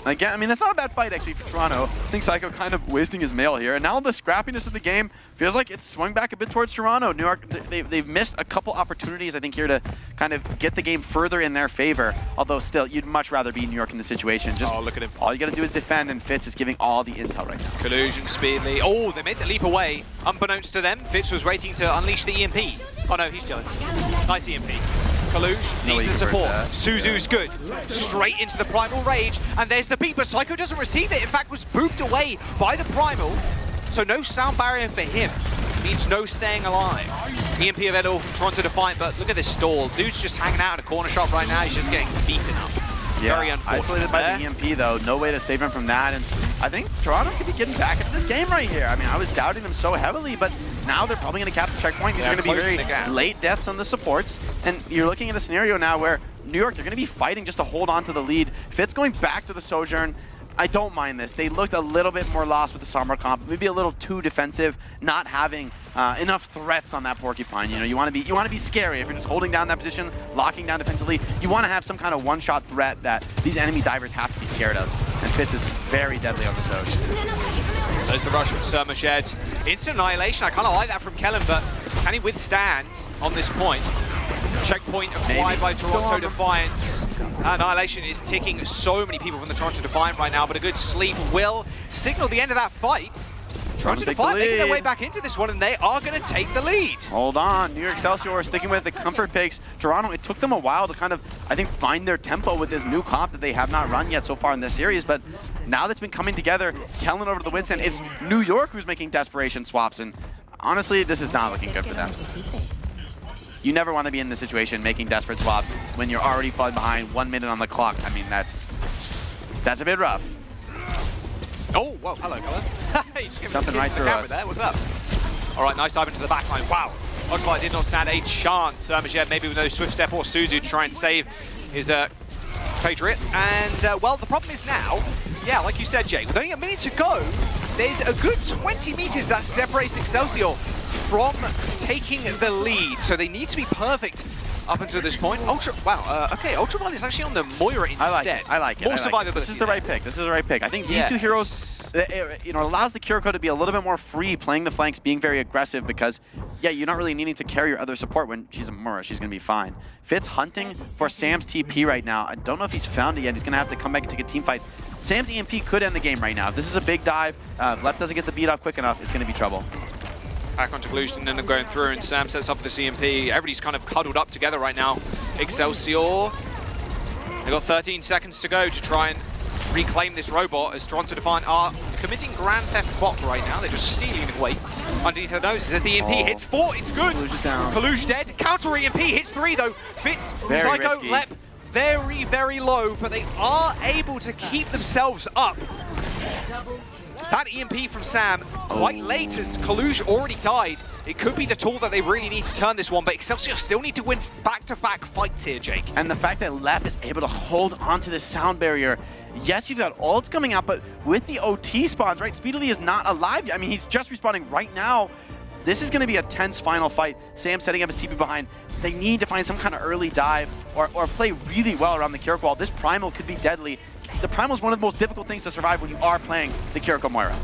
again, I mean, that's not a bad fight, actually, for Toronto. I think Psycho kind of wasting his mail here. And now the scrappiness of the game feels like it's swung back a bit towards Toronto. New York, they've missed a couple opportunities, I think, here to kind of get the game further in their favor. Although still, you'd much rather be New York in this situation. Just, look at him. All you got to do is defend, and Fitz is giving all the intel right now. Collusion, Speedly. Oh, they made the leap away. Unbeknownst to them, Fitz was waiting to unleash the EMP. Oh no, he's chilling. Nice EMP. Kalush needs the support. Suzu's good. Straight into the Primal Rage, and there's the beat, but Psycho doesn't receive it. In fact, was booped away by the Primal, so no sound barrier for him. Means no staying alive. EMP available from Toronto Defiant, but look at this stall. Dude's just hanging out in a corner shop right now. He's just getting beaten up. Yeah, Very unfortunate isolated by the EMP, though. No way to save him from that, and I think Toronto could be getting back into this game right here. I mean, I was doubting them so heavily, but now they're probably going to cap the checkpoint. These are going to be very late deaths on the supports, and you're looking at a scenario now where New York, they're going to be fighting just to hold on to the lead. Fitz going back to the Sojourn. I don't mind this. They looked a little bit more lost with the Sombra comp, maybe a little too defensive, not having enough threats on that Porcupine. You know, you want to be scary. If you're just holding down that position, locking down defensively, you want to have some kind of one-shot threat that these enemy divers have to be scared of. And Fitz is very deadly on the Sojourn. There's the rush from Surmashed. Instant annihilation. I kind of like that from Kellen, but can he withstand on this point? Checkpoint acquired by Toronto Defiance. Annihilation is ticking so many people from the Toronto Defiant right now, but a good sleep will signal the end of that fight. Toronto Defiant making their way back into this one, and they are going to take the lead. Hold on, New York Excelsior sticking with the comfort picks. Toronto, it took them a while to kind of, I think, find their tempo with this new comp that they have not run yet so far in this series, but now that's been coming together, Kellen over to the Winston, it's New York who's making desperation swaps, and honestly, this is not looking good for them. You never want to be in this situation making desperate swaps when you're already falling behind 1 minute on the clock. I mean, that's a bit rough. Oh, whoa, hello, Colin. He just gave me a Jumping kiss right to the through camera us. there. What's up? All right, nice dive into the back line. Wow. Ultraviolet did not stand a chance. Surmashed maybe with no Swift Step or Suzu to try and save his Patriot. And, well, the problem is now, yeah, like you said, Jake, with only a minute to go, there's a good 20 meters that separates Excelsior from taking the lead. So they need to be perfect up until this point. Okay, Ultraviolet is actually on the Moira instead. I like it. More survivability. This is the right pick. This is the right pick. I think these two heroes, you know, allows the Kiriko to be a little bit more free playing the flanks, being very aggressive because, yeah, you're not really needing to carry your other support when she's a Moira. She's going to be fine. Fitz hunting for Sam's TP right now. I don't know if he's found it yet. He's going to have to come back and take a team fight. Sam's EMP could end the game right now. If this is a big dive, if Lep doesn't get the beat off quick enough, it's going to be trouble. Back onto Collusion and then going through, and Sam sets up the CMP. Everybody's kind of huddled up together right now. Excelsior, they've got 13 seconds to go to try and reclaim this robot as Toronto Defiant are committing Grand Theft Bot right now. They're just stealing it away underneath their noses. There's the EMP, hits 4, it's good. Collusion's down. Kalush dead, counter EMP, hits 3 though. Fitz, Very Psycho, risky. Lep, very, very low, but they are able to keep themselves up. That EMP from Sam, quite late as Kalush already died. It could be the tool that they really need to turn this one, but Excelsior still need to win back-to-back fights here, Jake. And the fact that Lep is able to hold onto this sound barrier, yes, you've got ults coming out, but with the OT spawns, right, Speedily is not alive yet. I mean, he's just respawning right now. This is going to be a tense final fight. Sam setting up his TP behind. They need to find some kind of early dive or play really well around the Kiriko wall. This Primal could be deadly. The Primal is one of the most difficult things to survive when you are playing the Kiriko Moira.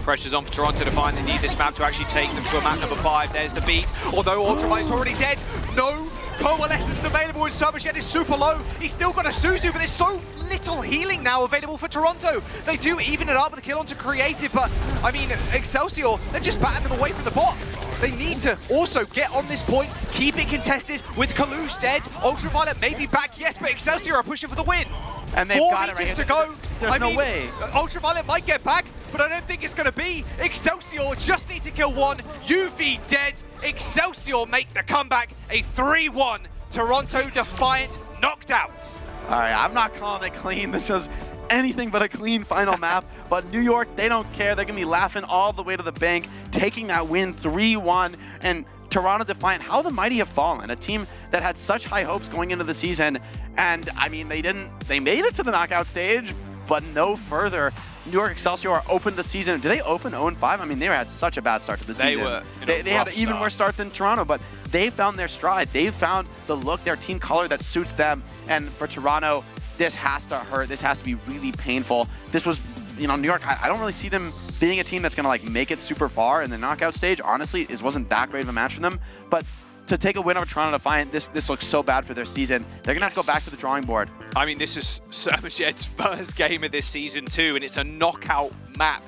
Pressure's on for Toronto to find they need this map to actually take them to a map number 5. There's the beat. Although Ultraviolet's already dead. No Coalescence available, and Sobershed is super low. He's still got a Suzu, but there's so little healing now available for Toronto. They do even it up with a kill onto Creative, but I mean, Excelsior, they're just batting them away from the bot. They need to also get on this point, keep it contested with Kalush dead. Ultraviolet may be back, yes, but Excelsior are pushing for the win. And they've 4 got it meters right to here. go. There's no way. Ultraviolet might get back, but I don't think it's going to be. Excelsior just need to kill one. UV dead. Excelsior make the comeback. A 3-1. Toronto Defiant knocked out. All right, I'm not calling it clean. This is anything but a clean final map. But New York, they don't care. They're going to be laughing all the way to the bank, taking that win 3-1. And Toronto Defiant, how the mighty have fallen. A team that had such high hopes going into the season. And I mean, they made it to the knockout stage, but no further. New York Excelsior opened the season. Did they open 0-5? I mean, they had such a bad start to the season. They had an even worse start than Toronto, but they found their stride. They found the look, their team color that suits them. And for Toronto, this has to hurt. This has to be really painful. This was, New York, I don't really see them being a team that's going to make it super far in the knockout stage. Honestly, it wasn't that great of a match for them. But to take a win over Toronto Defiant, this looks so bad for their season. They're going to have to go back to the drawing board. I mean, this is Sobershed's first game of this season too, and it's a knockout map.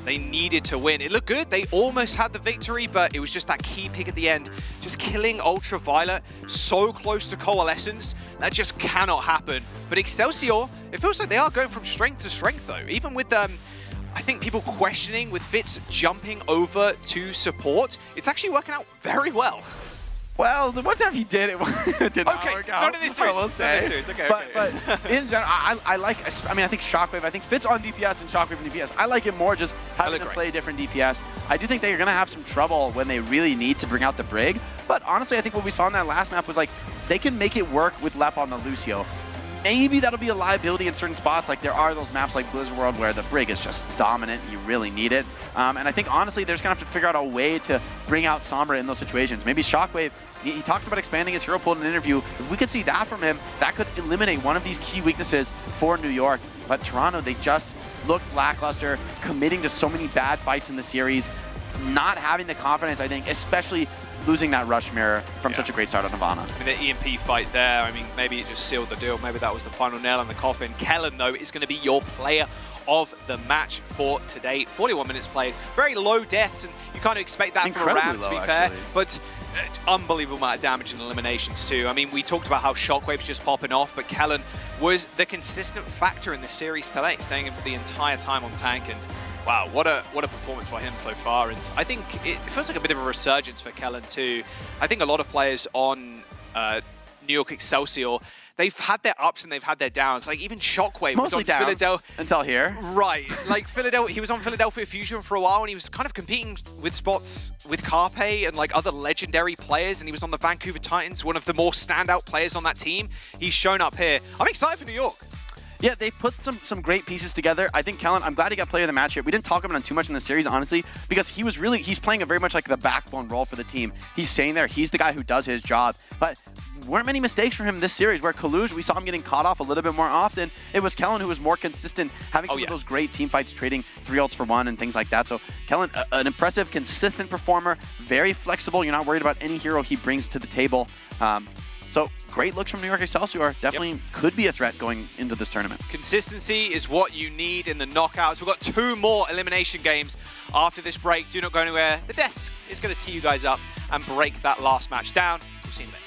They needed to win. It looked good. They almost had the victory, but it was just that key pick at the end. Just killing Ultraviolet so close to Coalescence. That just cannot happen. But Excelsior, it feels like they are going from strength to strength though. Even with I think people questioning with Fitz jumping over to support, it's actually working out very well. Well, the one time he did, it did not work out. Not in this series. I will say. Not in this series. Okay, but in general, I think Shockwave, I think Fitz on DPS and Shockwave on DPS. I like it more just having to play different DPS. I do think they're going to have some trouble when they really need to bring out the Brig. But honestly, I think what we saw in that last map was they can make it work with Lep on the Lucio. Maybe that'll be a liability in certain spots. Like there are those maps like Blizzard World where the Brig is just dominant. You really need it. And I think honestly, they're just going to have to figure out a way to bring out Sombra in those situations. Maybe Shockwave, he talked about expanding his hero pool in an interview. If we could see that from him, that could eliminate one of these key weaknesses for New York. But Toronto, they just looked lackluster, committing to so many bad fights in the series, not having the confidence, I think, especially losing that rush mirror from such a great start on Nirvana. I mean, the EMP fight there, I mean, maybe it just sealed the deal. Maybe that was the final nail in the coffin. Kellen, though, is going to be your player of the match for today. 41 minutes played, very low deaths, and you kind of expect that from a round, to be fair. But unbelievable amount of damage and eliminations too. I mean, we talked about how Shockwave's just popping off, but Kellen was the consistent factor in the series today, staying in for the entire time on tank. And wow, what a performance by him so far. And I think it feels like a bit of a resurgence for Kellen too. I think a lot of players on New York Excelsior, they've had their ups and they've had their downs. Like even Shockwave was on Philadelphia until here. Right, like Philadelphia, he was on Philadelphia Fusion for a while, and he was kind of competing with spots with Carpe and like other legendary players, and he was on the Vancouver Titans, one of the more standout players on that team. He's shown up here. I'm excited for New York. Yeah, they put some great pieces together. I think Kellen, I'm glad he got player of the match here. We didn't talk about him too much in the series, honestly, because he's playing a very much like the backbone role for the team. He's staying there. He's the guy who does his job. But weren't many mistakes from him this series, where Kalush, we saw him getting caught off a little bit more often. It was Kellen who was more consistent, having some of those great team fights, trading 3 ults for 1 and things like that. So Kellen, an impressive, consistent performer, very flexible. You're not worried about any hero he brings to the table. So great looks from New York Excelsior. Definitely could be a threat going into this tournament. Consistency is what you need in the knockouts. We've got 2 more elimination games after this break. Do not go anywhere. The desk is going to tee you guys up and break that last match down. We'll see you later.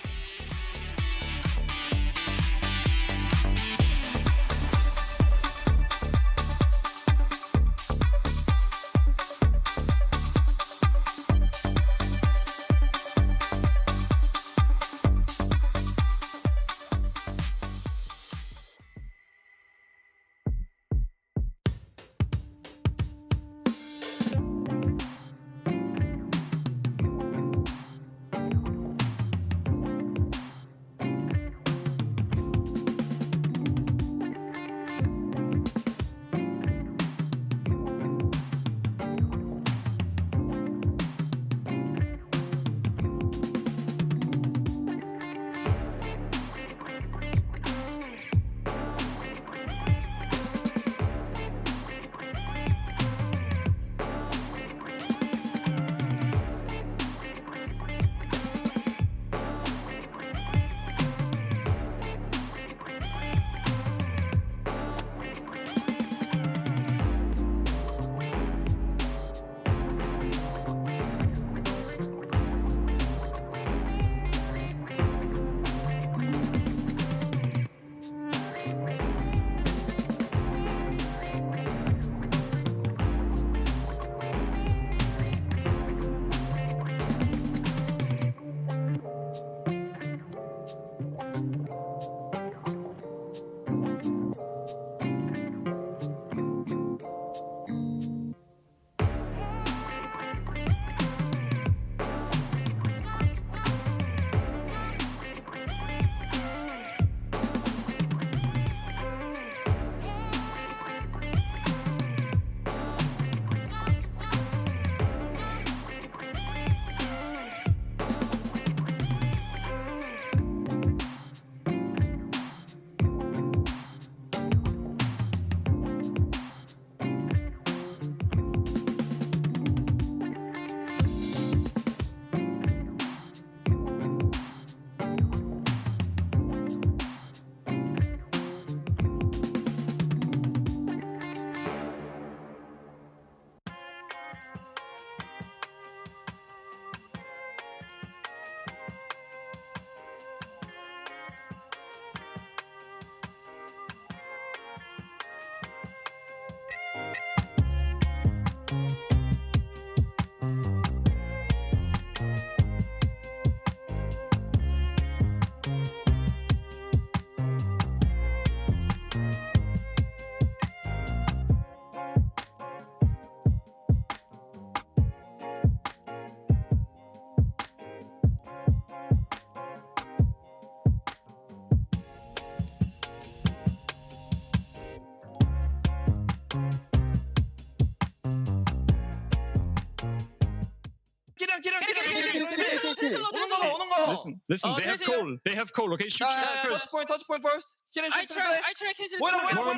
Listen, they have coal. They have coal. Okay, shoot first. Touch point first. I try cancel. Buena. More.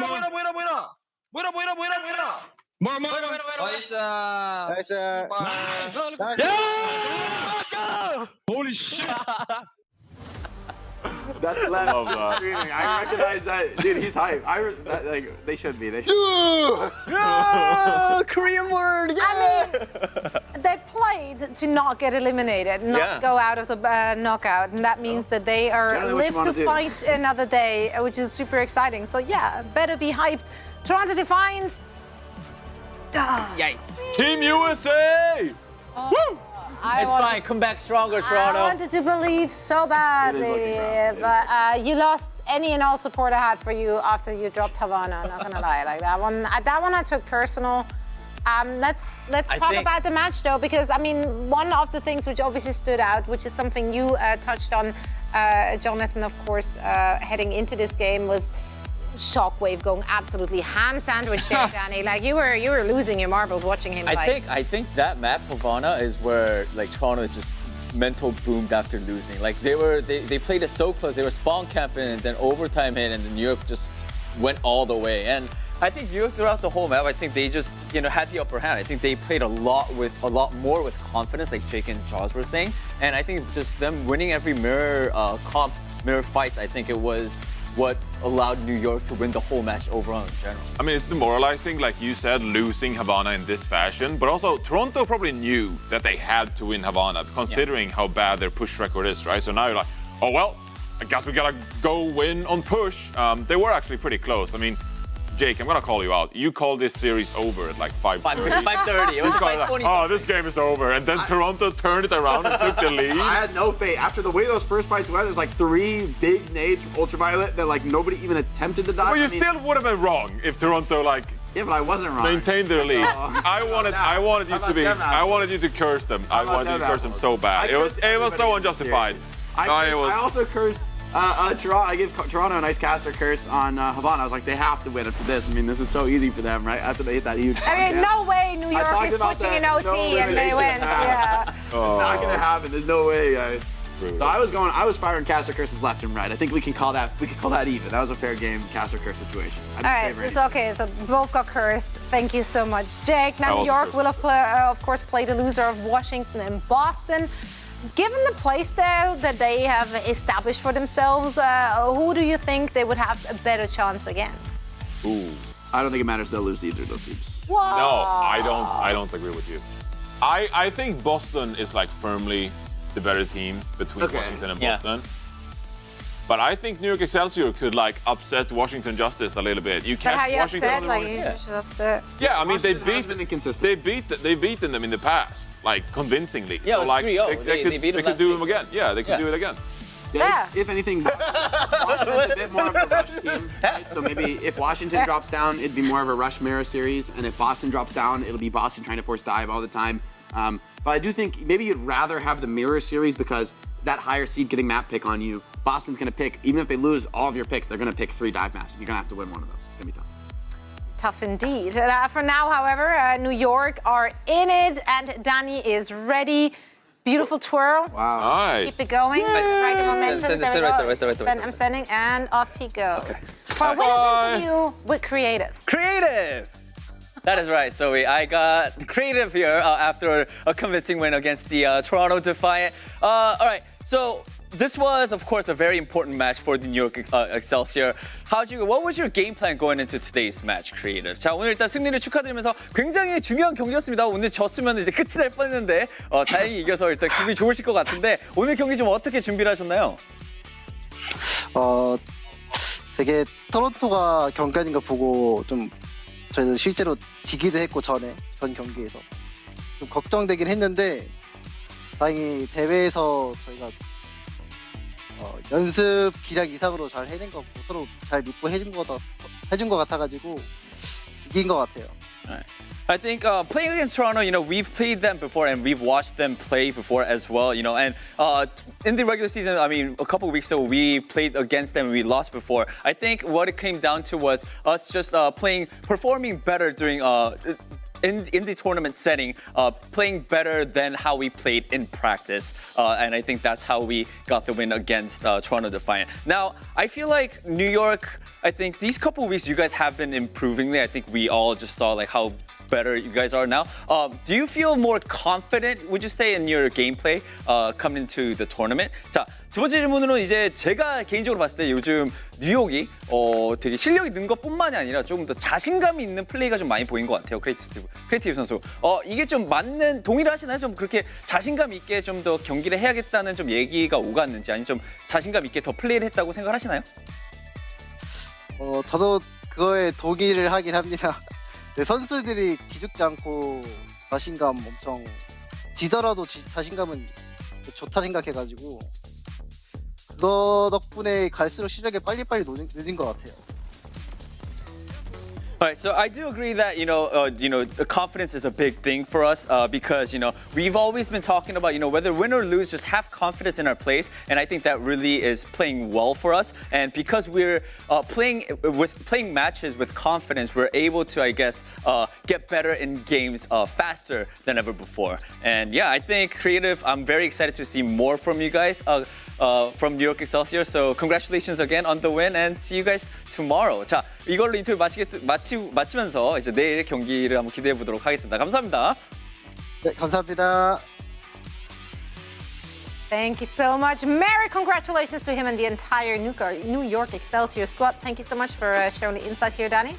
Nice. Holy shit. That's Lance streaming. I recognize that. Dude, he's hype. Like, they should be. Korean word. Yeah. I mean, they played to not get eliminated, not go out of the knockout, and that means that they are live to fight another day, which is super exciting. So yeah, better be hyped. Toronto Defiance. Yikes. Team USA! Woo! It's fine. Come back stronger, Toronto. I wanted to believe so badly, but you lost any and all support I had for you after you dropped Havana. Not gonna lie, like that one I took personal. Let's talk about the match though, because I mean, one of the things which obviously stood out, which is something you touched on, Jonathan, of course, heading into this game, was Shockwave going absolutely ham sandwich there, Danny. Like you were losing your marbles watching him fight. I think that map Havana is where like Toronto just mental boomed after losing. Like they played it so close. They were spawn camping and then overtime hit, and then New York just went all the way. And I think New York throughout the whole map, I think they just had the upper hand. I think they played a lot more with confidence, like Jake and Jaws were saying. And I think just them winning every mirror mirror fights, I think it was what allowed New York to win the whole match overall in general. I mean, it's demoralizing, like you said, losing Havana in this fashion, but also Toronto probably knew that they had to win Havana, considering how bad their push record is, right? So now you're like, oh, well, I guess we gotta go win on push. They were actually pretty close. I mean, Jake, I'm gonna call you out. You called this series over at like 5:30. 5:30. It was 5:20. Oh, this game is over. And then Toronto turned it around and took the lead. I had no faith. After the way those first fights went, there's like 3 big nades from Ultraviolet that like nobody even attempted to dodge. Well, you still would have been wrong if Toronto like. Yeah, but I wasn't wrong. Maintained their lead. I wanted you to curse them. I wanted you to curse them so bad. It was so unjustified. I also cursed. Toronto, I gave Toronto a nice caster curse on Havana. I was like, they have to win it for this. I mean, this is so easy for them, right? After they hit that huge. I mean, no way New York is pushing an OT and they win. Yeah. It's not gonna happen. There's no way, guys. So I was firing caster curses left and right. I think we can call that even. That was a fair game caster curse situation. All right, it's okay. So both got cursed. Thank you so much, Jake. Now New York will of course play the loser of Washington and Boston. Given the playstyle that they have established for themselves, who do you think they would have a better chance against? Ooh, I don't think it matters. They'll lose either of those teams. Whoa. No, I don't agree with you. I think Boston is like firmly the better team between Washington and Boston. But I think New York Excelsior could like upset Washington Justice a little bit. You catch Washington upset, like you should upset. Yeah, I mean they've beaten them in the past, like convincingly. Yeah, so it was like 3-0. they could do them again. Yeah, they could do it again. Yeah. If anything, Washington's a bit more of a rush team. Right? So maybe if Washington drops down, it'd be more of a rush mirror series, and if Boston drops down, it'll be Boston trying to force dive all the time. But I do think maybe you'd rather have the mirror series because that higher seed getting map pick on you. Boston's going to pick, even if they lose all of your picks, they're going to pick 3 dive maps. You're going to have to win one of those. It's going to be tough. Tough indeed. For now, however, New York are in it, and Danny is ready. Beautiful twirl. Wow. Nice. Keep it going. Right, the momentum. Right. I'm sending, and off he goes. For a winner's interview with Creative. Creative! That is right, Zoe. I got Creative here after a convincing win against the Toronto Defiant. All right, so this was, of course, a very important match for the New York Excelsior. What was your game plan going into today's match, Creative? 자, 오늘 일단 승리를 축하드리면서 굉장히 중요한 경기였습니다. 오늘 졌으면 이제 끝이 날 뻔했는데 다행히 이겨서 일단 기분이 좋으실 것 같은데 오늘 경기 좀 어떻게 준비를 하셨나요? 되게 토론토가 경기하는 거 보고 좀 저희도 실제로 지기도 했고 전 경기에서 좀 걱정되긴 했는데 다행히 대회에서 저희가 연습 기량 이상으로 잘 해낸 것 같고 서로 잘 믿고 해준 것 같아가지고 이긴 것 같아요. I think playing against Toronto, we've played them before and we've watched them play before as well, and in the regular season, I mean, a couple of weeks ago, we played against them and we lost before. I think what it came down to was us just performing better during in the tournament setting, playing better than how we played in practice. And I think that's how we got the win against Toronto Defiant. Now, I feel like New York, I think these couple of weeks you guys have been improving. I think we all just saw like how better you guys are now. Do you feel more confident, would you say, in your gameplay coming into the tournament? 자, 두 번째 질문으로는 이제 제가 개인적으로 봤을 때 요즘 뉴욕이 되게 실력이 는 것뿐만이 아니라 조금 더 자신감이 있는 플레이가 좀 많이 보인 것 같아요. 크리에이티브 선수. 이게 좀 동의를 하시나요? 좀 그렇게 자신감 있게 좀 더 경기를 해야겠다는 좀 얘기가 오갔는지 아니면 좀 자신감 있게 더 플레이를 했다고 생각하시나요? 저도 그거에 동의를 하긴 합니다. 선수들이 기죽지 않고 자신감 엄청 지더라도 자신감은 좋다 생각해가지고 그거 덕분에 갈수록 실력이 빨리빨리 느는 것 같아요. All right, so I do agree that the confidence is a big thing for us because we've always been talking about whether win or lose, just have confidence in our plays, and I think that really is playing well for us. And because we're playing matches with confidence, we're able to, I guess, get better in games faster than ever before. And yeah, I think creative. I'm very excited to see more from you guys from New York Excelsior. So congratulations again on the win, and see you guys tomorrow. 자, 이걸로 인터뷰 마치면서 이제 내일 경기를 한번 기대해 보도록 하겠습니다. 감사합니다. 네, 감사합니다. Thank you so much. Merry congratulations to him and the entire New York Excelsior squad. Thank you so much for sharing the insight here, Danny.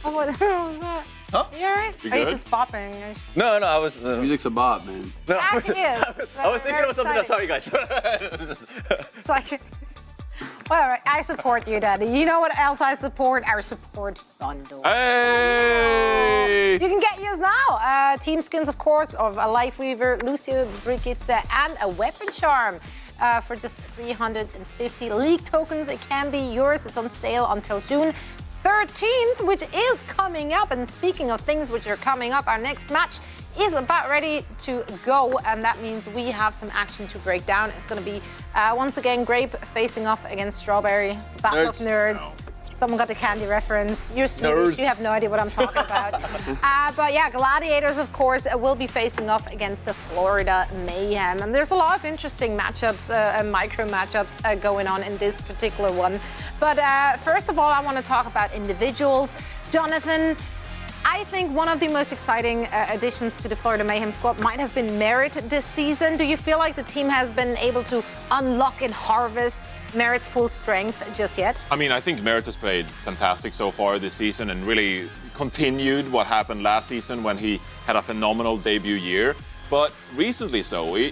What was that? Huh? You alright? You Are you good? just bopping? No, I was. Music's a bop, man. No, I was thinking of something else. Sorry, guys. It's like, whatever. I support you, Daddy. You know what else I support? I support bundle. Hey! You can get yours now. Team skins, of course, of a Life Weaver, Lucio, Brigitte, and a Weapon Charm. For just 350 league tokens, it can be yours. It's on sale until June 13th, which is coming up. And speaking of things which are coming up, our next match is about ready to go, and that means we have some action to break down. It's going to be once again Grape facing off against Strawberry. It's a battle of nerds. Someone got the candy reference. You're Swedish, you have no idea what I'm talking about. But yeah, Gladiators, of course, will be facing off against the Florida Mayhem. And there's a lot of interesting matchups and micro matchups going on in this particular one. But first of all, I want to talk about individuals. Jonathan, I think one of the most exciting additions to the Florida Mayhem squad might have been Merit this season. Do you feel like the team has been able to unlock and harvest Merit's full strength just yet? I mean, I think Merit has played fantastic so far this season and really continued what happened last season when he had a phenomenal debut year. But recently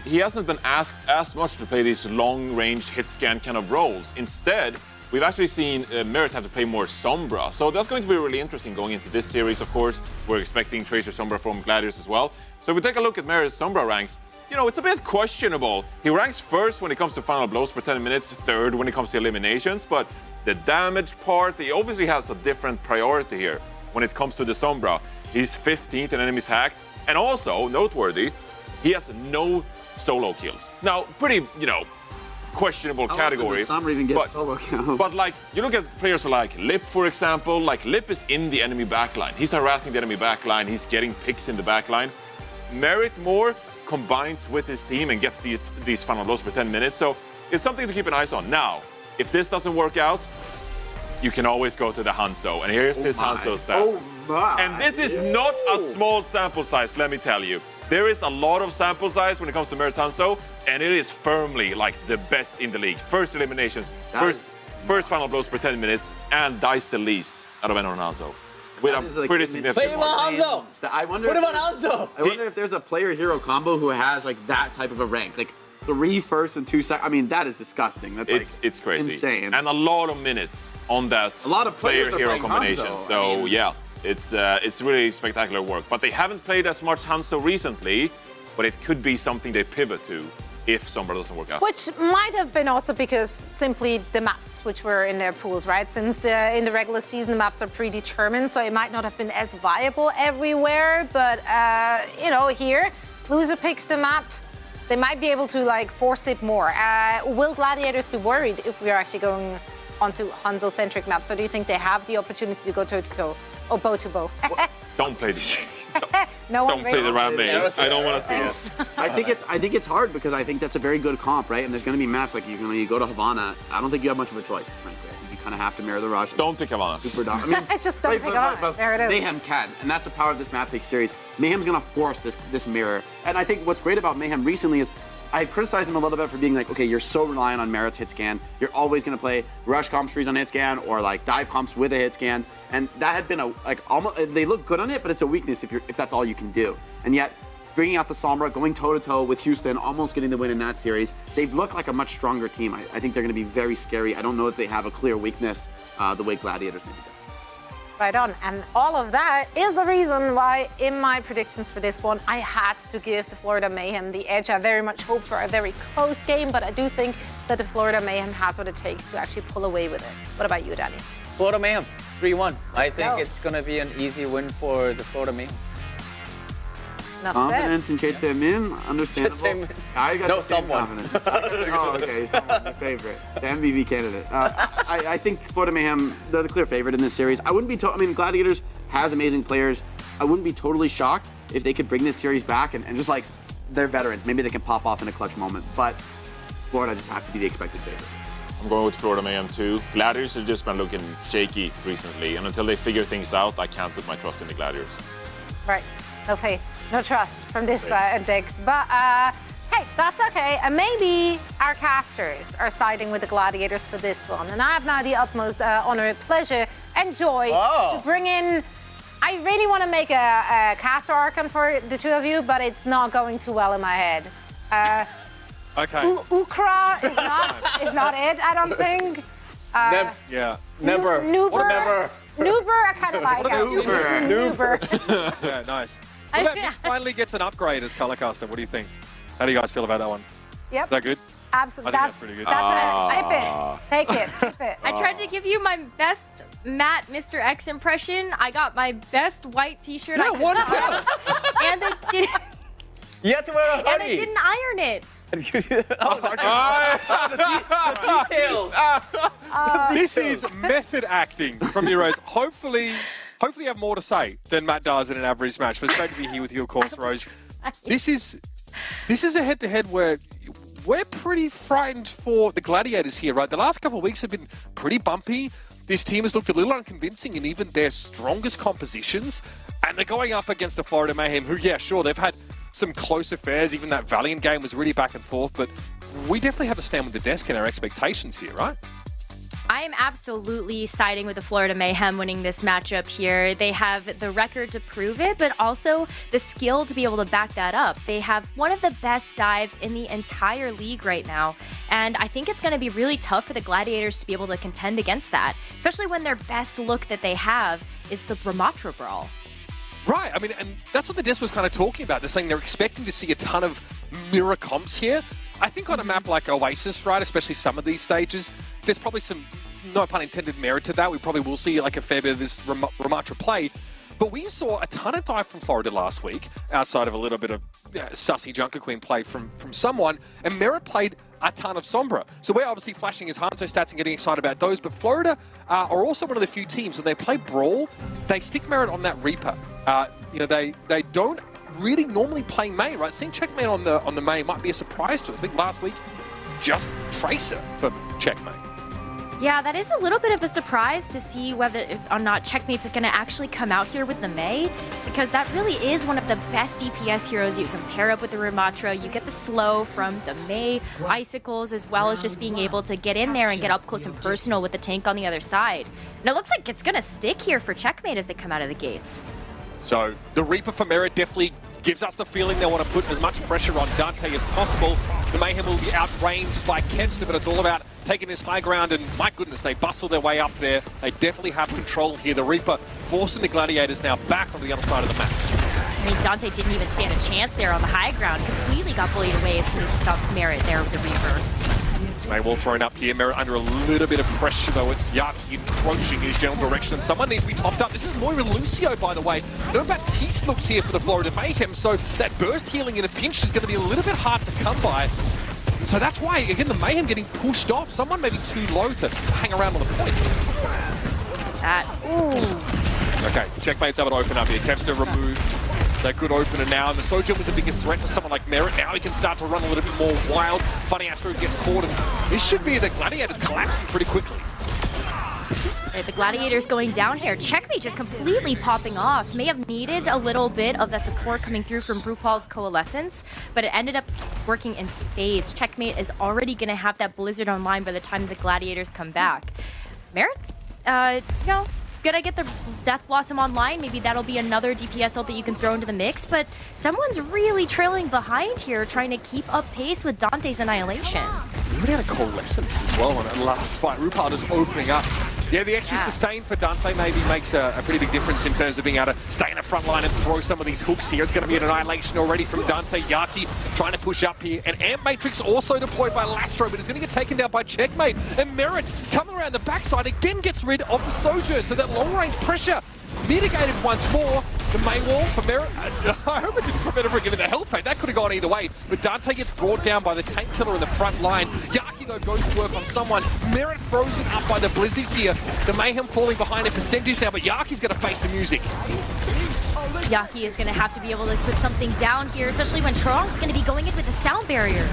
he hasn't been asked as much to play these long-range hit scan kind of roles. Instead, we've actually seen Merit have to play more Sombra. So that's going to be really interesting going into this series, of course. We're expecting Tracer Sombra from Gladiators as well. So if we take a look at Merit's Sombra ranks, it's a bit questionable. He ranks first when it comes to final blows per 10 minutes, third when it comes to eliminations, but the damage part, he obviously has a different priority here when it comes to the Sombra. He's 15th in enemies hacked, and also, noteworthy, he has no solo kills. Now, pretty, questionable category. Some even get solo kills. But you look at players like Lip, for example. Lip is in the enemy backline. He's harassing the enemy backline. He's getting picks in the backline. Merit more combines with his team and gets these final blows per 10 minutes. So it's something to keep an eye on. Now, if this doesn't work out, you can always go to the Hanzo. And here's his Hanzo stats. And this is not a small sample size, let me tell you. There is a lot of sample size when it comes to Merit Hanzo, and it is firmly the best in the league. First eliminations, first final blows per 10 minutes, and dies the least out of anyone on Hanzo. With a pretty significant Play him on Hanzo! I wonder if there's a player-hero combo who has that type of a rank. 3 first and 2 second. I mean, that is disgusting. That's it's crazy. Insane. And a lot of minutes on that a lot of player-hero combination. Hanzo. So, yeah. It's really spectacular work. But they haven't played as much Hanzo recently, but it could be something they pivot to if Sombra doesn't work out. Which might have been also because simply the maps which were in their pools, right? Since in the regular season the maps are predetermined, so it might not have been as viable everywhere. But you know, here loser picks the map. They might be able to like force it more. Will Gladiators be worried if we are actually going onto Hanzo-centric maps? So do you think they have the opportunity to go toe-to-toe or bow-to-bow? Don't play the No one Don't play the Rampage. I don't want to see it. I think it's hard because I think that's a very good comp, right? And there's going to be maps like you go to Havana. I don't think you have much of a choice, frankly. I think you kind of have to mirror the rush. Don't pick Havana. Super dumb. I mean, just don't pick Havana. There it is. Mayhem can, and that's the power of this map pick series. Mayhem's going to force this mirror. And I think what's great about Mayhem recently is I criticized him a little bit for being like, okay, you're so reliant on Merit's hit scan. You're always going to play rush comps freeze on hit scan or like dive comps with a hit scan. And that had been almost, they look good on it, but it's a weakness if that's all you can do. And yet, bringing out the Sombra, going toe-to-toe with Houston, almost getting the win in that series, they've looked like a much stronger team. I think they're going to be very scary. I don't know if they have a clear weakness the way Gladiators maybe do. Right on, and all of that is the reason why in my predictions for this one, I had to give the Florida Mayhem the edge. I very much hoped for a very close game, but I do think that the Florida Mayhem has what it takes to actually pull away with it. What about you, Danny? Florida Mayhem, 3-1. I think it's going to be an easy win for the Florida Mayhem. Confidence in Chete Min, understandable. I got the same confidence. Oh, okay, someone, your favorite, the MVP candidate. I think Florida Mayhem, they're the clear favorite in this series. I wouldn't be, I mean, Gladiators has amazing players. I wouldn't be totally shocked if they could bring this series back and just like, they're veterans. Maybe they can pop off in a clutch moment, but Florida just have to be the expected favorite. I'm going with Florida Mayhem too. Gladiators have just been looking shaky recently, and until they figure things out, I can't put my trust in the Gladiators. Right, no faith. No trust from this deck, but hey, that's okay. And maybe our casters are siding with the Gladiators for this one. And I have now the utmost honor, pleasure, and joy to bring in. I really want to make a caster archon for the two of you, but it's not going too well in my head. Okay. Ukra is not it, I don't think. Yeah. Never. Nuber, I kind of like Nuber. Yeah, nice. Well, that finally gets an upgrade as color caster. What do you think? How do you guys feel about that one? Yep. Is that good? Absolutely. That's pretty good. Type it. Take it. Keep it. I tried to give you my best Matt Mr. X impression. I got my best white t-shirt. Yeah, one count. And I didn't. You have to wear a hoodie. And I didn't iron it. The details. This is method acting from Heroes. Hopefully you have more to say than Matt does in an average match. But it's great to be here with you, of course, Rose. This is a head-to-head where we're pretty frightened for the Gladiators here, right? The last couple of weeks have been pretty bumpy. This team has looked a little unconvincing in even their strongest compositions. And they're going up against the Florida Mayhem, who, yeah, sure, they've had some close affairs. Even that Valiant game was really back and forth. But we definitely have to stand with the desk in our expectations here, right? I am absolutely siding with the Florida Mayhem winning this matchup here. They have the record to prove it, but also the skill to be able to back that up. They have one of the best dives in the entire league right now, and I think it's going to be really tough for the Gladiators to be able to contend against that, especially when their best look that they have is the Ramatra Brawl. Right, I mean, and that's what the desk was kind of talking about. They're saying they're expecting to see a ton of mirror comps here. I think on a map like Oasis, right, especially some of these stages, there's probably some, no pun intended, merit to that. We probably will see like a fair bit of this Ramatra play. But we saw a ton of dive from Florida last week, outside of a little bit of sussy Junker Queen play from someone, and Merit played a ton of Sombra. So we're obviously flashing his Hanzo stats and getting excited about those, but Florida are also one of the few teams, when they play Brawl, they stick Merit on that Reaper. They don't really normally play May, right? Seeing Checkmate on the May might be a surprise to us. I think last week, just Tracer for Checkmate. Yeah, that is a little bit of a surprise to see whether or not Checkmate's going to actually come out here with the May, because that really is one of the best DPS heroes you can pair up with the Ramatra. You get the slow from the May icicles, as well as just being able to get in there and get up close and personal with the tank on the other side. And it looks like it's going to stick here for Checkmate as they come out of the gates. So the Reaper for Merit definitely gives us the feeling they want to put as much pressure on Dante as possible. The Mayhem will be outranged by Kevster, but it's all about taking this high ground, and my goodness, they bustle their way up there. They definitely have control here. The Reaper forcing the Gladiators now back on the other side of the map. I mean, Dante didn't even stand a chance there on the high ground. Completely got bullied away as soon as he saw Merit there with the Reaper. Maywall thrown up here. Merit under a little bit of pressure, though. It's Yaki encroaching in his general direction. Someone needs to be topped up. This is Moira Lucio, by the way. No Baptiste looks here for the Florida Mayhem, so that burst healing in a pinch is going to be a little bit hard to come by. So that's why, again, the Mayhem getting pushed off. Someone maybe too low to hang around on the point. That. Ooh. Okay, Checkmate's able to open up here. Kevster removed. That good opener now, and the Sojourn was the biggest threat to someone like Merit. Now he can start to run a little bit more wild. Funny Astro gets caught, and this should be the Gladiators collapsing pretty quickly. The Gladiators going down here. Checkmate just completely popping off. May have needed a little bit of that support coming through from RuPaul's Coalescence, but it ended up working in spades. Checkmate is already going to have that Blizzard online by the time the Gladiators come back. Merit? No. Gonna get the Death Blossom online. Maybe that'll be another DPS ult that you can throw into the mix, but someone's really trailing behind here, trying to keep up pace with Dante's Annihilation. Even had a Coalescence as well on that last fight. RuPaul is opening up. Yeah, the extra sustain for Dante maybe makes a pretty big difference in terms of being able to stay in the front line and throw some of these hooks here. It's going to be an Annihilation already from Dante. Yaki trying to push up here. And Amp Matrix also deployed by Lastro, but is going to get taken down by Checkmate. And Merit coming around the backside again gets rid of the Sojourn. So that long-range pressure mitigated once more. The Maywall for Merit. I hope it didn't prevent him from giving the health pack. That could have gone either way. But Dante gets brought down by the tank killer in the front line. Yaki, though, goes to work on someone. Merit frozen up by the Blizzard here. The Mayhem falling behind a percentage now, but Yaki's going to face the music. Yaki is going to have to be able to put something down here, especially when Trong's going to be going in with the sound barrier.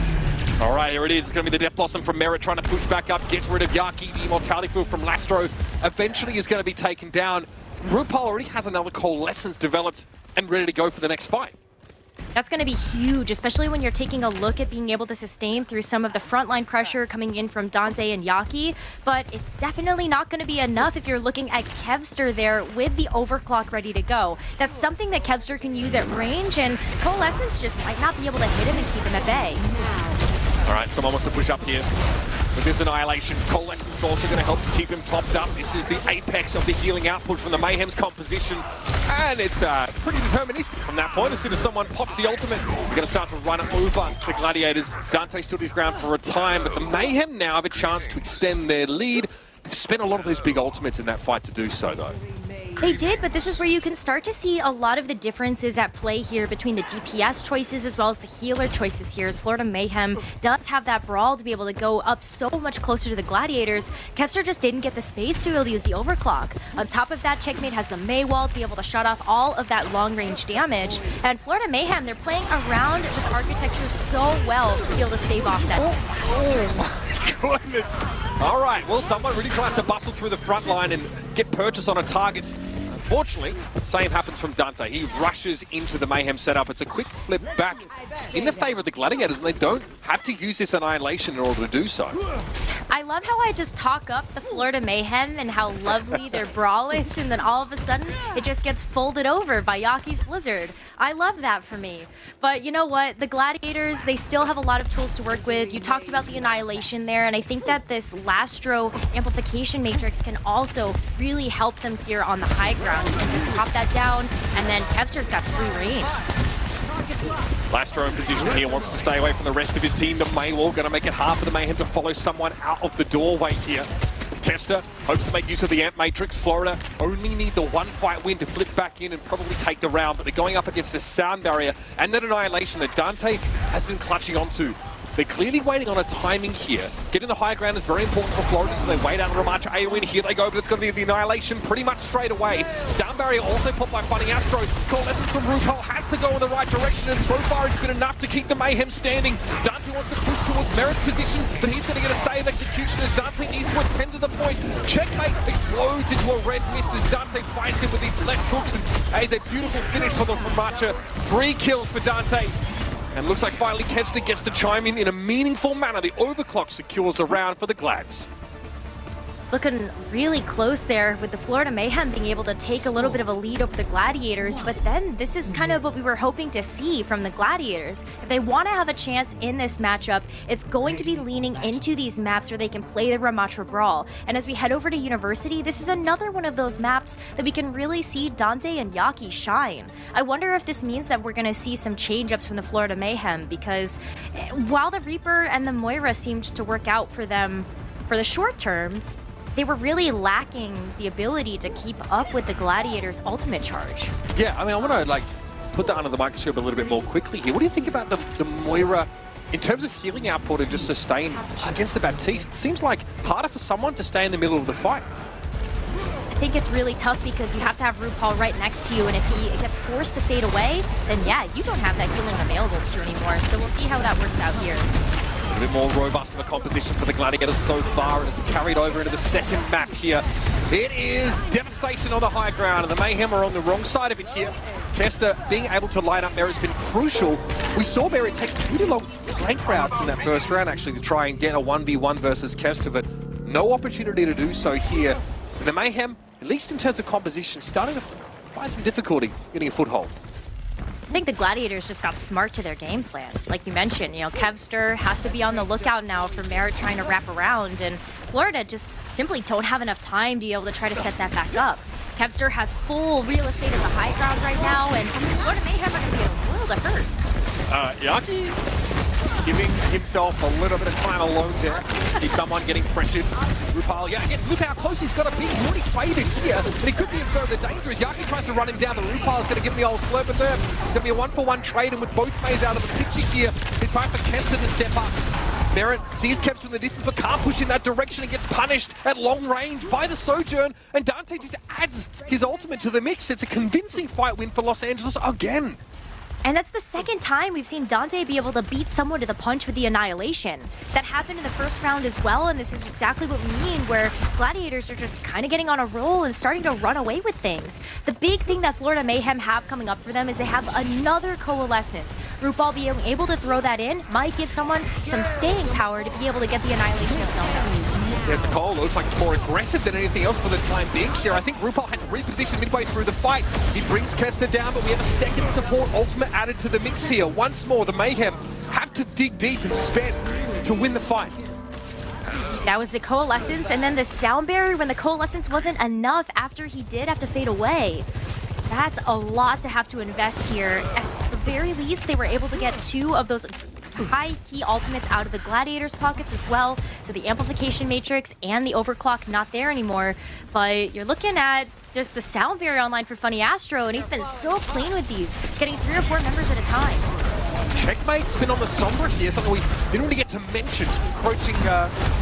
All right, here it is. It's going to be the Death Blossom from Merit trying to push back up, gets rid of Yaki. The Immortality Field from Lastro eventually is going to be taken down. RuPaul already has another Coalescence developed and ready to go for the next fight. That's going to be huge, especially when you're taking a look at being able to sustain through some of the frontline pressure coming in from Dante and Yaki, but it's definitely not going to be enough if you're looking at Kevster there with the overclock ready to go. That's something that Kevster can use at range, and Coalescence just might not be able to hit him and keep him at bay. All right, someone wants to push up here. With this Annihilation, Coalescence also going to help keep him topped up. This is the apex of the healing output from the Mayhem's composition. And it's pretty deterministic from that point. As soon as someone pops the ultimate, we're going to start to run over the Gladiators. Dante stood his ground for a time, but the Mayhem now have a chance to extend their lead. They've spent a lot of those big ultimates in that fight to do so, though. They did, but this is where you can start to see a lot of the differences at play here between the DPS choices as well as the healer choices here, as Florida Mayhem does have that brawl to be able to go up so much closer to the Gladiators. Kevster just didn't get the space to be able to use the overclock. On top of that, Checkmate has the Maywall to be able to shut off all of that long-range damage. And Florida Mayhem, they're playing around this architecture so well to be able to stave off that. Oh my goodness. All right, well, someone really tries to bustle through the front line and get purchase on a target. Unfortunately, the same happens from Dante. He rushes into the Mayhem setup. It's a quick flip back in the favor of the Gladiators, and they don't have to use this Annihilation in order to do so. I love how I just talk up the Florida Mayhem and how lovely their brawl is, and then all of a sudden, it just gets folded over by Yaki's Blizzard. I love that for me. But you know what? The Gladiators, they still have a lot of tools to work with. You talked about the Annihilation there, and I think that this Lastro amplification matrix can also really help them here on the high ground. You can just pop that down, and then Kevster's got free reign. Lastro in position here, wants to stay away from the rest of his team. The Maywall going to make it hard for the Mayhem to follow someone out of the doorway here. Kevster hopes to make use of the Amp Matrix. Florida only need the one fight win to flip back in and probably take the round, but they're going up against this sound barrier and that Annihilation that Dante has been clutching onto. They're clearly waiting on a timing here. Getting the high ground is very important for Florida, so they wait out a Ramacha AoE. Here they go, but it's going to be the Annihilation pretty much straight away. Down barrier also put by Funny Astro. Coalescence from RuPaul has to go in the right direction, and so far it's been enough to keep the Mayhem standing. Dante wants to push towards Merit's position, but he's going to get a stay of execution as Dante needs to attend to the point. Checkmate explodes into a red mist as Dante fights him with these left hooks, and that is a beautiful finish for the Ramacha. 3 kills for Dante. And looks like finally Kevster gets to chime in a meaningful manner. The overclock secures a round for the Glads. looking really close there with the Florida Mayhem being able to take a little bit of a lead over the Gladiators, but then this is kind of what we were hoping to see from the Gladiators. If they want to have a chance in this matchup, it's going to be leaning into these maps where they can play the Ramatra Brawl. And as we head over to University, this is another one of those maps that we can really see Dante and Yaki shine. I wonder if this means that we're going to see some change-ups from the Florida Mayhem, because while the Reaper and the Moira seemed to work out for them for the short term, they were really lacking the ability to keep up with the Gladiators' ultimate charge. Yeah, I mean, I want to like put that under the microscope a little bit more quickly here. What do you think about the Moira in terms of healing output and just sustain against the Baptiste? It seems like harder for someone to stay in the middle of the fight. I think it's really tough because you have to have RuPaul right next to you, and if he gets forced to fade away, then yeah, you don't have that healing available to you anymore. So we'll see how that works out here. A bit more robust of a composition for the Gladiators so far, and it's carried over into the second map here. It is devastation on the high ground, and the Mayhem are on the wrong side of it here. Kester being able to line up Merit's been crucial. We saw Merit take pretty long flank routes in that first round, actually, to try and get a 1v1 versus Kester, but no opportunity to do so here. And the Mayhem, at least in terms of composition, starting to find some difficulty getting a foothold. I think the Gladiators just got smart to their game plan. Like you mentioned, you know, Kevster has to be on the lookout now for Merit trying to wrap around, and Florida just simply don't have enough time to be able to try to set that back up. Kevster has full real estate at the high ground right now, and Florida Mayhem are going to be a world of hurt. Yaki giving himself a little bit of time alone there. See someone getting pressured. RuPaul, yeah, again, look how close he's got to be. He's already faded here, and he could be further dangerous. Yaki tries to run him down, but RuPaul's going to give him the old slurp there. It's going to be a 1-for-1 trade, and with both Mays out of the picture here, it's time for Kester to step up. Merit sees Kevster in the distance, but can't push in that direction and gets punished at long range by the Sojourn, and Dante just adds his ultimate to the mix. It's a convincing fight win for Los Angeles again. And that's the second time we've seen Dante be able to beat someone to the punch with the Annihilation. That happened in the first round as well, and this is exactly what we mean, where Gladiators are just kind of getting on a roll and starting to run away with things. The big thing that Florida Mayhem have coming up for them is they have another Coalescence. RuPaul being able to throw that in might give someone some staying power to be able to get the Annihilation itself. There's the call. Looks like it's more aggressive than anything else for the time being here. I think RuPaul had to reposition midway through the fight. He brings Kester down, but we have a second support ultimate added to the mix here. Once more, the Mayhem have to dig deep and spend to win the fight. That was the Coalescence, and then the Sound Barrier when the Coalescence wasn't enough after he did have to fade away. That's a lot to have to invest here. At the very least, they were able to get 2 of those high key ultimates out of the Gladiators' pockets as well. So the Amplification Matrix and the Overclock not there anymore. But you're looking at just the Sound Barrier online for Funny Astro, and he's been so clean with these, getting 3 or 4 members at a time. Checkmate's been on the Sombra here, something we didn't really get to mention, encroaching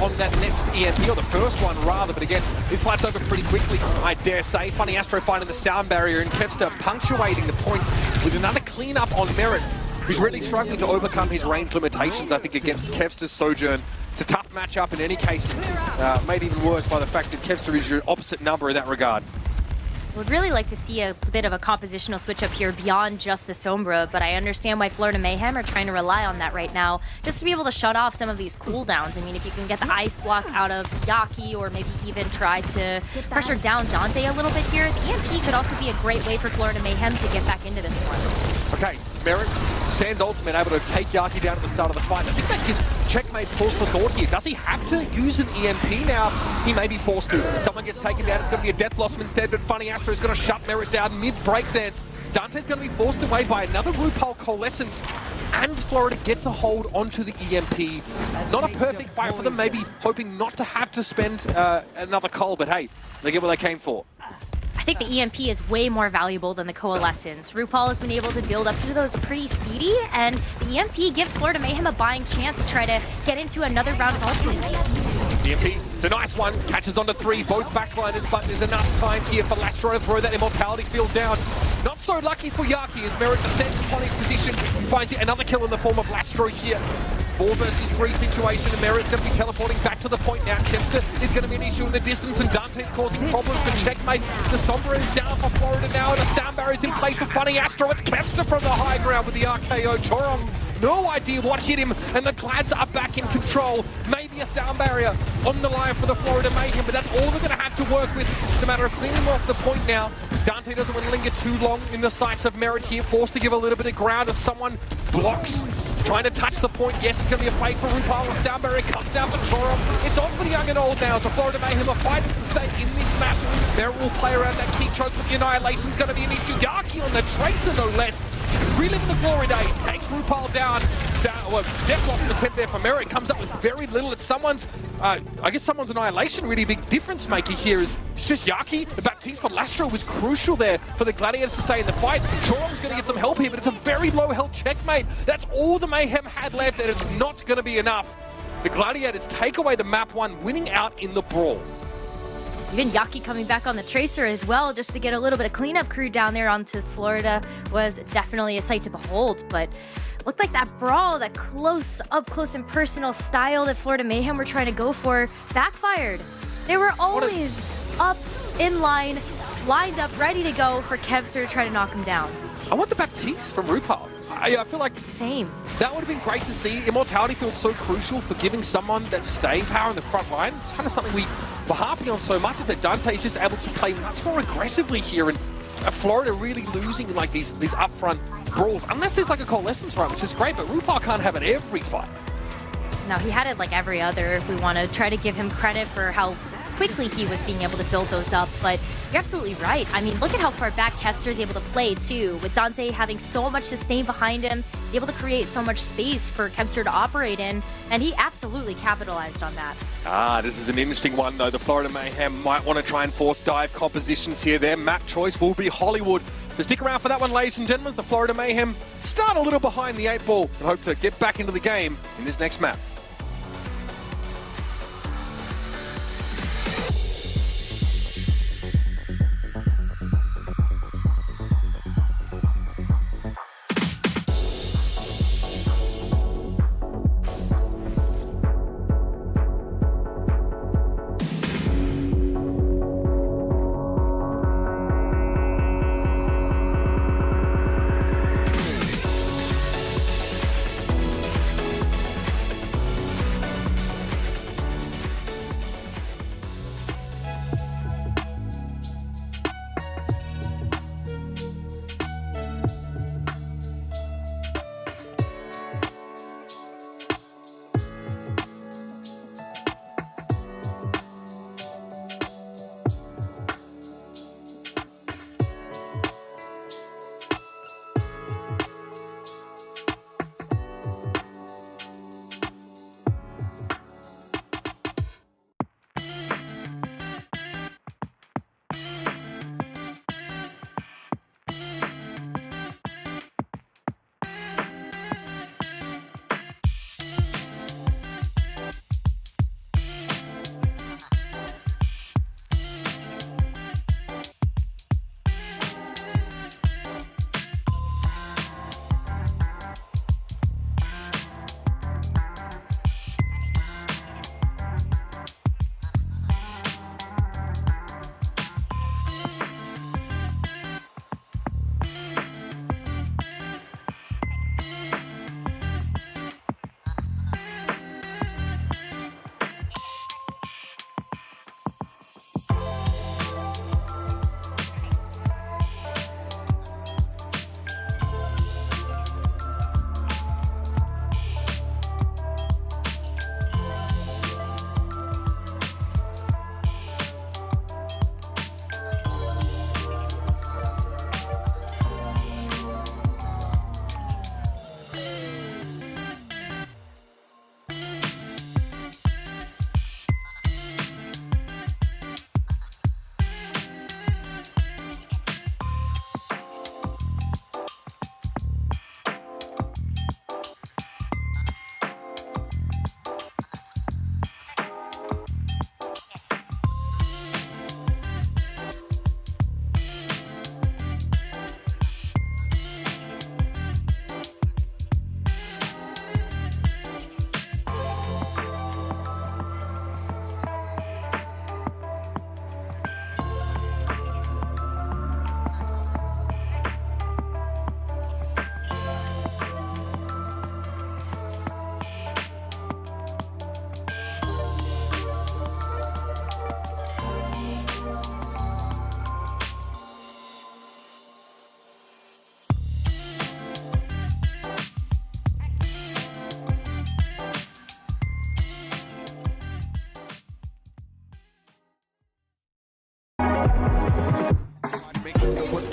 on that next EMP, or the first one rather, but again, this fight's over pretty quickly, I dare say. Funny Astro finding the Sound Barrier, and Kevster punctuating the points with another cleanup on Merit, who's really struggling to overcome his range limitations, I think, against Kevster's Sojourn. It's a tough matchup in any case, made even worse by the fact that Kevster is your opposite number in that regard. Would really like to see a bit of a compositional switch up here beyond just the Sombra, but I understand why Florida Mayhem are trying to rely on that right now, just to be able to shut off some of these cooldowns. I mean, if you can get the ice block out of Yaki, or maybe even try to pressure down Dante a little bit here, the EMP could also be a great way for Florida Mayhem to get back into this one. Okay, Merit, Sans ultimate able to take Yaki down at the start of the fight. I think that gives Checkmate pause for thought here. Does he have to use an EMP now? He may be forced to. Someone gets taken down, it's going to be a Death Blossom instead, but Funny Astro is going to shut Merit down mid-breakdance. Dante's going to be forced away by another RuPaul Coalescence, and Florida gets a hold onto the EMP. Not a perfect fight for them, maybe hoping not to have to spend another Cole, but hey, they get what they came for. I think the EMP is way more valuable than the Coalescence. RuPaul has been able to build up to those pretty speedy, and the EMP gives Florida Mayhem a buying chance to try to get into another round of ultimates here. EMP, it's a nice one, catches onto 3, both backliners, but there's enough time here for Lastro to throw that Immortality field down. Not so lucky for Yaki as Merit ascends upon his position, finds yet another kill in the form of Lastro here. 4 versus 3 situation, and Merit's going to be teleporting back to the point now. Kester is going to be an issue in the distance, and Dante's causing problems for Checkmate. The Sombra is down for Florida now, and the Sound Barrier is in play for Funny Astro. It's Kester from the high ground with the RKO. Chorong, no idea what hit him, and the Glads are back in control. Maybe a sound barrier on the line for the Florida Mayhem, but that's all they're going to have to work with. It's a matter of cleaning off the point now. Dante doesn't want to linger too long in the sights of Merit here, forced to give a little bit of ground as someone blocks, trying to touch the point. Yes, it's going to be a fight for RuPaul. The sound barrier comes down for Chorum. It's on for the young and old now. The Florida Mayhem are fighting to stay in this map. Merit will play around that key choke, but the Annihilation's going to be an issue. Yaki on the Tracer, no less. Reliving the glory days, takes RuPaul down. Death Blossom attempt there for Merit, comes up with very little. It's someone's, I guess someone's Annihilation, really big difference maker here is it's just Yaki. The Baptiste for Lastro was crucial there for the Gladiators to stay in the fight. Chorum's going to get some help here, but it's a very low health checkmate. That's all the Mayhem had left, and it's not going to be enough. The Gladiators take away the map 1, winning out in the brawl. Even Yaki coming back on the Tracer as well, just to get a little bit of cleanup crew down there onto Florida was definitely a sight to behold. But looked like that brawl, that up close and personal style that Florida Mayhem were trying to go for, backfired. They were always up in line, lined up, ready to go for Kevster to try to knock him down. I want the Baptiste from RuPaul. I feel like same. That would have been great to see. Immortality feels so crucial for giving someone that stay power in the front line. It's kind of something we were harping on so much, is that Dante is just able to play much more aggressively here, and Florida really losing in like these upfront brawls, unless there's like a coalescence run, which is great, but RuPaul can't have it every fight. No, he had it like every other, if we want to try to give him credit for how quickly he was being able to build those up. But you're absolutely right. I mean, look at how far back Kevster is able to play too. With Dante having so much sustain behind him, he's able to create so much space for Kevster to operate in, and he absolutely capitalized on that. This is an interesting one though. The Florida Mayhem might want to try and force dive compositions here. Their map choice will be Hollywood. So stick around for that one, ladies and gentlemen. The Florida Mayhem start a little behind the 8 ball and hope to get back into the game in this next map.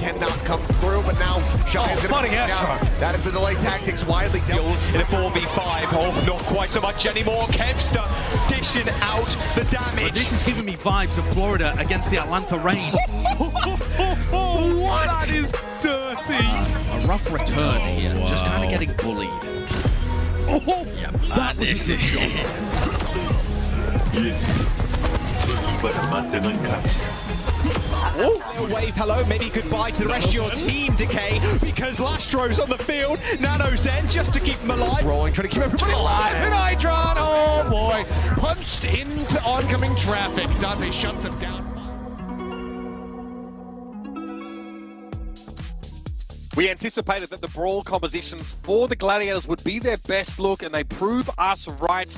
cannot come through, but now Shy is Funny going to Astro. That is the delay tactics widely dealt In a 4v5, oh, not quite so much anymore. Kevster dishing out the damage. This is giving me vibes of Florida against the Atlanta Rain. What? That is dirty. A rough return here, just kind of getting bullied. Yeah, that was a good shot. Oh, wave hello, maybe goodbye to the rest of your team, Decay, because Lastro's on the field, Nano Zen just to keep him alive. Rolling, trying to keep everybody alive. And Hydron, oh boy, punched into oncoming traffic. Dante shuts him down. We anticipated that the Brawl compositions for the Gladiators would be their best look, and they prove us right,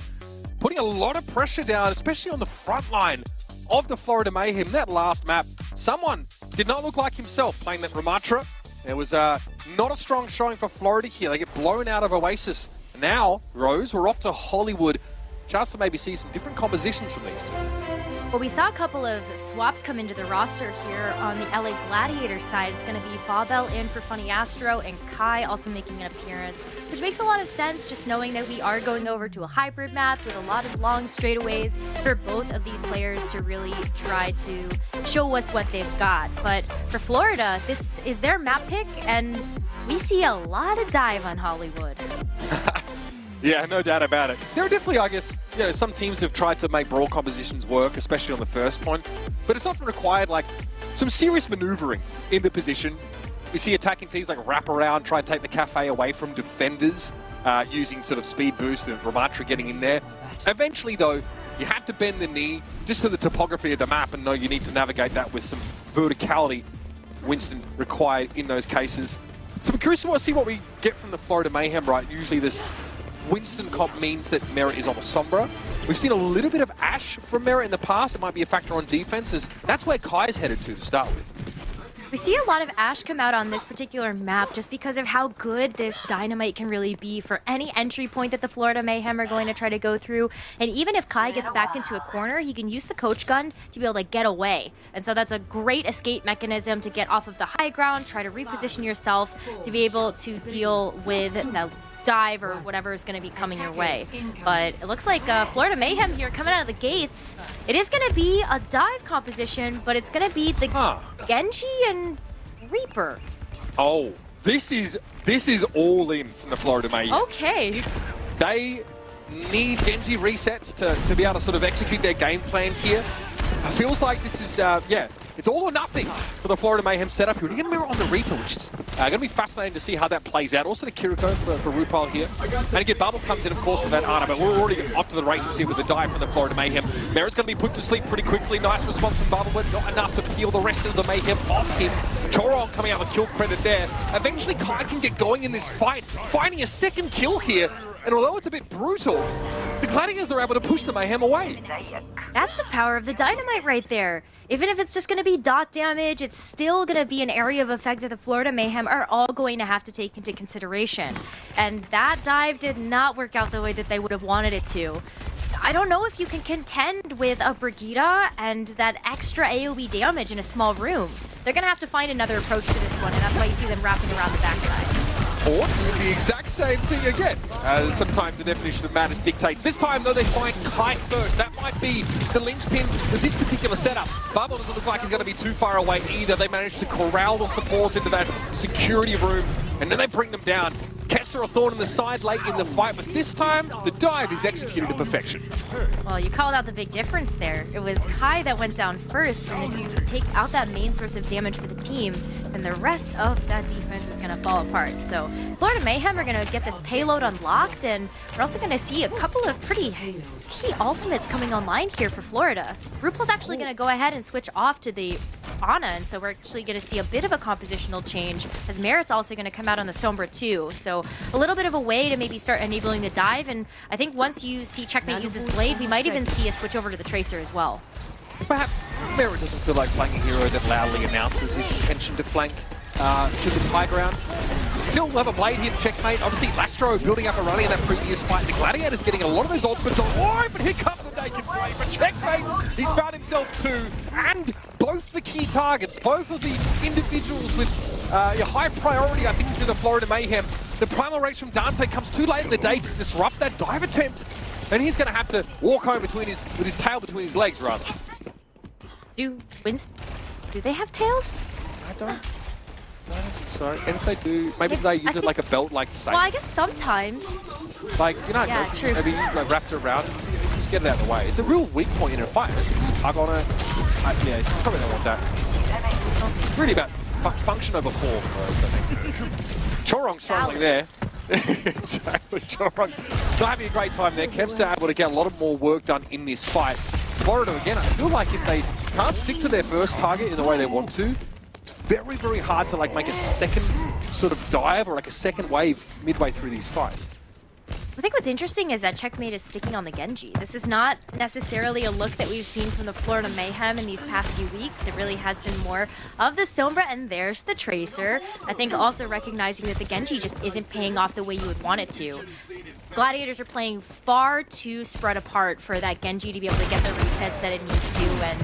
putting a lot of pressure down, especially on the front line of the Florida Mayhem. That last map, someone did not look like himself playing that Ramatra. There was not a strong showing for Florida here. They get blown out of Oasis. Now, Rose, we're off to Hollywood. Chance to maybe see some different compositions from these two. Well, we saw a couple of swaps come into the roster here on the LA Gladiator side. It's going to be Babel in for Funny Astro and Kai also making an appearance, which makes a lot of sense just knowing that we are going over to a hybrid map with a lot of long straightaways for both of these players to really try to show us what they've got. But for Florida, this is their map pick, and we see a lot of dive on Hollywood. Yeah, no doubt about it. There are definitely, I guess, some teams have tried to make Brawl compositions work, especially on the first point, but it's often required like some serious maneuvering in the position. We see attacking teams like wrap around, try and take the cafe away from defenders, using sort of speed boost and Ramatra getting in there. Eventually, though, you have to bend the knee just to the topography of the map and know you need to navigate that with some verticality. Winston required in those cases. So I'm curious to see what we get from the Florida Mayhem, right? Usually this Winston comp means that Merit is on the Sombra. We've seen a little bit of Ash from Merit in the past. It might be a factor on defenses. That's where Kai's headed to start with. We see a lot of Ash come out on this particular map just because of how good this Dynamite can really be for any entry point that the Florida Mayhem are going to try to go through. And even if Kai gets backed into a corner, he can use the coach gun to be able to get away. And so that's a great escape mechanism to get off of the high ground, try to reposition yourself to be able to deal with the dive or whatever is going to be coming your way. But it looks like Florida Mayhem here coming out of the gates. It is going to be a dive composition, but it's going to be the Genji and Reaper. Oh, this is all in from the Florida Mayhem. Okay. They need Genji resets to be able to sort of execute their game plan here. It feels like this is, it's all or nothing for the Florida Mayhem setup here. You get a mirror on the Reaper, which is going to be fascinating to see how that plays out. Also the Kiriko for RuPaul here. And again, Bubble comes in, of course, for that Ana, but we're already off to the races here with the dive from the Florida Mayhem. Merit's going to be put to sleep pretty quickly. Nice response from Bubble, but not enough to peel the rest of the Mayhem off him. Choron coming out with kill credit there. Eventually, Kai can get going in this fight, finding a second kill here. And although it's a bit brutal, the Gladiators are able to push the Mayhem away. That's the power of the Dynamite right there. Even if it's just going to be dot damage, it's still going to be an area of effect that the Florida Mayhem are all going to have to take into consideration. And that dive did not work out the way that they would have wanted it to. I don't know if you can contend with a Brigitte and that extra AoE damage in a small room. They're going to have to find another approach to this one, and that's why you see them wrapping around the backside. Or the exact same thing again. Sometimes the definition of madness dictates. This time, though, they find Kai first. That might be the linchpin with this particular setup. Bubble doesn't look like he's going to be too far away either. They managed to corral the supports into that security room, and then they bring them down. Kessler a thorn in the side late in the fight, but this time, the dive is executed to perfection. Well, you called out the big difference there. It was Kai that went down first, and if you take out that main source of damage for the team, then the rest of that defense is going to fall apart. So Florida Mayhem are going to get this payload unlocked, and we're also going to see a couple of pretty key ultimates coming online here for Florida. RuPaul's actually going to go ahead and switch off to the Ana, and so we're actually going to see a bit of a compositional change, as Merit's also going to come out on the Sombra too. So a little bit of a way to maybe start enabling the dive, and I think once you see Checkmate use his blade, we might even see a switch over to the Tracer as well. Perhaps Merit doesn't feel like playing a hero that loudly announces his intention to flank to this high ground. still have a blade here to checkmate. Obviously, Lastro building up a running in that previous fight. The Gladiator's getting a lot of those ultimates on. Oh, but here comes the naked blade for checkmate. He's found himself two, and both the key targets, both of the individuals with high priority, I think, to the Florida Mayhem. The primal rage from Dante comes too late in the day to disrupt that dive attempt, and he's going to have to walk home with his tail between his legs, rather. Do they have tails? I don't think so. And if they do, maybe they use it like a belt-like safe. Well, I guess sometimes. Like, you know, Yeah, true. maybe like wrapped around it, just get it out of the way. It's a real weak point in a fight. Hug on it. Yeah, you probably don't want that. It's really about function over form, I think. Chorong struggling there. Exactly, Chorong not having a great time there. Kevster able to get a lot more work done in this fight. Florida, again, I feel like if they can't stick to their first target in the way they want to, it's very, very hard to like make a second sort of dive or like a second wave midway through these fights. I think what's interesting is that Checkmate is sticking on the Genji. This is not necessarily a look that we've seen from the Florida Mayhem in these past few weeks. It really has been more of the Sombra, and there's the Tracer. I think also recognizing that the Genji just isn't paying off the way you would want it to. Gladiators are playing far too spread apart for that Genji to be able to get the resets that it needs to, and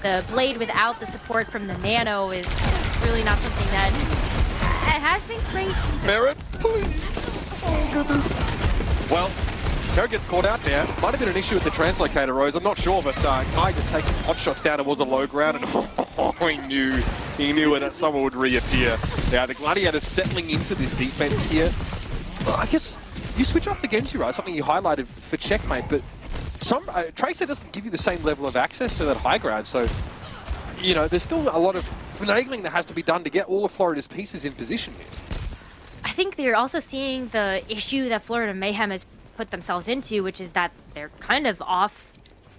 the Blade without the support from the Nano is really not something that it has been great. Merit, please. Oh, goodness. Well, Merritt gets caught out there. Might have been an issue with the translocator, Rose. I'm not sure, but Kai just taking hot shots down towards the low ground, and he knew that someone would reappear. Yeah, the Gladiators settling into this defense here. Well, I guess you switch off the Genji, right? Something you highlighted for checkmate, but Tracer doesn't give you the same level of access to that high ground, so you know there's still a lot of finagling that has to be done to get all of Florida's pieces in position here. I think they're also seeing the issue that Florida Mayhem has put themselves into, which is that they're kind of off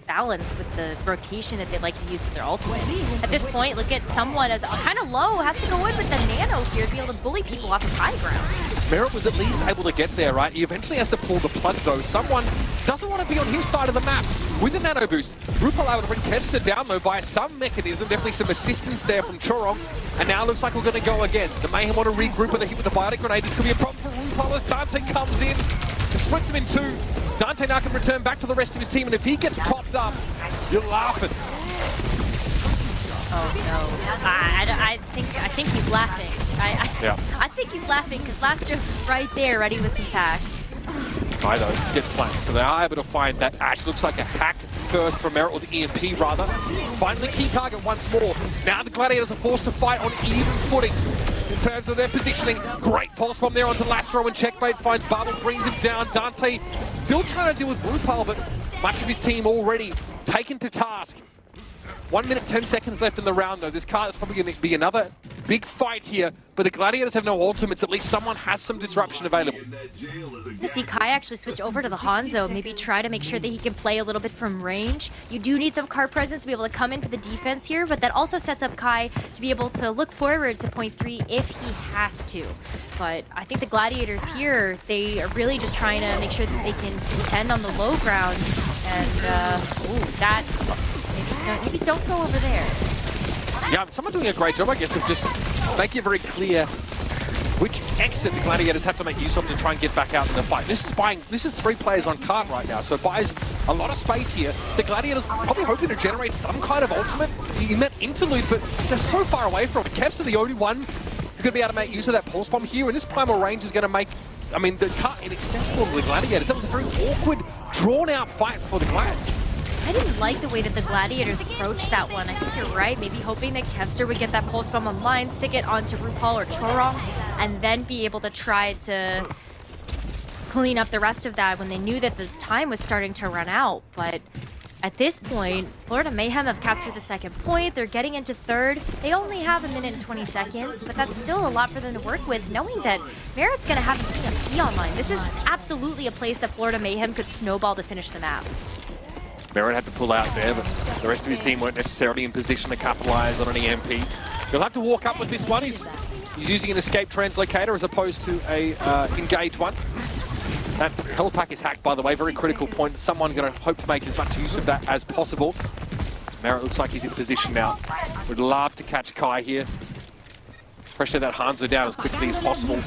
balance with the rotation that they like to use with their ultimates. At this point, look at someone as kind of low, has to go in with the Nano here to be able to bully people off of high ground. Merritt was at least able to get there, right? He eventually has to pull the plug, though. Someone doesn't want to be on his side of the map with a Nano boost. RuPaul able to bring Kevster down, though, by some mechanism. Definitely some assistance there from Chorong. And now it looks like we're going to go again. The Mayhem want to regroup with a hit with the Biotic Grenade. This could be a problem for RuPaul as Dante comes in and splits him in two. Dante now can return back to the rest of his team, and if he gets topped up, you're laughing. Oh no! I think he's laughing. I think he's laughing because Lastro's right there, ready with some packs. Kai though gets flanked, so they are able to find that Ash. Looks like a hack first for Merritt, or the EMP rather. Finally, key target once more. Now the Gladiators are forced to fight on even footing in terms of their positioning. Great pulse bomb there onto Lastro, and checkmate finds Bubble, brings him down. Dante still trying to deal with RuPaul, but much of his team already taken to task. 1 minute, 10 seconds left in the round, though. This card is probably going to be another big fight here, but the Gladiators have no ultimates. At least someone has some disruption available. I see Kai actually switch over to the Hanzo, maybe try to make sure that he can play a little bit from range. You do need some card presence to be able to come in for the defense here, but that also sets up Kai to be able to look forward to point 3 if he has to. But I think the Gladiators here, they are really just trying to make sure that they can contend on the low ground, and that... Maybe don't go over there. Yeah, someone doing a great job, I guess, of just making it very clear which exit the Gladiators have to make use of to try and get back out in the fight. This is 3 players on cart right now, so it buys a lot of space here. The Gladiators probably hoping to generate some kind of ultimate in that interlude, but they're so far away from it. Kevs are the only one who's going to be able to make use of that pulse bomb here, and this primal range is going to make, I mean, the cut inaccessible to the Gladiators. That was a very awkward, drawn-out fight for the Glads. I didn't like the way that the Gladiators approached that one. I think you're right. Maybe hoping that Kevster would get that pulse bomb online, stick it onto RuPaul or Chorong, and then be able to try to clean up the rest of that when they knew that the time was starting to run out. But at this point, Florida Mayhem have captured the second point. They're getting into third. They only have 1 minute and 20 seconds, but that's still a lot for them to work with, knowing that Merritt's going to have an EMP online. This is absolutely a place that Florida Mayhem could snowball to finish the map. Merritt had to pull out there, but the rest of his team weren't necessarily in position to capitalize on an EMP. He'll have to walk up with this one. He's using an escape translocator as opposed to a engage one. That health pack is hacked, by the way. Very critical point. Someone going to hope to make as much use of that as possible. Merritt looks like he's in position now. Would love to catch Kai here. Pressure that Hanzo down as quickly as possible.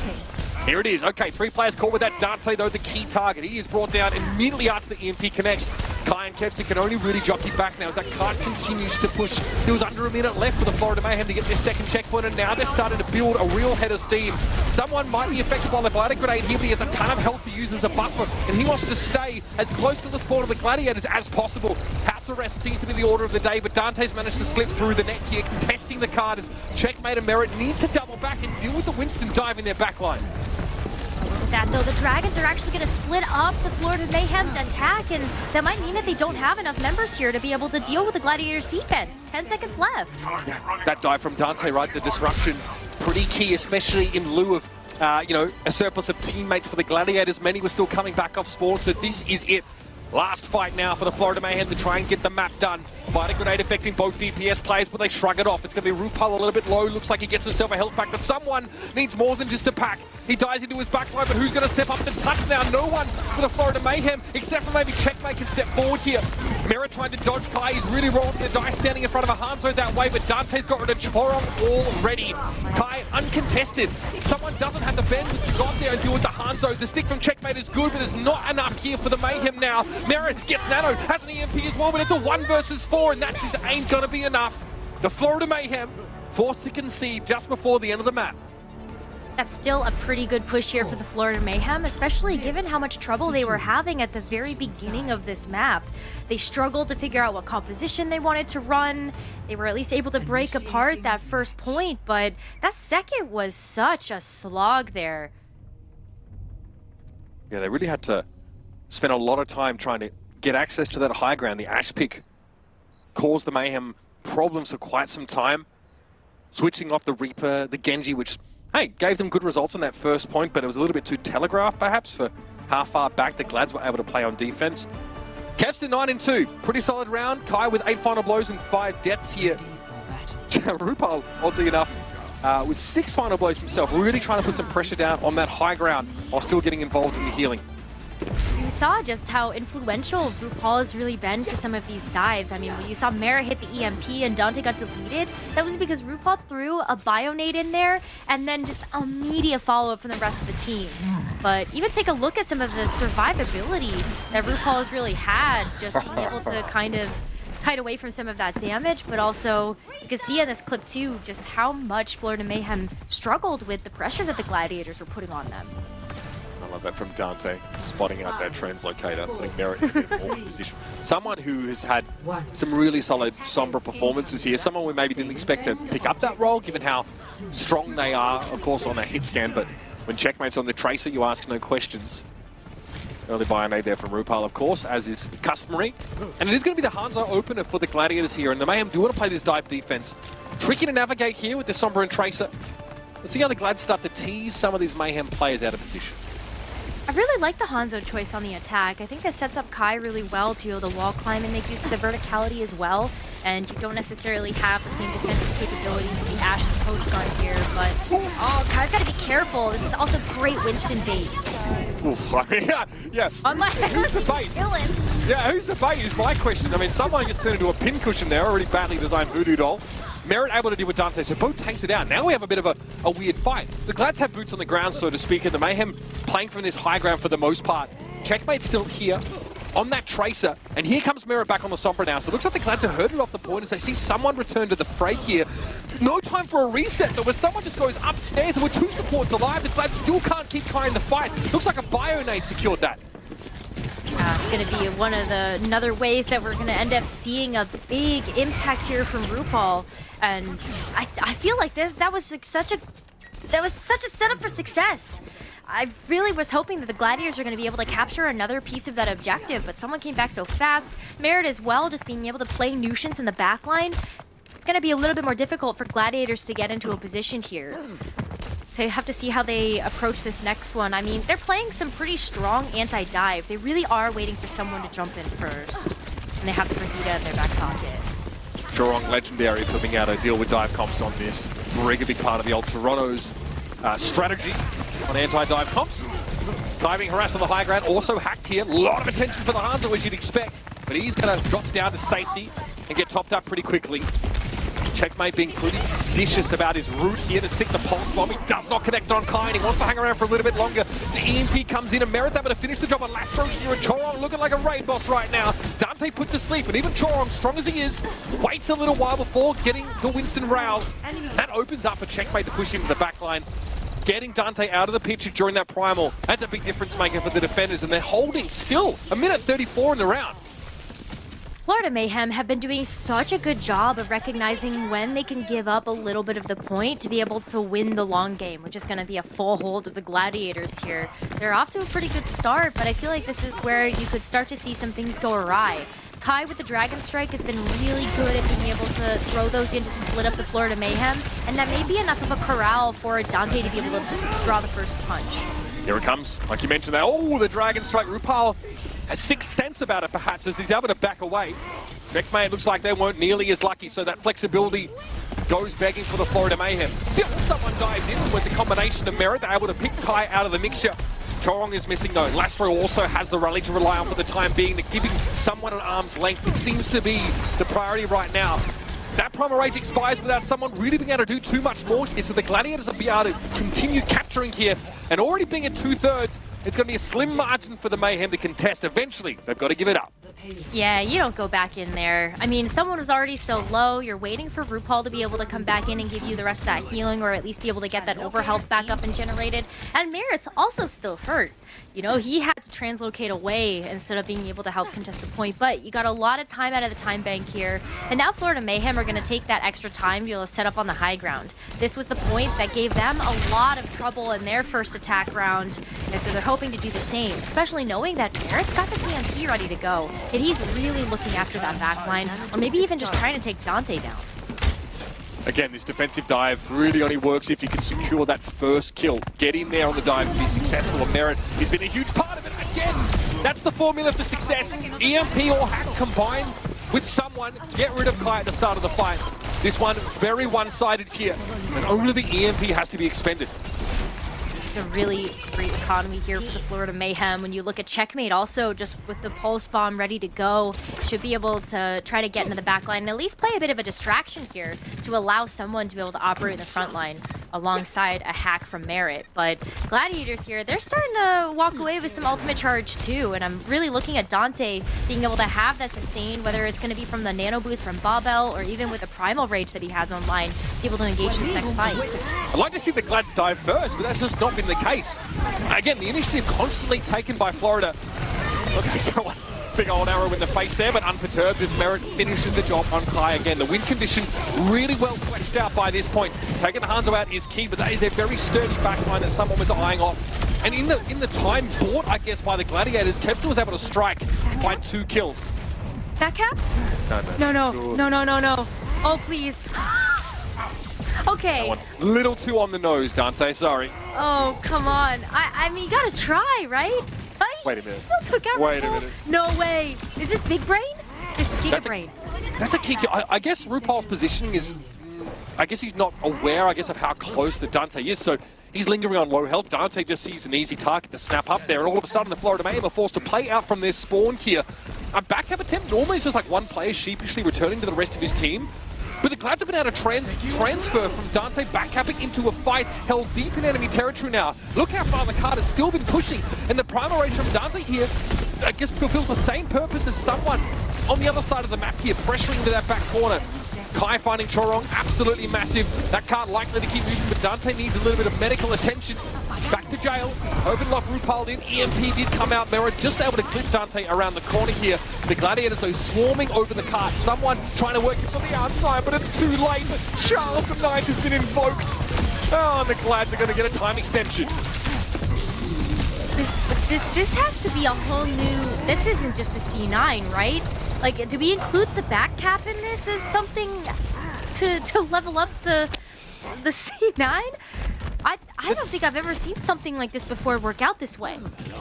Here it is. Okay, 3 players caught with that. Dante, though, the key target. He is brought down immediately after the EMP connects. Kai and Kevster can only really jockey back now as that card continues to push. There was under a minute left for the Florida Mayhem to get this second checkpoint, and now they're starting to build a real head of steam. Someone might be affected by the glider grenade here, but he has a ton of health to use as a buffer, and he wants to stay as close to the spawn of the gladiators as possible. House arrest seems to be the order of the day, but Dante's managed to slip through the net here, contesting the card as Checkmate and Merit need to double back and deal with the Winston dive in their backline. Look at that, though. The Dragons are actually going to split up the Florida Mayhem's attack, and that might mean that they don't have enough members here to be able to deal with the Gladiators' defense. 10 seconds left. That dive from Dante, right? The disruption, pretty key, especially in lieu of, a surplus of teammates for the Gladiators. Many were still coming back off spawn, so this is it. Last fight now for the Florida Mayhem to try and get the map done. Fighter grenade affecting both DPS players, but they shrug it off. It's going to be RuPaul a little bit low. Looks like he gets himself a health pack, but someone needs more than just a pack. He dies into his backline, but who's going to step up to touch now? No one for the Florida Mayhem, except for maybe Checkmate can step forward here. Mira trying to dodge Kai. He's really rolling the dice, standing in front of a Hanzo that way, but Dante's got rid of Chorong already. Kai uncontested. Someone doesn't have the bend to go up there and deal with the Hanzo. The stick from Checkmate is good, but there's not enough here for the Mayhem now. Merritt gets nanoed, has an EMP as well, but it's a 1 versus 4, and that just ain't gonna be enough. The Florida Mayhem forced to concede just before the end of the map. That's still a pretty good push here for the Florida Mayhem, especially given how much trouble they were having at the very beginning of this map. They struggled to figure out what composition they wanted to run. They were at least able to break apart that first point, but that second was such a slog there. Yeah, they really had to spend a lot of time trying to get access to that high ground. The Ash pick caused the Mayhem problems for quite some time. Switching off the Reaper, the Genji, which, hey, gave them good results on that first point, but it was a little bit too telegraphed, perhaps, for how far back the Glads were able to play on defense. Kevster 9-2, pretty solid round. Kai with 8 final blows and 5 deaths here. Rupal, oddly enough, with 6 final blows himself, really trying to put some pressure down on that high ground while still getting involved in the healing. You saw just how influential RuPaul has really been for some of these dives. I mean, when you saw Mara hit the EMP and Dante got deleted, that was because RuPaul threw a Bionade in there and then just immediate follow-up from the rest of the team. But even take a look at some of the survivability that RuPaul has really had, just being able to kind of kite away from some of that damage, but also you can see in this clip too just how much Florida Mayhem struggled with the pressure that the Gladiators were putting on them. I love that from Dante, spotting out that translocator, putting Merit in a more position. Someone who has had some really solid Sombra performances here, someone we maybe didn't expect to pick up that role, given how strong they are, of course, on that hit scan, but when Checkmate's on the Tracer, you ask no questions. Early Bionade there from Rupal, of course, as is customary. And it is going to be the Hanzo opener for the Gladiators here, and the Mayhem do want to play this dive defense. Tricky to navigate here with the Sombra and Tracer. Let's see how the Glads start to tease some of these Mayhem players out of position. I really like the Hanzo choice on the attack. I think that sets up Kai really well to be able to wall climb and make use of the verticality as well. And you don't necessarily have the same defensive capabilities with the Ash and Poach gun here, but oh, Kai's got to be careful. This is also great Winston bait. Oof, I mean, yeah. Unless who's the bait? Yeah, who's the bait is my question. I mean, someone gets turned into a pincushion there, already badly designed voodoo doll. Merit able to deal with Dante, so both takes it out. Now we have a bit of a weird fight. The Glads have boots on the ground, so to speak, and the Mayhem playing from this high ground for the most part. Checkmate's still here on that Tracer, and here comes Merit back on the Sombra now. So it looks like the Glads are herded off the point as they see someone return to the fray here. No time for a reset, though, where someone just goes upstairs, and with 2 supports alive, the Glads still can't keep trying to fight. Looks like a Bionade secured that. It's going to be one of the another ways that we're going to end up seeing a big impact here from RuPaul, and I feel like that was like such a setup for success. I really was hoping that the Gladiators are going to be able to capture another piece of that objective, but someone came back so fast. Merit as well, just being able to play Nuisance in the backline. It's going to be a little bit more difficult for Gladiators to get into a position here. So you have to see how they approach this next one. I mean, they're playing some pretty strong anti-dive. They really are waiting for someone to jump in first. And they have the Brigida in their back pocket. Jurong Legendary flipping out a deal with dive comps on this. Very big part of the old Toronto's strategy on anti-dive comps. Diving harassed on the high ground, also hacked here. A lot of attention for the Hanzo, as you'd expect. But he's going to drop down to safety and get topped up pretty quickly. Checkmate being pretty judicious about his route here to stick the pulse bomb. He does not connect on Kai, and he wants to hang around for a little bit longer. The EMP comes in, and Merit's able to finish the job on Lastro here, and Chorong looking like a raid boss right now. Dante put to sleep, and even Chorong, strong as he is, waits a little while before getting the Winston roused. That opens up for Checkmate to push him to the back line. Getting Dante out of the picture during that primal, that's a big difference maker for the defenders, and they're holding still a minute 34 in the round. Florida Mayhem have been doing such a good job of recognizing when they can give up a little bit of the point to be able to win the long game, which is going to be a full hold of the Gladiators here. They're off to a pretty good start, but I feel like this is where you could start to see some things go awry. Kai with the Dragon Strike has been really good at being able to throw those in to split up the Florida Mayhem, and that may be enough of a corral for Dante to be able to draw the first punch. Here it comes, like you mentioned there. Oh, the Dragon Strike. Rupal has sixth sense about it, perhaps, as he's able to back away. Checkmate looks like they weren't nearly as lucky, so that flexibility goes begging for the Florida Mayhem. Still, someone dives in with the combination of Merit. They're able to pick Kai out of the mixture. Chorong is missing though. Lastro also has the rally to rely on for the time being. They're giving someone an arm's length. It seems to be the priority right now. That Primal Rage expires without someone really being able to do too much more here, so the Gladiators will be able to continue capturing here, and already being at 2/3, it's going to be a slim margin for the Mayhem to contest. Eventually, they've got to give it up. Yeah, you don't go back in there. I mean, someone was already so low. You're waiting for RuPaul to be able to come back in and give you the rest of that healing, or at least be able to get that overhealth back up and generated. And Merit's also still hurt. You know, he had to translocate away instead of being able to help contest the point. But you got a lot of time out of the time bank here. And now Florida Mayhem are going to take that extra time to be able to set up on the high ground. This was the point that gave them a lot of trouble in their first attack round. And so they're hoping to do the same, especially knowing that Merit's got the CMP ready to go. And he's really looking after that backline, or maybe even just trying to take Dante down. Again, this defensive dive really only works if you can secure that first kill. Get in there on the dive and be successful. And Merit has been a huge part of it. Again, that's the formula for success. EMP or hack combined with someone. Get rid of Kai at the start of the fight. This one, very one-sided here. And only the EMP has to be expended. It's a really great economy here for the Florida Mayhem. When you look at Checkmate also, just with the Pulse Bomb ready to go, should be able to try to get into the back line and at least play a bit of a distraction here to allow someone to be able to operate in the front line alongside a hack from Merit. But Gladiators here, they're starting to walk away with some ultimate charge too, and I'm really looking at Dante being able to have that sustain, whether it's going to be from the nano boost from Babel or even with the Primal Rage that he has online, to be able to engage this next fight. I'd like to see the Glads dive first, but that's just not been the case. Again, the initiative constantly taken by Florida. Okay, so one big old arrow in the face there, but unperturbed as Merit finishes the job on Kai again. The win condition really well fleshed out by this point. Taking Hanzo out is key, but that is a very sturdy backline that someone was eyeing off. And in the time bought, I guess, by the Gladiators, Kevster was able to strike by 2 kills. That cap? No. Oh, please. Okay. Little too on the nose, Dante, sorry. Oh, come on. I mean, you gotta try, right? Wait a minute. Still took out Wait a minute. No way. Is this Big Brain? This is Giga Brain. That's a key kill. I guess RuPaul's positioning is... I guess he's not aware, I guess, of how close the Dante is, so he's lingering on low health. Dante just sees an easy target to snap up there, and all of a sudden the Florida Mayhem are forced to play out from their spawn here. A backup attempt normally is just like one player sheepishly returning to the rest of his team. But the Glads have been able to transfer from Dante backcapping into a fight held deep in enemy territory now. Look how far the card has still been pushing. And the Primal Rage from Dante here, I guess, fulfills the same purpose as someone on the other side of the map here, pressuring into that back corner. Kai finding Chorong, absolutely massive. That card likely to keep moving, but Dante needs a little bit of medical attention. Back to jail. Open lock RuPaul in. EMP did come out. Merit just able to clip Dante around the corner here. The Gladiators, though, swarming over the cart. Someone trying to work it from the outside, but it's too late. Charles the Knight has been invoked. Oh, and the Glads are going to get a time extension. This has to be a whole new... This isn't just a C9, right? Like, do we include the back cap in this as something to level up the C9? I don't think I've ever seen something like this before work out this way.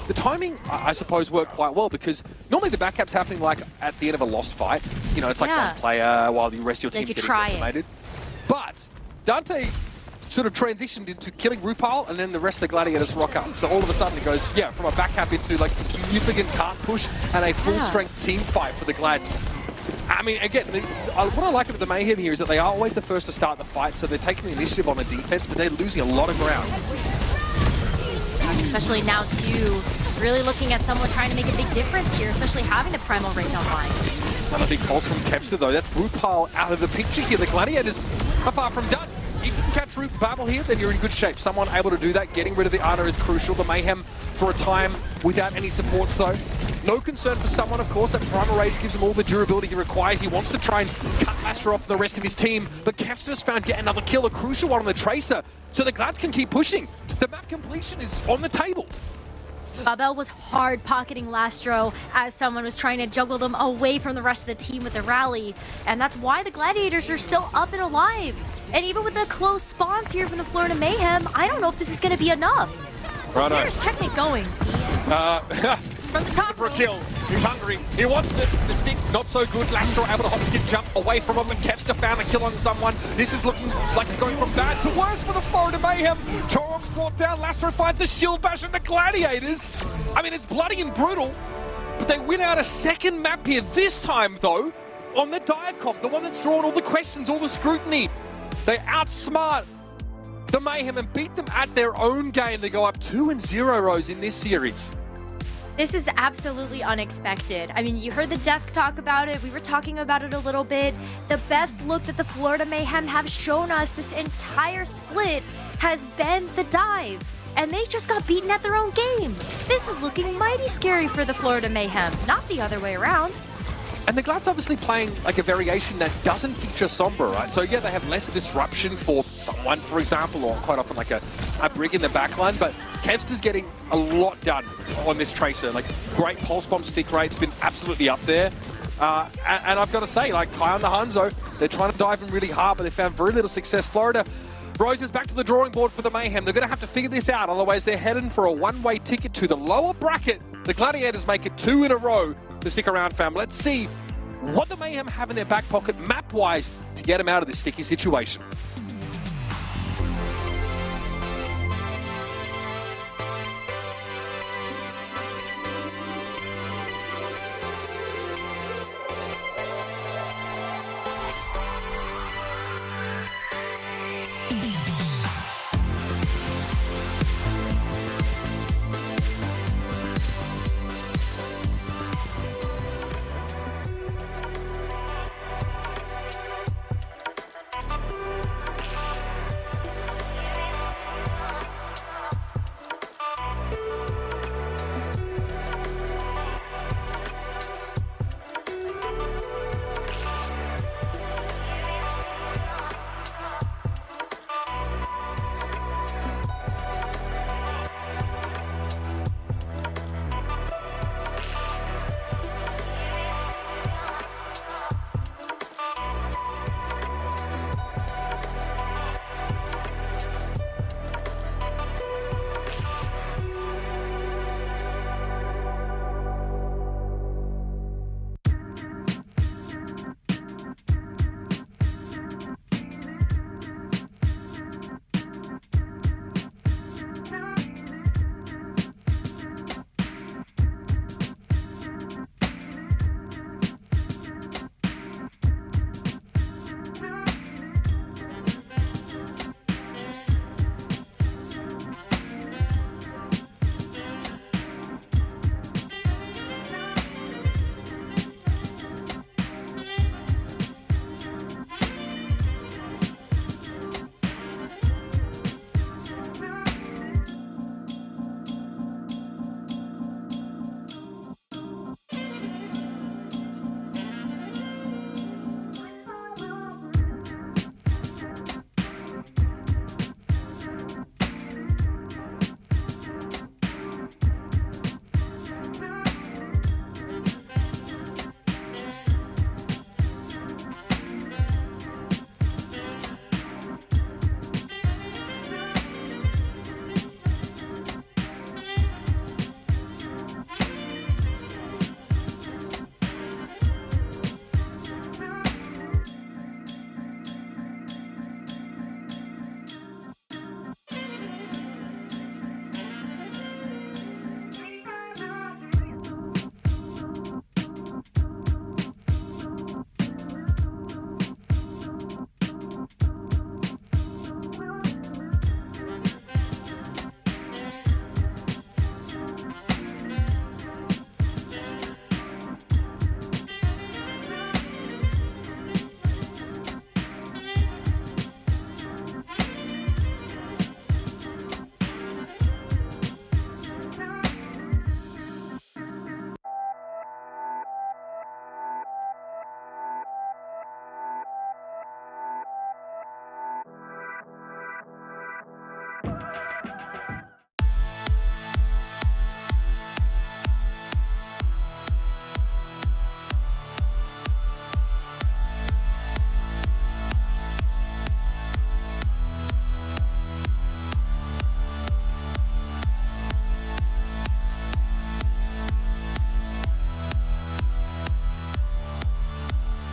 The timing, I suppose, worked quite well because normally the back cap's happening like at the end of a lost fight. You know, it's like one player while the rest of your team's getting decimated. But Dante sort of transitioned into killing RuPaul, and then the rest of the Gladiators rock up. So all of a sudden it goes, yeah, from a back cap into like a significant cart push and a full-strength team fight for the Glads. I mean, again, what I like about the Mayhem here is that they are always the first to start the fight, so they're taking the initiative on the defense, but they're losing a lot of ground. Especially now, too, really looking at someone trying to make a big difference here, especially having the Primal Rage online. Another big pulse from Kepster, though. That's Root Pile out of the picture here. The Gladiators are far from done. If you can catch Root Babel here, then you're in good shape. Someone able to do that. Getting rid of the Ana is crucial. The Mayhem for a time without any supports, though. No concern for someone, of course. That Primal Rage gives him all the durability he requires. He wants to try and cut Master off the rest of his team, but Kepster's found yet another kill, a crucial one on the Tracer, so the Glads can keep pushing. The map completion is on the table. Babel was hard pocketing Lastro as someone was trying to juggle them away from the rest of the team with the rally. And that's why the Gladiators are still up and alive. And even with the close spawns here from the Florida Mayhem, I don't know if this is going to be enough. So there's Checkmate going. From the top for a kill. He's hungry. He wants it. The stick, not so good. Lastro able to hop, skip, jump away from him, and Kepster found a kill on someone. This is looking like it's going from bad to worse for the Florida Mayhem. Torok's brought down. Lastro finds the shield bash and the Gladiators. I mean, it's bloody and brutal, but they win out a second map here. This time, though, on the dive comp, the one that's drawn all the questions, all the scrutiny. They outsmart the Mayhem and beat them at their own game. They go up 2-0 Rose in this series. This is absolutely unexpected. I mean, you heard the desk talk about it. We were talking about it a little bit. The best look that the Florida Mayhem have shown us this entire split has been the dive. And they just got beaten at their own game. This is looking mighty scary for the Florida Mayhem, not the other way around. And the Glad's obviously playing like a variation that doesn't feature Sombra, right? So yeah, they have less disruption for someone, for example, or quite often like a Brig in the backline, but Kevster's getting a lot done on this Tracer. Like, great pulse bomb stick rate's been absolutely up there. And I've got to say, like, Kai on the Hanzo, they're trying to dive in really hard, but they found very little success. Florida Rose is back to the drawing board for the Mayhem. They're going to have to figure this out, otherwise they're heading for a one-way ticket to the lower bracket. The Gladiators make it 2 in a row to stick around, fam. Let's see what the Mayhem have in their back pocket map-wise to get them out of this sticky situation.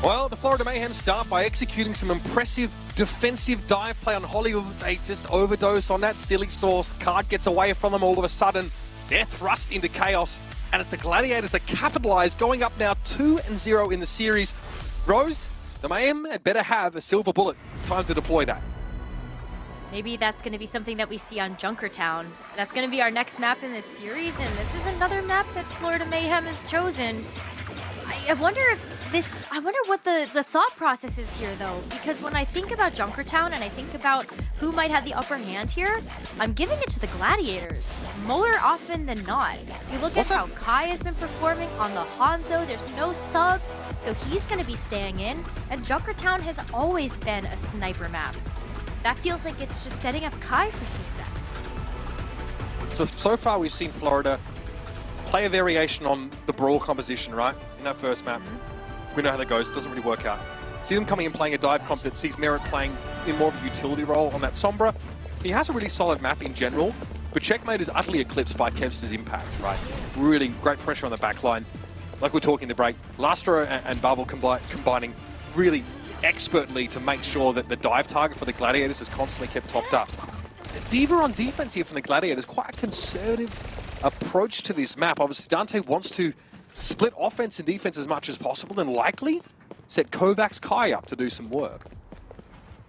Well, the Florida Mayhem start by executing some impressive defensive dive play on Hollywood. They just overdose on that silly sauce. The card gets away from them all of a sudden. They're thrust into chaos. And it's the Gladiators that capitalize, going up now 2-0 in the series. Rose, the Mayhem had better have a silver bullet. It's time to deploy that. Maybe that's going to be something that we see on Junkertown. That's going to be our next map in this series, and this is another map that Florida Mayhem has chosen. I wonder what the thought process is here, though, because when I think about Junkertown and I think about who might have the upper hand here, I'm giving it to the Gladiators more often than not. You look at how Kai has been performing on the Hanzo, there's no subs, so he's going to be staying in, and Junkertown has always been a sniper map. That feels like it's just setting up Kai for success. So far we've seen Florida play a variation on the Brawl composition, right? In that first map. We know how that goes, doesn't really work out. See them coming in playing a dive comp that sees Merit playing in more of a utility role on that Sombra. He has a really solid map in general, but Checkmate is utterly eclipsed by Kevster's impact, right? Really great pressure on the back line. Like we're talking the break, Lastro and Bubble combining really expertly to make sure that the dive target for the Gladiators is constantly kept topped up. D.Va on defense here from the Gladiators, quite a conservative approach to this map. Obviously, Dante wants to split offense and defense as much as possible and likely set Kovacs Kai up to do some work.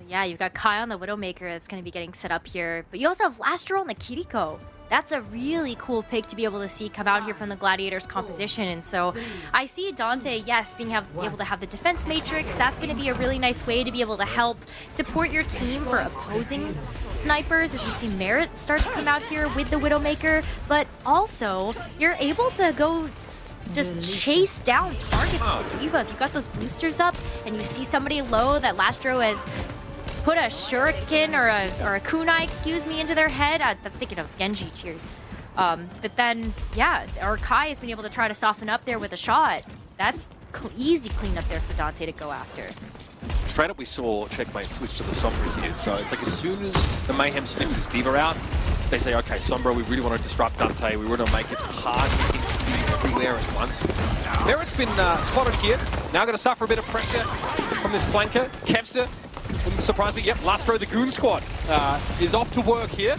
Yeah, you've got Kai on the Widowmaker that's going to be getting set up here, but you also have Lastro on the Kiriko. That's a really cool pick to be able to see come out here from the Gladiators composition. And so I see Dante, yes, being able to have the defense matrix. That's going to be a really nice way to be able to help support your team for opposing snipers as we see Merit start to come out here with the Widowmaker. But also, you're able to go just chase down targets with the D.Va. If you got those boosters up and you see somebody low that Lastro has put a shuriken or a kunai, excuse me, into their head. I'm thinking of Genji, cheers. But then, yeah, or Kai has been able to try to soften up there with a shot. That's easy cleanup there for Dante to go after. Straight up, we saw Checkmate switch to the Sombra here. So it's like as soon as the Mayhem snips his D.Va out, they say, okay, Sombra, we really want to disrupt Dante. We want to make it hard to be everywhere at once. Merit's been spotted here. Now going to suffer a bit of pressure from this flanker. Kevster, wouldn't surprise me. Yep, Lastro, the Goon Squad, is off to work here.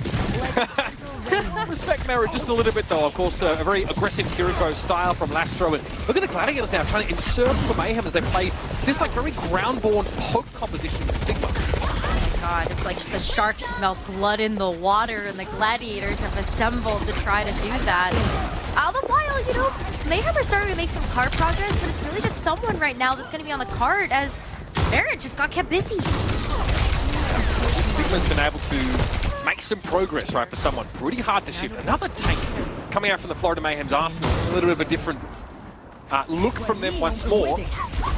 Respect Merit just a little bit, though. Of course, a very aggressive Kiriko style from Lastro. And look at the Gladiators now trying to insert for Mayhem as they play this like very ground-born poke composition with Sigma. God, it's like the sharks smell blood in the water, and the Gladiators have assembled to try to do that. All the while, you know, Mayhem are starting to make some card progress, but it's really just someone right now that's going to be on the card as Merit just got kept busy. Sigma's been able to make some progress, right, for someone. Pretty hard to shift. Another tank coming out from the Florida Mayhem's arsenal. A little bit of a different look from them once more.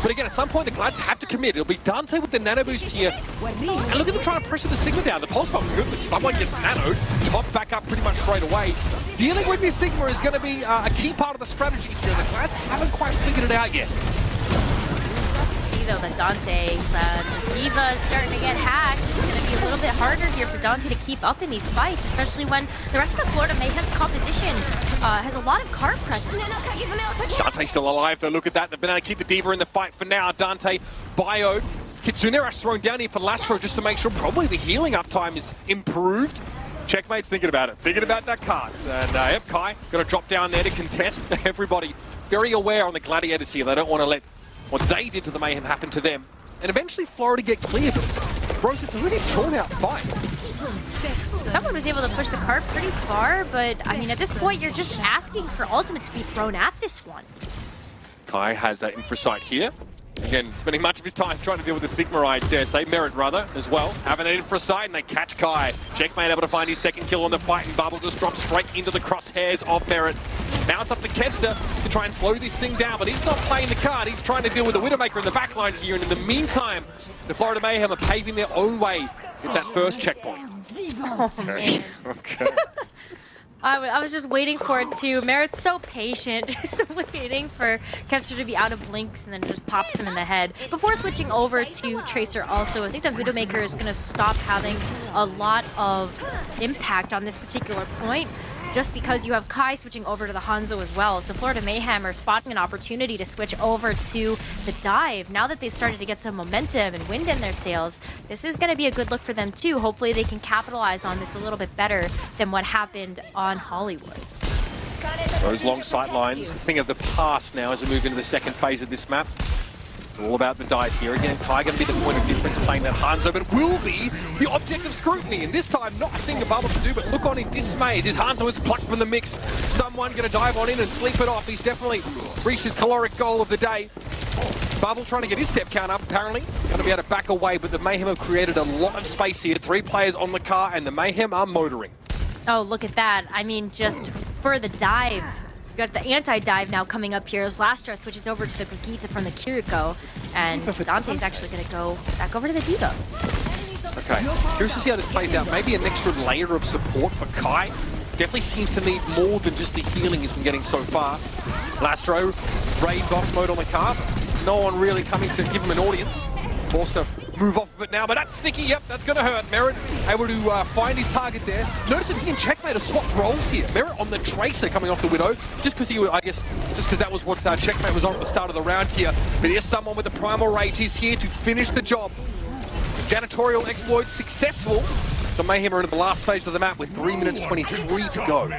But again, at some point, the Glads have to commit. It'll be Dante with the nano boost here. And look at them trying to pressure the Sigma down. The pulse bomb good, but someone gets nanoed. Top back up pretty much straight away. Dealing with this Sigma is going to be a key part of the strategy here. The Glads haven't quite figured it out yet. Though that Dante, the D.Va is starting to get hacked. It's going to be a little bit harder here for Dante to keep up in these fights, especially when the rest of the Florida Mayhem's composition has a lot of card presence. Dante's still alive though, look at that. They've been able to keep the D.Va in the fight for now. Dante, Bio, Kitsune Rush thrown down here for Lastro just to make sure probably the healing uptime is improved. Checkmate's thinking about it, thinking about that card. And yep, Kai got to drop down there to contest. Everybody very aware on the Gladiators here. They don't want to let what they did to the Mayhem happen to them. And eventually Florida get clear, but Rose, it's a really drawn out fight. Someone was able to push the cart pretty far, but I mean, at this point, you're just asking for ultimates to be thrown at this one. Kai has that infra sight here. Again, spending much of his time trying to deal with the Sigma, I dare say. Merit, rather, as well. Having an infra sight, and they catch Kai. Checkmate able to find his second kill on the fight, and Bubble just drops straight into the crosshairs of Merit. Now it's up to Kevster to try and slow this thing down, but he's not playing the card. He's trying to deal with the Widowmaker in the backline here, and in the meantime, the Florida Mayhem are paving their own way with that first checkpoint. Okay. I was just waiting for it too. Merit's so patient, just waiting for Kevster to be out of blinks and then just pops him in the head. Before switching over to Tracer also, I think the Widowmaker is going to stop having a lot of impact on this particular point. just because you have Kai switching over to the Hanzo as well. So Florida Mayhem are spotting an opportunity to switch over to the dive. Now that they've started to get some momentum and wind in their sails, this is going to be a good look for them too. Hopefully they can capitalize on this a little bit better than what happened on Hollywood. Those long sight lines, a thing of the past now as we move into the second phase of this map. All about the dive here. Again, Kai going to be the point of difference playing that Hanzo, but it will be the object of scrutiny. And this time, not a thing of Bubble to do, but look on in dismay as his Hanzo is plucked from the mix. Someone going to dive on in and sleep it off. He's definitely reached his caloric goal of the day. Bubble trying to get his step count up, apparently. Going to be able to back away, but the Mayhem have created a lot of space here. 3 players on the car, and the Mayhem are motoring. Oh, look at that. I mean, just for the dive. You got the anti-dive now coming up here as Lastra switches over to the Brigitte from the Kiriko, and Dante's actually going to go back over to the Diva. Okay, curious to see how this plays out. Maybe an extra layer of support for Kai. Definitely seems to need more than just the healing he's been getting so far. Lastro, raid boss mode on the car. No one really coming to give him an audience. Forced to move off of it now, but that's sticky. Yep, that's going to hurt. Merit able to find his target there. Notice that he and Checkmate have swapped roles here. Merit on the Tracer coming off the Widow, just because I guess, just because that was what Checkmate was on at the start of the round here. But here's someone with the Primal Rage. He's here to finish the job. Janitorial exploit successful. The Mayhem are into the last phase of the map with 3 minutes 23 to go.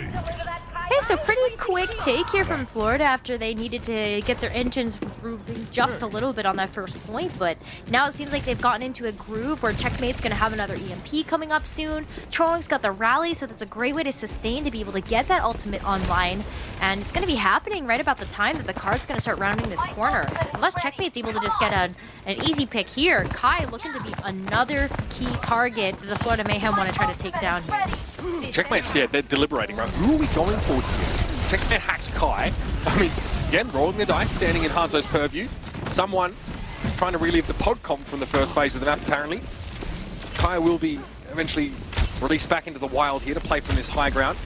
Okay, so pretty quick take here from Florida after they needed to get their engines moving just a little bit on that first point, but now it seems like they've gotten into a groove where Checkmate's going to have another EMP coming up soon. Trolling's got the rally, so that's a great way to sustain to be able to get that ultimate online, and it's going to be happening right about the time that the car's going to start rounding this corner. Unless Checkmate's able to just get an easy pick here, Kai looking to be another key target that the Florida Mayhem want to try to take down here. Checkmate's here, they're deliberating, right? Who are we going for here? Checkmate hacks Kai. I mean, again, rolling the dice, standing in Hanzo's purview. Someone trying to relive the pod comp from the first phase of the map, apparently. Kai will be eventually released back into the wild here to play from this high ground.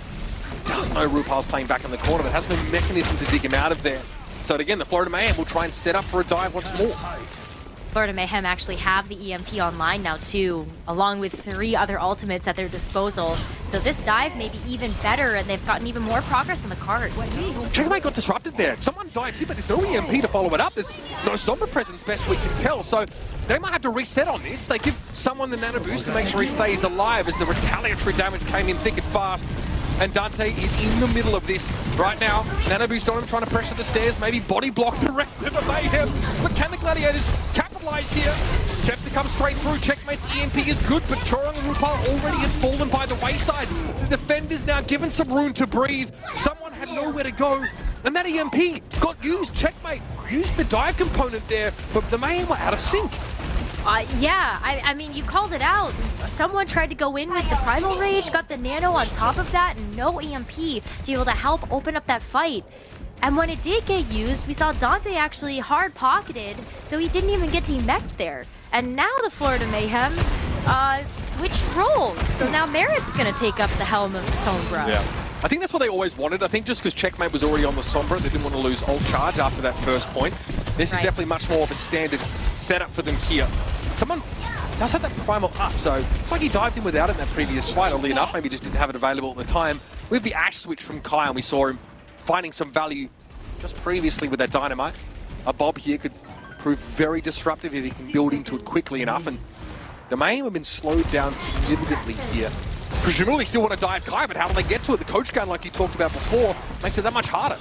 Does know Rupal's playing back in the corner, but has no mechanism to dig him out of there. So again, the Florida Mayhem will try and set up for a dive once more. Florida Mayhem actually have the EMP online now too, along with 3 other ultimates at their disposal. So this dive may be even better, and they've gotten even more progress on the card. Checkmate got disrupted there. Someone dives in, but there's no EMP to follow it up. There's no Sombra presence, best we can tell. So they might have to reset on this. They give someone the nano boost to make sure he stays alive as the retaliatory damage came in thick and fast. And Dante is in the middle of this right now. Nano boost on him, trying to pressure the stairs, maybe body block the rest of the Mayhem. But can the Gladiators capitalize here? Chepster comes straight through. Checkmate's EMP is good, but Chorong and Rupal already had fallen by the wayside. The defender's now given some room to breathe. Someone had nowhere to go, and that EMP got used. Checkmate used the dive component there, but the Mayhem were out of sync. Yeah, I mean, you called it out. Someone tried to go in with the Primal Rage, got the Nano on top of that, and no EMP to be able to help open up that fight. And when it did get used, we saw Dante actually hard-pocketed, so he didn't even get demeched there. And now the Florida Mayhem switched roles, so now Merit's going to take up the helm of Sombra. Yeah. I think that's what they always wanted. I think just because Checkmate was already on the Sombra, they didn't want to lose ult charge after that first point. This is definitely much more of a standard setup for them here. Someone does have that Primal up, so it's like he dived in without it in that previous fight, oddly enough. Maybe just didn't have it available at the time. We have the Ash switch from Kai, and we saw him finding some value just previously with that Dynamite. A Bob here could prove very disruptive if he can build into it quickly enough, and the Mayhem have been slowed down significantly here. Presumably still want to dive Kai, but how do they get to it? The coach gun, like you talked about before, makes it that much harder.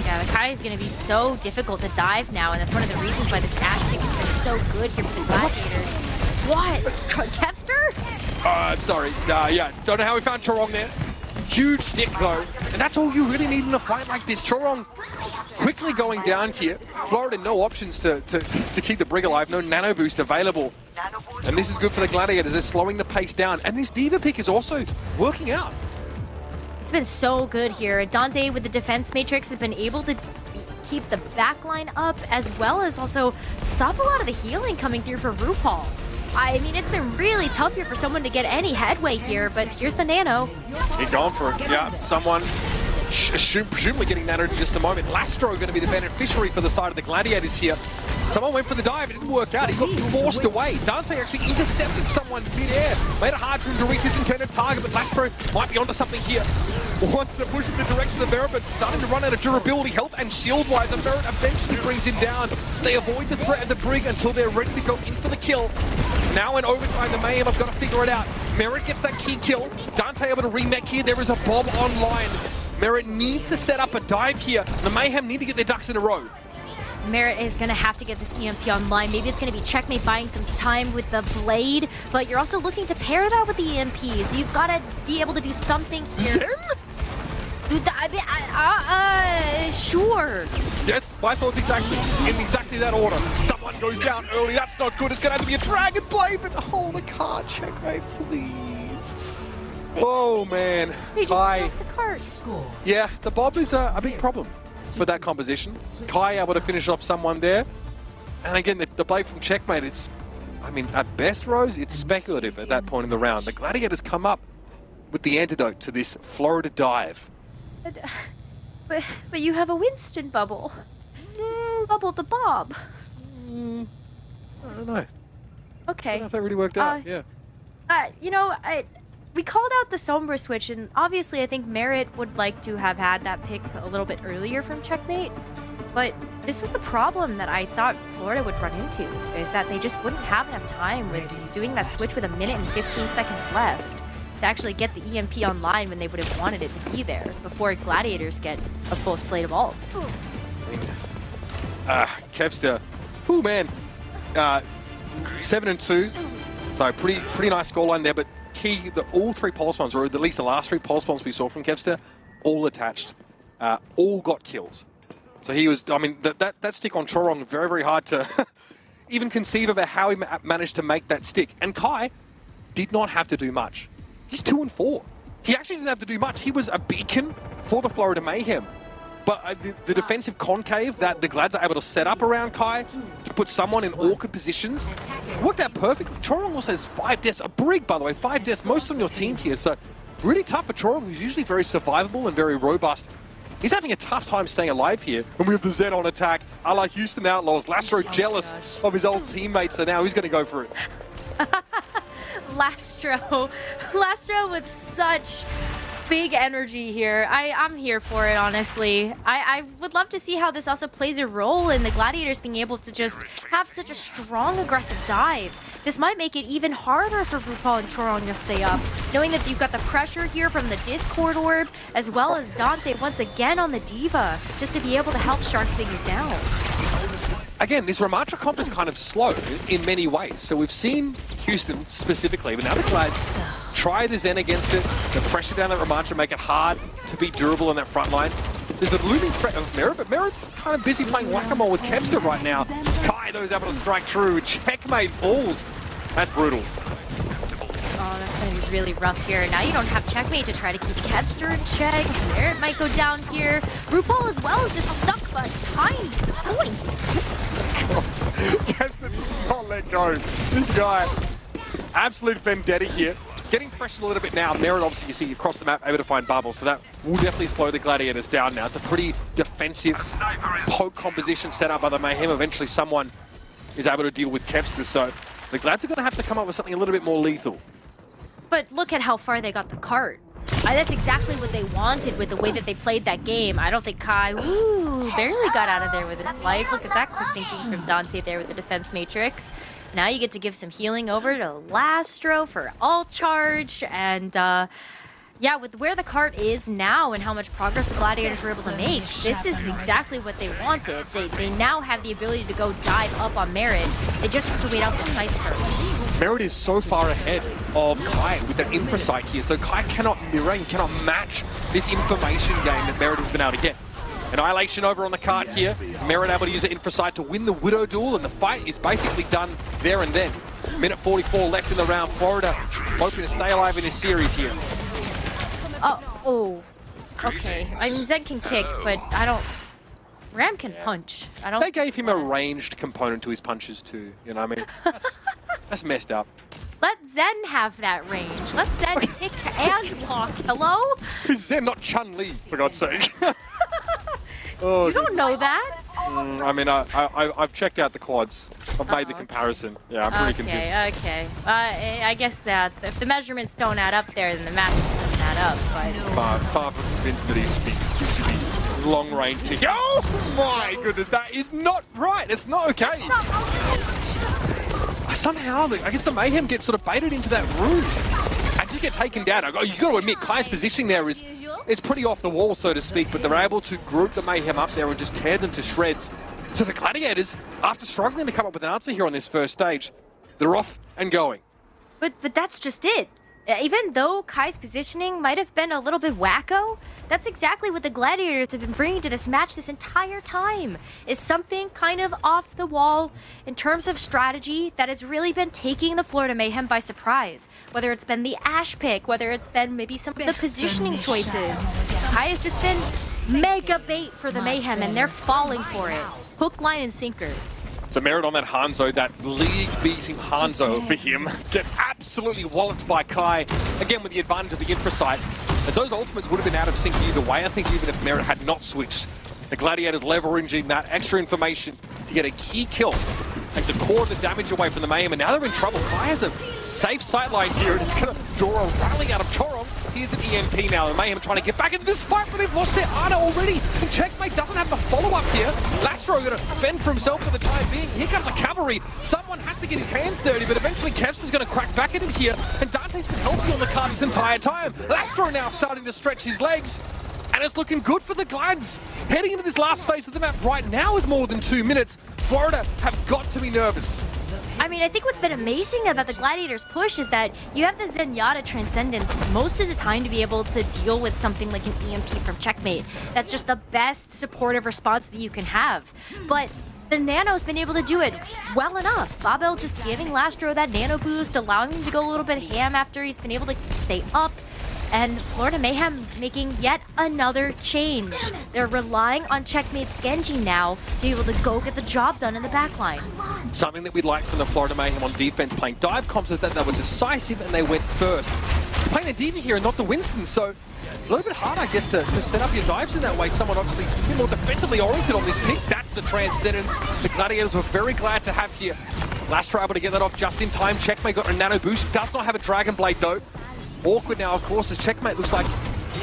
Yeah, the Kai is going to be so difficult to dive now, and that's one of the reasons why this Ash pick has been so good here for the Gladiators. What? Kevster? I'm sorry. Yeah, don't know how we found Chorong there. Huge stick though, and that's all you really need in a fight like this. Chorong quickly going down here. Florida no options to keep the Brig alive, no nano boost available. And this is good for the Gladiators, they're slowing the pace down. And this Diva pick is also working out. It's been so good here. Dante with the defense matrix has been able to keep the backline up, as well as also stop a lot of the healing coming through for RuPaul. I mean, it's been really tough here for someone to get any headway here, but here's the Nano. He's going for it. Yeah, someone presumably getting Nano in just a moment. Lastro going to be the beneficiary for the side of the Gladiators here. Someone went for the dive, it didn't work out. He got forced away. Dante actually intercepted someone mid-air. Made it hard for him to reach his intended target, but Lastro might be onto something here. Wants to push in the direction of Merit, but starting to run out of durability, health, and shield-wise. And Merit eventually brings him down. They avoid the threat of the Brig until they're ready to go in for the kill. Now in overtime, the Mayhem have got to figure it out. Merit gets that key kill. Dante able to remake here. There is a bomb online. Merit needs to set up a dive here. The Mayhem need to get their ducks in a row. Merit is going to have to get this EMP online. Maybe it's going to be Checkmate buying some time with the Blade, but you're also looking to pair that with the EMPs. You've got to be able to do something here. Zen? Sure. Yes, my thoughts exactly in exactly that order. Someone goes down early. That's not good. It's going to have to be a Dragon Blade, but hold the card. Checkmate, please. Oh, man. They just left the cart. Yeah, the Bob is a big problem for that composition. Kai able to finish off someone there. And again, the Blade from Checkmate, it's, I mean, at best, Rose, it's speculative at that point in the round. The Gladiators come up with the antidote to this Florida dive. But you have a Winston bubble. Bubble the Bob. I don't know. Okay. I don't know if that really worked out, yeah. You know, we called out the Sombra switch, and obviously I think Merit would like to have had that pick a little bit earlier from Checkmate. But this was the problem that I thought Florida would run into, is that they just wouldn't have enough time with doing that switch with 1 minute and 15 seconds left to actually get the EMP online when they would have wanted it to be there before Gladiators get a full slate of ults. Kevster, oh man, 7-2, so pretty nice scoreline there, but key, all 3 pulse bombs, or at least the last 3 pulse bombs we saw from Kevster, all attached, all got kills. So he was, I mean, that stick on Chorong, very, very hard to even conceive about how he managed to make that stick. And Kai did not have to do much. He's 2-4. He actually didn't have to do much. He was a beacon for the Florida Mayhem. But the defensive concave that the Glads are able to set up around Kai to put someone in awkward positions worked out perfectly. Chorong also has 5 deaths. A Brig, by the way, 5 deaths, most on your team here. So really tough for Chorong, who's usually very survivable and very robust. He's having a tough time staying alive here. And we have the Zen on attack. I like Houston Outlaws. Lastro jealous of his old teammates, so now he's going to go for it. Lastro with such big energy here. I'm here for it, honestly. I would love to see how this also plays a role in the Gladiators being able to just have such a strong, aggressive dive. This might make it even harder for RuPaul and Chorong to stay up, knowing that you've got the pressure here from the Discord Orb, as well as Dante once again on the Diva, just to be able to help Shark things down. Again, this Ramatra comp is kind of slow in many ways. So we've seen Houston specifically, but now the Glads try the Zen against it. The pressure down that Ramatra make it hard to be durable in that front line. There's the looming threat of Merit, but Merit's kind of busy playing whack-a-mole with Kevster right now. Kai, though, is able to strike true. Checkmate falls. That's brutal. Oh, that's going to be really rough here. Now you don't have Checkmate to try to keep Kevster in check. Merit might go down here. RuPaul as well is just stuck behind the point. Kevster does not let go. This guy, absolute vendetta here. Getting pressured a little bit now. Merit, obviously, you see across the map, able to find bubbles, so that will definitely slow the Gladiators down now. It's a pretty defensive poke composition set up by the Mayhem. Eventually, someone is able to deal with Kevster, so the Glads are going to have to come up with something a little bit more lethal. But look at how far they got the cart. That's exactly what they wanted with the way that they played that game. I don't think Kai, barely got out of there with his life. Look at that quick thinking from Dante there with the defense matrix. Now you get to give some healing over to Lastro for all charge. And yeah, with where the cart is now and how much progress the Gladiators were able to make, this is exactly what they wanted. They now have the ability to go dive up on Merit. They just have to wait out the sights first. Merit is so far ahead of Kai with that infra sight here, so Kai cannot mirror and cannot match this information game that Merit has been able to get. Annihilation over on the cart here. Merit able to use the infra sight to win the Widow duel, and the fight is basically done there and then. Minute 44 left in the round. Florida hoping to stay alive in this series here. Okay. I mean, Zed can kick, but I don't... Ram can punch. I don't... They gave him a ranged component to his punches too, you know what I mean? That's messed up. Let Zen have that range. Let Zen kick and walk. Hello? Zen, not Chun-Li, for God's sake. You don't know that. I mean, I've checked out the quads. I've made the comparison. Yeah, I'm pretty convinced. Okay. I guess that if the measurements don't add up there, then the match doesn't add up. But Far from convinced that he should be long-range kick. Oh my goodness, that is not right. It's not okay. Somehow, I guess the Mayhem gets sort of baited into that room. And you get taken down. You got to admit, Kai's positioning there is pretty off the wall, so to speak, but they're able to group the Mayhem up there and just tear them to shreds. So the Gladiators, after struggling to come up with an answer here on this first stage, they're off and going. But that's just it. Even though Kai's positioning might have been a little bit wacko, that's exactly what the Gladiators have been bringing to this match this entire time, is something kind of off the wall in terms of strategy that has really been taking the Florida Mayhem by surprise. Whether it's been the Ashe pick, whether it's been maybe some of the positioning choices. Kai has just been mega bait for the Mayhem, and they're falling for it. Hook, line, and sinker. So Merit on that Hanzo, that league-beating Hanzo for him, gets absolutely walloped by Kai, again with the advantage of the infra sight. As those ultimates would have been out of sync either way, I think even if Merit had not switched. The Gladiators leveraging that extra information to get a key kill and to core the damage away from the Mayhem, and now they're in trouble. Kai has a safe sightline here, and it's going to draw a rally out of Choron. Here's an EMP now, and Mayhem are trying to get back into this fight, but they've lost their Ana already, and Checkmate doesn't have the follow-up here. Lastro going to fend for himself for the time being. Here comes the cavalry. Someone has to get his hands dirty, but eventually Kevs is going to crack back at him here, and Dante's been healthy on the card this entire time. Lastro now starting to stretch his legs. And it's looking good for the Glads. Heading into this last phase of the map right now with more than 2 minutes, Florida have got to be nervous. I mean, I think what's been amazing about the Gladiators' push is that you have the Zenyatta Transcendence most of the time to be able to deal with something like an EMP from Checkmate. That's just the best supportive response that you can have. But the Nano's been able to do it well enough. Babel just giving Lastro that Nano boost, allowing him to go a little bit ham after he's been able to stay up. And Florida Mayhem making yet another change. They're relying on Checkmate's Genji now to be able to go get the job done in the backline. Something that we'd like from the Florida Mayhem on defense, playing dive comps that they were decisive and they went first. Playing a Diva here and not the Winston, so a little bit hard, I guess, to set up your dives in that way. Someone obviously a bit more defensively oriented on this pick. That's the Transcendence the Gladiators were very glad to have here. Lastro able to get that off just in time. Checkmate got a Nano boost, does not have a Dragon Blade though. Awkward now, of course, as Checkmate looks like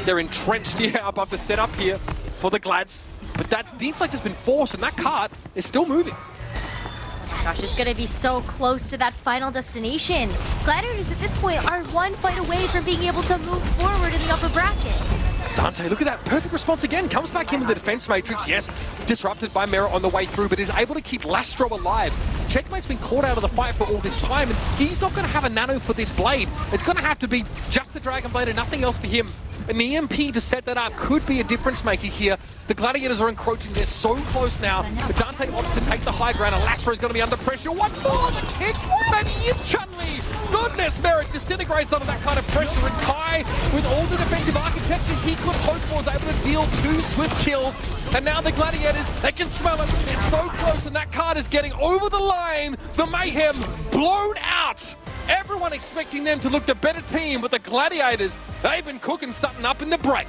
they're entrenched here above the setup here for the Glads. But that deflect has been forced, and that cart is still moving. Oh my gosh, it's going to be so close to that final destination. Gladiators at this point are one fight away from being able to move forward in the upper bracket. Dante, look at that perfect response again. Comes back into the defense matrix. Yes, disrupted by Merit on the way through, but is able to keep Lastro alive. Checkmate's been caught out of the fight for all this time, and he's not going to have a Nano for this blade. It's going to have to be just the Dragon Blade and nothing else for him. An EMP to set that up could be a difference maker here. The Gladiators are encroaching. They're so close now. But Dante wants to take the high ground, and Lastro's going to be under pressure. What more? The kick? Maybe he is Chun-Li. Goodness, Merit disintegrates under that kind of pressure. And Kai, with all the defensive architecture he could hope for, is able to deal 2 swift kills. And now the Gladiators, they can smell it. They're so close, and that card is getting over the line. The Mayhem blown out. Everyone expecting them to look the better team, but the Gladiators, they've been cooking something up in the break.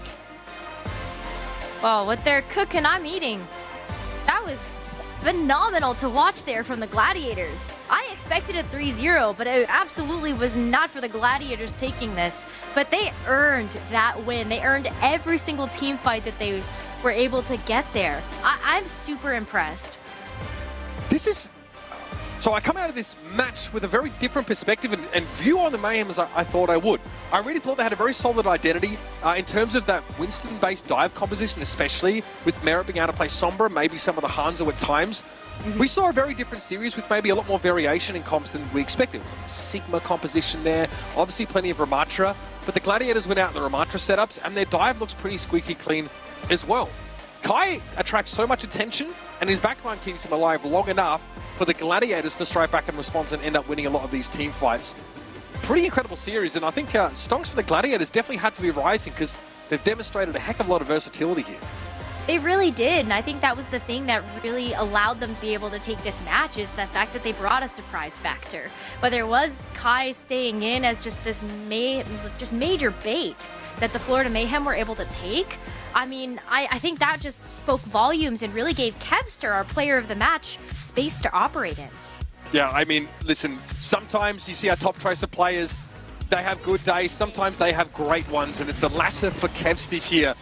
Well, what they're cooking, I'm eating. That was phenomenal to watch there from the Gladiators. I expected a 3-0, but it absolutely was not for the Gladiators taking this. But they earned that win. They earned every single team fight that they were able to get there. I'm super impressed. So I come out of this match with a very different perspective and view on the Mayhem as I thought I would. I really thought they had a very solid identity in terms of that Winston-based dive composition, especially with Merit being able to play Sombra, maybe some of the Hanzo at times. We saw a very different series with maybe a lot more variation in comps than we expected. It was a Sigma composition there, obviously plenty of Ramatra, but the Gladiators went out in the Ramatra setups and their dive looks pretty squeaky clean as well. Kai attracts so much attention and his backline keeps him alive long enough for the Gladiators to strike back in response and end up winning a lot of these team fights. Pretty incredible series, and I think stonks for the Gladiators definitely had to be rising because they've demonstrated a heck of a lot of versatility here. They really did, and I think that was the thing that really allowed them to be able to take this match is the fact that they brought a surprise factor. Whether it was Kai staying in as just this major bait that the Florida Mayhem were able to take, I mean, I think that just spoke volumes and really gave Kevster, our player of the match, space to operate in. Yeah, I mean, listen, sometimes you see our top Tracer players, they have good days, sometimes they have great ones, and it's the latter for Kevster here.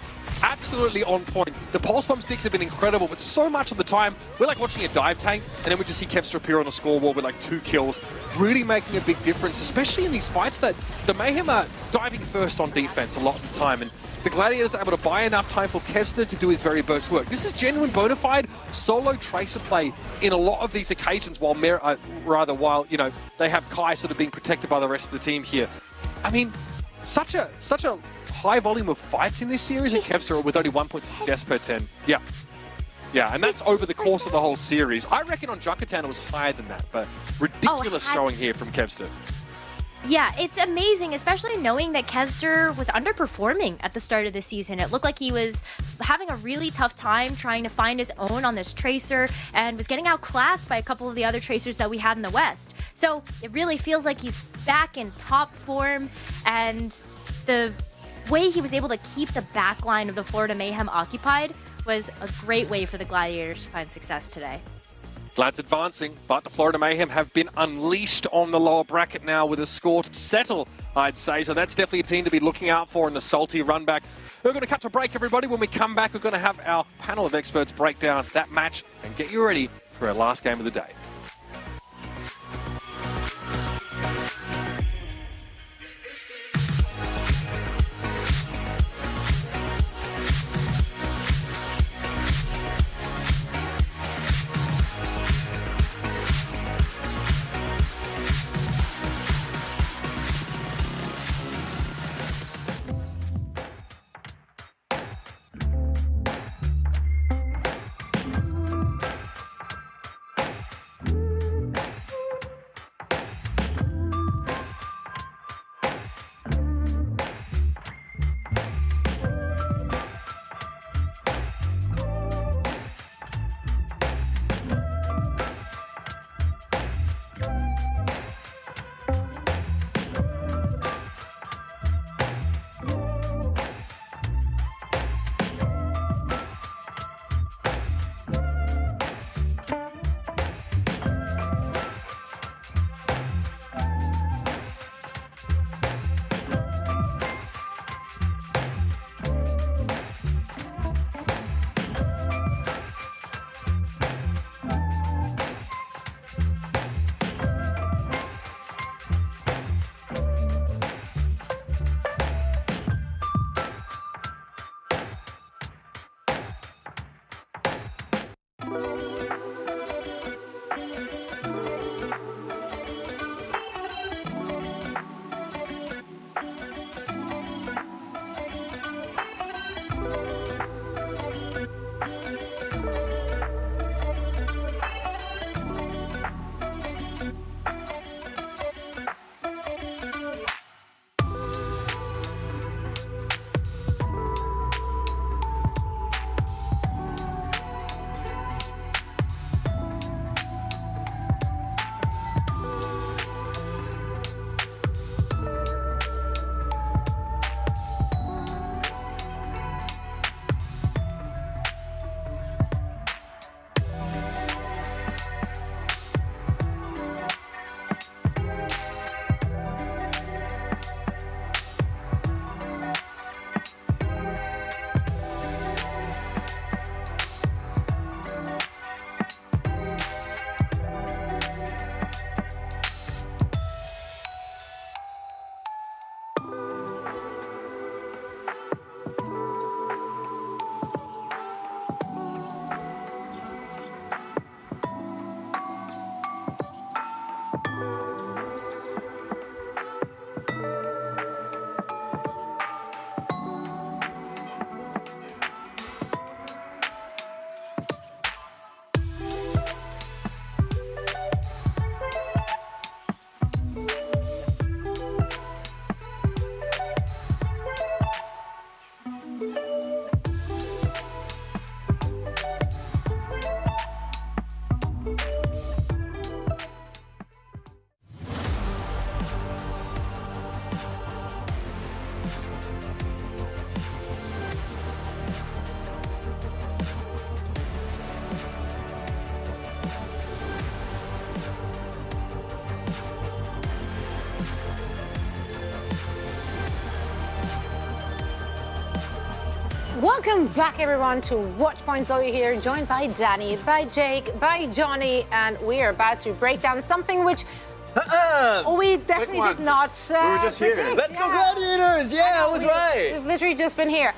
Absolutely on point. The pulse bomb sticks have been incredible, but so much of the time, we're like watching a dive tank, and then we just see Kevster appear on the scoreboard with like 2 kills, really making a big difference, especially in these fights that the Mayhem are diving first on defense a lot of the time, and the Gladiators are able to buy enough time for Kevster to do his very best work. This is genuine bona fide solo Tracer play in a lot of these occasions, while you know, they have Kai sort of being protected by the rest of the team here. I mean, such a high volume of fights in this series, and Kevster with only 1.6 deaths per 10. Yeah. Yeah, and that's over the course of the whole series. I reckon on Junkatown it was higher than that, but ridiculous showing here from Kevster. Yeah, it's amazing, especially knowing that Kevster was underperforming at the start of the season. It looked like he was having a really tough time trying to find his own on this Tracer and was getting outclassed by a couple of the other Tracers that we had in the West. So it really feels like he's back in top form, and the way he was able to keep the backline of the Florida Mayhem occupied was a great way for the Gladiators to find success today. Glad's advancing, but the Florida Mayhem have been unleashed on the lower bracket now with a score to settle, I'd say. So that's definitely a team to be looking out for in the salty run back. We're going to cut to break, everybody. When we come back, we're going to have our panel of experts break down that match and get you ready for our last game of the day. Welcome back, everyone, to Watchpoint. Zoe here, joined by Danny, by Jake, by Johnny, and we are about to break down something which we definitely did not We were just here. predict. Let's go Gladiators! Yeah, I was right. We've literally just been here.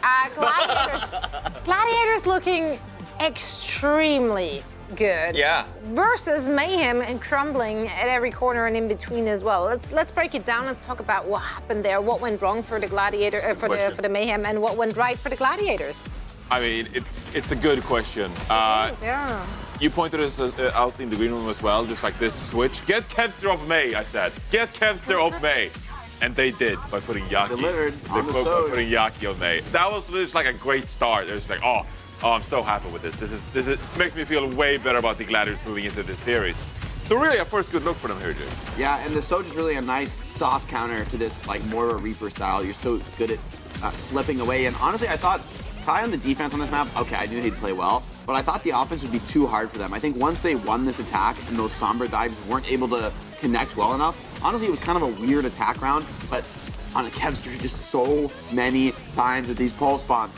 Gladiators looking extremely good. Yeah. Versus Mayhem and crumbling at every corner and in between as well. Let's break it down. Let's talk about what happened there, what went wrong for the Gladiator, for the Mayhem, and what went right for the Gladiators. I mean, it's a good question. Yeah. You pointed us out in the green room as well, just like this switch. Get Kevster off May, I said. Get Kevster off May. And they did by putting Yaki. Delivered on the by Soj. putting Yaki on May. That was just like a great start. It was like, oh, I'm so happy with this. This makes me feel way better about the Gladiators moving into this series. So really a first good look for them here, Jay. Yeah, and the Soj is really a nice soft counter to this like more of a Reaper style. You're so good at slipping away. And honestly, I thought Kai on the defense on this map, okay, I knew he'd play well, but I thought the offense would be too hard for them. I think once they won this attack and those Sombra dives weren't able to connect well enough, honestly, it was kind of a weird attack round, but on a Kevster just so many times with these pole spawns.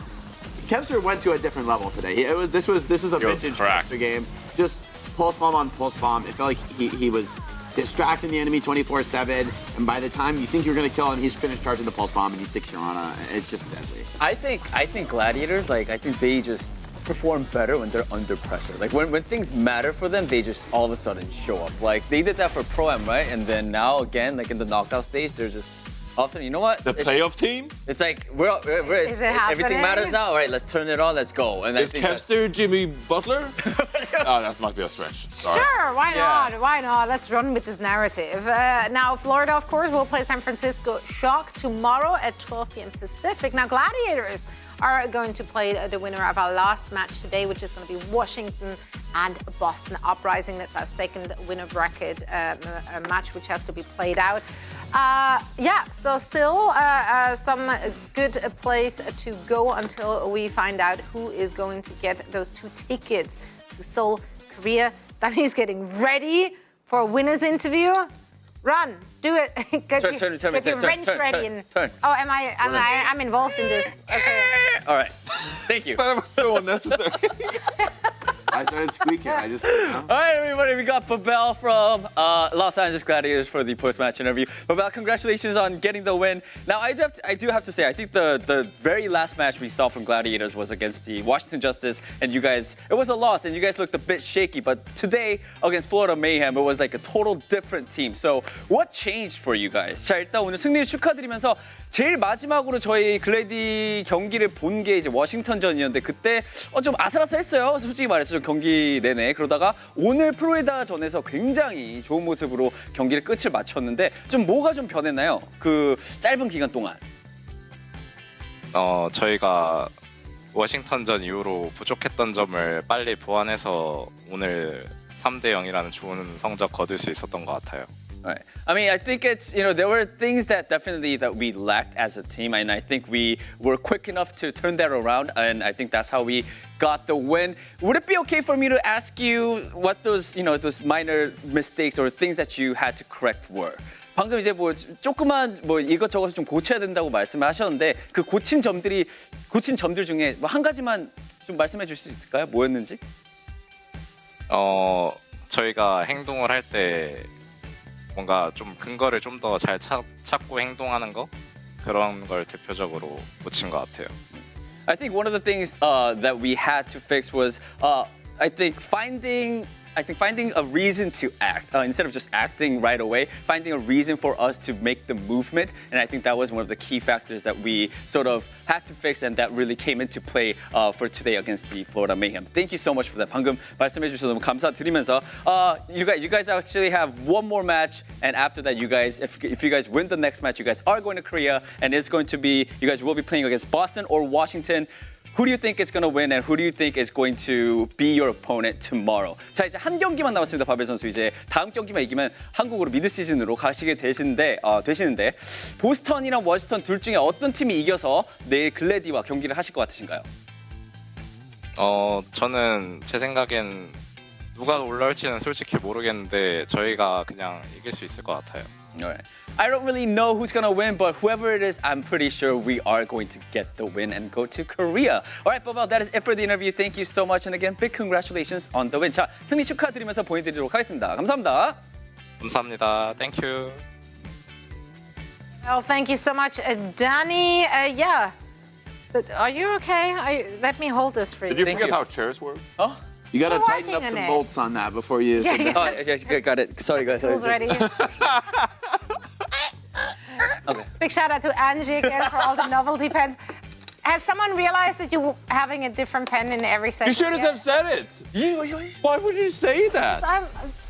Kevster went to a different level today. This is a vintage Kevster game. Just pulse bomb on pulse bomb. It felt like he was distracting the enemy 24/7, and by the time you think you're gonna kill him, he's finished charging the pulse bomb and he sticks your Ana. It's just deadly. I think Gladiators, I think they just perform better when they're under pressure. Like when things matter for them, they just all of a sudden show up. Like they did that for Pro-Am, right? And then now again, like in the knockout stage, they're just all of a sudden, you know what? The playoff team? It's like Is it happening? everything matters now. All right, let's turn it on. Let's go. And Is Kevster Jimmy Butler? Oh, that might be a stretch. Sorry. Sure, why not? Why not? Let's run with this narrative. Now, Florida, of course, will play San Francisco Shock tomorrow at 12 p.m. Pacific. Now, Gladiators are going to play the winner of our last match today, which is going to be Washington and Boston Uprising. That's our second winner bracket match, which has to be played out. Yeah, so still some good place to go until we find out who is going to get those 2 tickets to Seoul, Korea. Danny's getting ready for a winner's interview. Run, do it. Get your wrench ready. Turn. Oh, I'm involved in this. Okay. All right. Thank you. That was so unnecessary. I started squeaking. I just. All right, everybody, we got Babel from Los Angeles Gladiators for the post-match interview. Babel, congratulations on getting the win. Now, I do have to say, I think the very last match we saw from Gladiators was against the Washington Justice, and you guys, it was a loss, and you guys looked a bit shaky. But today, against Florida Mayhem, it was like a total different team. So, what changed for you guys? 자, 일단 오늘 승리 축하드리면서 제일 마지막으로 저희 글래디 경기를 본 게 이제 워싱턴전이었는데 그때 좀 아슬아슬했어요. 솔직히 말해서 좀 경기 내내. 그러다가 오늘 플로리다전에서 굉장히 좋은 모습으로 경기를 끝을 마쳤는데 좀 뭐가 좀 변했나요? 그 짧은 기간 동안. 저희가 워싱턴전 이후로 부족했던 점을 빨리 보완해서 오늘 3대 0이라는 좋은 성적 거둘 수 있었던 것 같아요. Right. I mean, I think it's, there were things that we lacked as a team, and I think we were quick enough to turn that around, and I think that's how we got the win. Would it be okay for me to ask you what those, those minor mistakes or things that you had to correct were? 방금 이제 조그만 이것저것 좀 고쳐야 된다고 말씀을 하셨는데 그 고친 점들 중에 한 가지만 좀 말씀해 주실 수 있을까요? 뭐였는지? 저희가 행동을 할 때 뭔가 좀 근거를 좀 더 잘 찾고 행동하는 거 그런 걸 대표적으로 고친 것 같아요. I think one of the things that we had to fix was I think finding a reason to act instead of just acting right away, finding a reason for us to make the movement, and I think that was one of the key factors that we sort of had to fix, and that really came into play for today against the Florida Mayhem. Thank you so much for that. 방금 말씀해 주셔서 너무 감사드리면서 you guys actually have one more match, and after that, if you guys win the next match, you guys are going to Korea, and you guys will be playing against Boston or Washington. Who do you think is going to win, and who do you think is going to be your opponent tomorrow? 자, 이제 한 경기만 남았습니다, 바벨 선수. 이제 다음 경기만 이기면 한국으로 미드 시즌으로 가시게 되시는데 보스턴이랑 워싱턴 둘 중에 어떤 팀이 이겨서 내일 글래디와 경기를 하실 것 같으신가요? 저는 제 생각엔 누가 올라올지는 솔직히 모르겠는데 저희가 그냥 이길 수 있을 것 같아요. All right. I don't really know who's going to win, but whoever it is, I'm pretty sure we are going to get the win and go to Korea. All right, Bobo, that is it for the interview. Thank you so much. And again, big congratulations on the win. 자, 승리 축하드리면서 보내드리도록 하겠습니다. 감사합니다. 감사합니다. Thank you. Well, thank you so much, Danny. Yeah. Are you okay? Let me hold this for you. Did you forget how chairs work? Oh? You gotta We're tighten up working some on it. bolts on that before you. Yeah, submit. yeah. Oh, yeah, got it. Sorry, guys. Tools ready. Okay. Big shout out to Angie again for all the novelty pens. Has someone realized that you're having a different pen in every session? You shouldn't have said it. Why would you say that?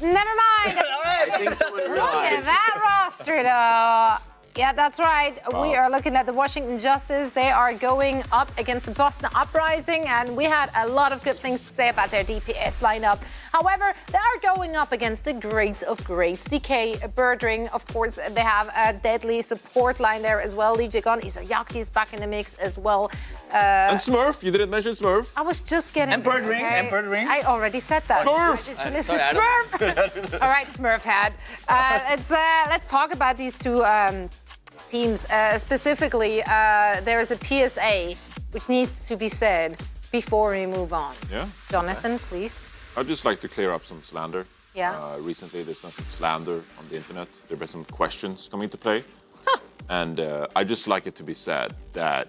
Never mind. All right. I think someone Look at realized. that roster, though. Yeah, that's right. We are looking at the Washington Justice. They are going up against the Boston Uprising, and we had a lot of good things to say about their DPS lineup. However, they are going up against the greats of greats. DK, Birdring, of course, they have a deadly support line there as well. Lee Jae-gon, Izayaki is back in the mix as well. And Smurf, you didn't mention Smurf. I was just getting And Birdring, okay? and Birdring. I already said that. Smurf! Smurf! All right, Smurf hat. Let's talk about these two teams. Specifically, there is a PSA which needs to be said before we move on. Yeah. Jonathan, please. I'd just like to clear up some slander. Yeah. Recently, there's been some slander on the internet. There have been some questions coming into play. And I'd just like it to be said that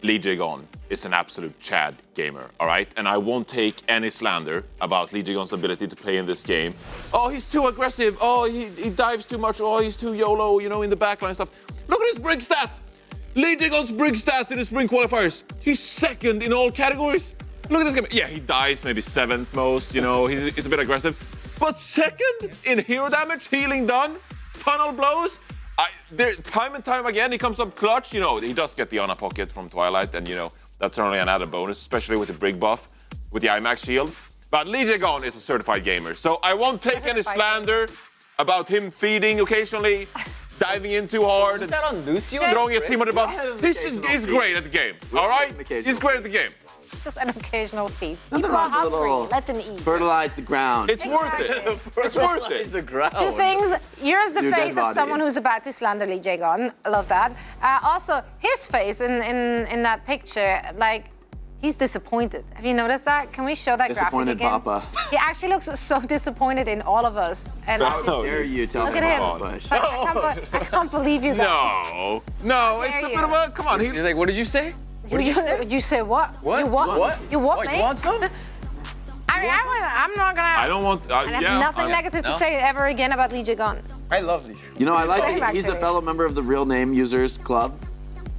Lee Jae-gon is an absolute Chad gamer, all right? And I won't take any slander about Lee Jae-gon's ability to play in this game. Oh, he's too aggressive. Oh, he dives too much. Oh, he's too YOLO, you know, in the backline stuff. Look at his Brig stats. Lee Jae-gon's Brig stats in the spring qualifiers. He's second in all categories. Look at this game. Yeah, he dies maybe 7th most, you know, he's a bit aggressive. But second in hero damage, healing done, tunnel blows. Time and time again, he comes up clutch. You know, he does get the Ana pocket from Twilight, and you know, that's certainly an added bonus, especially with the Brig buff, with the IMAX shield. But Lee Jae-gon is a certified gamer, so I won't take any slander about him feeding occasionally, diving in too hard, Is that on Lucio? throwing his team on the buff. He's occasional great at the game, all right? He's great at the game. Just an occasional feat. Nothing People are wrong with a hungry. little Let them eat. Fertilize the ground. It's worth it. It's worth it. The ground. Two things. Here's the Your face dead of body. someone who's about to slander Lee Jae-gon. I love that. Also, his face in that picture, like, he's disappointed. Have you noticed that? Can we show that graphic Disappointed again? Papa. He actually looks so disappointed in all of us. And How dare you tell Look me at him. about Bush? I can't believe you guys. No, it's a dare bit of a, come on. He's like, what did you say? You say what? What? You what? What? You what, Oh, mate? you want some? I'm not gonna. I don't want, I have nothing negative to No? say ever again about Lee Jae-gon. I love these. You know, I like Same, that he's a actually. fellow member of the Real Name Users Club.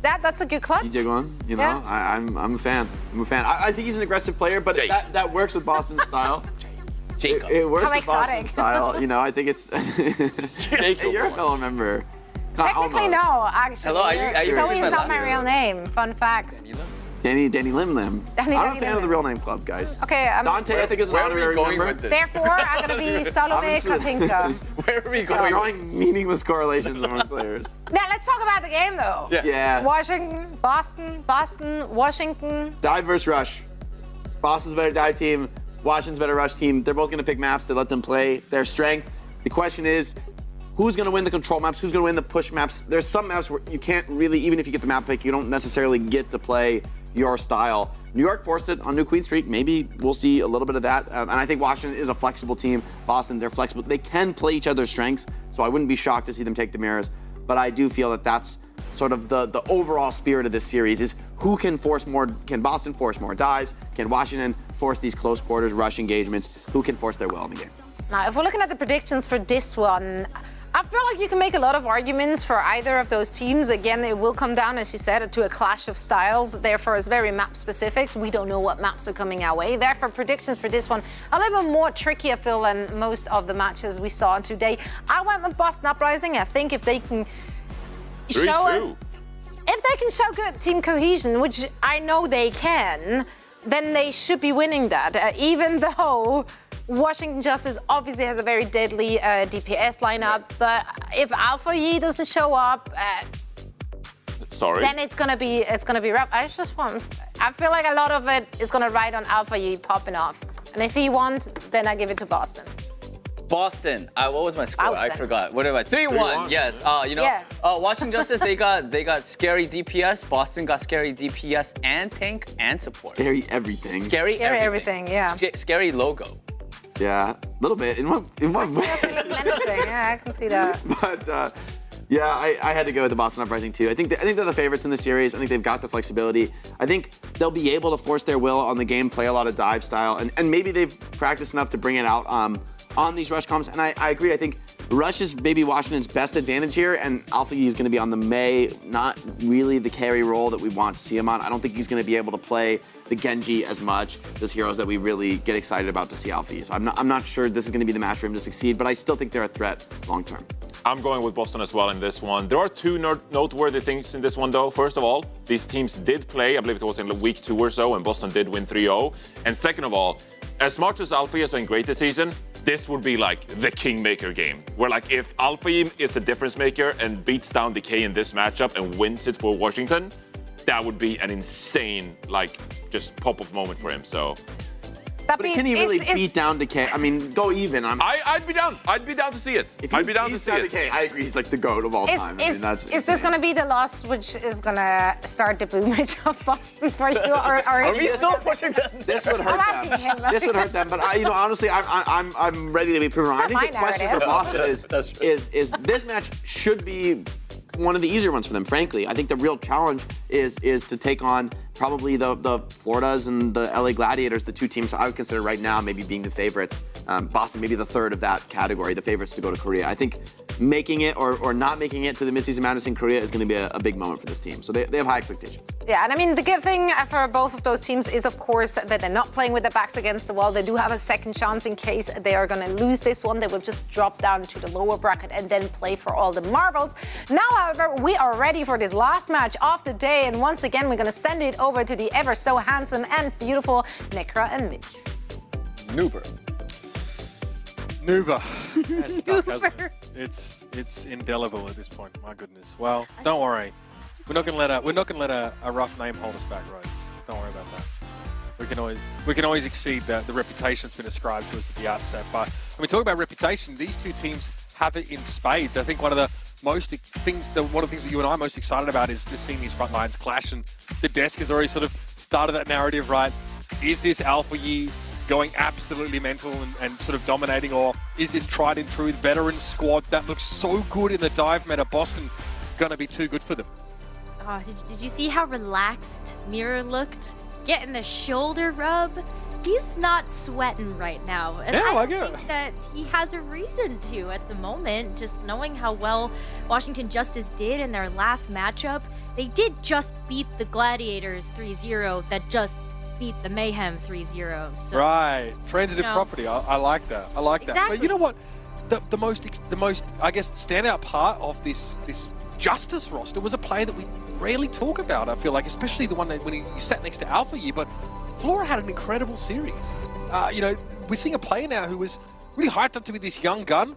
That's a good club. Lee Jae-gon, you know, Yeah. I'm a fan. I'm a fan. I think he's an aggressive player, but that works with Boston style. Jacob. It works How with Boston exotic. style. You know, I think it's. Jacob. You're a fellow member. Technically, no, actually. Hello, are you so ready he's for not my my real name. Fun fact. Danny Lim Lim. Danny I'm a Lim fan of the Lim. Real Name Club, guys. Okay, Dante, I think, is an where are we honorary going member. with this? therefore, I'm gonna be Salome Obviously. Katinka. Where are we I'm going? drawing meaningless correlations among players. Now, let's talk about the game, though. Yeah. Washington, Boston, Washington. Dive versus rush. Boston's a better dive team. Washington's a better rush team. They're both going to pick maps that let them play their strength. The question is, who's going to win the control maps? Who's going to win the push maps? There's some maps where you can't really, even if you get the map pick, you don't necessarily get to play your style. New York forced it on New Queen Street. Maybe we'll see a little bit of that. And I think Washington is a flexible team. Boston, they're flexible. They can play each other's strengths, so I wouldn't be shocked to see them take the mirrors. But I do feel that that's sort of the overall spirit of this series is who can force more, can Boston force more dives? Can Washington force these close quarters rush engagements? Who can force their will in the game? Now, if we're looking at the predictions for this one, I feel like you can make a lot of arguments for either of those teams. Again, it will come down, as you said, to a clash of styles. Therefore, it's very map specifics. We don't know what maps are coming our way. Therefore, predictions for this one a little bit more tricky, I feel, than most of the matches we saw today. I went with Boston Uprising. I think if they can show us, if they can show good team cohesion, which I know they can, then they should be winning that. Even though Washington Justice obviously has a very deadly DPS lineup, but if Alpha Yi doesn't show up, then it's gonna be rough. I feel like a lot of it is gonna ride on Alpha Yi popping off, and if he won't, then I give it to Boston. Boston. What was my score? I forgot. What am I? 3-1. 3-1. Yes. Yeah. Washington Justice. They got scary DPS. Boston got scary DPS and tank and support. Scary everything. Scary everything. Yeah. Scary logo. Yeah, a little bit. In one way. That's really menacing. Yeah, I can see that. But yeah, I had to go with the Boston Uprising too. I think they're the favorites in the series. I think they've got the flexibility. I think they'll be able to force their will on the game, play a lot of dive style, and maybe they've practiced enough to bring it out on these rush comps. And I agree. I think Rush is maybe Washington's best advantage here, and Alpha is going to be on the Mei, not really the carry role that we want to see him on. I don't think he's going to be able to play the Genji as much, those heroes that we really get excited about to see Alpha. So I'm not sure this is going to be the match for him to succeed, but I still think they're a threat long term. I'm going with Boston as well in this one. There are two noteworthy things in this one, though. First of all, these teams did play, I believe it was in week 2 or so, and Boston did win 3-0. And second of all, as much as Alfie has been great this season, this would be like the kingmaker game. Where like if Alfie is the difference maker and beats down Decay in this matchup and wins it for Washington, that would be an insane, like, just pop-off moment for him, so. But can he really beat down Decay? I mean, go even. I'd be down. I'd be down to see it. I'd be down to see it. Decay, I agree. He's like the GOAT of all time. Is this going to be the loss which is going to start the boom of Boston for you? Or are we still pushing them? This would hurt them. This would hurt them. But honestly, I'm ready to be proven wrong. I think the question for Boston is this match should be one of the easier ones for them, frankly. I think the real challenge is to take on probably the Floridas and the LA Gladiators, the two teams I would consider right now maybe being the favorites. Boston maybe the third of that category, the favorites to go to Korea. I think making it or not making it to the midseason madness in Korea is going to be a big moment for this team. So they have high expectations. Yeah, and I mean, the good thing for both of those teams is, of course, that they're not playing with their backs against the wall. They do have a second chance in case they are going to lose this one. They will just drop down to the lower bracket and then play for all the marbles. Now, however, we are ready for this last match of the day. And once again, we're going to send it over to the ever so handsome and beautiful Nekra and Mitch. Nuber. That's stuck, hasn't it? It's indelible at this point. My goodness. Well, don't worry. We're not gonna let a rough name hold us back, Rose. Don't worry about that. We can always exceed the reputation that's been ascribed to us at the outset. But when we talk about reputation, these two teams have it in spades. I think one of the things that you and I are most excited about is seeing these front lines clash, and the desk has already sort of started that narrative, right? Is this Alpha Yi going absolutely mental and sort of dominating, or is this tried and true veteran squad that looks so good in the dive meta Boston going to be too good for them? Oh, did you see how relaxed Mirror looked? Getting the shoulder rub. He's not sweating right now. And I think that he has a reason to at the moment, just knowing how well Washington Justice did in their last matchup. They did just beat the Gladiators 3-0 that just beat the Mayhem 3-0. So, right. Transitive property. I like that. I like that. But you know what? The most I guess standout part of this Justice roster was a player that we rarely talk about, I feel like, especially the one that when he sat next to Alpha Yi, but Flora had an incredible series. We're seeing a player now who was really hyped up to be this young gun,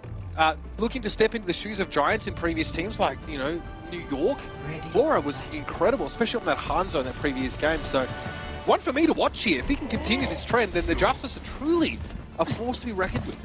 looking to step into the shoes of giants in previous teams like, New York. Flora was incredible, especially on that Hanzo in that previous game. So one for me to watch here. If he can continue this trend, then the Justice are truly a force to be reckoned with.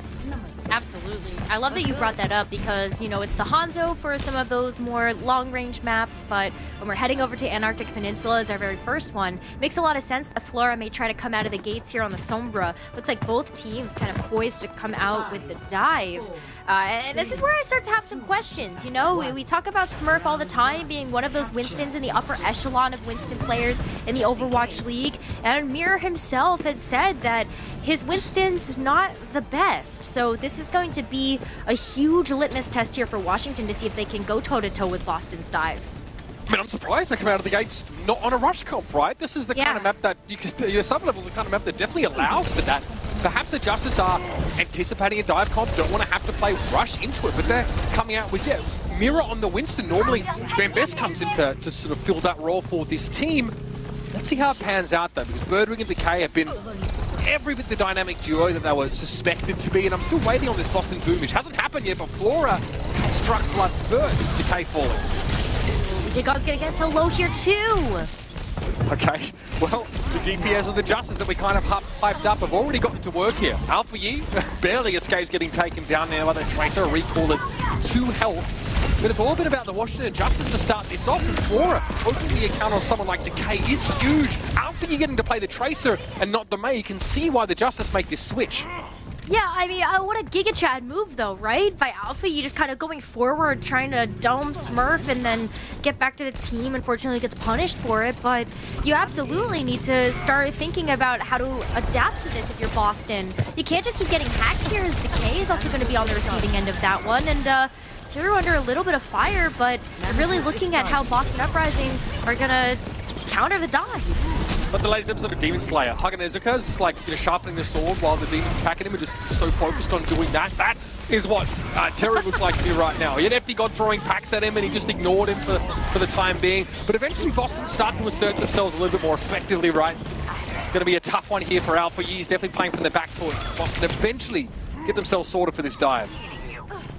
Absolutely. I love that you brought that up because, it's the Hanzo for some of those more long-range maps, but when we're heading over to Antarctic Peninsula as our very first one, it makes a lot of sense that Flora may try to come out of the gates here on the Sombra. Looks like both teams kind of poised to come out with the dive. And this is where I start to have some questions, We talk about Smurf all the time being one of those Winstons in the upper echelon of Winston players in the Overwatch League, and Mirror himself had said that his Winston's not the best. So this is going to be a huge litmus test here for Washington to see if they can go toe-to-toe with Boston's dive. I mean, I'm surprised they come out of the gates not on a rush comp, right? This is the kind of map that your sub-level's the kind of map that definitely allows for that. Perhaps the Justice are anticipating a dive comp, don't want to have to play rush into it, but they're coming out with, Mirror on the Winston. Normally, Van Best comes in to sort of fill that role for this team. Let's see how it pans out, though, because Birdwing and Decay have been every bit the dynamic duo that they were suspected to be, and I'm still waiting on this Boston boom, which hasn't happened yet, but Flora has struck blood first. It's Decay falling. Jagod's gonna get so low here too. Okay, well, the DPS of the Justice that we kind of hyped up have already gotten to work here. Alpha Yi barely escapes getting taken down now by the Tracer, recalled at 2 health. But it's all been about the Washington Justice to start this off. And Flora opening the account on someone like Decay is huge. Alpha Yi getting to play the Tracer and not the Mei. You can see why the Justice make this switch. Yeah, I mean, what a Giga Chad move, though, right? By Alpha, you just kind of going forward, trying to dome Smurf and then get back to the team. Unfortunately, gets punished for it, but you absolutely need to start thinking about how to adapt to this if you're Boston. You can't just keep getting hacked here, as Decay is also going to be on the receiving end of that one. And Teru under a little bit of fire, but really looking at how Boston Uprising are going to counter the dive. But the latest episode of Demon Slayer, Haganezuka is just like, you know, sharpening the sword while the demons attacking him and just so focused on doing that. That is what Teru looks like to me right now. He had FD God throwing packs at him and he just ignored him for the time being. But eventually Boston start to assert themselves a little bit more effectively, right? It's going to be a tough one here for Alpha Yi. He's definitely playing from the back foot. Boston eventually get themselves sorted for this dive.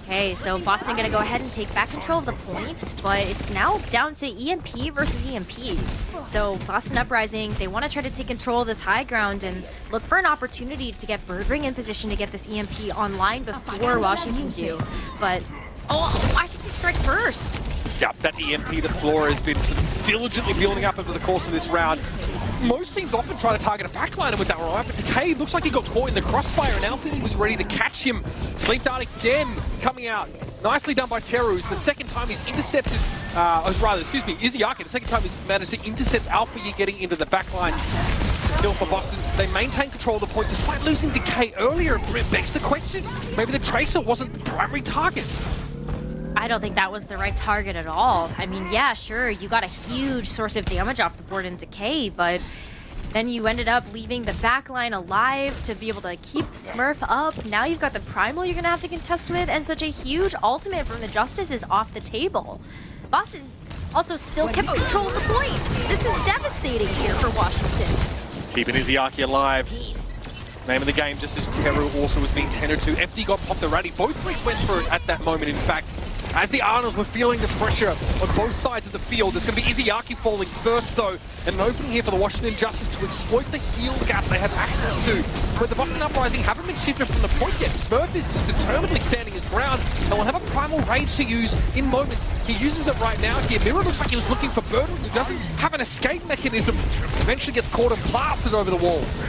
Okay, so Boston gonna go ahead and take back control of the point, but it's now down to EMP versus EMP. So Boston Uprising, they want to try to take control of this high ground and look for an opportunity to get Birdring in position to get this EMP online before Washington do. But, Washington strike first. Yep, that EMP that Flora has been sort of diligently building up over the course of this round. Most teams often try to target a backliner with that right, but Decay looks like he got caught in the crossfire and Alpha Yi was ready to catch him. Sleep Dart again coming out. Nicely done by Teru. It's the second time he's intercepted, Izzyaki, the second time he's managed to intercept Alpha Yi getting into the backline. Still for Boston, they maintain control of the point despite losing Decay earlier. It begs the question, maybe the Tracer wasn't the primary target. I don't think that was the right target at all. I mean, yeah, sure, you got a huge source of damage off the board in Decay, but then you ended up leaving the backline alive to be able to keep Smurf up. Now you've got the Primal you're going to have to contest with, and such a huge ultimate from the Justice is off the table. Boston also still kept control of the point. This is devastating here for Washington. Keeping Izzyaki alive. Name of the game, just as Teru also was being tended to. FD got popped the rally. Both fleets went for it at that moment, in fact. As the Arnols were feeling the pressure on both sides of the field, there's going to be Izzyaki falling first, though. And an opening here for the Washington Justice to exploit the heal gap they have access to. But the Boston Uprising haven't been shifted from the point yet. Smurf is just determinedly standing his ground and will have a Primal Rage to use in moments. He uses it right now here. Mirror looks like he was looking for Birdwing, who doesn't have an escape mechanism. Eventually gets caught and blasted over the walls.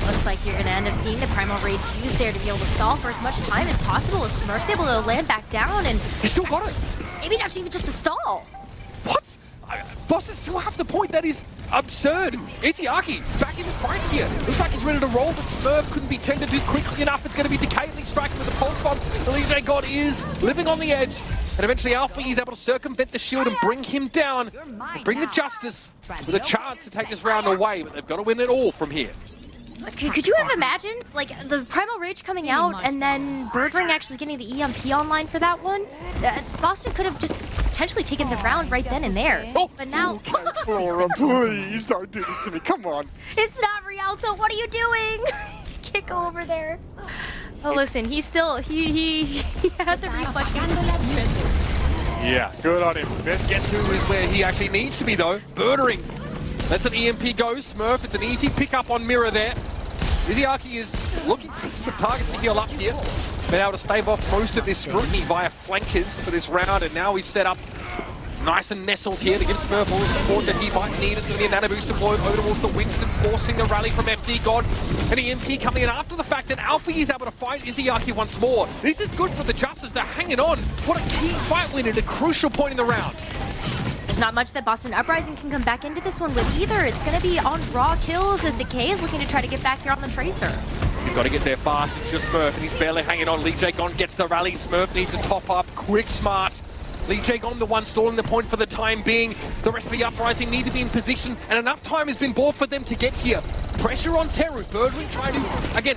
Looks like you're going to end up seeing the Primal Rage used there to be able to stall for as much time as possible, as Smurf's able to land back down and... He still got it! Maybe not even just a stall! What? Boston still have the point. That is absurd. Izzyaki back in the fight here. Looks like he's ready to roll, but Smurf couldn't be tended to quickly enough. It's going to be Decay striking with the pulse bomb. Elijah God is living on the edge. And eventually Alpha is able to circumvent the shield and bring him down. And bring the Justice with a chance to take this round away, but they've got to win it all from here. Could you have imagined, like, the Primal Rage coming out and then Birdring actually getting the EMP online for that one? Boston could have just potentially taken the round right then and there. Oh, but now... Flora, please don't do this to me. Come on. It's not Rialto. What are you doing? You can't go over there. Oh, listen, he still... He had the reflex. Yeah, good on him. Best guess who is where he actually needs to be, though. Birdring. That's an EMP go. Smurf, it's an easy pickup on Mirror there. Izzyaki is looking for some targets to heal up here. Been able to stave off most of this scrutiny via flankers for this round, and now he's set up nice and nestled here to give Smurf all the support that he might need. It's going to be a nano boost deployed over towards the Winston, forcing the rally from FD God. An EMP coming in after the fact that Alpha is able to fight Izzyaki once more. This is good for the Justice. They're hanging on. What a key fight win at a crucial point in the round. There's not much that Boston Uprising can come back into this one with either. It's going to be on raw kills as Decay is looking to try to get back here on the Tracer. He's got to get there fast. It's just Smurf, and he's barely hanging on. Lee Jae-gon gets the rally. Smurf needs to top up. Quick, smart. Lee Jae-gon, the one stalling the point for the time being. The rest of the Uprising need to be in position, and enough time has been bought for them to get here. Pressure on Teru. Birdwing trying to, again,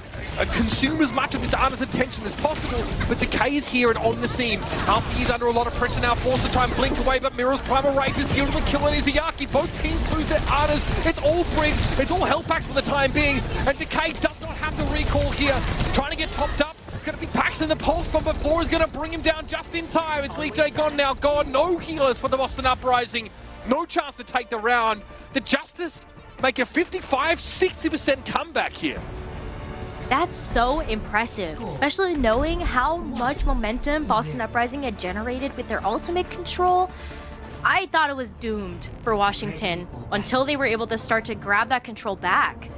consume as much of his armor's attention as possible, but Decay is here and on the scene. Alpha is under a lot of pressure now, forced to try and blink away, but Mirror's Primal Rage is yielded to kill Izzyaki. Both teams lose their armors. It's all Briggs. It's all hell packs for the time being, and Decay does not have the recall here. Trying to get topped up. Going to be Pax in the pulse bomb, but Flora is going to bring him down just in time. It's Lee Jae-gon now gone. No healers for the Boston Uprising. no chance to take the round. The Justice make a 55-60% comeback here. That's so impressive, especially knowing how much momentum Boston Uprising had generated with their ultimate control. I thought it was doomed for Washington until they were able to start to grab that control back.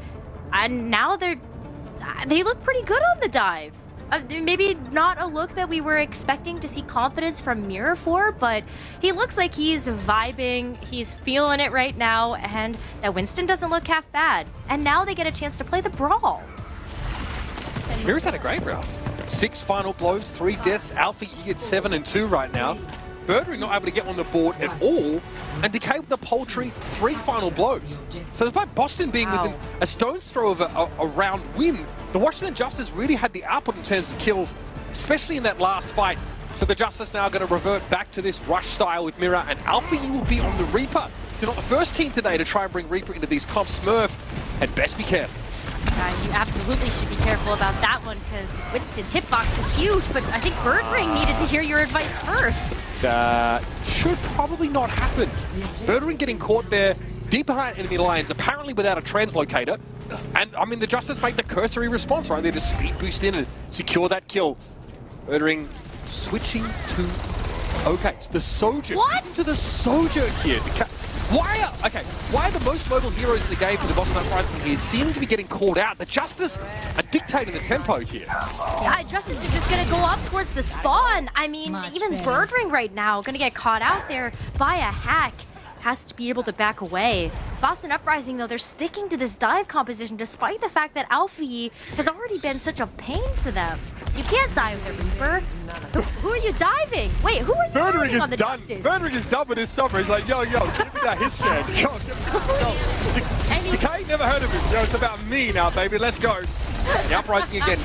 And now they look pretty good on the dive. Maybe not a look that we were expecting to see confidence from Mirror for, but he looks like he's vibing, he's feeling it right now, and that Winston doesn't look half bad. And now they get a chance to play the brawl. Mirror's had a great round. 6 final blows, 3 deaths. Alpha Yi at 7-2 right now. Birdring not able to get on the board at all. And Decay with the paltry 3 final blows. So despite Boston being within a stone's throw of a round win, the Washington Justice really had the output in terms of kills, especially in that last fight. So the Justice now going to revert back to this rush style with Mirror, and Alpha Yi will be on the Reaper. So not the first team today to try and bring Reaper into these comps. Smurf had best be careful. You absolutely should be careful about that one, because Winston's hitbox is huge, but I think Birdring needed to hear your advice first. Should probably not happen. Birdring getting caught there deep behind enemy lines, apparently without a translocator. And, I mean, the Justice make the cursory response, right? They just speed boost in and secure that kill. Birdring switching to... Okay, it's the Sojourn. What? To the Sojourn here. Why are the most mobile heroes in the game for the Boston Uprising here seem to be getting called out? The Justice are dictating the tempo here. Yeah, Justice are just gonna go up towards the spawn. I mean, even Birdring right now gonna get caught out there by a hack. Has to be able to back away. Boston Uprising, though, they're sticking to this dive composition despite the fact that Alpha Yi has already been such a pain for them. You can't dive the Reaper. Who are you diving? Wait, who are you diving on the Justice? Birdring is done with his summer. He's like, yo, give me that hit scan. Decay, never heard of him. Yo, it's about me now, baby. Let's go. The Uprising again.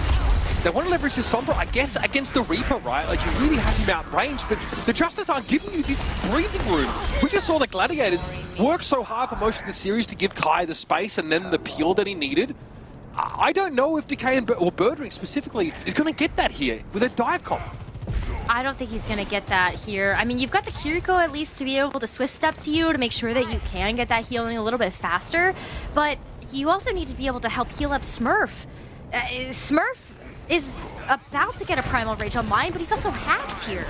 They want to leverage the Sombra, I guess, against the Reaper, right? Like, you really have him outranged, but the Justice aren't giving you this breathing room. We just saw the Gladiators work so hard for most of the series to give Kai the space and then the peel that he needed. I don't know if Decay or Birdring specifically is going to get that here with a dive comp. I don't think he's going to get that here. I mean, you've got the Kiriko at least to be able to swift step to you to make sure that you can get that healing a little bit faster, but you also need to be able to help heal up Smurf. Smurf is about to get a Primal Rage online, but he's also hacked here.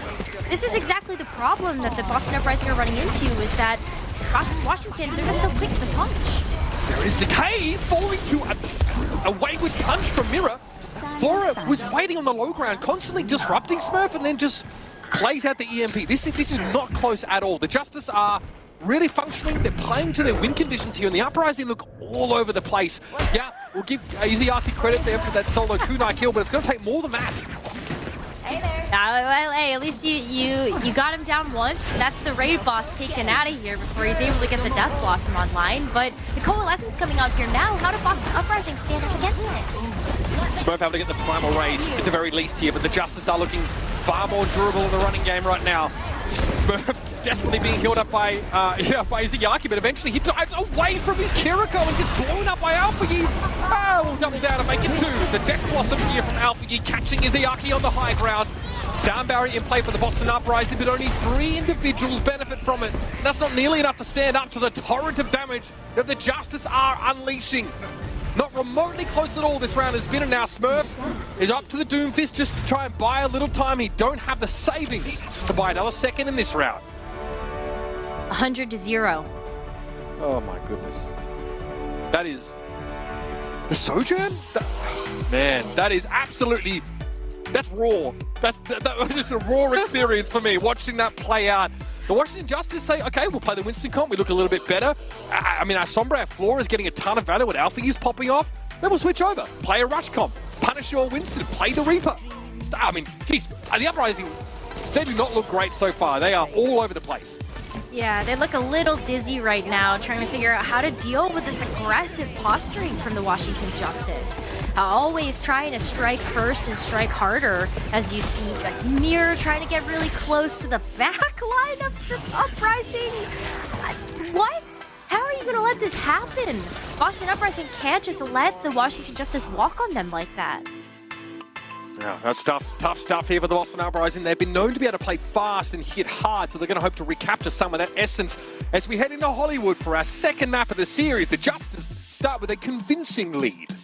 This is exactly the problem that the Boston Uprising are running into, is that Washington, they're just so quick to the punch. There is Decay falling to a wayward punch from Mirror. Flora was waiting on the low ground, constantly disrupting Smurf, and then just plays out the EMP. This is not close at all. The Justice are really functioning. They're playing to their win conditions here, and the Uprising look all over the place. Yeah, we'll give Izayaki credit there for that solo kunai kill, but it's going to take more than that. Well, hey, at least you got him down once. That's the raid boss taken out of here before he's able to get the Death Blossom online. But the Coalescence coming out here now. How did Boston Uprising stand up against this? Smurf able to get the Primal Rage at the very least here, but the Justice are looking far more durable in the running game right now. Smurf desperately being healed up by Izayaki, but eventually he dives away from his Kiriko and gets blown up by Alpha Yi. We'll double down and make it 2. The Death Blossom here from Alpha Yi catching Izayaki on the high ground. Sound barrier in play for the Boston Uprising, but only 3 individuals benefit from it. That's not nearly enough to stand up to the torrent of damage that the Justice are unleashing. Not remotely close at all this round has been, and now Smurf is up to the Doomfist just to try and buy a little time. He don't have the savings to buy another second in this round. 100-0. Oh my goodness. That is... The Sojourn? Man, that is absolutely... That's raw. That was just a raw experience for me, watching that play out. The Washington Justice say, okay, we'll play the Winston comp. We look a little bit better. I mean, our Sombra, our Flora is getting a ton of value with Alpha Yi's popping off. Then we'll switch over. Play a Rush comp. Punish your Winston. Play the Reaper. I mean, geez, the Uprising, they do not look great so far. They are all over the place. Yeah, they look a little dizzy right now, trying to figure out how to deal with this aggressive posturing from the Washington Justice. Always trying to strike first and strike harder, as you see Mirror trying to get really close to the back line of the Uprising. What? How are you going to let this happen? Boston Uprising can't just let the Washington Justice walk on them like that. Yeah, that's tough stuff here for the Boston Uprising. They've been known to be able to play fast and hit hard, so they're going to hope to recapture some of that essence as we head into Hollywood for our second map of the series. The Justice start with a convincing lead.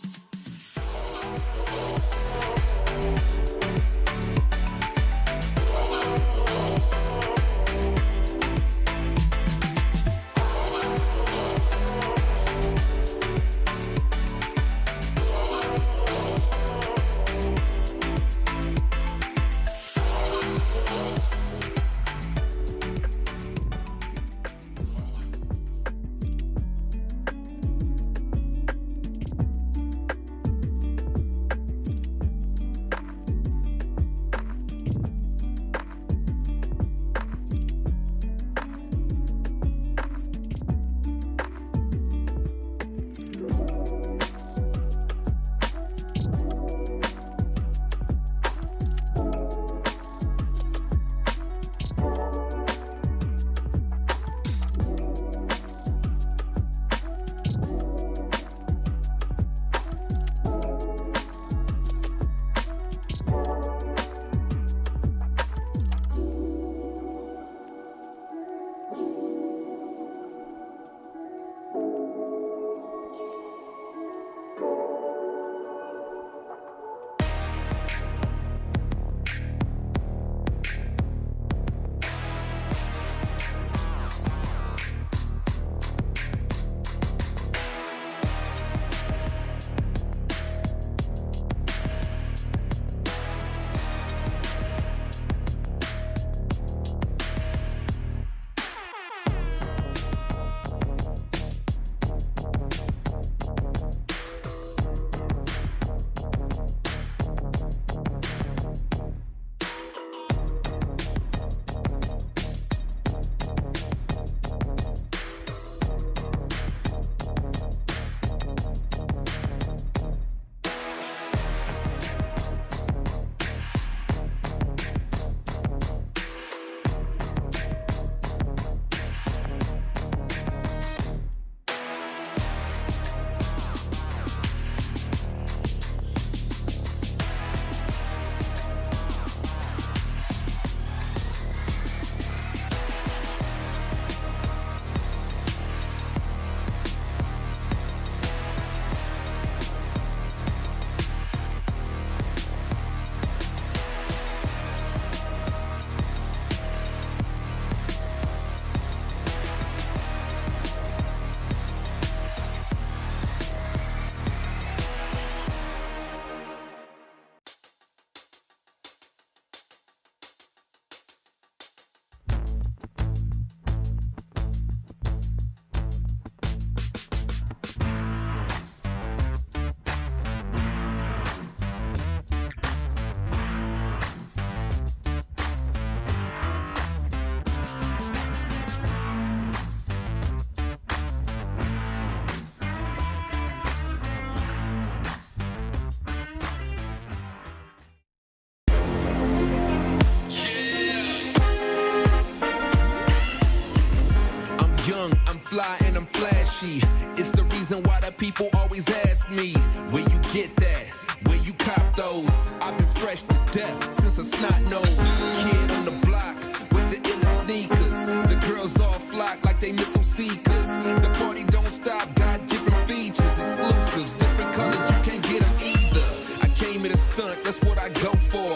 fly and I'm flashy. It's the reason why the people always ask me, where you get that, where you cop those. I've been fresh to death since a snot nose kid on the block with the illest sneakers. The girls all flock like they missile seekers. The party don't stop, got different features, exclusives, different colors, you can't get them either. I came here to stunt, that's what I go for.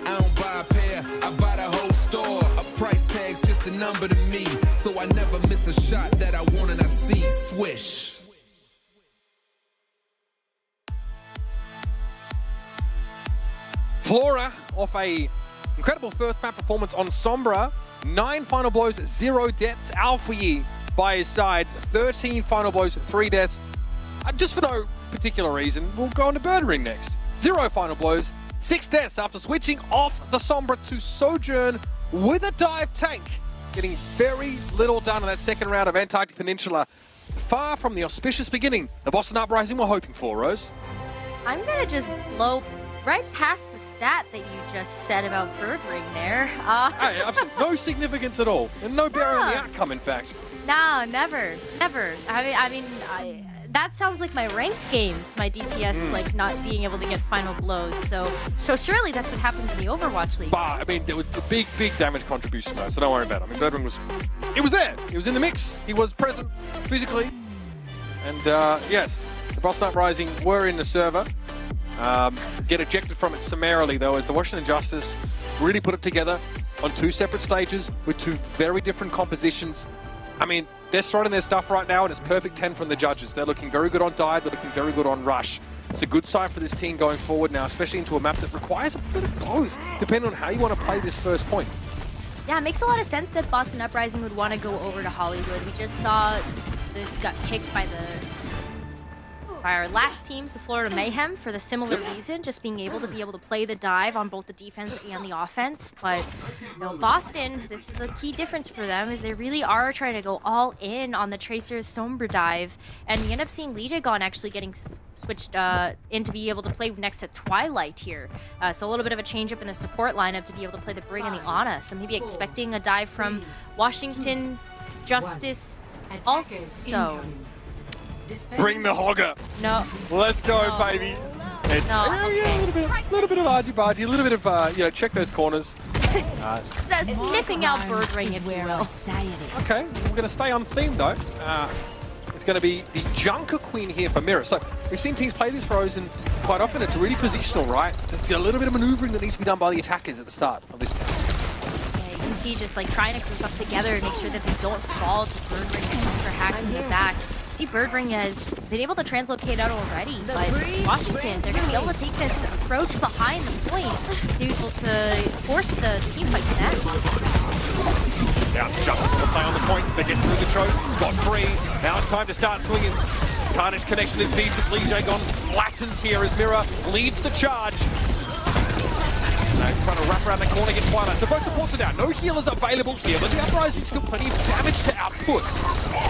I don't buy a pair, I buy the whole store. A price tag's just a number to me, so I never miss a shot that I want and I see. Swish. Flora off a incredible first map performance on Sombra. 9 final blows, 0 deaths. Alfie by his side, 13 final blows, 3 deaths. Just for no particular reason, we'll go on to Birdering next. 0 final blows, 6 deaths after switching off the Sombra to Sojourn with a dive tank. Getting very little done in that second round of Antarctic Peninsula. Far from the auspicious beginning the Boston Uprising were hoping for, Rose. I'm gonna just blow right past the stat that you just said about Birdring there. Hey, absolutely no significance at all, and no bearing on the outcome, in fact. No, never. that sounds like my ranked games, my DPS like not being able to get final blows. So surely that's what happens in the Overwatch League. But I mean, there was a big damage contribution though, so don't worry about it. I mean, Birdwing was there. He was in the mix. He was present physically. And yes, the Boston Uprising were in the server. Get ejected from it summarily though, as the Washington Justice really put it together on 2 separate stages with 2 very different compositions. I mean, they're starting their stuff right now, and it's perfect 10 from the judges. They're looking very good on dive, they're looking very good on rush. It's a good sign for this team going forward now, especially into a map that requires a bit of both, depending on how you want to play this first point. Yeah, it makes a lot of sense that Boston Uprising would want to go over to Hollywood. We just saw this got picked by our last teams, the Florida Mayhem, for the similar reason, just being able to play the dive on both the defense and the offense. But you know, Boston, this is a key difference for them, is they really are trying to go all in on the Tracer's Sombra dive, and we end up seeing Lijagon actually getting switched in to be able to play next to Twilight here. So a little bit of a change up in the support lineup to be able to play the Brig and the Ana. So maybe expecting a dive from Washington Justice also. Bring the hogger. No. Let's go, baby. And, No, yeah, a little bit of argy-bargy, a little bit of, check those corners. Sniffing out bird ring, if you will. Okay, we're going to stay on theme, though. It's going to be the Junker Queen here for Mirror. So we've seen teams play this Rose, and quite often it's really positional, right? There's a little bit of maneuvering that needs to be done by the attackers at the start of this. Yeah, you can see just like trying to group up together and make sure that they don't fall to bird ring super hacks in the back. See, Birdring has been able to translocate out already, but Washington, they're going to be able to take this approach behind the point to be able to force the team fight to the end. Now, Justice will play on the point. They get through the choke. Got free. Now it's time to start swinging. Carnage connection is decent. Lijagon flattens here as Mirror leads the charge. Trying to wrap around the corner, get Twilight. So both supports are down. No healers available here, but the Uprising still plenty of damage to output.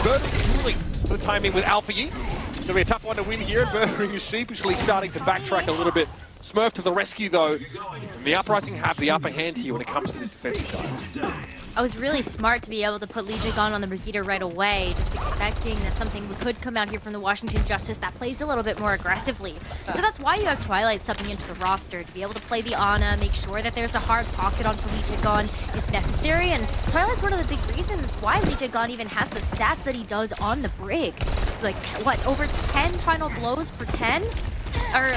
Birdring really good timing with Alpha Yi. It's going to be a tough one to win here, and Birdring is sheepishly starting to backtrack a little bit. Smurf to the rescue, though. And the Uprising have the upper hand here when it comes to this defensive dive. I was really smart to be able to put Lijagon on the Brigitte right away, just expecting that something could come out here from the Washington Justice that plays a little bit more aggressively. So that's why you have Twilight stepping into the roster, to be able to play the Ana, make sure that there's a hard pocket onto Lijagon if necessary, and Twilight's one of the big reasons why Lijagon even has the stats that he does on the Brig. Like, what, over 10 final blows per 10? Or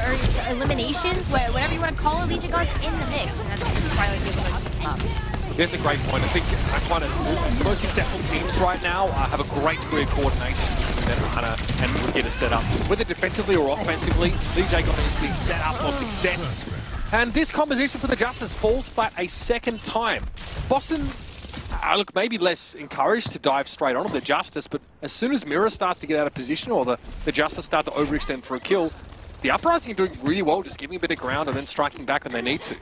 eliminations, whatever you want to call it, Lijagon's in the mix, and that's Twilight's able to keep up. There's a great point. I think the most successful teams right now have a great degree of coordination and Brigitte set up. Whether defensively or offensively, Lijagon is being set up for success. And this composition for the Justice falls flat a second time. Boston look maybe less encouraged to dive straight onto the Justice, but as soon as Mirror starts to get out of position or the Justice start to overextend for a kill, the Uprising are doing really well, just giving a bit of ground and then striking back when they need to.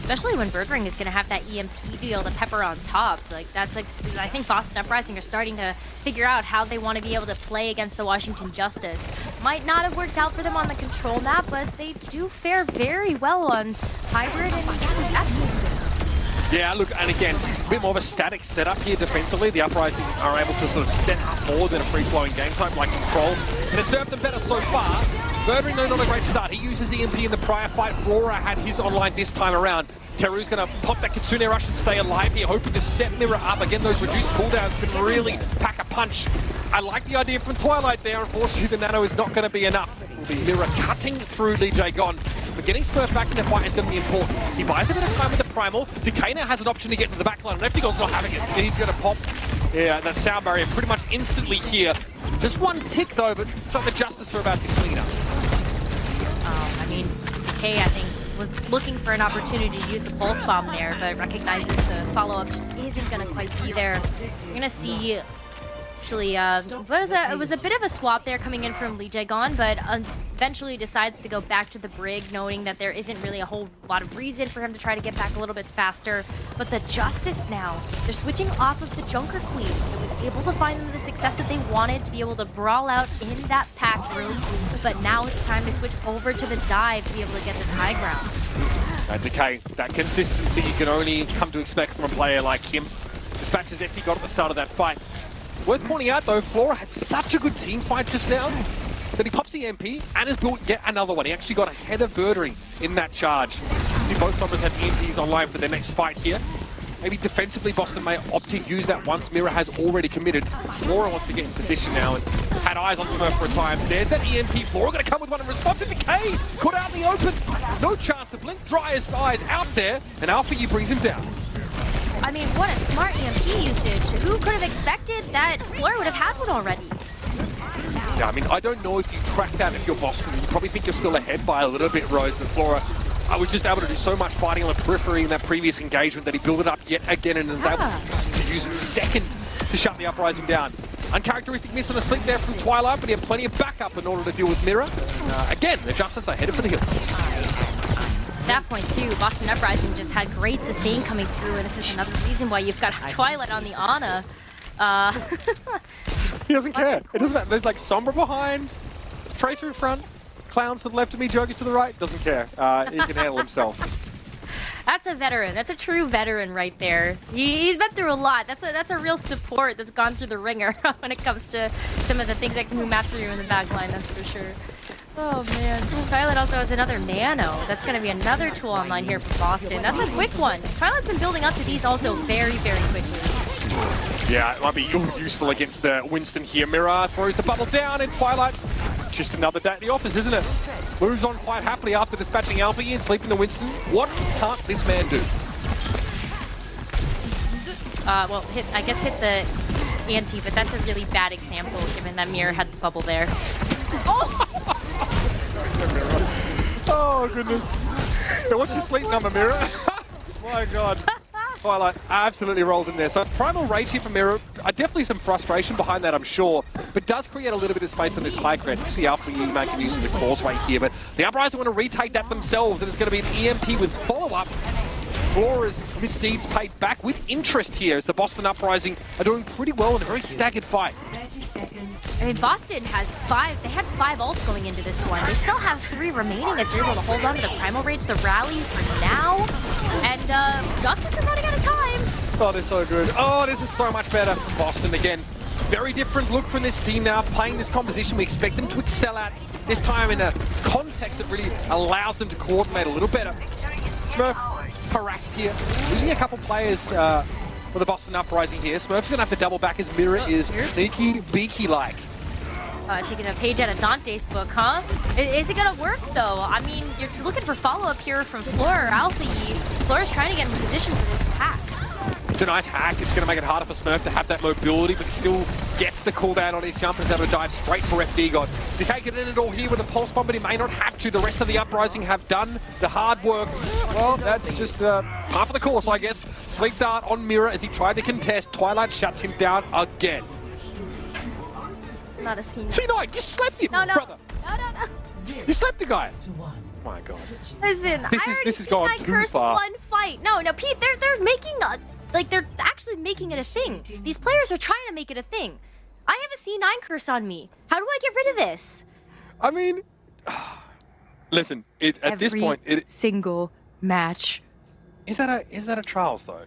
Especially when Birdring is going to have that EMP to be able to pepper on top. Like, that's like, I think Boston Uprising are starting to figure out how they want to be able to play against the Washington Justice. Might not have worked out for them on the control map, but they do fare very well on hybrid and Esports. Yeah, look, and again, a bit more of a static setup here defensively. The Uprising are able to sort of set up more than a free-flowing game type like Control. And it's served them better so far. Birdring, though, not a great start. He uses EMP in the prior fight. Flora had his online this time around. Teru's going to pop that Kitsune Rush and stay alive here, hoping to set Mirror up. Again, those reduced cooldowns can really pack a punch. I like the idea from Twilight there. Unfortunately, the Nano is not going to be enough. It will be Mirror cutting through Lijagon. But getting Smurf back in the fight is going to be important. He buys a bit of time with the Primal. Decay now has an option to get into the backline, and Eptigon's not having it. He's going to pop that sound barrier pretty much instantly here. Just one tick, though, but the Justice are about to clean up. I mean, Decay, I think, was looking for an opportunity to use the Pulse Bomb there, but recognizes the follow-up just isn't going to quite be there. You're going to see, actually, it was a bit of a swap there coming in from Lijagon, but eventually decides to go back to the Brig, knowing that there isn't really a whole lot of reason for him to try to get back a little bit faster. But the Justice now, they're switching off of the Junker Queen that was able to find them the success that they wanted to be able to brawl out in that pack room. But now it's time to switch over to the dive to be able to get this high ground. Decay, that consistency you can only come to expect from a player like him. Dispatches Epti got at the start of that fight. Worth pointing out though, Flora had such a good team fight just now that he pops the MP and has built yet another one. He actually got ahead of Birdering in that charge. See, both Sombras have EMPs online for their next fight here. Maybe defensively, Boston may opt to use that once Mira has already committed. Flora wants to get in position now and had eyes on Smurf for a time. There's that EMP. Flora going to come with one in response to Decay. Caught out in the open. No chance to blink. Dry his eyes out there. And Alpha brings him down. I mean, what a smart EMP usage. Who could have expected that Flora would have had one already? Yeah, I mean, I don't know if you track that if you're Boston. You probably think you're still ahead by a little bit, Rose, but Flora, I was just able to do so much fighting on the periphery in that previous engagement that he built it up yet again and was able to use it second to shut the Uprising down. Uncharacteristic miss on a sleep there from Twilight, but he had plenty of backup in order to deal with Mira. Again, the Justice are headed for the hills. At that point too, Boston Uprising just had great sustain coming through, and this is another reason why you've got Twilight on the Ana. He doesn't care. It doesn't matter. There's like Sombra behind, Tracer in front, Clowns to the left of me, Jokers to the right. Doesn't care. He can handle himself. That's a veteran. That's a true veteran right there. He's been through a lot. That's a real support that's gone through the ringer when it comes to some of the things that can move map through in the back line, that's for sure. Oh man. Twilight also has another Nano. That's going to be another tool online here for Boston. That's a quick one. Twilight's been building up to these also very, very quickly. Yeah, it might be useful against the Winston here. Mira throws the bubble down, and Twilight, just another day at the office, isn't it? Moves on quite happily after dispatching Alpha and sleeping the Winston. What can't this man do? Well, I guess hit the ante, but that's a really bad example given that Mira had the bubble there. Oh, goodness. Now, what's your sleep number, Mira? My God. Twilight absolutely rolls in there. So Primal Rage here for Mira. Definitely some frustration behind that, I'm sure, but does create a little bit of space on this high ground. You see Alpha making use of the causeway here, but the Uprising want to retake that themselves, and it's going to be an EMP with follow-up. Flora's misdeeds paid back with interest here as the Boston Uprising are doing pretty well in a very staggered fight. I mean, Boston has 5. They had 5 ults going into this one. They still have 3 remaining as they're able to hold on to the Primal Rage, the rally for now. And Justice are running out of time. Oh, this is so good. Oh, this is so much better from Boston again. Very different look from this team now, playing this composition. We expect them to excel at this time in a context that really allows them to coordinate a little better. Smurf harassed here, losing a couple players for the Boston Uprising here. Smurf's going to have to double back as Mira is sneaky, beaky-like. Taking a page out of Dante's book, huh? Is it gonna work though? I mean, you're looking for follow-up here from Flora or Alpha. Flora's trying to get in position for this hack. It's a nice hack. It's going to make it harder for Smurf to have that mobility, but still gets the cooldown on his jump and is able to dive straight for FD God. Decay get in it all here with a pulse bomb, but he may not have to. The rest of the Uprising have done the hard work. Well, that's just half of the course, I guess. Sleep Dart on Mira as he tried to contest. Twilight shuts him down again. Not a scene. C9, you slept him, brother. No. You slept the guy. My God. Listen, this is going too far. One fight. No, Pete. They're making they're actually making it a thing. These players are trying to make it a thing. I have a C9 curse on me. How do I get rid of this? I mean, listen. At this point, single match. Is that a Trials though?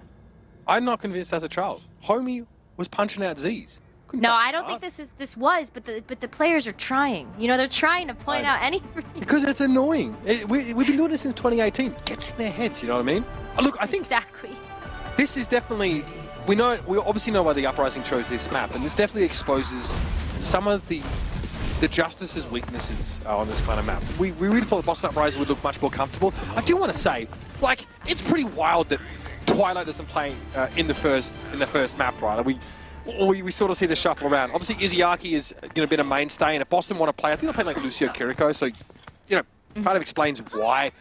I'm not convinced that's a Trials. Homie was punching out Z's. No, I don't think this was, but the players are trying. You know, they're trying to point out anything. Because it's annoying. We've been doing this since 2018. It gets in their heads, you know what I mean? Look, I think exactly. This is definitely we obviously know why the Uprising chose this map, and this definitely exposes some of the Justice's weaknesses on this kind of map. We really thought the Boston Uprising would look much more comfortable. I do want to say, like, it's pretty wild that Twilight doesn't play in the first map, right? We sort of see the shuffle around. Obviously, Izayaki has been a mainstay, and if Boston want to play, I think they'll play like Lucio Kiriko, so kind of explains why.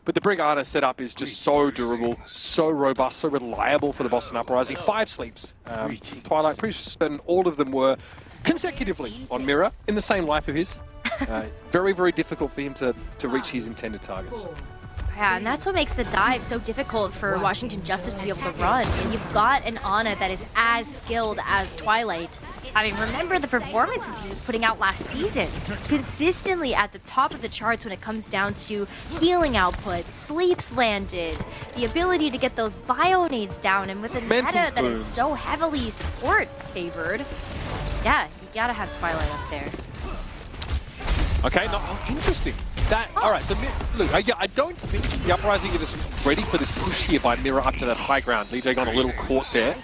But the Brigana setup is just so durable, so robust, so reliable for the Boston Uprising. 5 sleeps. Twilight, pretty certain all of them were consecutively on Mira in the same life of his. Very, very difficult for him to reach his intended targets. Yeah, and that's what makes the dive so difficult for Washington Justice to be able to run. And you've got an Ana that is as skilled as Twilight. I mean, remember the performances he was putting out last season. Consistently at the top of the charts when it comes down to healing output, sleeps landed, the ability to get those bio nades down, and with a meta that is so heavily support favored, Yeah, you gotta have Twilight up there. Okay, interesting. All right, so look, I don't think the Uprising is ready for this push here by Mira up to that high ground. DJ got a little caught there.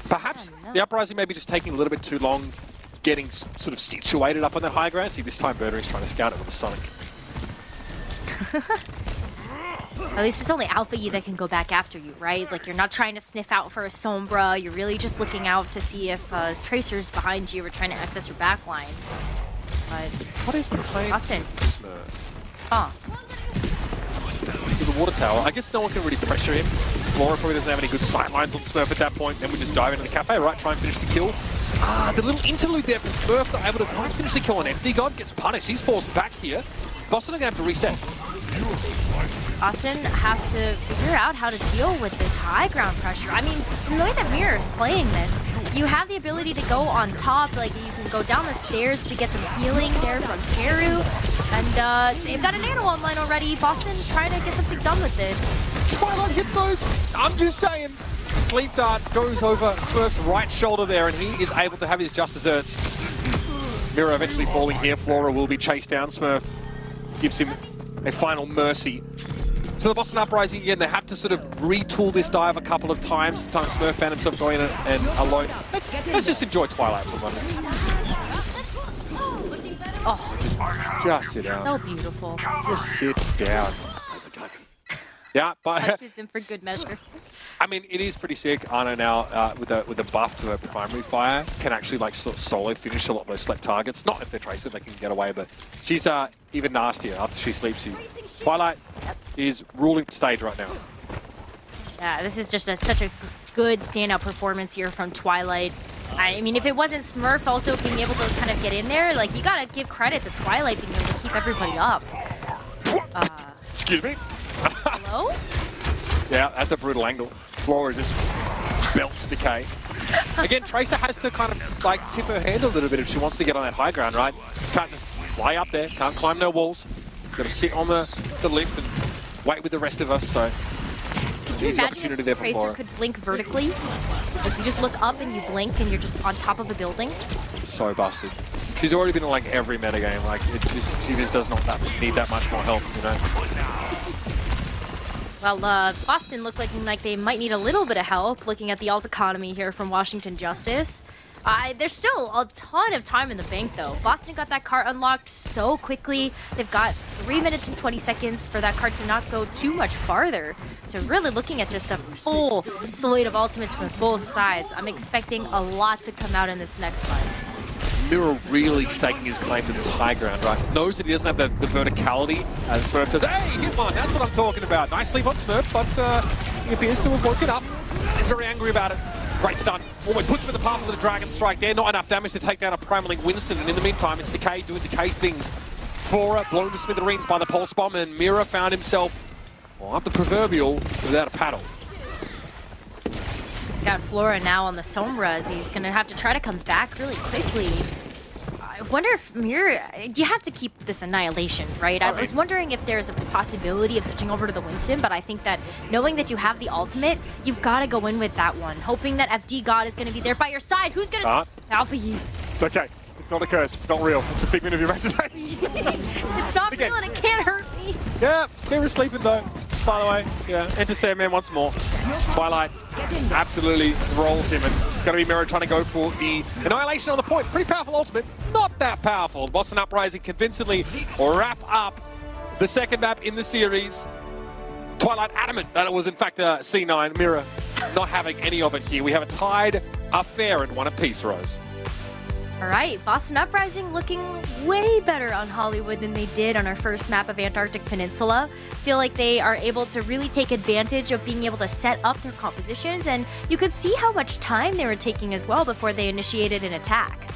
Perhaps the Uprising may be just taking a little bit too long getting sort of situated up on that high ground. See, this time Burnery's trying to scout it with a Sonic. At least it's only Alpha E that can go back after you, right? Like, you're not trying to sniff out for a Sombra. You're really just looking out to see if Tracer's behind you or trying to access your back line. But what is the play? Austin. Oh. To the water tower. I guess no one can really pressure him. Flora probably doesn't have any good sightlines on Smurf at that point. Then we just dive into the cafe, right? Try and finish the kill. The little interlude there from Smurf, not able to quite finish the kill on FD. God gets punished. He's forced back here. Boston are going to have to reset. Austin have to figure out how to deal with this high ground pressure. I mean, the way that Mirror is playing this, you have the ability to go on top, like you can go down the stairs to get some healing there from Cheru, and they've got a nano online already. Boston trying to get something done with this. Twilight hits those. I'm just saying. Sleep Dart goes over Smurf's right shoulder there, and he is able to have his just desserts. Mirror eventually falling here. Flora will be chased down. Smurf gives him a final mercy. So the Boston Uprising again, they have to sort of retool this dive a couple of times. Sometimes Smurf found himself going in and alone. Let's just enjoy Twilight for a moment. Oh, just sit down. So beautiful. Just sit down. Yeah, but touches him for good measure. I mean, it is pretty sick. Ana now with a buff to her primary fire can actually like sort of solo finish a lot of those select targets. Not if they're Tracer, they can get away, but she's even nastier after she sleeps you. Twilight is ruling the stage right now. Yeah, this is just such a good standout performance here from Twilight. I mean, if it wasn't Smurf also being able to kind of get in there, like, you gotta give credit to Twilight being able to keep everybody up. Excuse me? Hello? Yeah, that's a brutal angle. Flora just belts Decay. Again, Tracer has to kind of like tip her hand a little bit if she wants to get on that high ground, right? Can't just fly up there, can't climb no walls. She's got to sit on the lift and wait with the rest of us, so Could you imagine if Tracer could blink vertically? Like, you just look up and you blink and you're just on top of a building? So busted. She's already been in like every metagame, like she just does not need that much more help, you know? Well, Boston look like they might need a little bit of help looking at the alt economy here from Washington Justice. There's still a ton of time in the bank, though. Boston got that cart unlocked so quickly. They've got 3 minutes and 20 seconds for that cart to not go too much farther. So really looking at just a full slate of ultimates from both sides. I'm expecting a lot to come out in this next fight. Mirror really staking his claim to this high ground, right? Knows that he doesn't have the verticality as Smurf does. Hey, hit one, that's what I'm talking about. Nice sleep on Smurf, but he appears to have woken up. He's very angry about it. Great stun. Almost puts him in the path of the Dragon Strike there. Not enough damage to take down a Primalink Winston, and in the meantime, it's Decay doing Decay things. Flora blown to smithereens by the Pulse Bomb, and Mira found himself, well, up the proverbial without a paddle. He's got Flora now on the Sombras. He's going to have to try to come back really quickly. I wonder if Mirror... You have to keep this Annihilation, right? I was wondering if there's a possibility of switching over to the Winston, but I think that knowing that you have the ultimate, you've got to go in with that one. Hoping that FD God is going to be there by your side. Who's going to... Alpha you. It's okay. It's not a curse. It's not real. It's a figment of your imagination. It's not real and it can't hurt me. Yeah, they were sleeping though. By the way, yeah, enter Sandman once more. Twilight absolutely rolls him, and it's going to be Mirror trying to go for the Annihilation on the point. Pretty powerful ultimate, not that powerful. Boston Uprising convincingly wrap up the second map in the series. Twilight adamant that it was in fact a C9. Mirror not having any of it here. We have a tied affair and one apiece, Rose. All right, Boston Uprising looking way better on Hollywood than they did on our first map of Antarctic Peninsula. Feel like they are able to really take advantage of being able to set up their compositions, and you could see how much time they were taking as well before they initiated an attack.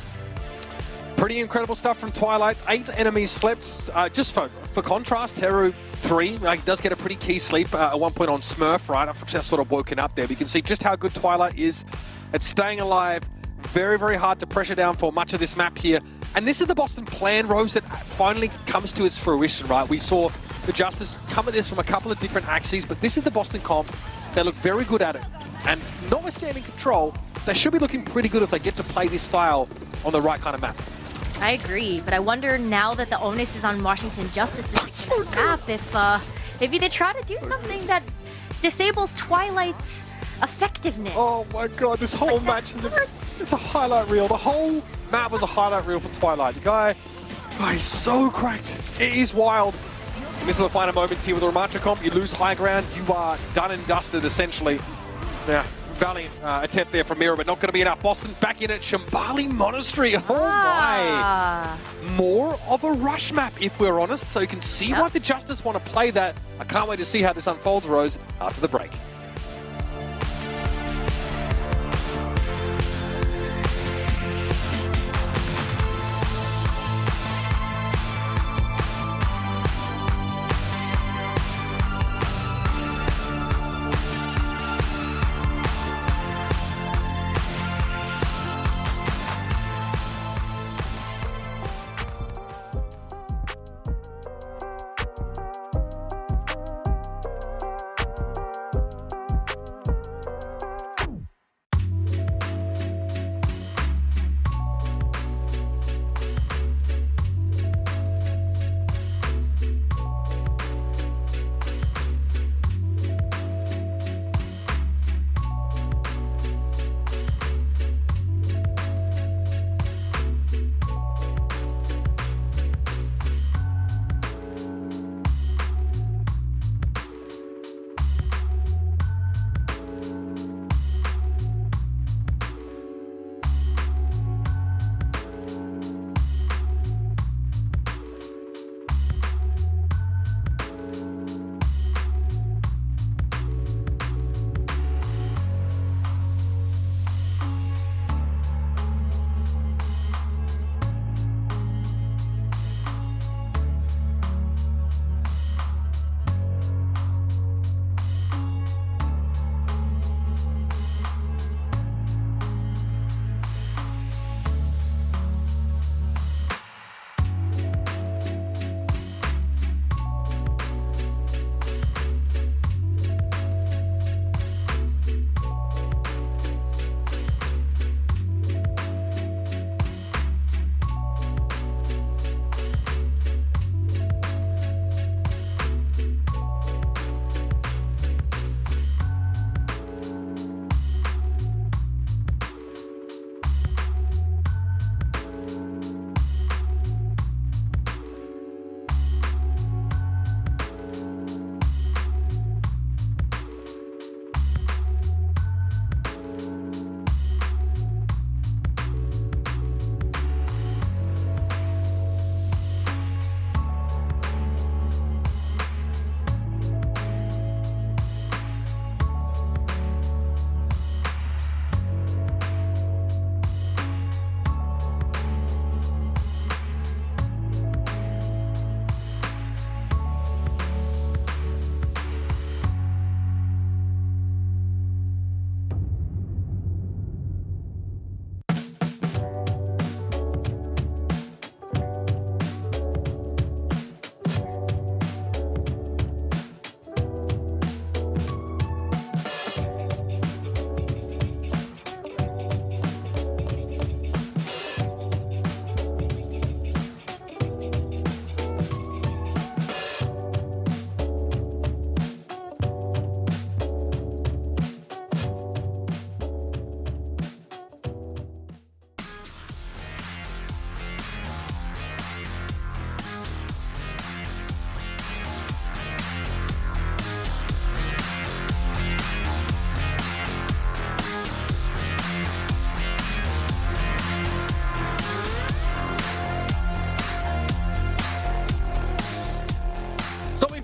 Pretty incredible stuff from Twilight. 8 enemies slept. Just for contrast, Teru 3 does get a pretty key sleep at one point on Smurf, right? Unfortunately, that's sort of woken up there. But you can see just how good Twilight is at staying alive. Very, very hard to pressure down for much of this map here. And this is the Boston plan, Rose, that finally comes to its fruition, right? We saw the Justice come at this from a couple of different axes, but this is the Boston comp. They look very good at it. And notwithstanding control, they should be looking pretty good if they get to play this style on the right kind of map. I agree, but I wonder now that the onus is on Washington Justice to pick the next map if maybe they try to do something that disables Twilight's effectiveness. Oh my god, this whole match is it's a highlight reel. The whole map was a highlight reel for Twilight. The guy is so cracked. It is wild. And this is the final moments here with the Ramatra comp. You lose high ground, you are done and dusted essentially. Yeah, valiant attempt there from Mira, but not going to be enough. Boston back in at Shambali Monastery. Oh my. More of a rush map, if we're honest, so you can see why the Justice want to play that. I can't wait to see how this unfolds, Rose, after the break.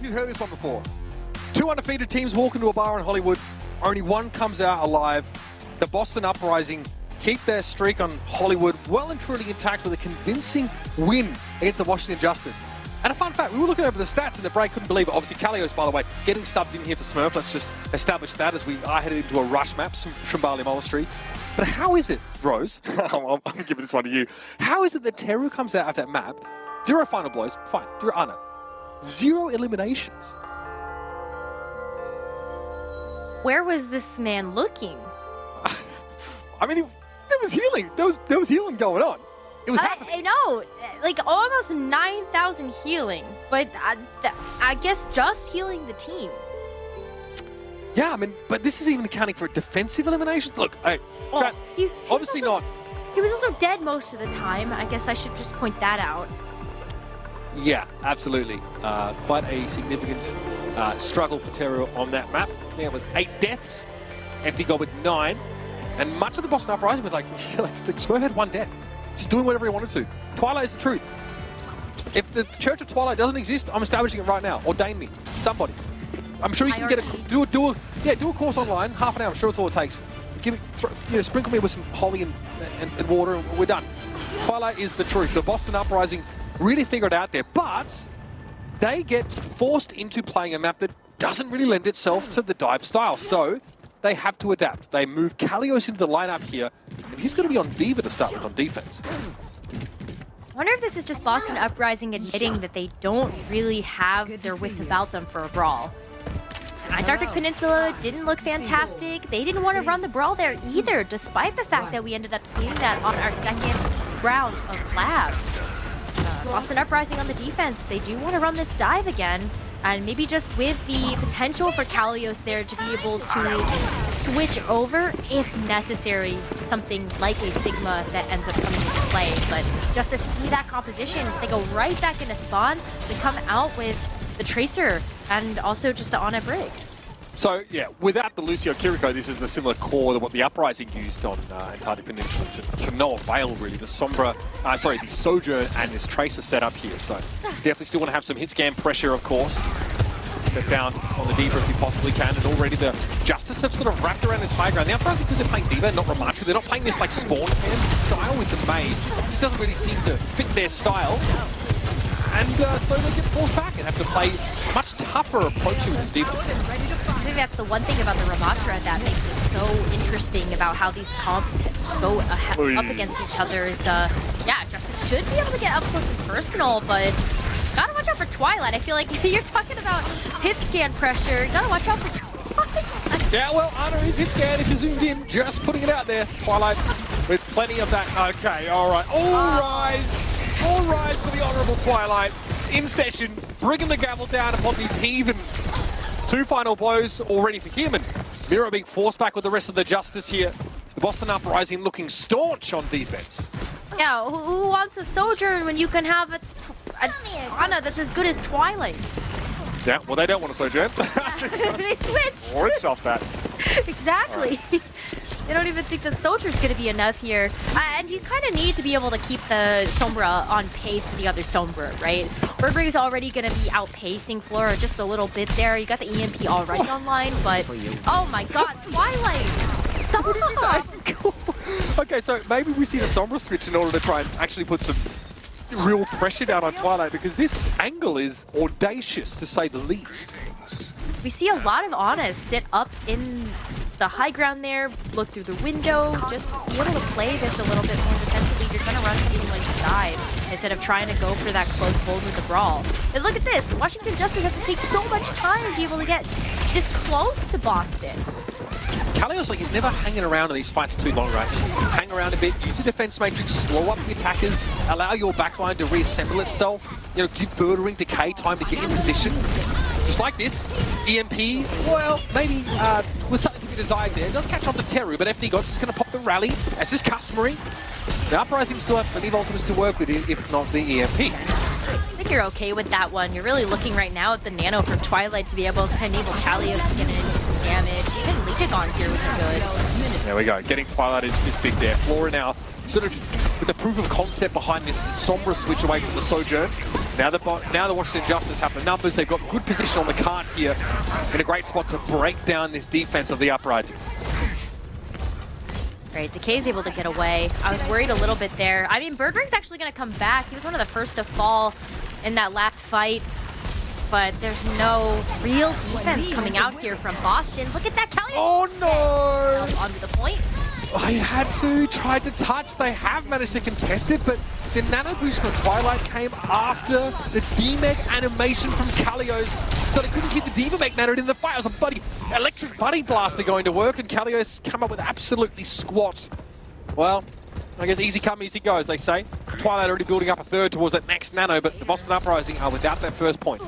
You've heard this one before. Two undefeated teams walk into a bar in Hollywood. Only one comes out alive. The Boston Uprising keep their streak on Hollywood well and truly intact with a convincing win against the Washington Justice. And a fun fact, we were looking over the stats in the break, couldn't believe it. Obviously, Kalios, by the way, getting subbed in here for Smurf. Let's just establish that as we are headed into a rush map, Shambali Monastery. But how is it, Rose? I'm giving this one to you. How is it that Teru comes out of that map? 0 final blows, fine. Anna. 0 eliminations. Where was this man looking? I mean, there was healing. There was healing going on. It was happening. I know, like almost 9,000 healing, but I guess just healing the team. Yeah, I mean, but this is even accounting for defensive elimination. Look, obviously not. He was also dead most of the time. I guess I should just point that out. Yeah, absolutely. Quite a significant struggle for Terror on that map. Yeah, with 8 deaths, Empty got with 9, and much of the Boston Uprising was like, the Swerve had 1 death, just doing whatever he wanted to. Twilight is the truth. If the Church of Twilight doesn't exist, I'm establishing it right now. Ordain me, somebody. I'm sure you can get do a course online, half an hour. I'm sure it's all it takes. Give me, sprinkle me with some holy and water, and we're done. Twilight is the truth. The Boston Uprising really figured it out there, but they get forced into playing a map that doesn't really lend itself to the dive style, so they have to adapt. They move Kalios into the lineup here, and he's going to be on D.Va to start with on defense. I wonder if this is just Boston Uprising admitting that they don't really have their wits about them for a brawl. Antarctic Peninsula didn't look fantastic. They didn't want to run the brawl there either, despite the fact that we ended up seeing that on our second round of labs. Boston Uprising on the defense, they do want to run this dive again, and maybe just with the potential for Kalios there to be able to switch over, if necessary, something like a Sigma that ends up coming into play. But just to see that composition, they go right back into spawn, they come out with the Tracer, and also just the on-air break. So, yeah, without the Lucio Kiriko, this is the similar core to what the Uprising used on Antarctic Peninsula to no avail, really. The the Sojourn and this Tracer setup here. So, definitely still want to have some hit scan pressure, of course. Step down on the D.Va if you possibly can, and already the Justice have sort of wrapped around this high ground. The Uprising, because they're playing D.Va, not Ramatru, they're not playing this like spawn fan style with the main. This doesn't really seem to fit their style. And so they get forced back and have to play a much tougher approach with this D.Va. I think that's the one thing about the Ramatra that makes it so interesting about how these comps go up against each other is, yeah, Justice should be able to get up close and personal, but gotta watch out for Twilight. I feel like you're talking about hit scan pressure. Gotta watch out for Twilight. Yeah, well, Anna is hit scan if you zoomed in, just putting it out there. Twilight with plenty of that. Okay, all right. All rise for the Honourable Twilight in session, bringing the gavel down upon these heathens. 2 final blows already for him, and Miro being forced back with the rest of the Justice here. The Boston Uprising looking staunch on defense. Yeah, who wants a Sojourn when you can have a Ana that's as good as Twilight? Yeah, well, they don't want a Sojourn. They switched. Switched off that. Exactly. Right. They don't even think that Soldier's going to be enough here. And you kind of need to be able to keep the Sombra on pace with the other Sombra, right? Burberry is already going to be outpacing Flora just a little bit there. You got the EMP already online, but oh my god, Twilight! Stop! What is this angle? Okay, so maybe we see the Sombra switch in order to try and actually put some real pressure down on Twilight, because this angle is audacious to say the least. We see a lot of Anas sit up in the high ground there, look through the window, just be able to play this a little bit more defensively. You're going to run something like a dive instead of trying to go for that close hold with the brawl. And look at this, Washington Justice have to take so much time to be able to get this close to Boston. Kalios, like, he's never hanging around in these fights too long, right? Just hang around a bit, use the defense matrix, slow up the attackers, allow your backline to reassemble itself, you know, give Birdering Decay time to get in position. Just like this, EMP, well, maybe with something to be desired there. It does catch on to Teru, but FD Gods is going to pop the rally, as is customary. The Uprising still have plenty of ultimates to work with, if not the EMP. I think you're okay with that one. You're really looking right now at the Nano from Twilight to be able to enable Kalios to get in some damage. Even Legion here would be good. There we go. Getting Twilight is big there. Flora now sort of with the proof of concept behind this Sombra switch away from the Sojourn. Now the Washington Justice have the numbers. They've got good position on the cart here in a great spot to break down this defense of the Uprising. Right, Decay's able to get away. I was worried a little bit there. I mean, Birdring's actually going to come back. He was one of the first to fall in that last fight. But there's no real defense coming out here from Boston. Look at that, Kalios! Oh no! Onto the point. I had to try to touch. They have managed to contest it, but the Nano boost from Twilight came after the DMEG animation from Kalios, so they couldn't keep the DMEG Nano in the fight. It was a bloody electric buddy blaster going to work, and Kalios come up with absolutely squat Well, I guess easy come, easy go, as they say. Twilight already building up a third towards that next nano, but the Boston Uprising are without that first point.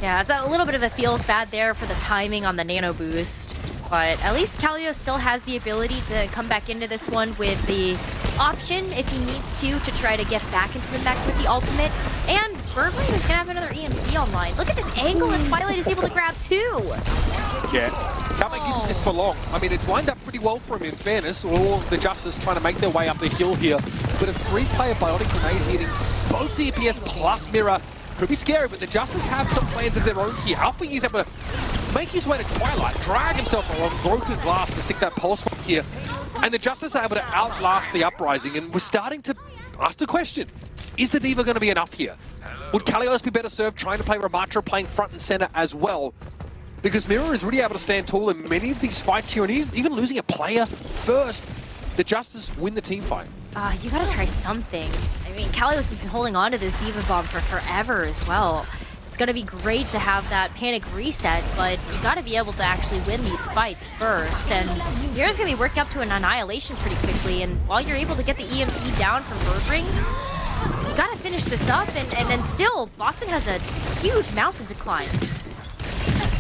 Yeah, it's a little bit of a feels bad there for the timing on the nano boost. But at least Kaleo still has the ability to come back into this one with the option, if he needs to try to get back into the mech with the ultimate. And Burberry is going to have another EMP online. Look at this angle that Twilight is able to grab too. Yeah, can't make use of this for long. I mean, it's lined up pretty well for him, in fairness. All of the Justice trying to make their way up the hill here. But a 3-player Biotic Grenade hitting both DPS plus Mirror could be scary, but the Justice have some plans of their own here. Alpha is able to make his way to Twilight, drag himself along broken glass to stick that pulse bomb here. And the Justice are able to outlast the Uprising, and we're starting to ask the question, is the Diva going to be enough here? Would Kalios be better served trying to play Ramatra, playing front and center as well? Because Mirror is really able to stand tall in many of these fights here, and even losing a player first, the Justice win the team fight. You gotta try something. I mean, Kalios has been holding on to this Diva Bomb for forever as well. It's gonna be great to have that panic reset, but you gotta be able to actually win these fights first. And Mirror's gonna be working up to an annihilation pretty quickly, and while you're able to get the EMP down from Birdring, you gotta finish this up, and then still, Boston has a huge mountain to climb.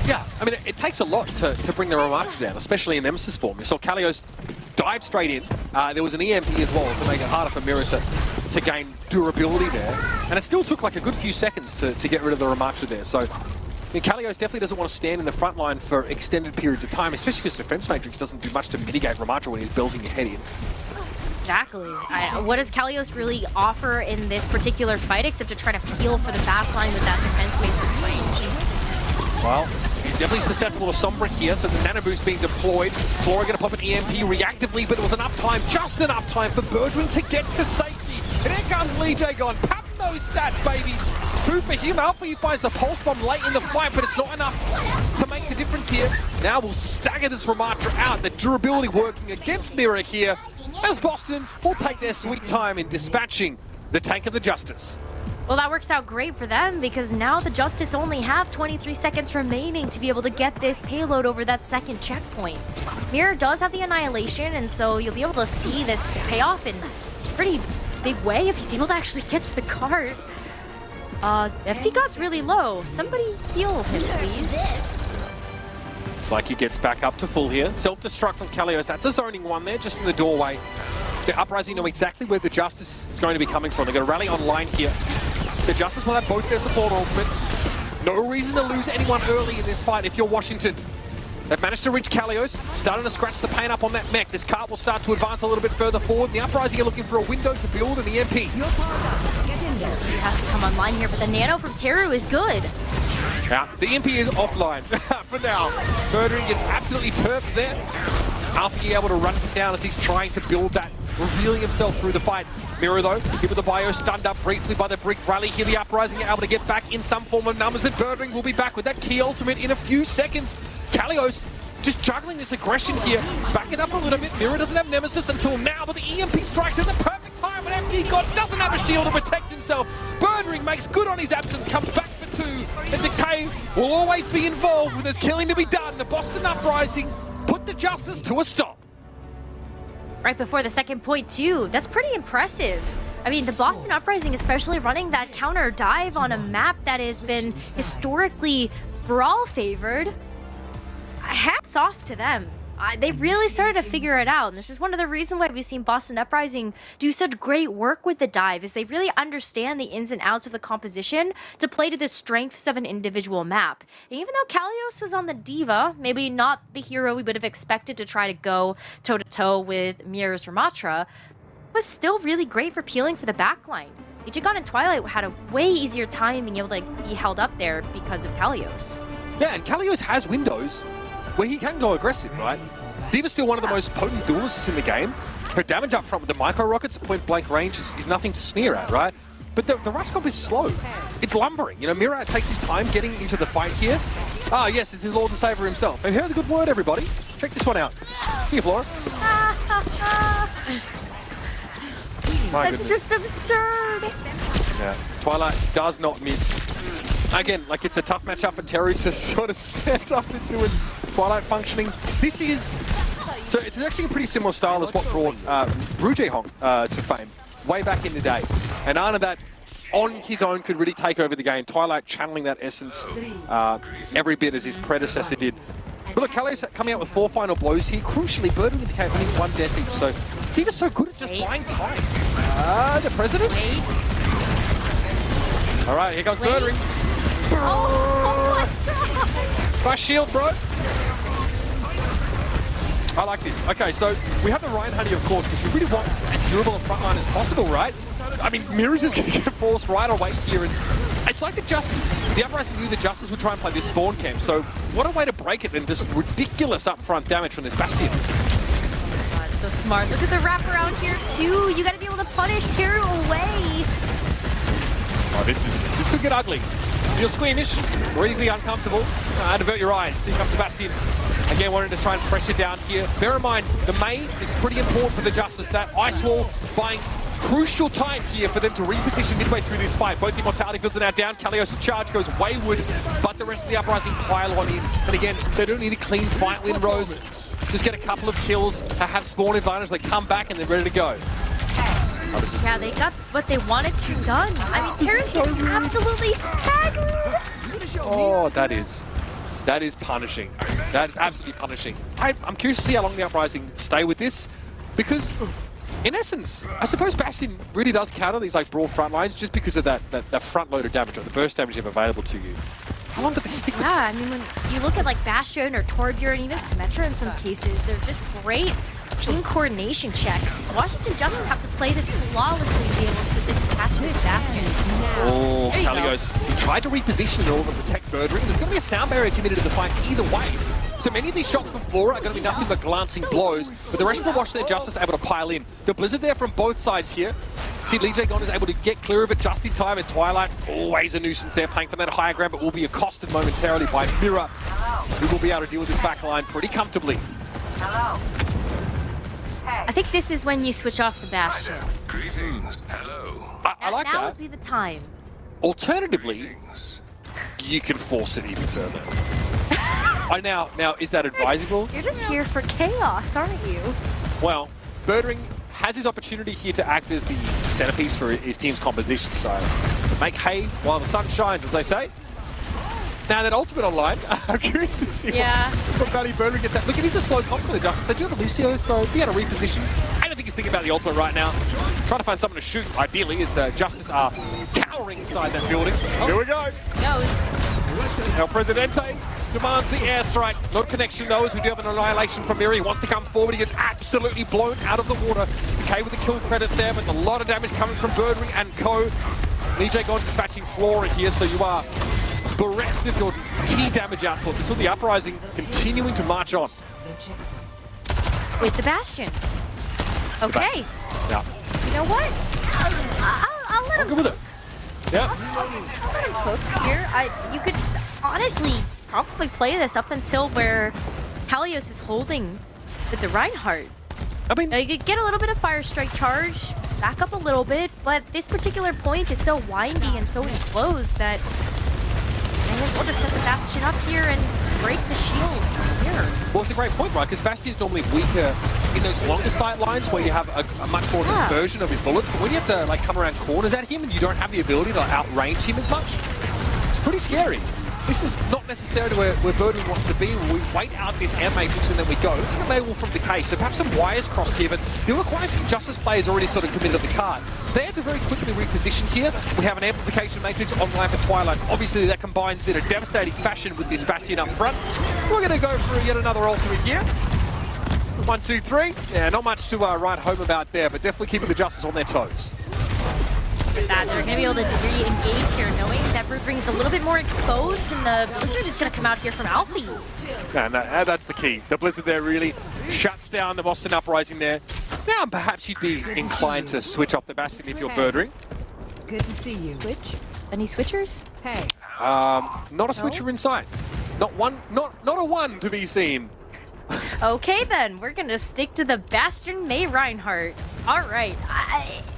Yeah, I mean, it takes a lot to bring the Ramatra down, especially in Nemesis form. You saw Kalios dive straight in. There was an EMP as well to make it harder for Mirror to gain durability there. And it still took like a good few seconds to get rid of the Ramatra there. So, I mean, Kalios definitely doesn't want to stand in the front line for extended periods of time, especially because Defense Matrix doesn't do much to mitigate Ramatra when he's building your head in. Exactly. What does Kalios really offer in this particular fight except to try to peel for the backline with that Defense Matrix range? Well, he's definitely susceptible to Sombra here, so the Nano Boost being deployed. Flora going to pop an EMP reactively, but it was enough time, just enough time for Birdwing to get to safety. And here comes Lee Jae-gon, patting those stats, baby. 2 for him. Alpha, he finds the Pulse Bomb late in the fight, but it's not enough to make the difference here. Now we'll stagger this Ramatra out. The durability working against Mirror here, as Boston will take their sweet time in dispatching the Tank of the Justice. Well, that works out great for them because now the Justice only have 23 seconds remaining to be able to get this payload over that second checkpoint. Mirror does have the Annihilation, and so you'll be able to see this pay off in a pretty big way if he's able to actually get to the cart. FT God's really low. Somebody heal him, please. Looks like he gets back up to full here. Self-destruct from Kalios. That's a zoning one there, just in the doorway. The Uprising know exactly where the Justice is going to be coming from. They're going to rally online here. The Justice will have both their support ultimates. No reason to lose anyone early in this fight if you're Washington. They've managed to reach Kalios, starting to scratch the paint up on that mech. This cart will start to advance a little bit further forward. The Uprising are looking for a window to build an EMP. He has to come online here, but the Nano from Teru is good. Now, the EMP is offline for now. Birdring gets absolutely turfed there. Alfie able to run him down as he's trying to build that, revealing himself through the fight. Mirror, though, hit with the bio, stunned up briefly by the brick rally here. The Uprising are able to get back in some form of numbers, and Birdring will be back with that key ultimate in a few seconds. Kalios just juggling this aggression here, backing up a little bit. Mirror doesn't have Nemesis until now, but the EMP strikes at the perfect time when FD God doesn't have a shield to protect himself. Birdring makes good on his absence, comes back for 2, and Decay will always be involved when there's killing to be done. The Boston Uprising put the Justice to a stop. Right before the second point, too. That's pretty impressive. I mean, the Boston Uprising, especially running that counter dive on a map that has been historically Brawl favored. Hats off to them. They really started to figure it out, and this is one of the reasons why we've seen Boston Uprising do such great work with the dive, is they really understand the ins and outs of the composition to play to the strengths of an individual map. And even though Kalios was on the Diva, maybe not the hero we would have expected to try to go toe-to-toe with Mirror's Ramatra, was still really great for peeling for the backline. Ichigon and Twilight had a way easier time being able to be held up there because of Kalios. Yeah, and Kalios has windows where he can go aggressive, right? Diva's still one of the most potent duelists in the game. Her damage up front with the micro rockets at point blank range is nothing to sneer at, right? But the rush comp is slow. It's lumbering. You know, Mirror takes his time getting into the fight here. Ah, yes, it's his Lord and Savior himself. Have you heard the good word, everybody? Check this one out. See you, Flora. That's just absurd. Yeah, Twilight does not miss. Again, like it's a tough matchup for Teru to sort of set up into a Twilight functioning. This is So it's actually a pretty similar style as what brought Ru Jae-hong to fame way back in the day. And Ana that on his own could really take over the game. Twilight channeling that essence every bit as his predecessor did. But look, Kalio's coming out with 4 final blows here. Crucially, Birdwing indicated only 1 death each, so he was so good at just buying time. The president? All right, here comes Birdwing. Oh my god! Nice shield, bro. I like this. Okay, so we have the Ryan Honey, of course, because you really want as durable a frontline as possible, right? I mean, Mirror's just going to get forced right away here, and it's like the Uprising knew the Justice would try and play this spawn camp, so what a way to break it and just ridiculous upfront damage from this Bastion. God, so smart. Look at the wraparound here, too. You got to be able to punish Teru away. Oh, this could get ugly. You're squeamish, or easily uncomfortable. Divert your eyes. Here comes the Bastion. Again, wanting to try and pressure down here. Bear in mind, the Mei is pretty important for the Justice. That Ice Wall buying crucial time here for them to reposition midway through this fight. Both the Immortality fields are now down. Kalios' charge goes wayward, but the rest of the Uprising pile on in. And again, they don't need a clean fight win, Rose. Just get a couple of kills to have spawn advantage. They come back and they're ready to go. Yeah, they got what they wanted to done. I mean, Teru's getting absolutely staggered. Oh, that is punishing. That is absolutely punishing. I'm curious to see how long the Uprising stay with this, because in essence, I suppose Bastion really does counter these like broad front lines just because of that front load of damage or the burst damage you have available to you. How long do they stick with? Yeah, I mean, when you look at like Bastion or Torbjorn, even Symmetra in some cases, they're just great team coordination checks. Washington Justice have to play this flawlessly to be able to dispatch this Bastion. Oh, Kalios. He tried to reposition in order to protect Birdwing. There's going to be a sound barrier committed to the fight either way. So many of these shots from Flora are going to be nothing but glancing blows, but the rest of the Washington Justice are able to pile in. The Blizzard there from both sides here. See, Lee Jae-gon is able to get clear of it just in time, and Twilight, always a nuisance there, playing for that higher ground, but will be accosted momentarily by Mirror, who will be able to deal with this back line pretty comfortably. I think this is when you switch off the Bastion. Greetings. Hello. I like now that. would be the time. Alternatively, you can force it even further. Now, is that advisable? You're just here for chaos, aren't you? Well, Birdwing has his opportunity here to act as the centerpiece for his team's composition, so make hay while the sun shines, as they say. Now that ultimate online, I'm curious to see what value Birdwing gets at. Look, it is a slow comp for the Justice. They do have a Lucio, so be able to reposition. I don't think he's thinking about the ultimate right now. Trying to find something to shoot, ideally, as the Justice are cowering inside that building. Oh. Here we go. El Presidente demands the airstrike. No connection though, as we do have an annihilation from Miri. He wants to come forward. He gets absolutely blown out of the water. Decay with the kill credit there, but a lot of damage coming from Birdwing and co. Lee Jae-gon dispatching Flora here, so you are bereft of your key damage output. This will be Uprising continuing to march on. With the Bastion. Okay. Yeah. You know what? I'll let him go with it. Yeah. I'll let him cook here. You could honestly probably play this up until where Kalios is holding with the Reinhardt. I mean, you could get a little bit of Fire Strike charge, back up a little bit, but this particular point is so windy and so enclosed that we'll just set the Bastion up here and break the shield here. Well, it's a great point, right? Because Bastion's normally weaker in those longer sight lines where you have a much more dispersion of his bullets, but when you have to like come around corners at him and you don't have the ability to outrange him as much, it's pretty scary. This is not necessarily where Birdwing wants to be. We wait out this air matrix and then we go. It's like a Maywall from Decay, so perhaps some wires crossed here, but there were quite a few Justice players already sort of committed to the card. They have to very quickly reposition here. We have an amplification matrix online for Twilight. Obviously that combines in a devastating fashion with this Bastion up front. We're going to go for yet another ultimate here. 1, 2, 3. Yeah, not much to write home about there, but definitely keeping the Justice on their toes. That they're going to be able to re-engage here, knowing that Birdwing's a little bit more exposed, and the Blizzard is going to come out here from Alfie. And that's the key. The Blizzard there really shuts down the Boston Uprising there. Now perhaps you'd be inclined to switch off the Bastion if you're Birdwing. Good to see you. Switch? Any switchers? Hey. Not a switcher in sight. Not a one to be seen. Okay then, we're gonna stick to the Bastion Mei Reinhardt. All right,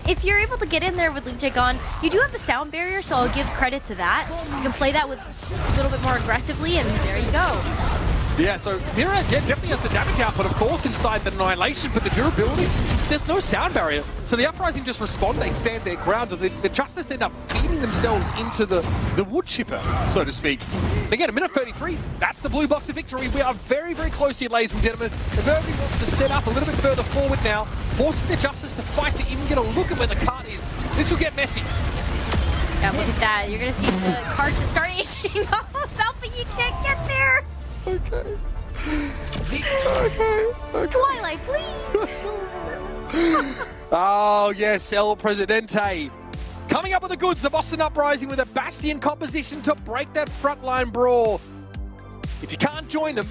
if you're able to get in there with Lee Jae-gon, you do have the sound barrier, so I'll give credit to that. You can play that with a little bit more aggressively, and there you go. Yeah, so Mira definitely has the damage output, of course, inside the Annihilation, but the durability, there's no sound barrier. So the Uprising just respond, they stand their ground, and the Justice end up feeding themselves into the wood chipper, so to speak. And again, a minute 33, that's the blue box of victory. We are very, very close here, ladies and gentlemen. Everybody wants to set up a little bit further forward now, forcing the Justice to fight to even get a look at where the cart is. This will get messy. Yeah, look at that. You're going to see the cart just start itching off, but you can't get there. Okay. Twilight, please. Oh, yes, El Presidente. Coming up with the goods, the Boston Uprising with a Bastion composition to break that frontline brawl. If you can't join them,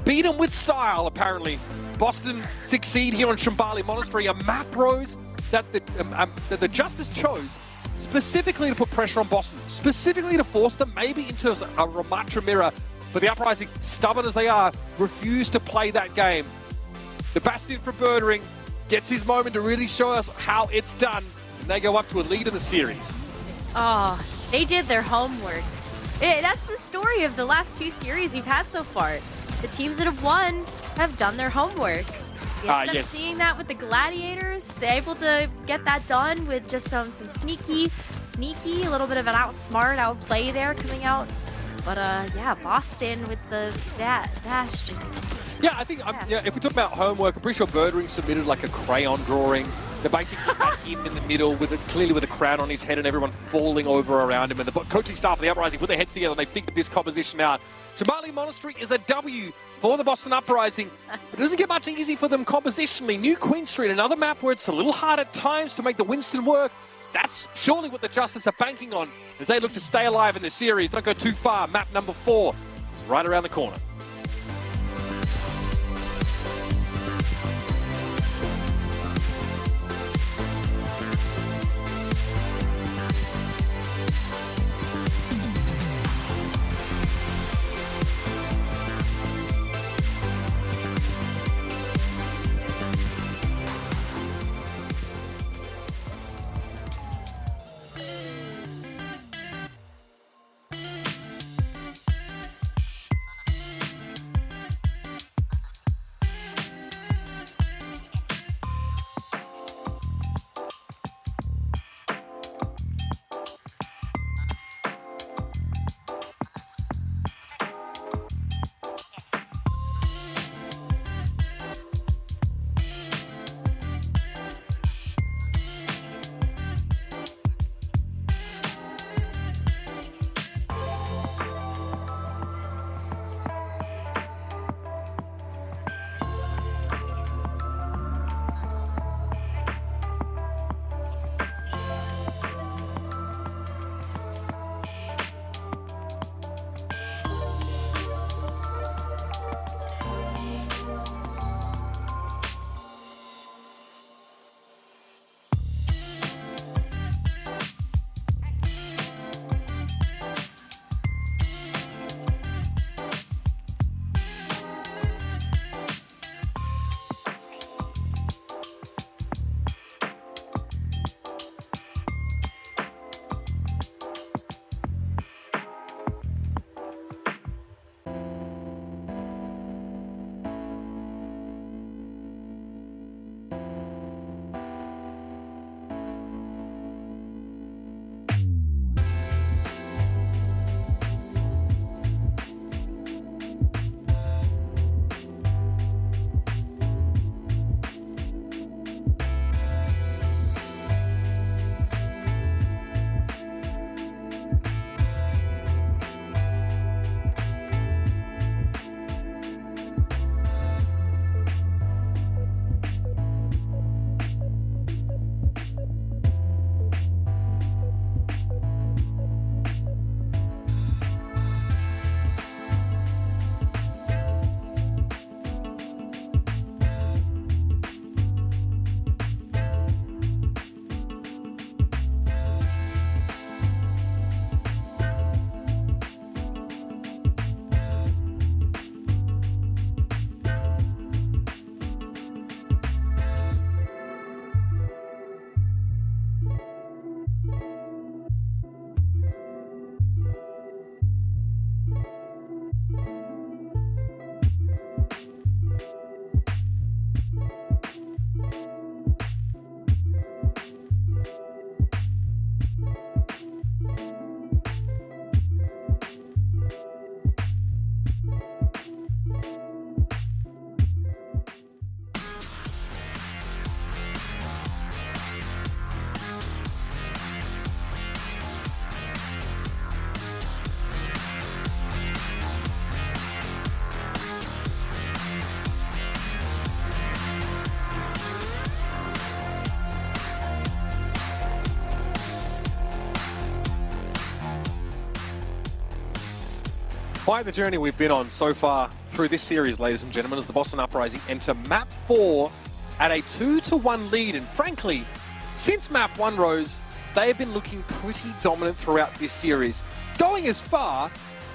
beat them with style, apparently. Boston succeed here on Shambali Monastery, a map rose that the Justice chose specifically to put pressure on Boston, specifically to force them maybe into a Ramatra mirror. But the Uprising, stubborn as they are, refuse to play that game. The Bastion from Birdering gets his moment to really show us how it's done, and they go up to a lead in the series. Oh, they did their homework. That's the story of the last two series we've had so far. The teams that have won have done their homework. We ended up seeing that with the Gladiators. They're able to get that done with just some sneaky, a little bit of an outsmart, outplay there coming out. But yeah, Boston with the Bastion. Yeah, I think if we talk about homework, I'm pretty sure Birdering submitted like a crayon drawing. They basically had him in the middle clearly with a crown on his head and everyone falling over around him. And the coaching staff of the Uprising put their heads together and they figured this composition out. Shambali Monastery is a W for the Boston Uprising, but it doesn't get much easy for them compositionally. New Queen Street, another map where it's a little hard at times to make the Winston work. That's surely what the Justice are banking on as they look to stay alive in this series. Don't go too far. Map number 4 is right around the corner. Quite the journey we've been on so far through this series, ladies and gentlemen, as the Boston Uprising enter Map 4 at a 2-1 lead. And frankly, since Map 1, Rose, they have been looking pretty dominant throughout this series, going as far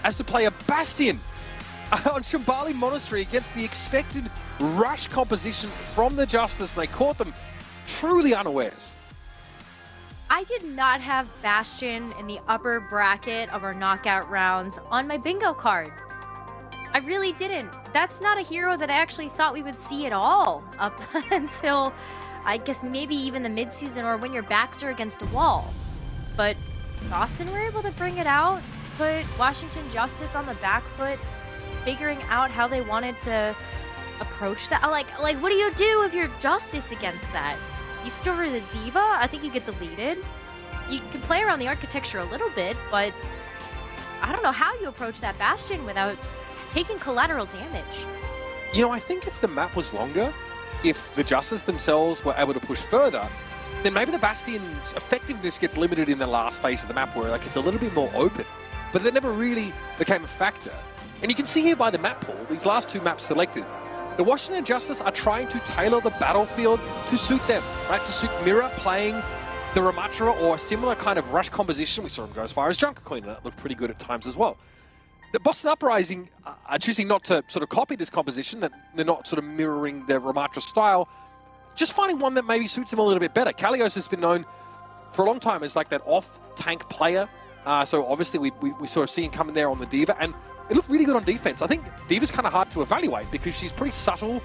as to play a Bastion on Shambali Monastery against the expected rush composition from the Justice. They caught them truly unawares. I did not have Bastion in the upper bracket of our knockout rounds on my bingo card. I really didn't. That's not a hero that I actually thought we would see at all up until, I guess, maybe even the midseason or when your backs are against a wall. But Boston were able to bring it out, put Washington Justice on the back foot, figuring out how they wanted to approach that. Like, what do you do if you're Justice against that? You still over the D.Va? I think you get deleted. You can play around the architecture a little bit, but I don't know how you approach that Bastion without taking collateral damage. You know, I think if the map was longer, if the Justice themselves were able to push further, then maybe the Bastion's effectiveness gets limited in the last phase of the map where like it's a little bit more open. But that never really became a factor. And you can see here by the map pool, these last two maps selected, the Washington Justice are trying to tailor the battlefield to suit them, right? To suit Mira playing the Ramatra or a similar kind of rush composition. We saw him go as far as Junker Queen, and that looked pretty good at times as well. The Boston Uprising are choosing not to sort of copy this composition, that they're not sort of mirroring their Ramatra style, just finding one that maybe suits them a little bit better. Kalios has been known for a long time as like that off-tank player. So obviously we sort of see him coming there on the D.Va, and it looked really good on defense. I think D.Va's kind of hard to evaluate because she's pretty subtle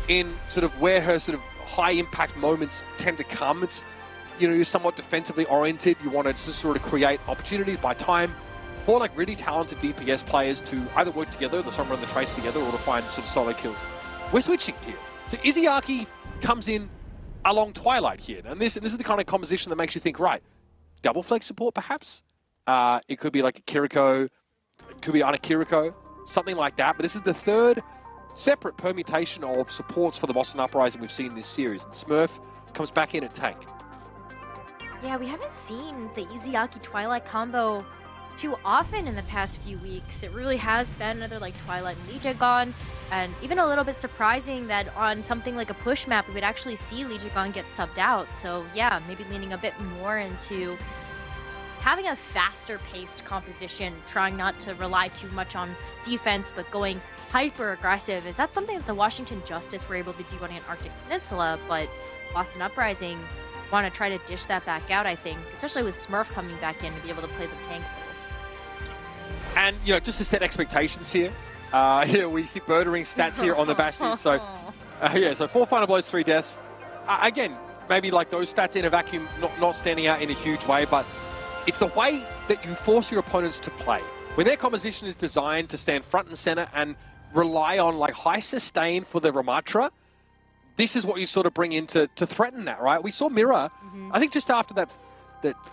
in sort of where her sort of high impact moments tend to come. It's, you know, you're somewhat defensively oriented. You want to just sort of create opportunities by time for like really talented DPS players to either work together, the Sombra and the Trace together, or to find sort of solo kills. We're switching here. So Izzyaki comes in along Twilight here. And this is the kind of composition that makes you think, right, double flex support perhaps? It could be like a Kiriko, it could be Ana Kiriko, something like that. But this is the third separate permutation of supports for the Boston Uprising we've seen this series. And Smurf comes back in at tank. Yeah, we haven't seen the Izzyaki Twilight combo too often in the past few weeks. It really has been another like Twilight and Lijiagon, and even a little bit surprising that on something like a push map we would actually see Lijiagon get subbed out. So yeah, maybe leaning a bit more into having a faster paced composition, trying not to rely too much on defense but going hyper aggressive. Is that something that the Washington Justice were able to do on the Arctic Peninsula, but Boston Uprising want to try to dish that back out, I think, especially with Smurf coming back in to be able to play the tank role. And, you know, just to set expectations here, here we see Birdering stats here on the Bastion. So, yeah, so 4 final blows, 3 deaths. Again, maybe like those stats in a vacuum, not standing out in a huge way, but it's the way that you force your opponents to play. When their composition is designed to stand front and center and rely on like high sustain for the Ramatra, this is what you sort of bring in to threaten that, right? We saw Mira, I think just after that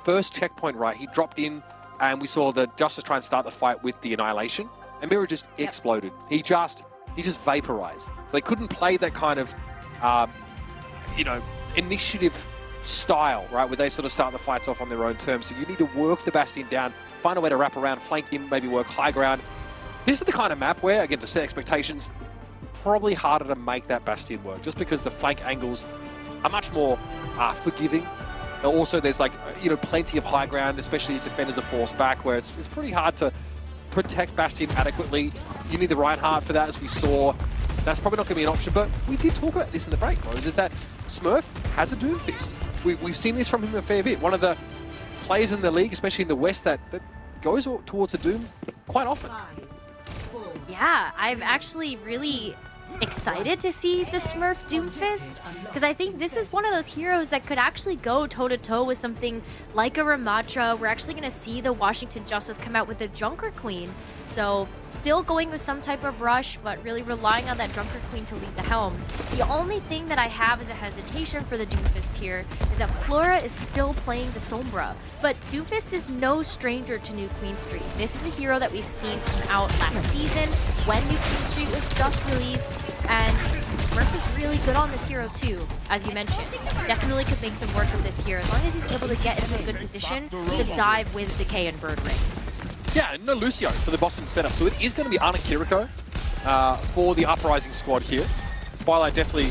first checkpoint, right, he dropped in and we saw the Justice try and start the fight with the Annihilation, and Mira just exploded. He just vaporized. So they couldn't play that kind of, you know, initiative style, right, where they sort of start the fights off on their own terms. So you need to work the Bastion down, find a way to wrap around, flank him, maybe work high ground. This is the kind of map where, again, to set expectations, probably harder to make that Bastion work, just because the flank angles are much more forgiving. And also, there's like, you know, plenty of high ground, especially as defenders are forced back, where it's pretty hard to protect Bastion adequately. You need the Reinhardt for that, as we saw. That's probably not going to be an option, but we did talk about this in the break, Rose, is that Smurf has a Doomfist. We've seen this from him a fair bit. One of the players in the league, especially in the West, that goes towards a Doom quite often. Yeah, I'm actually really excited to see the Smurf Doomfist, because I think this is one of those heroes that could actually go toe-to-toe with something like a Ramatra. We're actually going to see the Washington Justice come out with the Junker Queen, so still going with some type of rush, but really relying on that Junker Queen to lead the helm. The only thing that I have as a hesitation for the Doomfist here is that Flora is still playing the Sombra, but Doomfist is no stranger to New Queen Street. This is a hero that we've seen come out last season when New Queen Street was just released, and Smurf is really good on this hero too, as you mentioned. Definitely could make some work of this here, as long as he's able to get into a good position to dive with Decay and Bird Ring. Yeah, no Lucio for the Boston setup. So it is going to be Ana Kiriko for the Uprising squad here. Twilight definitely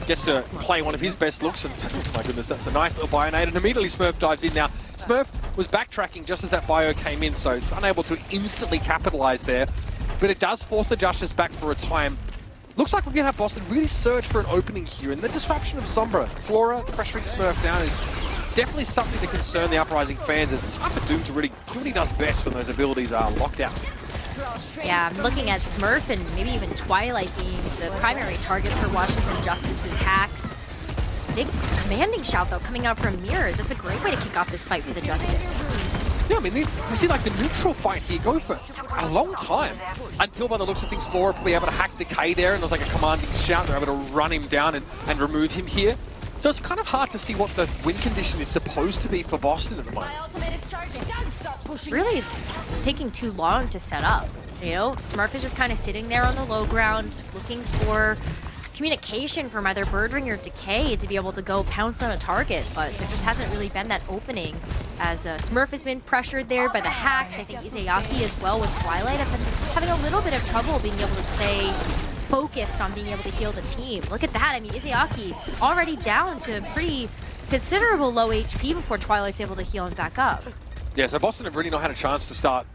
gets to play one of his best looks, and oh my goodness, that's a nice little Bionade, and immediately Smurf dives in. Now, Smurf was backtracking just as that bio came in, so it's unable to instantly capitalize there, but it does force the Justice back for a time. Looks like we're going to have Boston really search for an opening here, and the disruption of Sombra, Flora pressuring Smurf down is definitely something to concern the Uprising fans, as it's hard for Doom to really do what he does best when those abilities are locked out. Yeah, I'm looking at Smurf and maybe even Twilight being the primary targets for Washington Justice's hacks. Big commanding shout, though, coming out from Mirror. That's a great way to kick off this fight for the Justice. Yeah, I mean, we see like the neutral fight here go for a long time. Until by the looks of things, Flora probably able to hack Decay there, and there's like a commanding shout. They're able to run him down and remove him here. So it's kind of hard to see what the win condition is supposed to be for Boston at the moment. Really taking too long to set up. You know, Smurf is just kind of sitting there on the low ground, looking for communication from either Birdring or Decay to be able to go pounce on a target, but there just hasn't really been that opening, as Smurf has been pressured there by the hacks. I think Izayaki as well with Twilight have been having a little bit of trouble being able to stay focused on being able to heal the team. Look at that. I mean, Izayaki already down to a pretty considerable low HP before Twilight's able to heal him back up. Yeah, so Boston have really not had a chance to start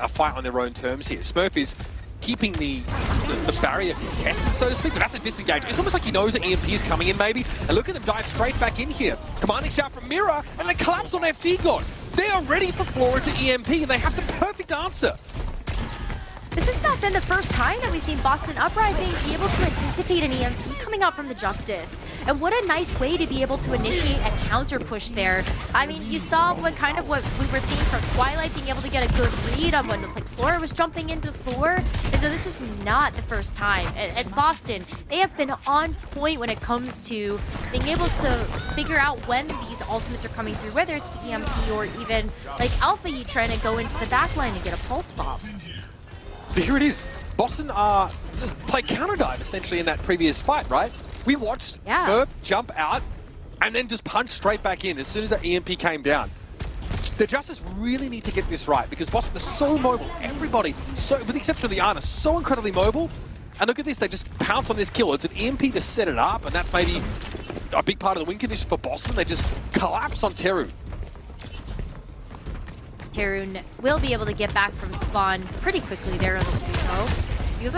a fight on their own terms here. Smurf is keeping the barrier contested, so to speak, but that's a disengage. It's almost like he knows that EMP is coming in, maybe. And look at them dive straight back in here. Commanding shout from Mirror, and they collapse on FD God. They are ready for Flora to EMP, and they have the perfect answer. This has not been the first time that we've seen Boston Uprising be able to anticipate an EMP coming out from the Justice. And what a nice way to be able to initiate a counter push there. I mean, you saw what we were seeing from Twilight being able to get a good read on when like Flora was jumping in before. And so this is not the first time. At Boston, they have been on point when it comes to being able to figure out when these ultimates are coming through, whether it's the EMP or even like Alpha Yi trying to go into the backline and get a pulse bomb. So here it is. Boston play counter dive essentially in that previous fight, right? We watched Smurf jump out and then just punch straight back in as soon as that EMP came down. The Justice really need to get this right because Boston is so mobile. Everybody, with the exception of the Ana, so incredibly mobile. And look at this, they just pounce on this kill. It's an EMP to set it up, and that's maybe a big part of the win condition for Boston. They just collapse on Teru. Terun will be able to get back from spawn pretty quickly there on the Hugo. You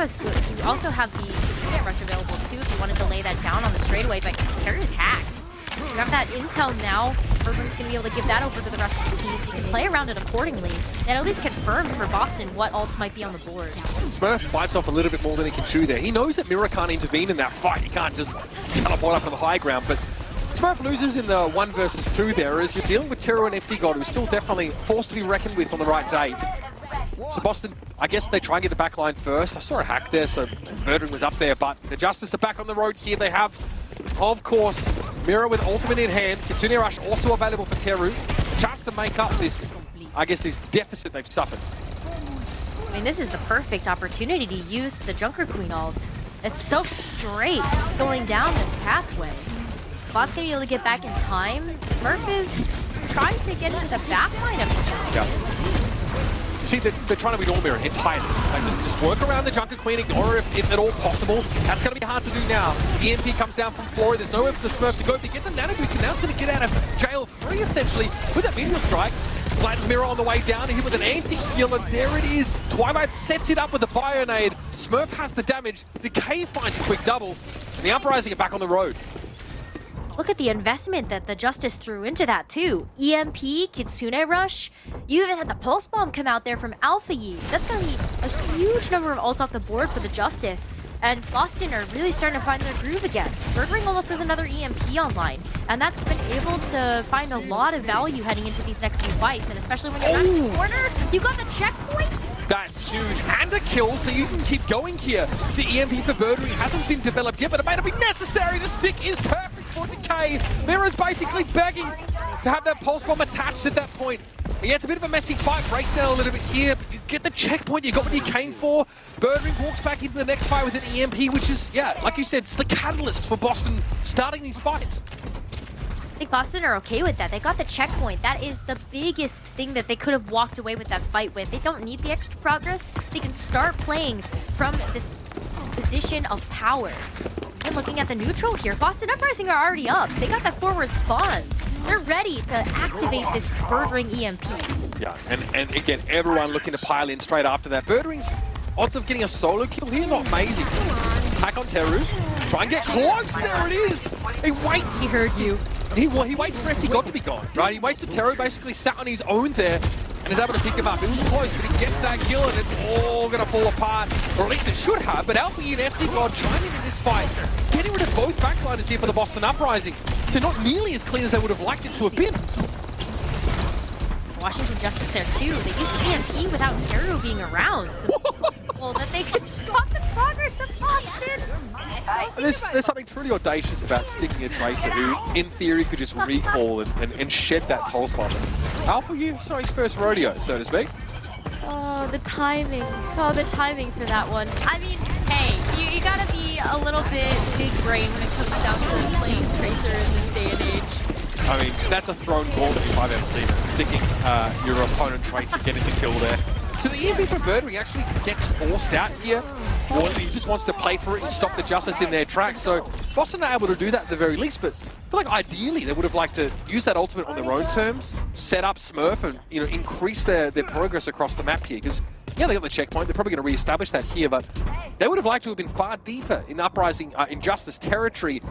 also have the Kitsune Rush available too if you wanted to lay that down on the straightaway, but Terun is hacked. You have that intel now. Urban's going to be able to give that over to the rest of the team so you can play around it accordingly. That at least confirms for Boston what ults might be on the board. Smurf bites off a little bit more than he can chew there. He knows that Mirror can't intervene in that fight. He can't just teleport up to the high ground, but Smurf loses in the 1 versus 2 there as you're dealing with Teru and FD God, who's still definitely forced to be reckoned with on the right day. So Boston, I guess they try and get the back line first. I saw a hack there, so Birdring was up there, but the Justice are back on the road here. They have, of course, Mirror with ultimate in hand. Kitsune Rush also available for Teru. Chance to make up this, I guess, this deficit they've suffered. I mean, this is the perfect opportunity to use the Junker Queen ult. It's so straight going down this pathway. Bot's gonna be able to get back in time. Smurf is trying to get into the back line of the Justice. See, they're trying to ignore Mirror entirely. Like, just work around the Junker Queen, ignore her if at all possible. That's going to be hard to do now. EMP comes down from Flora. There's nowhere for the Smurf to go. If he gets a nano boost, now he's going to get out of jail free, essentially, with that Meteor Strike. Flattens Mirror on the way down, hit with an anti-heal, and there it is. Twilight sets it up with a Bionade. Smurf has the damage. Decay finds a quick double, and the Uprising are back on the road. Look at the investment that the Justice threw into that too. EMP, Kitsune Rush. You even had the Pulse Bomb come out there from Alpha Yi. That's going to be a huge number of ults off the board for the Justice. And Boston are really starting to find their groove again. Birdring almost has another EMP online. And that's been able to find a lot of value heading into these next few fights. And especially when you're around the corner, you got the checkpoint. That's huge. And a kill, so you can keep going here. The EMP for Birdring hasn't been developed yet, but it may not be necessary. The stick is perfect for Decay. Mirror's basically begging to have that Pulse Bomb attached at that point. Yeah, it's a bit of a messy fight, breaks down a little bit here, but you get the checkpoint, you got what you came for. Birdring walks back into the next fight with an EMP, which is, yeah, like you said, it's the catalyst for Boston starting these fights. I think Boston are okay with that. They got the checkpoint. That is the biggest thing that they could have walked away with that fight with. They don't need the extra progress. They can start playing from this position of power. And looking at the neutral here, Boston Uprising are already up. They got that forward spawns. They're ready to activate this Birdring EMP. Yeah, and again, everyone looking to pile in straight after that. Birdring's odds of getting a solo kill here, not amazing. Hack on Teru. Try and get close. There it is. He waits. He heard you. He waits for FT God to be gone, right? He waits till Teru basically sat on his own there and is able to pick him up. It was close, but he gets that kill and it's all going to fall apart. Or at least it should have, but Alpha and FT God chime into this fight, getting rid of both backliners here for the Boston Uprising. So not nearly as clean as they would have liked it to have been. Washington Justice there too. They used the EMP without Teru being around. So well, that they could stop the progress of Boston. There's something truly audacious about sticking a Tracer who, in theory, could just recall and shed that pulse bomb. Alpha, you saw his first rodeo, so to speak. Oh, the timing. Oh, the timing for that one. I mean, hey, you gotta be a little bit big brain when it comes down to playing Tracer in this day and age. I mean, that's a thrown gauntlet if I've ever seen it. Sticking your opponent Tracer, getting the kill there. So the EMP from Birdring actually gets forced out here. Or he just wants to play for it and stop the Justice in their tracks. So Boston are able to do that at the very least, but I feel like ideally they would have liked to use that ultimate on their own terms, set up Smurf and increase their progress across the map here. Because yeah, they got the checkpoint. They're probably going to re-establish that here, but they would have liked to have been far deeper in Uprising Injustice territory.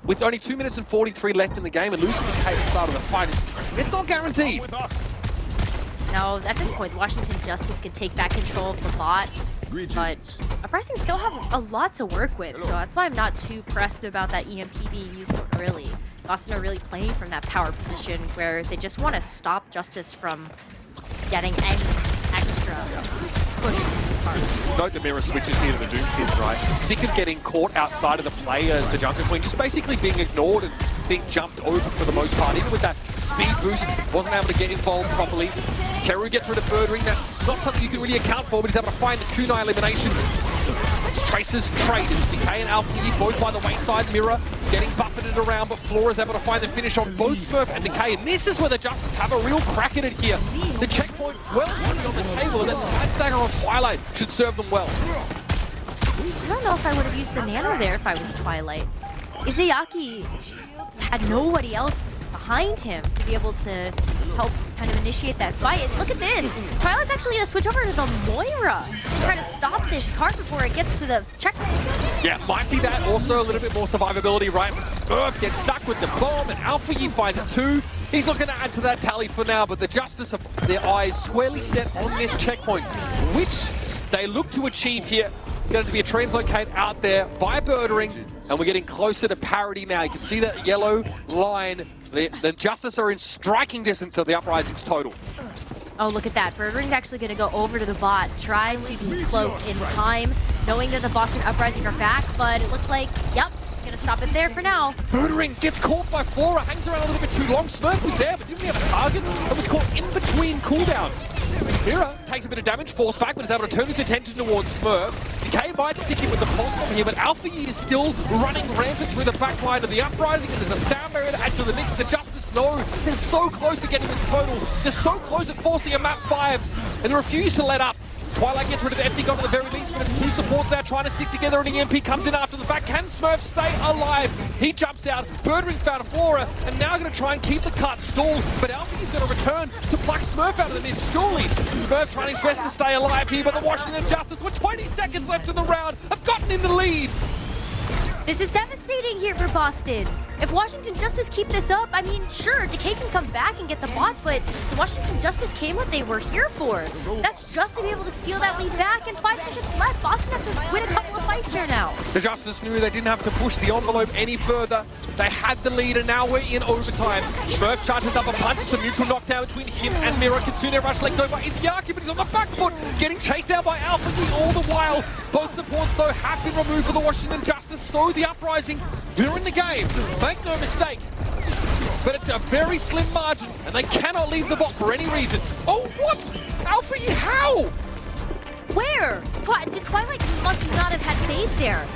With only 2 minutes and 43 left in the game and losing the K at the start of the fight, it's not guaranteed. Now, at this point, Washington Justice can take back control of the bot, but Uprising still have a lot to work with, so that's why I'm not too pressed about that EMP being used so early. Boston are really playing from that power position where they just want to stop Justice from getting any extra push in this card. Note the mirror switches here to the Doomfist, right? Sick of getting caught outside of the play as the Junker Queen, just basically being ignored and being jumped over for the most part. Even with that speed boost, wasn't able to get involved properly. Teru gets rid of Birdring. That's not something you can really account for, but he's able to find the kunai elimination. Tracer's trade. Decay and Alpha both by the wayside. Mirror getting buffeted around, but Flora's able to find the finish on both Smurf and Decay. And this is where the Justice have a real crack at it here. The checkpoint well on the table, and that Side Stagger on Twilight should serve them well. I don't know if I would have used the Nano there if I was Twilight. Izayaki had nobody else behind him to be able to help kind of initiate that fight. And look at this! Twilight's actually going to switch over to the Moira to try to stop this card before it gets to the checkpoint. Yeah, might be that. Also a little bit more survivability, right? Smurf gets stuck with the bomb, and Alpha Yi finds 2. He's looking to add to that tally for now, but the Justice have their eyes squarely set on this checkpoint, which they look to achieve here. It's going to be a translocate out there by Birdring, and we're getting closer to parity now. You can see that yellow line. The Justice are in striking distance of the Uprising's total. Oh, look at that. Birdring's actually going to go over to the bot, try to decloak in time, knowing that the Boston Uprising are back, but it looks like, yep, gonna stop it there for now. Birdring gets caught by Flora, hangs around a little bit too long. Smurf was there, but didn't he have a target? It was caught in between cooldowns. Mira takes a bit of damage, falls back, but is able to turn his attention towards Smurf. Decay might stick him with the pulse bomb here, but Alpha Yi is still running rampant through the back line of the Uprising, and there's a sound barrier to add to the mix. The Justice, no, they're so close to getting this total. They're so close at forcing a map 5, and they refuse to let up. Twilight gets rid of FT God at the very least, but his 2 supports there trying to stick together, and EMP comes in after the fact. Can Smurf stay alive? He jumps out, Birdring found a Flora, and now going to try and keep the cut stalled, but Alpha is going to return to pluck Smurf out of the mist, surely. Smurf trying his best to stay alive here, but the Washington Justice, with 20 seconds left in the round, have gotten in the lead. This is devastating here for Boston. If Washington Justice keep this up, I mean, sure, Decay can come back and get the bot, but the Washington Justice came what they were here for. That's just to be able to steal that lead back, and 5 seconds left. Boston have to win a couple of fights here now. The Justice knew they didn't have to push the envelope any further. They had the lead, and now we're in overtime. Smurf charges up a punch. It's a mutual knockdown between him and Mira. Kitsune rush legged over by Izayaki, but he's on the back foot, getting chased down by Alpha Yi all the while. Both supports, though, have been removed for the Washington Justice, so the Uprising, they're in the game. Make no mistake. But it's a very slim margin, and they cannot leave the bot for any reason. Oh, what? Alpha Yi, how? Where? Twilight must not have had faith there.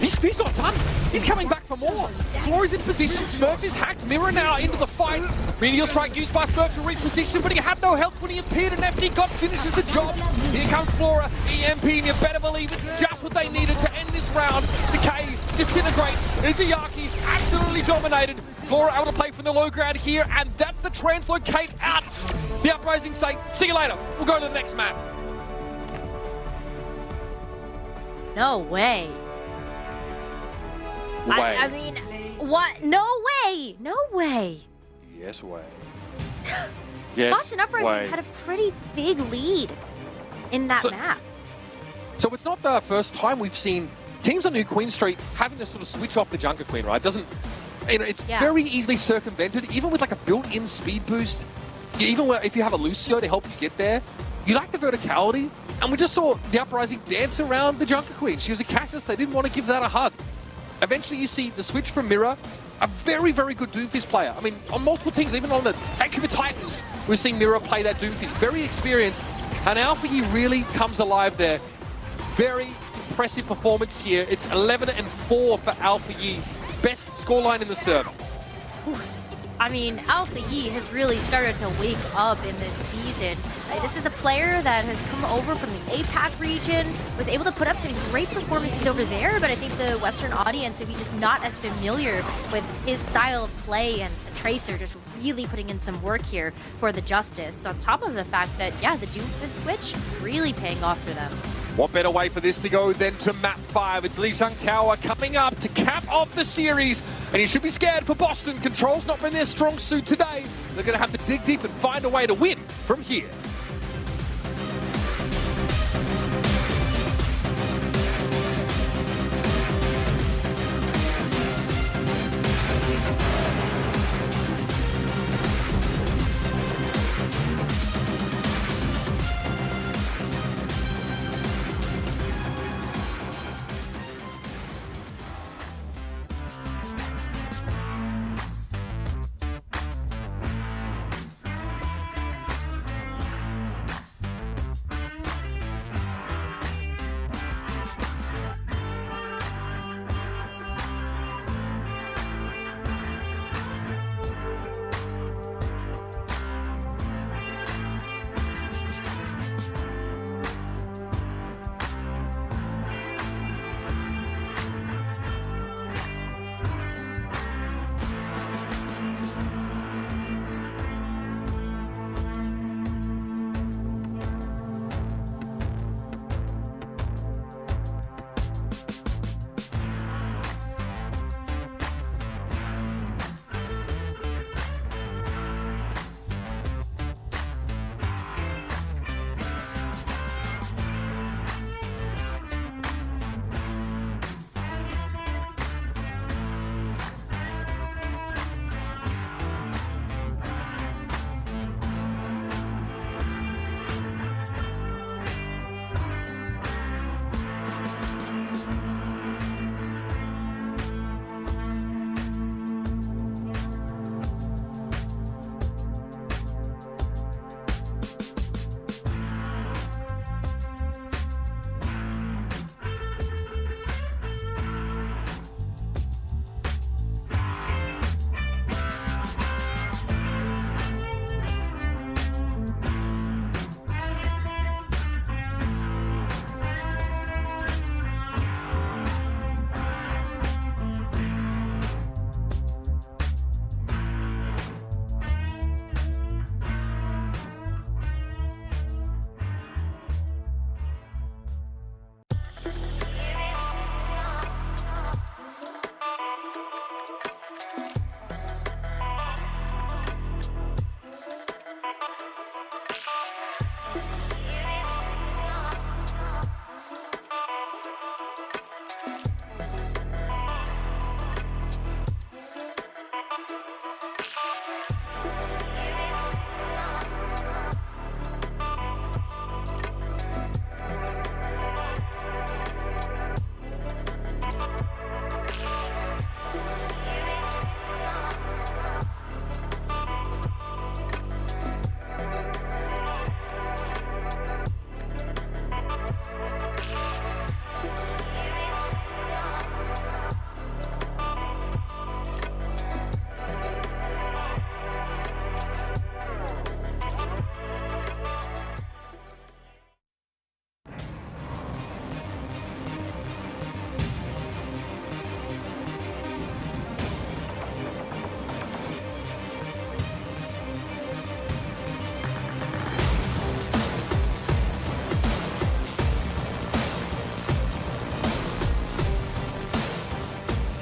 He's not done. He's coming back for more. Flora is in position. Smurf is hacked. Mirror now into the fight. Meteor strike used by Smurf to reposition, but he had no health when he appeared, and FD God finishes the job. Here comes Flora. EMP, and you better believe it's just what they needed to end this round. Decay disintegrates. Izayaki absolutely dominated. Flora able to play from the low ground here, and that's the translocate out. The Uprising say, see you later. We'll go to the next map. No way. I mean, what? No way! No way! Yes way. Boston Uprising had a pretty big lead in that map. So it's not the first time we've seen teams on New Queen Street having to sort of switch off the Junker Queen, right? It's very easily circumvented, even with like a built-in speed boost. Even if you have a Lucio to help you get there, you like the verticality. And we just saw the Uprising dance around the Junker Queen. She was a cactus. They didn't want to give that a hug. Eventually, you see the switch from Mirror, a very, very good Doomfist player. I mean, on multiple teams, even on the Vancouver Titans, we've seen Mirror play that Doomfist. Very experienced. And Alpha Yi really comes alive there. Very impressive performance here. It's 11-4 for Alpha Yi. Best scoreline in the server. I mean, Alpha Yi has really started to wake up in this season. This is a player that has come over from the APAC region, was able to put up some great performances over there, but I think the Western audience maybe just not as familiar with his style of play, and Tracer just really putting in some work here for the Justice. On top of the fact that, yeah, the Doomfist switch really paying off for them. What better way for this to go than to map 5? It's Lijiang Tower coming up to cap off the series. And you should be scared for Boston. Control's not been their strong suit today. They're going to have to dig deep and find a way to win from here.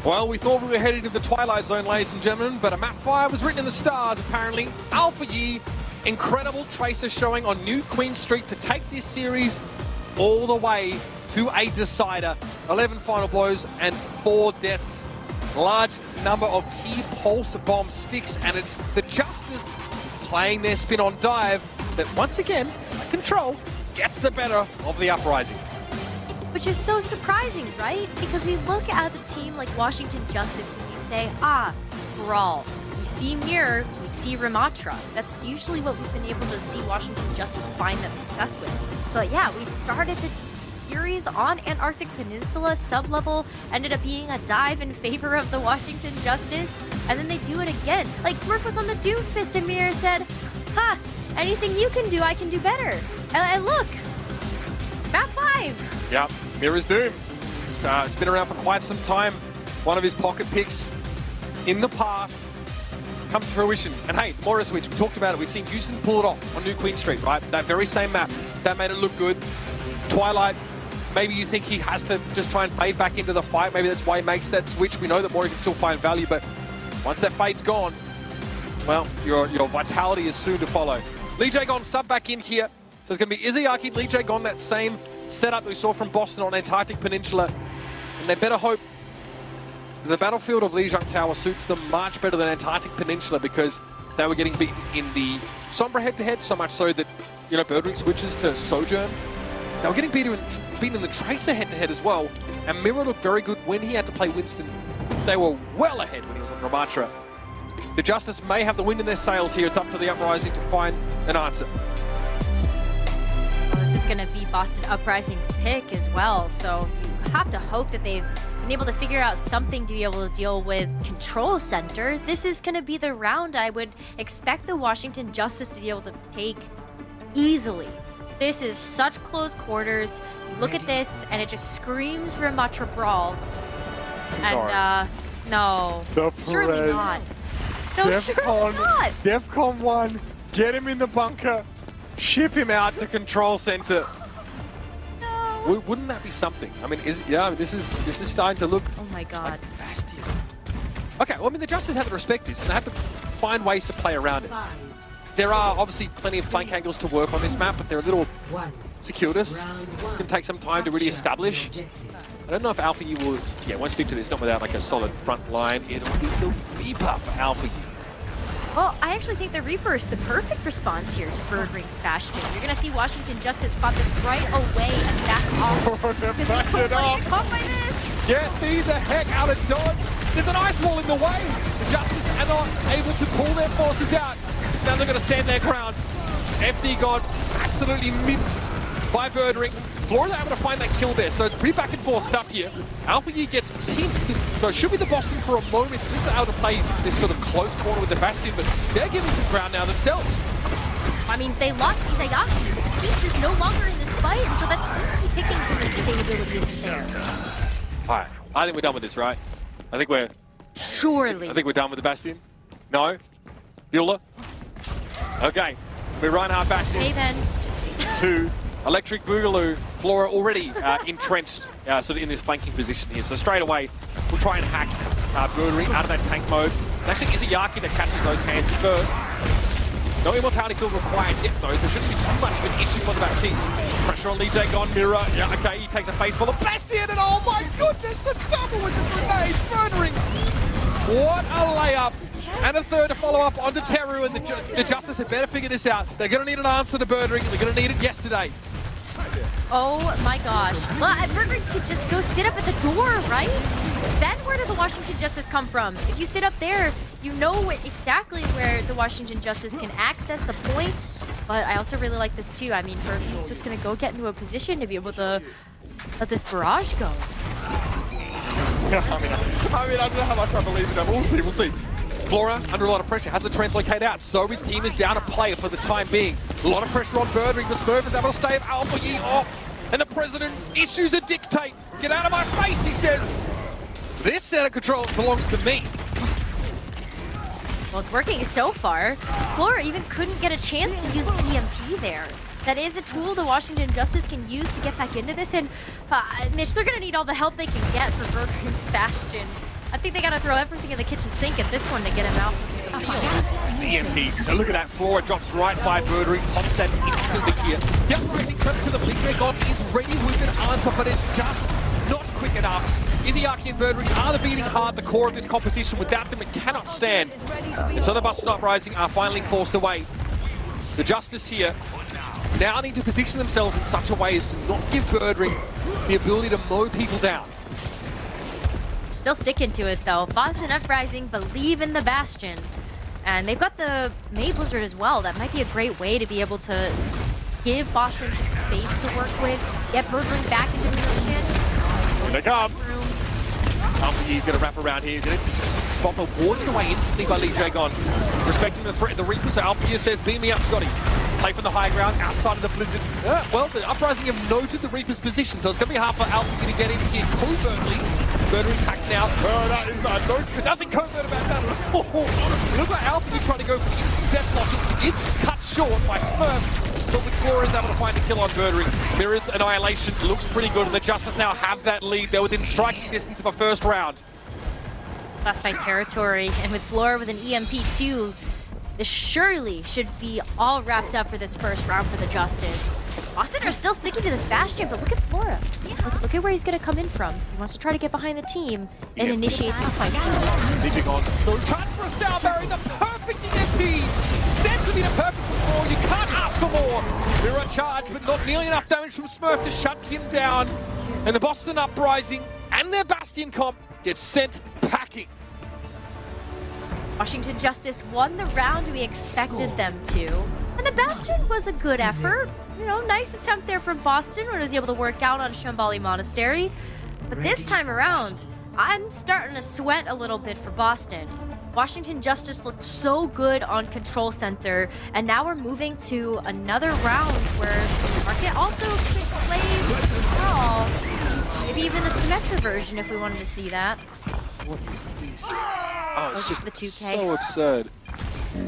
Well, we thought we were heading to the Twilight Zone, ladies and gentlemen, but a map 5 was written in the stars, apparently. Alpha Yi, incredible Tracer showing on New Queen Street to take this series all the way to a decider. 11 final blows and 4 deaths. Large number of key pulse bomb sticks, and it's the Justice playing their spin on dive that once again, Control gets the better of the Uprising. Which is so surprising, right? Because we look at a team like Washington Justice and we say, Brawl. We see Mirror, we see Ramatra. That's usually what we've been able to see Washington Justice find that success with. But yeah, we started the series on Antarctic Peninsula, sub-level, ended up being a dive in favor of the Washington Justice, and then they do it again. Like, Smurf was on the Doomfist and Mirror said, anything you can do, I can do better. And look, map 5. Yep, Mirror's Doom. It's been around for quite some time. One of his pocket picks in the past comes to fruition. And hey, Mora Switch, we talked about it. We've seen Houston pull it off on New Queen Street, right? That very same map. That made it look good. Twilight, maybe you think he has to just try and fade back into the fight. Maybe that's why he makes that switch. We know that Mora can still find value, but once that fade's gone, well, your vitality is soon to follow. Lee Jae-gon sub back in here. So it's going to be Izayaki, Lee Jae-gon, that same setup that we saw from Boston on Antarctic Peninsula. And they better hope the battlefield of Lijiang Tower suits them much better than Antarctic Peninsula, because they were getting beaten in the Sombra head-to-head, so much so that, Birdring switches to Sojourn. They were getting beaten in the Tracer head-to-head as well. And Mirror looked very good when he had to play Winston. They were well ahead when he was on Ramatra. The Justice may have the wind in their sails here. It's up to the Uprising to find an answer. Well, this is going to be Boston Uprising's pick as well, so you have to hope that they've been able to figure out something to be able to deal with Control Center. This is going to be the round I would expect the Washington Justice to be able to take easily. This is such close quarters. Look at this, and it just screams Ramatra Brawl. And, no. Surely not. No, surely not. DEFCON 1, get him in the bunker, ship him out to Control Center. No. Wouldn't that be something? I mean, this is starting to look. Oh my God. Like Bastion. Okay, well, I mean, the Justice have to respect this, and they have to find ways to play around it. There are obviously plenty of flank angles to work on this map, but they're a little circuitous. It can take some time to really establish. I don't know if Alpha Yi will, won't stick to this, not without like a solid front line. It'll be the Reaper for Alpha Yi. Well, I actually think the Reaper is the perfect response here to Birdring's Bastion. You're going to see Washington Justice spot this right away and back off. Back it up. Caught by this. Get me the heck out of Dodge. There's an ice wall in the way. The Justice are not able to pull their forces out. Now they're going to stand their ground. FD God absolutely minced by Birdring. Florida able to find that kill there, so it's pretty back and forth stuff here. Alpha Yi gets pinned, so it should be the Boston for a moment. This is able to play this sort of close corner with the Bastion, but they're getting some ground now themselves. I mean, they lost Izayaki. He's just no longer in this fight, and so that's really picking to the sustainability isn't there. All right, I think we're done with this, right? I think we're done with the Bastion. No? Bueller? Okay, we're Reinhardt Bastion. Okay then. To Electric Boogaloo. Flora already entrenched sort of in this flanking position here. So straight away, we'll try and hack Birdring out of that tank mode. It's actually Izayaki that catches those hands first. No immortality field required yet though, so it shouldn't be too much of an issue for the Baptiste. Pressure on Lee Jae-gon, Mirror. Yeah, okay, he takes a face for the Bastion, and oh my goodness, the double with the grenade. Birdring. What a layup. And a third to follow up onto Teru, and the Justice had better figure this out. They're going to need an answer to Birdring, and they're going to need it yesterday. Oh my gosh. Well, Birdring could just go sit up at the door, right? Then where did the Washington Justice come from? If you sit up there, you know exactly where the Washington Justice can access the point. But I also really like this too. I mean, Birdring's just going to go get into a position to be able to let this barrage go. I don't know how much I believe in that. We'll see. Flora, under a lot of pressure, has the translocate out, so his team is down a player for the time being. A lot of pressure on Birdring, but Smurf is able to stave Alpha Yi off, and the President issues a dictate. Get out of my face, he says. This set of control belongs to me. Well, it's working so far. Flora even couldn't get a chance to use the EMP there. That is a tool the Washington Justice can use to get back into this, and Mitch, they're going to need all the help they can get for Birdring's Bastion. I think they gotta throw everything in the kitchen sink at this one to get him out from the field. EMP. So look at that. Flora drops right by Birdring. Pops that instantly here. The uprising credit to the Bleacher God is ready with an answer, but it's just not quick enough. Izayaki and Birdring are the beating heart, the core of this composition. Without them, it cannot stand. And so the Boston Uprising are finally forced away. The Justice here now need to position themselves in such a way as to not give Birdring the ability to mow people down. Still sticking to it though. Boston Uprising believe in the Bastion. And they've got the May Blizzard as well. That might be a great way to be able to give Boston some space to work with, get Birdring back into position. Here they come. Alpha Yi's going to wrap around here. He's going to spot the warning away instantly by Lee Dragon. Respecting the threat of the Reaper, so Alpha Yi says, beam me up, Scotty. Play from the high ground outside of the Blizzard. Well, the Uprising have noted the Reaper's position, so it's going to be hard for Alpha Yi to get in here covertly. Birdring's hacked now. That is nothing covert about that. Look at Alpha Yi trying to go for the instant death loss. It is cut short by Smurf. But with Flora is able to find a kill on Birdring. Mirror's Annihilation looks pretty good, and the Justice now have that lead. They're within striking distance of a first round. Last fight territory, and with Flora with an EMP too, this surely should be all wrapped up for this first round for the Justice. Boston are still sticking to this Bastion, but look at Flora. Look at where he's going to come in from. He wants to try to get behind the team and initiate this fight. Leaping on. So trying for a sound barrier, the perfect EMP! Said to be the perfect before, you can't ask for more! Mirror charge, but not nearly enough damage from Smurf to shut him down. And the Boston Uprising and their Bastion comp get sent packing. Washington Justice won the round we expected them to. And the Bastion was a good effort. You know, nice attempt there from Boston when it was able to work out on Shambali Monastery. But this time around, I'm starting to sweat a little bit for Boston. Washington Justice looked so good on Control Center, and now we're moving to another round where Market also could play Brawl. Maybe even the Symmetra version if we wanted to see that. What is this? Oh, it's just the 2K. so absurd.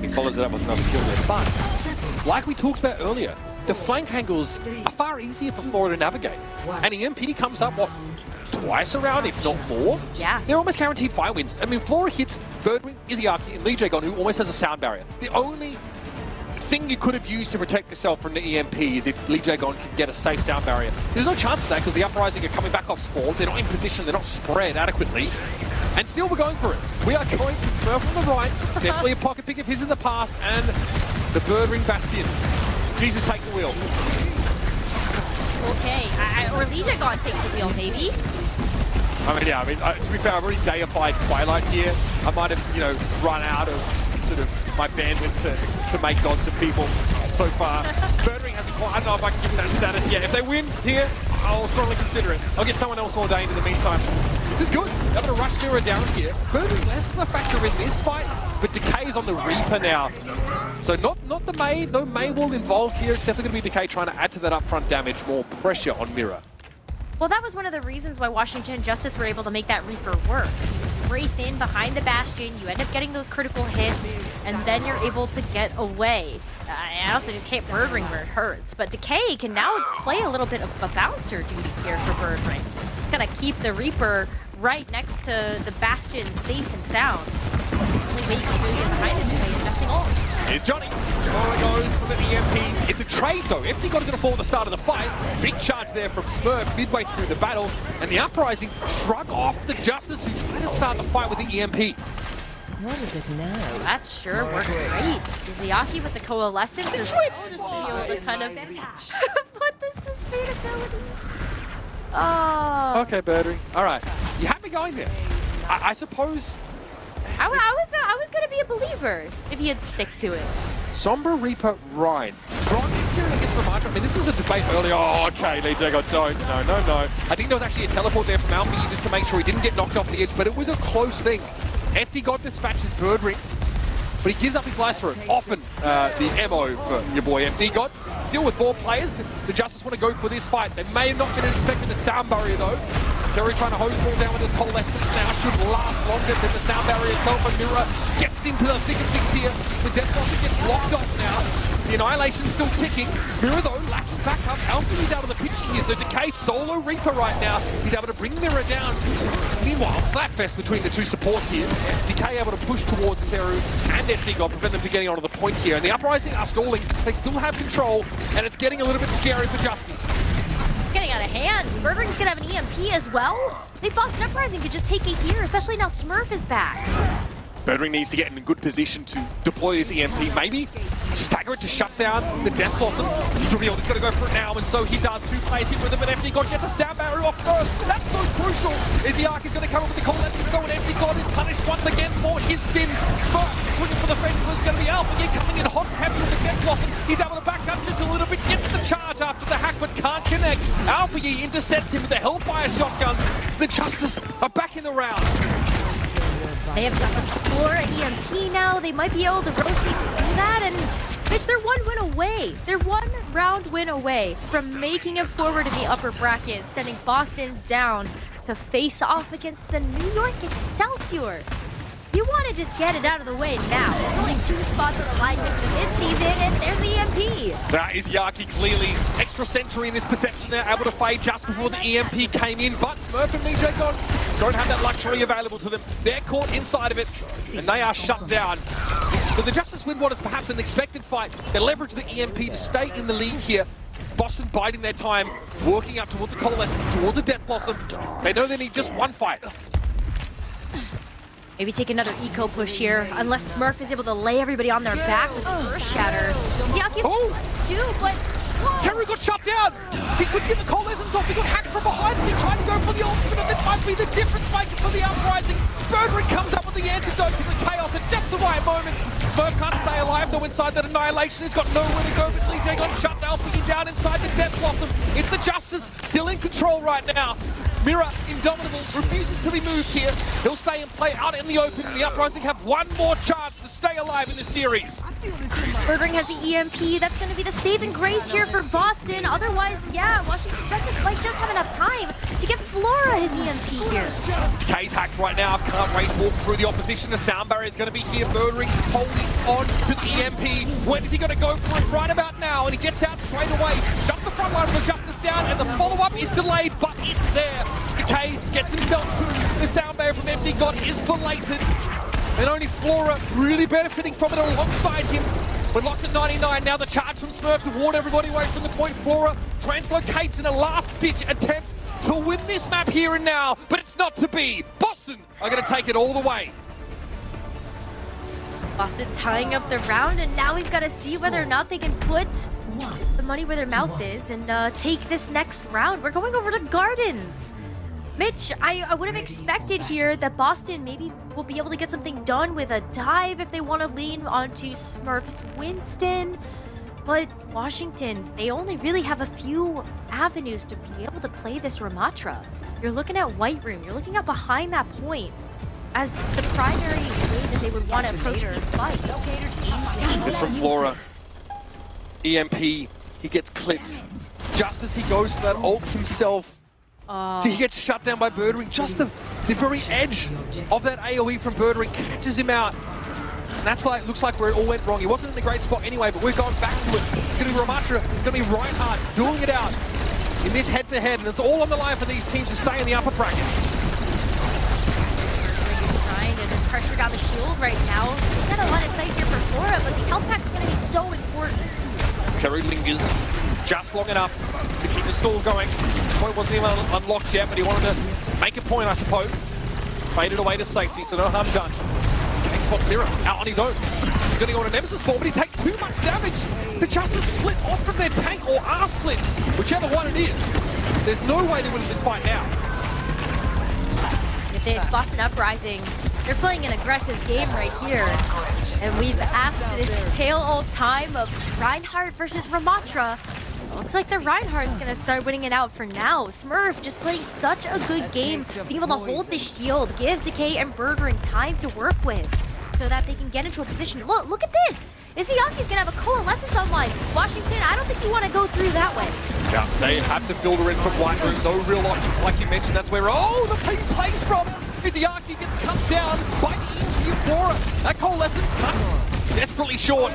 He follows it up with another kill there. But, like we talked about earlier, the flank angles are far easier for Flora to navigate. And EMP comes up, what, twice around, if not more? Yeah. They're almost guaranteed fight wins. I mean, Flora hits Birdring, Izayaki, and Lee Jagon, who almost has a sound barrier. The only thing you could have used to protect yourself from the EMP is if Lee Jagon could get a safe sound barrier. There's no chance of that because the Uprising are coming back off spawn. They're not in position, they're not spread adequately. And still we're going for it. We are going for Smurf on the right. Definitely a pocket pick of his in the past. And the Birdring Bastion. Jesus, take the wheel. Okay, or Lee Jagon take the wheel, maybe? I mean, yeah, to be fair, I've already deified Twilight here. I might have, run out of sort of my bandwidth to make gods of people so far. Birdring hasn't quite, I don't know if I can give him that status yet. If they win here, I'll strongly consider it. I'll get someone else ordained in the meantime. This is good. They're going to rush Mirror down here. Birdring less of a factor in this fight, but Decay's on the Reaper now. So not the May, no May wall involved here. It's definitely going to be Decay trying to add to that upfront damage, more pressure on Mirror. Well, that was one of the reasons why Washington Justice were able to make that Reaper work. You breathe in behind the Bastion, you end up getting those critical hits, and then you're able to get away. And also just hit Birdring where it hurts. But Decay can now play a little bit of a bouncer duty here for Birdring. He's gonna keep the Reaper right next to the Bastion safe and sound. The only way you can really get behind it is by investing ult. Here's Johnny. Flora goes for the EMP. It's a trade though. FD got to fall at the start of the fight. Big charge there from Smurf midway through the battle. And the Uprising shrug off the Justice who try to start the fight with the EMP. What is it now? That sure worked great. Izayaki with the Coalescence is just to be able to kind of put the sustainability. Oh. Okay, Birdring. All right. You had me going there. I suppose... I was going to be a believer if he had stick to it. Sombra Reaper Rhine. Bron here against Ramatra. I mean, this was a debate earlier. Oh, okay, Lee Jago, don't. No. I think there was actually a teleport there from Alfie just to make sure he didn't get knocked off the edge, but it was a close thing. FD God dispatches Birdring, but he gives up his life for it. Often the MO for your boy FD God. Still with 4 players, the Justice want to go for this fight. They may have not been expecting the sound barrier though. Terry trying to hose ball down with his Coalescence now should last longer than the sound barrier itself, and Mirror gets into the thick of things here. The Death Blossom gets blocked off now. The Annihilation's still ticking. Mirror, though, lacking back up. Alfie's out of the picture here, so Decay solo Reaper right now. He's able to bring Mirror down. Meanwhile, slapfest between the two supports here. Decay able to push towards Seru and FD God, prevent them from getting onto the point here. And the Uprising are stalling. They still have control, and it's getting a little bit scary for Justice. Getting out of hand. Birdring's gonna have an EMP as well. They Boston Uprising could just take it here, especially now Smurf is back. Birdring needs to get in a good position to deploy his EMP, maybe stagger it to shut down the Death Blossom. He's revealed he's going to go for it now, and so he does. Two players hit with him, and FD God gets a sound barrier off first. That's so crucial. Izzyark is going to come up with the call. Let's go, and FD God is punished once again for his sins. Smurf looking for the fence, but it's going to be Alpha Gear coming in hot and heavy with the Death Blossom. He's able to back up just a little bit, gets the charge after the hack, but can't connect. Alpha Gear intercepts him with the Hellfire shotguns. The Justice are back in the round. They have got the floor EMP now. They might be able to rotate through that, and bitch, they're one win away. They're one round win away from making it forward in the upper bracket, sending Boston down to face off against the New York Excelsior. You want to just get it out of the way now. There's only 2 spots on the line for the mid-season, and there's the EMP. That is Yaki clearly extra sensory in this perception there, able to fade just before the EMP came in, but Smurf and MJ God don't have that luxury available to them. They're caught inside of it, and they are shut down. So the Justice win what is perhaps an expected fight. They leverage the EMP to stay in the lead here. Boston biding their time, working up towards a Coalescence, towards a Death Blossom. They know they need just one fight. Maybe take another eco push here, unless Smurf is able to lay everybody on their back with the first shatter. Ziaki's too, but Keru got shut down! He couldn't get the Coalescence off, he got hacked from behind as he tried to go for the ultimate, and that might be the difference maker for the Uprising. Birdring comes up with the antidote to the chaos at just the right moment. Smurf can't stay alive though inside that Annihilation. He's got nowhere to go, but CJ got shuts Alfie down inside the Death Blossom. It's the Justice still in control right now. Mirror, indomitable, refuses to be moved here. He'll stay and play out in the open. The Uprising have one more chance to stay alive in this series. Birdring has the EMP. That's going to be the saving grace here for Boston. Otherwise, yeah, Washington Justice might just have enough time to get Flora his EMP here. Decay's hacked right now. Can't race walk through the opposition. The sound barrier is going to be here. Birdring holding on to the EMP. When is he going to go for it? Right about now, and he gets out straight away. Shuts the front line of the Justice down, and the follow-up is delayed, but it's there. Decay gets himself to the sound barrier from FD God is belated, and only Flora really benefiting from it alongside him. We're locked at 99 now. The charge from Smurf to warn everybody away from the point. Flora translocates in a last-ditch attempt to win this map here and now, but it's not to be. Boston are going to take it all the way. Boston tying up the round, and now we've got to see whether or not they can put the money where their mouth is and take this next round. We're going over to Gardens. Mitch, I would have expected here that Boston maybe will be able to get something done with a dive if they want to lean onto Smurf's Winston. But Washington, they only really have a few avenues to be able to play this Ramatra. You're looking at White Room, you're looking at behind that point as the primary way that they would want to approach these fights. This from Flora. EMP, he gets clipped. Just as he goes for that ult himself. So he gets shut down by Birdring. Just the very edge of that AoE from Birdring catches him out. And that's like, looks like where it all went wrong. He wasn't in a great spot anyway, but we're going back to it. It's going to be Ramatra, it's going to be Reinhardt dueling it out in this head-to-head, and it's all on the line for these teams to stay in the upper bracket. Trying to just pressure down the shield right now. So they got a lot of sight here for Flora, but these health packs are going to be so important. Keru lingers just long enough to keep the stall going. The point wasn't even unlocked yet, but he wanted to make a point, I suppose. Faded away to safety, so no harm done. Okay, spots Mirror out on his own. He's going to go on a Nemesis form, but he takes too much damage. The Justice split off from their tank, or are split, whichever one it is. There's no way they're winning this fight now. If this Boston Uprising, they're playing an aggressive game right here. And we've asked for this tale old time of Reinhardt versus Ramatra. Looks like the Reinhardt's gonna start winning it out for now. Smurf just playing such a good game, being able to hold the shield, give Decay and Birdring time to work with, so that they can get into a position. Look at this! Izzyark's gonna have a Coalescence online. Washington, I don't think you want to go through that way. Yeah, they have to filter in from White Room. No real options, like you mentioned. That's where the pain plays from. Izzyark gets cut down by the EMP Flora. That Coalescence cut desperately short.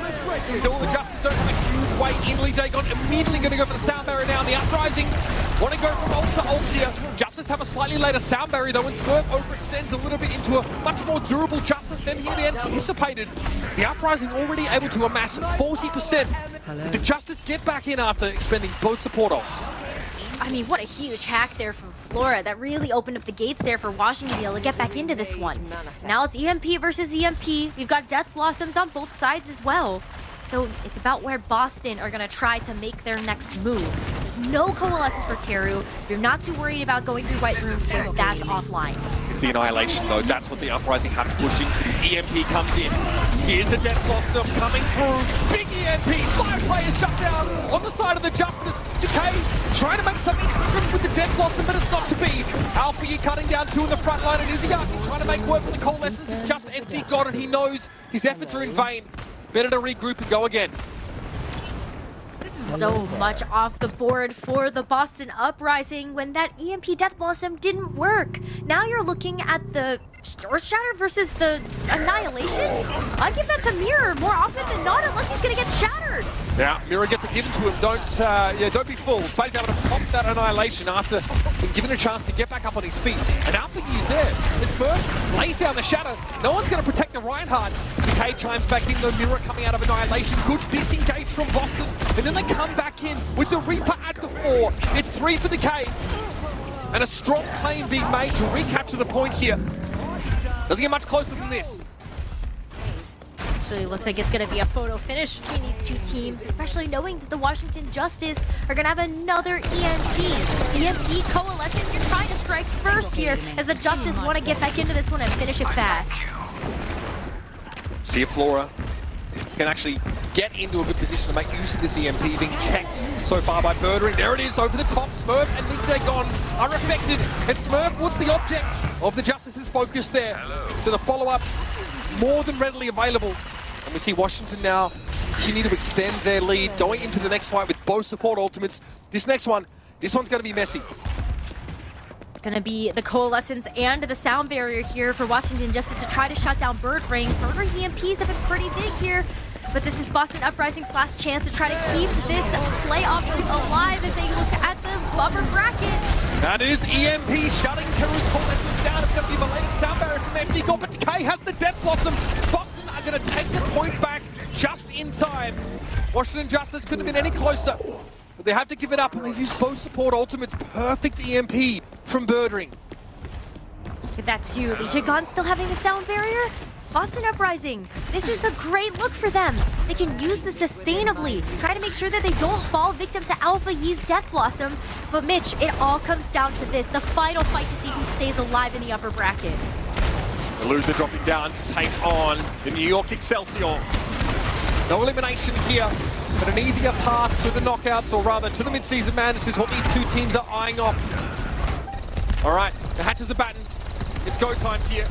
Still, the Justice don't have a huge way in. Lee Jae-gon immediately going to go for the sound barrier now. The Uprising want to go from ult to ult here. Justice have a slightly later sound barrier though, and Swerve overextends a little bit into a much more durable Justice than he had anticipated. The Uprising already able to amass 40%. Did the Justice get back in after expending both support ults? I mean, what a huge hack there from Flora. That really opened up the gates there for Washington to be able to get back into this one. Now it's EMP versus EMP. We've got Death Blossoms on both sides as well. So it's about where Boston are going to try to make their next move. There's no Coalescence for Teru. You're not too worried about going through White Room here. That's offline. It's the Annihilation though. That's what the Uprising have to push into. EMP comes in. Here's the Death Blossom coming through. Big EMP. 5 players shut down on the side of the Justice. Decay trying to make something happen with the Death Blossom, but it's not to be. Alpha Yi cutting down 2 in the front line, and Izzy trying to make work for the Coalescence. It's just FD got it. He knows his efforts are in vain. Better to regroup and go again. So much off the board for the Boston Uprising when that EMP Death Blossom didn't work. Now you're looking at the Earth Shatter versus the Annihilation. I'd give that to Mirror more often than not, unless he's gonna get shattered. Now, Mirror gets it given to him. Don't be fooled. Plays able to pop that Annihilation after being given a chance to get back up on his feet. And Alpha Yi is there. The Smurf lays down the shadow. No one's going to protect the Reinhardt. Decay chimes back in, though. Mirror coming out of Annihilation. Good disengage from Boston. And then they come back in with the Reaper at the 4. It's 3 for Decay. And a strong claim being made to recapture the point here. Doesn't get much closer than this. Actually, looks like it's going to be a photo finish between these two teams, especially knowing that the Washington Justice are going to have another EMP. EMP Coalescence, you're trying to strike first here as the Justice want to get back into this one and finish it fast. See if Flora can actually get into a good position to make use of this EMP being checked so far by Birdering. There it is, over the top. Smurf and Lee Jae-gon are affected. And Smurf was the object of the Justice's focus there. So the follow-up more than readily available. And we see Washington now continue to extend their lead, going into the next fight with both support ultimates. This one's going to be messy. Gonna be the Coalescence and the Sound Barrier here for Washington Justice to try to shut down Birdring. Birdring's EMPs have been pretty big here, but this is Boston Uprising's last chance to try to keep this playoff alive as they look at the upper bracket. That is EMP shutting Teru's Coalescence down. It's gonna be a belated Sound Barrier from FD Gold, but Decay has the Death Blossom. Boston are gonna take the point back just in time. Washington Justice couldn't have been any closer. But they have to give it up, and they use both support ultimates. Perfect EMP from Birdring. Look at that too. Lee Jae-gon still having the Sound Barrier? Boston Uprising, this is a great look for them. They can use this sustainably, try to make sure that they don't fall victim to Alpha Yi's Death Blossom. But Mitch, it all comes down to this, the final fight to see who stays alive in the upper bracket. The loser dropping down to take on the New York Excelsior. No elimination here, but an easier path to the knockouts, or rather to the mid-season madness is what these two teams are eyeing off. All right, the hatches are battened. It's go time here.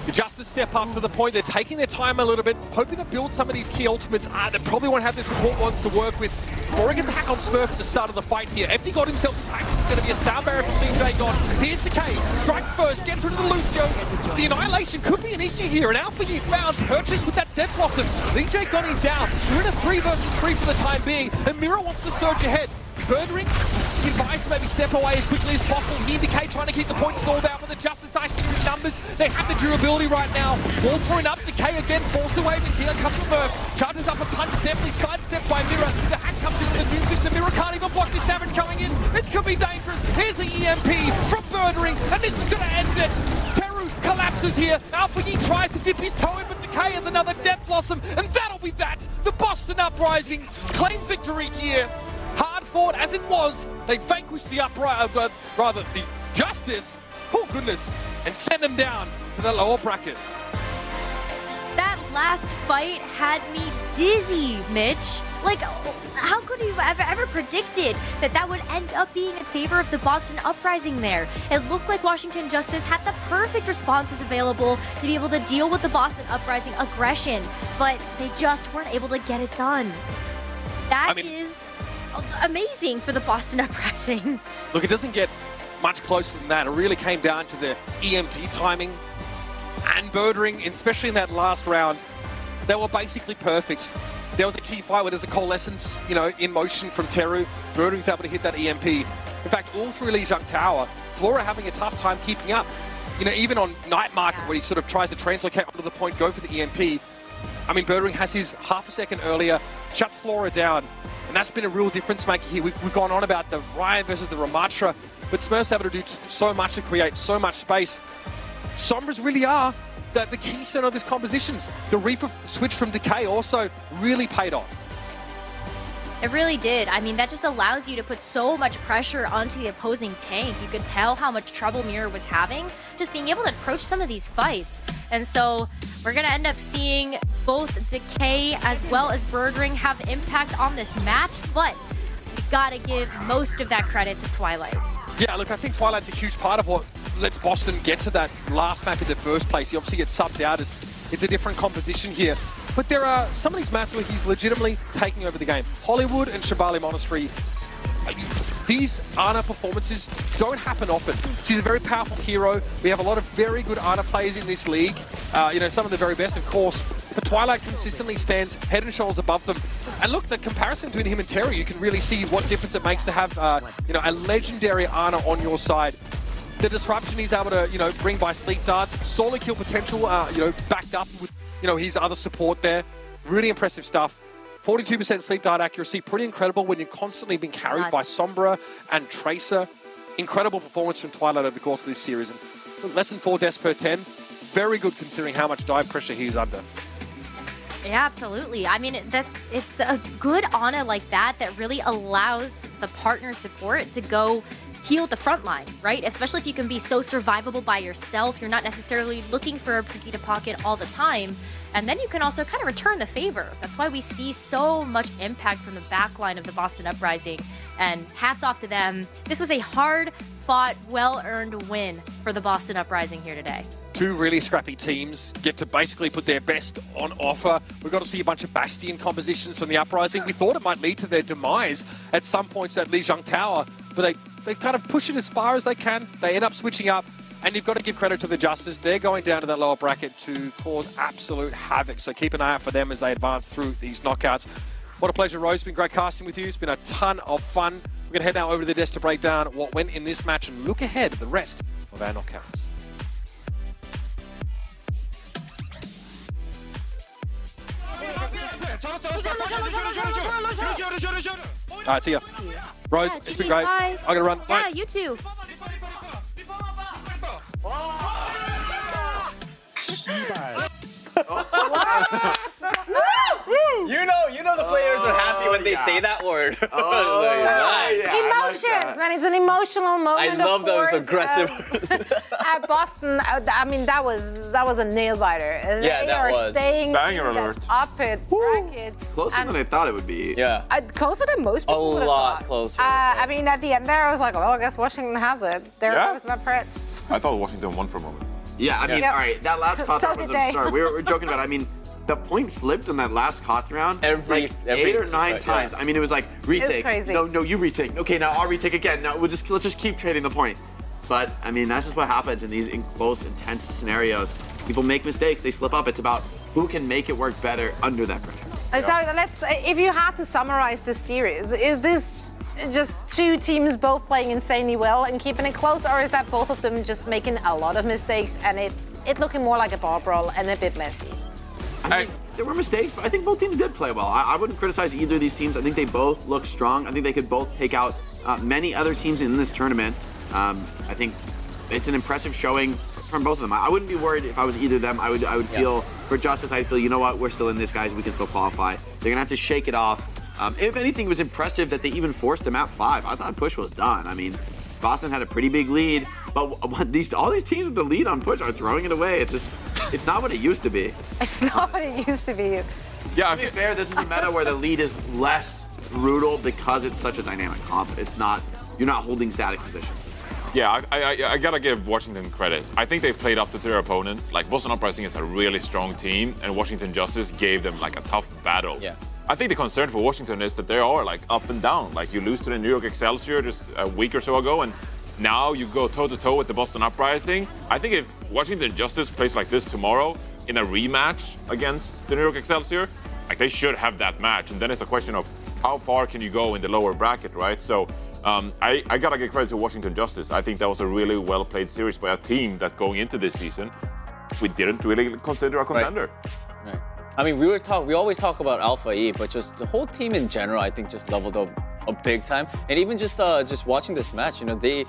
The Justice step up to the point. They're taking their time a little bit, hoping to build some of these key ultimates. They probably won't have the support ones to work with. Boring gets a hack on Smurf at the start of the fight here. FD got himself attacked. It's going to be a Sound Barrier from Lee Jae-gon. Here's Decay. Strikes first, gets rid of the Lucio. The Annihilation could be an issue here. And Alpha Yi found purchase with that Death Blossom. Lee Jae-gon is down. We're in a 3 versus 3 for the time being. And Mirror wants to surge ahead. Birdring, he advised to maybe step away as quickly as possible. He and Decay trying to keep the points stalled out, but the Justice actually in numbers. They have the durability right now. Wall throwing up, Decay again, forced away, but here comes Smurf. Charges up a punch, definitely sidestepped by Mirror. The hack comes into the Doom System. Mirror can't even block this damage coming in. This could be dangerous. Here's the EMP from Birdring, and this is going to end it. Teru collapses here. Alpha Yi tries to dip his toe in, but Decay has another Death Blossom, and that'll be that. The Boston Uprising claim victory here. Hard fought as it was, they vanquished the the Justice, oh goodness, and sent them down to the lower bracket. That last fight had me dizzy, Mitch. Like, how could you have ever predicted that that would end up being in favor of the Boston Uprising there? It looked like Washington Justice had the perfect responses available to be able to deal with the Boston Uprising aggression, but they just weren't able to get it done. That is amazing for the Boston Uprising. Look, it doesn't get much closer than that. It really came down to the EMP timing and Birdring, especially in that last round. they were basically perfect. There was a key fight where there's a coalescence, in motion from Teru. Birdwing's able to hit that EMP. In fact, all through Lijiang Tower, Flora having a tough time keeping up. Even on Night Market, where he sort of tries to translocate onto the point, go for the EMP. I mean, Birdwing has his half a second earlier, shuts Flora down, and that's been a real difference maker here. We've gone on about the Ryan versus the Ramatra, but Smurf's able to do so much to create so much space. Sombras really are the keystone of this compositions. The Reaper switch from Decay also really paid off. It really did. I mean, that just allows you to put so much pressure onto the opposing tank. You could tell how much trouble Mirror was having just being able to approach some of these fights. And so we're going to end up seeing both Decay as well as Birdwing have impact on this match, but we got to give most of that credit to Twilight. Yeah, look, I think Twilight's a huge part of what lets Boston get to that last map in the first place. He obviously gets subbed out as it's a different composition here. But there are some of these maps where he's legitimately taking over the game. Hollywood and Shibali Monastery, these Ana performances don't happen often. She's a very powerful hero. We have a lot of very good Ana players in this league. Some of the very best, of course. But Twilight consistently stands head and shoulders above them. And look, the comparison between him and Terry, you can really see what difference it makes to have, a legendary Ana on your side. The disruption he's able to, bring by sleep darts, solo kill potential, backed up with, his other support there. Really impressive stuff. 42% sleep dart accuracy, pretty incredible when you're constantly being carried by Sombra and Tracer. Incredible performance from Twilight over the course of this series. And less than 4 deaths per 10. Very good considering how much dive pressure he's under. Yeah, absolutely. I mean, it's a good Ana like that really allows the partner support to go heal the front line, right? Especially if you can be so survivable by yourself. You're not necessarily looking for a Brigitte pocket all the time. And then you can also kind of return the favor. That's why we see so much impact from the backline of the Boston Uprising. And hats off to them. This was a hard-fought, well-earned win for the Boston Uprising here today. Two really scrappy teams get to basically put their best on offer. We've got to see a bunch of Bastion compositions from the Uprising. We thought it might lead to their demise at some points at Lijiang Tower, but they kind of push it as far as they can. They end up switching up, and you've got to give credit to the Justice. They're going down to that lower bracket to cause absolute havoc, so keep an eye out for them as they advance through these knockouts. What a pleasure, Rose. It's been great casting with you. It's been a ton of fun. We're going to head now over to the desk to break down what went in this match and look ahead at the rest of our knockouts. All right, see ya. Rose, it's been great. Bye. I gotta run. Yeah, Bye. you too. You know the players are happy when they say that word. Emotions, man. It's an emotional moment. I love those course, aggressive. At Boston, I mean, that was a nail biter. Yeah, they are was. staying Banger in alert. that upper bracket. Closer than I thought it would be. Yeah. Closer than most people would have lot thought. closer. I mean, at the end there, I was like, well, I guess Washington has it. There Yeah? goes my Pritz. I thought Washington won for a moment. Yeah, I mean, Yep. all right, that last So Koth round was did they. absurd. We were joking about it. I mean, the point flipped on that last Koth round Every 8 or 9 yeah. times. I mean, it was like, retake. crazy. No, you retake. Okay, now I'll retake again. Now let's just keep trading the point. But, I mean, that's just what happens in these close, intense scenarios. People make mistakes. They slip up. It's about who can make it work better under that pressure. So if you had to summarize this series, is this just two teams both playing insanely well and keeping it close, or is that both of them just making a lot of mistakes and it looking more like a bar brawl and a bit messy? I mean, there were mistakes, but I think both teams did play well. I wouldn't criticize either of these teams. I think they both look strong. I think they could both take out many other teams in this tournament. I think it's an impressive showing from both of them. I wouldn't be worried if I was either of them. I would feel, for Justice, I'd feel, you know what, we're still in this, guys. We can still qualify. They're going to have to shake it off. If anything, it was impressive that they even forced a map 5. I thought push was done. I mean, Boston had a pretty big lead, but all these teams with the lead on push are throwing it away. It's not what it used to be. It's not what it used to be. Yeah, to be fair, this is a meta where the lead is less brutal because it's such a dynamic comp. It's not, you're not holding static positions. Yeah, I gotta give Washington credit. I think they played up to their opponent. Like, Boston Uprising is a really strong team, and Washington Justice gave them like a tough battle. Yeah. I think the concern for Washington is that they are like up and down. Like, you lose to the New York Excelsior just a week or so ago, and now you go toe-to-toe with the Boston Uprising. I think if Washington Justice plays like this tomorrow, in a rematch against the New York Excelsior, like they should have that match. And then it's a question of how far can you go in the lower bracket, right? So I gotta give credit to Washington Justice. I think that was a really well-played series by a team that going into this season, we didn't really consider a contender. Right. I mean, we always talk about Alpha E, but just the whole team in general, I think just leveled up a big time. And even just watching this match, you know, they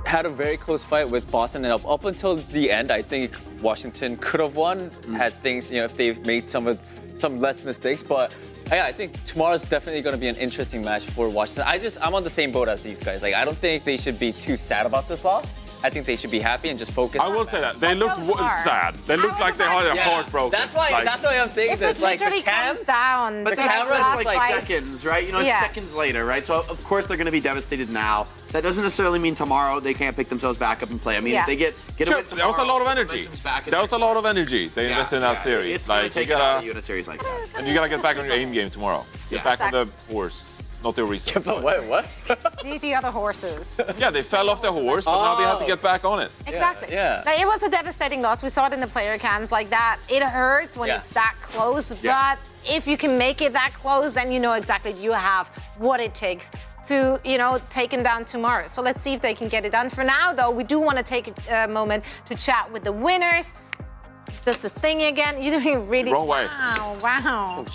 had a very close fight with Boston, and up until the end, I think Washington could have won had things, you know, if they made some less mistakes. But yeah, I think tomorrow's definitely going to be an interesting match for Washington. I'm on the same boat as these guys. Like, I don't think they should be too sad about this loss. I think they should be happy and just focus. I will say that they looked sad. They looked like they had their heart broken. That's why I'm saying this. Like the cams down. But the that's camera's like seconds, right? You know, it's seconds later, right? So of course they're going to be devastated now. That doesn't necessarily mean tomorrow they can't pick themselves back up and play. I mean, if they get a win tomorrow, there was a lot of energy. There was a lot of energy they invested in that series. It's like take it out of you in a series like that. And you gotta get back on your aim game tomorrow. Get back on the horse. Not the reason. What? The other horses. Yeah, they fell off the horse, but now they have to get back on it. Exactly. Yeah. Like, it was a devastating loss. We saw it in the player cams like that. It hurts when it's that close, but if you can make it that close, then you know exactly you have what it takes to, you know, take him down tomorrow. So let's see if they can get it done. For now, though, we do want to take a moment to chat with the winners. This is a thing again. You're doing really Wrong way. Wow.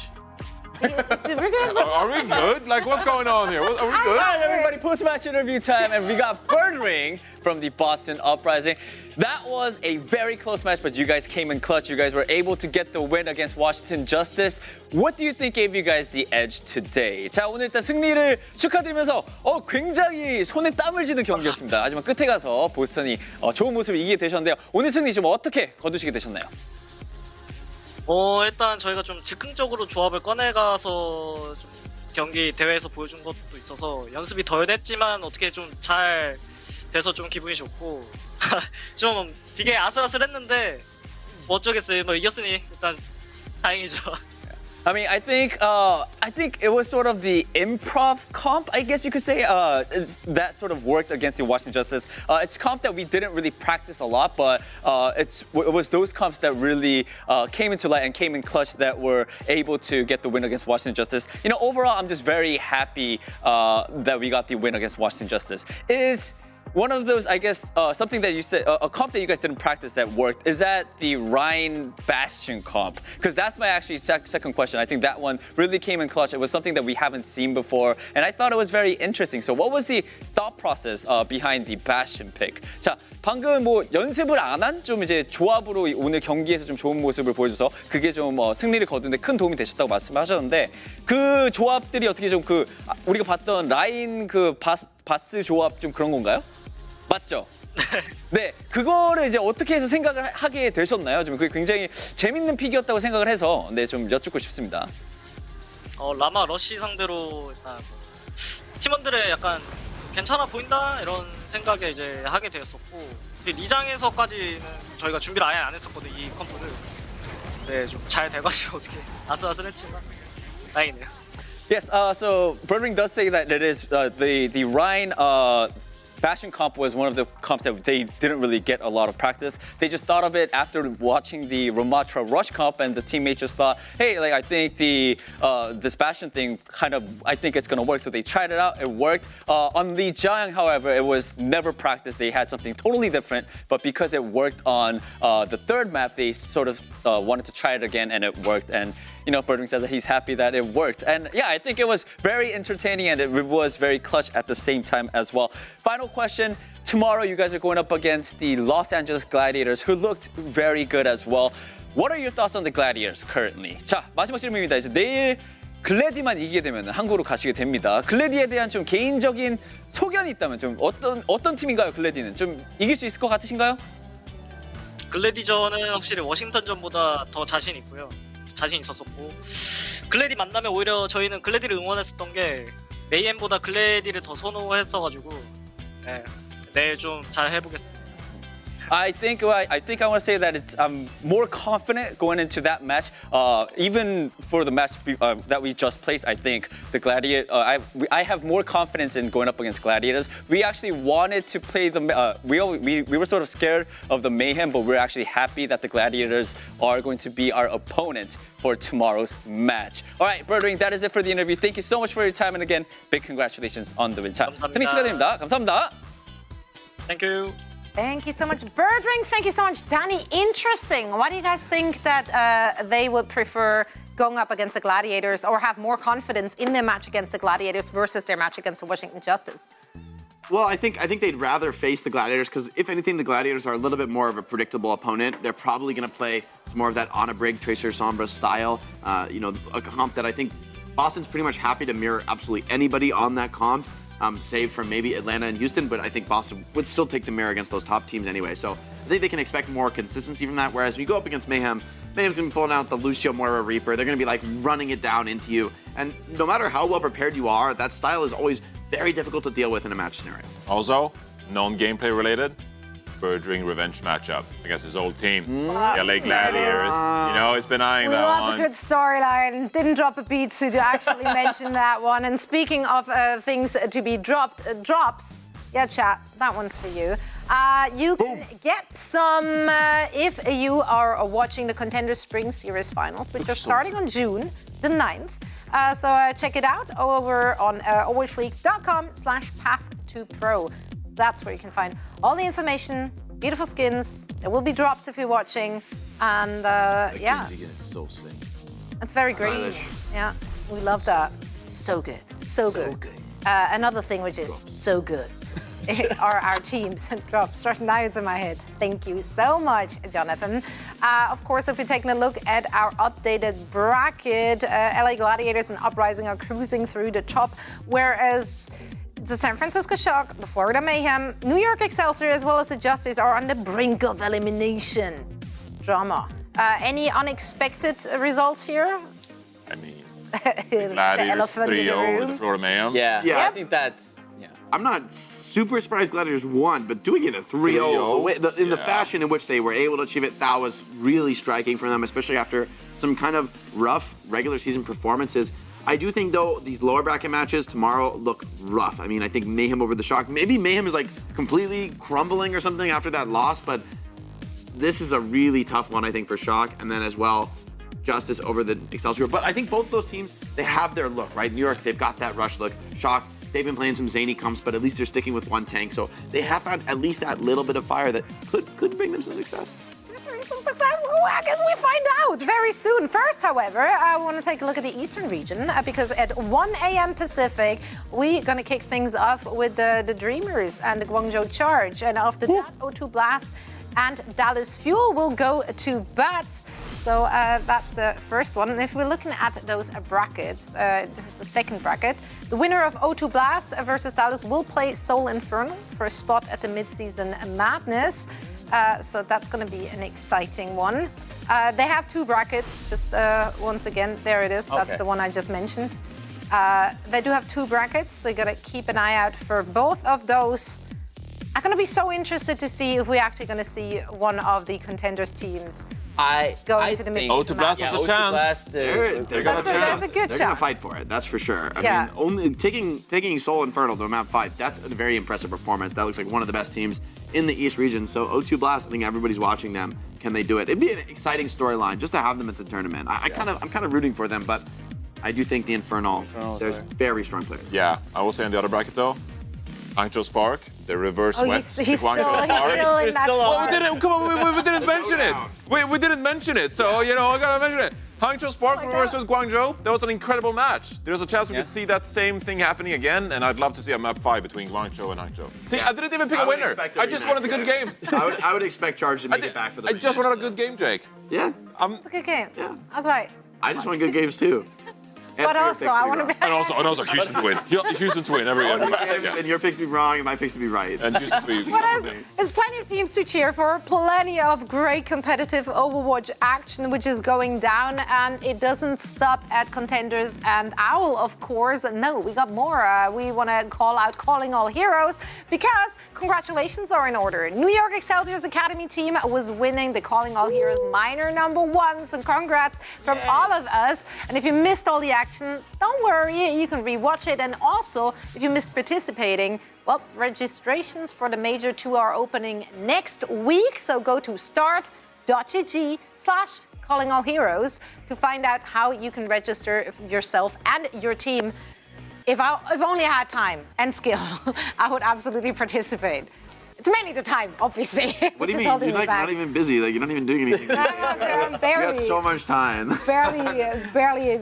Super good. Are we good? Like, what's going on here? Are we good? All right, everybody, post-match interview time, and we got Birdring from the Boston Uprising. That was a very close match, but you guys came in clutch. You guys were able to get the win against Washington Justice. What do you think gave you guys the edge today? 자, 오늘 일단 승리를 축하드리면서 굉장히 손에 땀을 쥐는 경기였습니다. 하지만 끝에 가서 보스턴이 좋은 모습을 이기게 되셨는데요. 오늘 승리 좀 어떻게 거두시게 되셨나요? 일단 저희가 좀 즉흥적으로 조합을 꺼내가서 좀 경기 대회에서 보여준 것도 있어서 연습이 덜 됐지만 어떻게 좀 잘 돼서 좀 기분이 좋고 좀 되게 아슬아슬했는데 뭐 어쩌겠어요. 뭐 이겼으니 일단 다행이죠. I mean, I think it was sort of the improv comp, I guess you could say, that sort of worked against the Washington Justice. It's comp that we didn't really practice a lot, but it was those comps that really came into light and came in clutch that were able to get the win against Washington Justice. You know, overall, I'm just very happy that we got the win against Washington Justice. Is one of those, I guess, something that you said, a comp that you guys didn't practice that worked, is that the Rhine Bastion comp? Because that's my actually second question. I think that one really came in clutch. It was something that we haven't seen before, and I thought it was very interesting. So what was the thought process behind the Bastion pick? 자, 방금 뭐 연습을 안 한 좀 이제 조합으로 오늘 경기에서 좀 좋은 모습을 보여줘서 그게 좀 승리를 거두는데 큰 도움이 되셨다고 말씀하셨는데 그 조합들이 어떻게 좀 우리가 봤던 라인 바스 조합 좀 그런 건가요? 맞죠? 네, 그거를 이제 어떻게 해서 생각을 하게 되셨나요? 좀 그게 굉장히 재밌는 픽이었다고 생각을 해서 좀 여쭙고 싶습니다. 라마 러쉬 상대로 일단 팀원들의 약간 괜찮아 보인다 이런 생각에 이제 하게 되었었고 리장에서까지는 저희가 준비를 아예 안 했었거든요, 이 컴프를. 네, 좀 잘 돼가지고 어떻게 아슬아슬했지만 다행이네요. Yes, so Birdring does say that it is the Rhine Bastion comp was one of the comps that they didn't really get a lot of practice. They just thought of it after watching the Ramatra Rush comp, and the teammates just thought, hey, like I think this Bastion thing I think it's gonna work. So they tried it out, it worked. On the Jiang, however, it was never practiced. They had something totally different, but because it worked on the third map, they sort of wanted to try it again, and it worked. And you know, Birdring says that he's happy that it worked. And yeah, I think it was very entertaining, and it was very clutch at the same time as well. Final question. Tomorrow, you guys are going up against the Los Angeles Gladiators, who looked very good as well. What are your thoughts on the Gladiators currently? 자, 마지막 질문입니다. 이제 내일 글래디만 이기게 되면 한국으로 가시게 됩니다. 글래디에 대한 좀 개인적인 소견이 있다면 좀 어떤 팀인가요, 글래디는? 좀 이길 수 있을 것 같으신가요? 글래디전은 확실히 워싱턴전보다 더 자신 있고요. 자신 있었었고 글래디 만나면 오히려 저희는 글래디를 응원했었던 게 메이엠보다 글래디를 더 선호했어가지고 네, 내일 좀 잘 해보겠습니다. I think I want to say that I'm more confident going into that match. Even for the match that we just placed, I think the Gladiator. I have more confidence in going up against Gladiators. We actually wanted to play the. We were sort of scared of the Mayhem, but we're actually happy that the Gladiators are going to be our opponent for tomorrow's match. All right, Birdring, that is it for the interview. Thank you so much for your time, and again, big congratulations on the win. 승리 축하드립니다. 감사합니다. Thank you. Thank you so much, Birdring. Thank you so much, Danny. Interesting. Why do you guys think that they would prefer going up against the Gladiators or have more confidence in their match against the Gladiators versus their match against the Washington Justice? Well, I think they'd rather face the Gladiators because if anything, the Gladiators are a little bit more of a predictable opponent. They're probably going to play some more of that on a brig Tracer Sombra style. A comp that I think Boston's pretty much happy to mirror absolutely anybody on that comp. Save from maybe Atlanta and Houston, but I think Boston would still take the mirror against those top teams anyway. So I think they can expect more consistency from that. Whereas when you go up against Mayhem's going to be pulling out the Lucio Moira Reaper. They're going to be like running it down into you. And no matter how well prepared you are, that style is always very difficult to deal with in a match scenario. Also, non-gameplay related, Birdring revenge matchup against his old team, the LA Gladiators. He's been eyeing We that love one. a good storyline. Didn't drop a beat to actually mention that one. And speaking of things to be dropped, drops. Yeah, chat, that one's for you. You can get some if you are watching the Contender Spring Series Finals, which are starting on June the 9th. So check it out over on overwatchleague.com/path2pro. That's where you can find all the information, beautiful skins. There will be drops if you're watching. And yeah. So slim. It's very green. Yeah, we love that. So good. So good. Another thing which is so good are our teams and drops. Right now it's in my head. Thank you so much, Jonathan. Of course, if we're taking a look at our updated bracket, LA Gladiators and Uprising are cruising through the top, whereas the San Francisco Shock, the Florida Mayhem, New York Excelsior, as well as the Justice are on the brink of elimination. Drama. Any unexpected results here? I mean, Gladiators 3-0 with the Florida Mayhem. Yeah, I think that's. I'm not super surprised Gladiators won, but doing it a 3-0 in the fashion in which they were able to achieve it, that was really striking for them, especially after some kind of rough regular season performances. I do think, though, these lower bracket matches tomorrow look rough. I mean, I think Mayhem over the Shock. Maybe Mayhem is like completely crumbling or something after that loss, but this is a really tough one, I think, for Shock. And then as well, Justice over the Excelsior. But I think both those teams, they have their look, right? New York, they've got that rush look. Shock, they've been playing some zany comps, but at least they're sticking with one tank. So they have found at least that little bit of fire that could bring them some success. Some success. Well, I guess we find out very soon. First, however, I want to take a look at the Eastern region because at 1 a.m. Pacific, we're going to kick things off with the Dreamers and the Guangzhou Charge. And after that, O2 Blast and Dallas Fuel will go to bat. So that's the first one. And if we're looking at those brackets, this is the second bracket. The winner of O2 Blast versus Dallas will play Soul Infernal for a spot at the mid-season Madness. So that's going to be an exciting one. They have two brackets, just once again, there it is. That's the one I just mentioned. They do have two brackets, so you got to keep an eye out for both of those. I'm going to be so interested to see if we're actually going to see one of the Contenders teams going to the mid-season. O2 Blast has a chance. They're gonna There's a good They're gonna chance. fight for it, that's for sure. I mean, only taking Soul Infernal to map 5, that's a very impressive performance. That looks like one of the best teams in the East region. So O2 Blast, I think everybody's watching them. Can they do it? It'd be an exciting storyline just to have them at the tournament. I'm kind of rooting for them, but I do think the Infernal, there's very strong players. Yeah, I will say in the other bracket though, Hangzhou Spark, the reverse West. He's still in that Come on, we didn't mention it. We didn't mention it, so I gotta mention it. Hangzhou Spark reverse with Guangzhou. That was an incredible match. There's a chance we could see that same thing happening again, and I'd love to see a map 5 between Guangzhou and Hangzhou. See, I didn't even pick a winner. I just wanted a good game. I would expect Charge to make it back for the I just wanted a good game, Jake. Yeah. It's a good game. Yeah. That's right. I just want good games too. But also, I want to be. And also Houston to win. Houston to win every game. And your picks to be wrong, and my picks to be right. And Houston to be But there's plenty of teams to cheer for, plenty of great competitive Overwatch action which is going down, and it doesn't stop at Contenders and Owl, of course. No, we got more. We want to call out Calling All Heroes because congratulations are in order. New York Excelsior's Academy team was winning the Calling All Heroes minor #1, so congrats from all of us. And if you missed all the action, don't worry, you can rewatch it. And also, if you missed participating, well, registrations for the Major 2 are opening next week, so go to start.gg/CallingAllHeroes to find out how you can register yourself and your team. If only I had time and skill, I would absolutely participate. It's mainly the time, obviously. What do you mean? You're like not even busy. Like you're not even doing anything. I'm barely. You got so much time. Barely.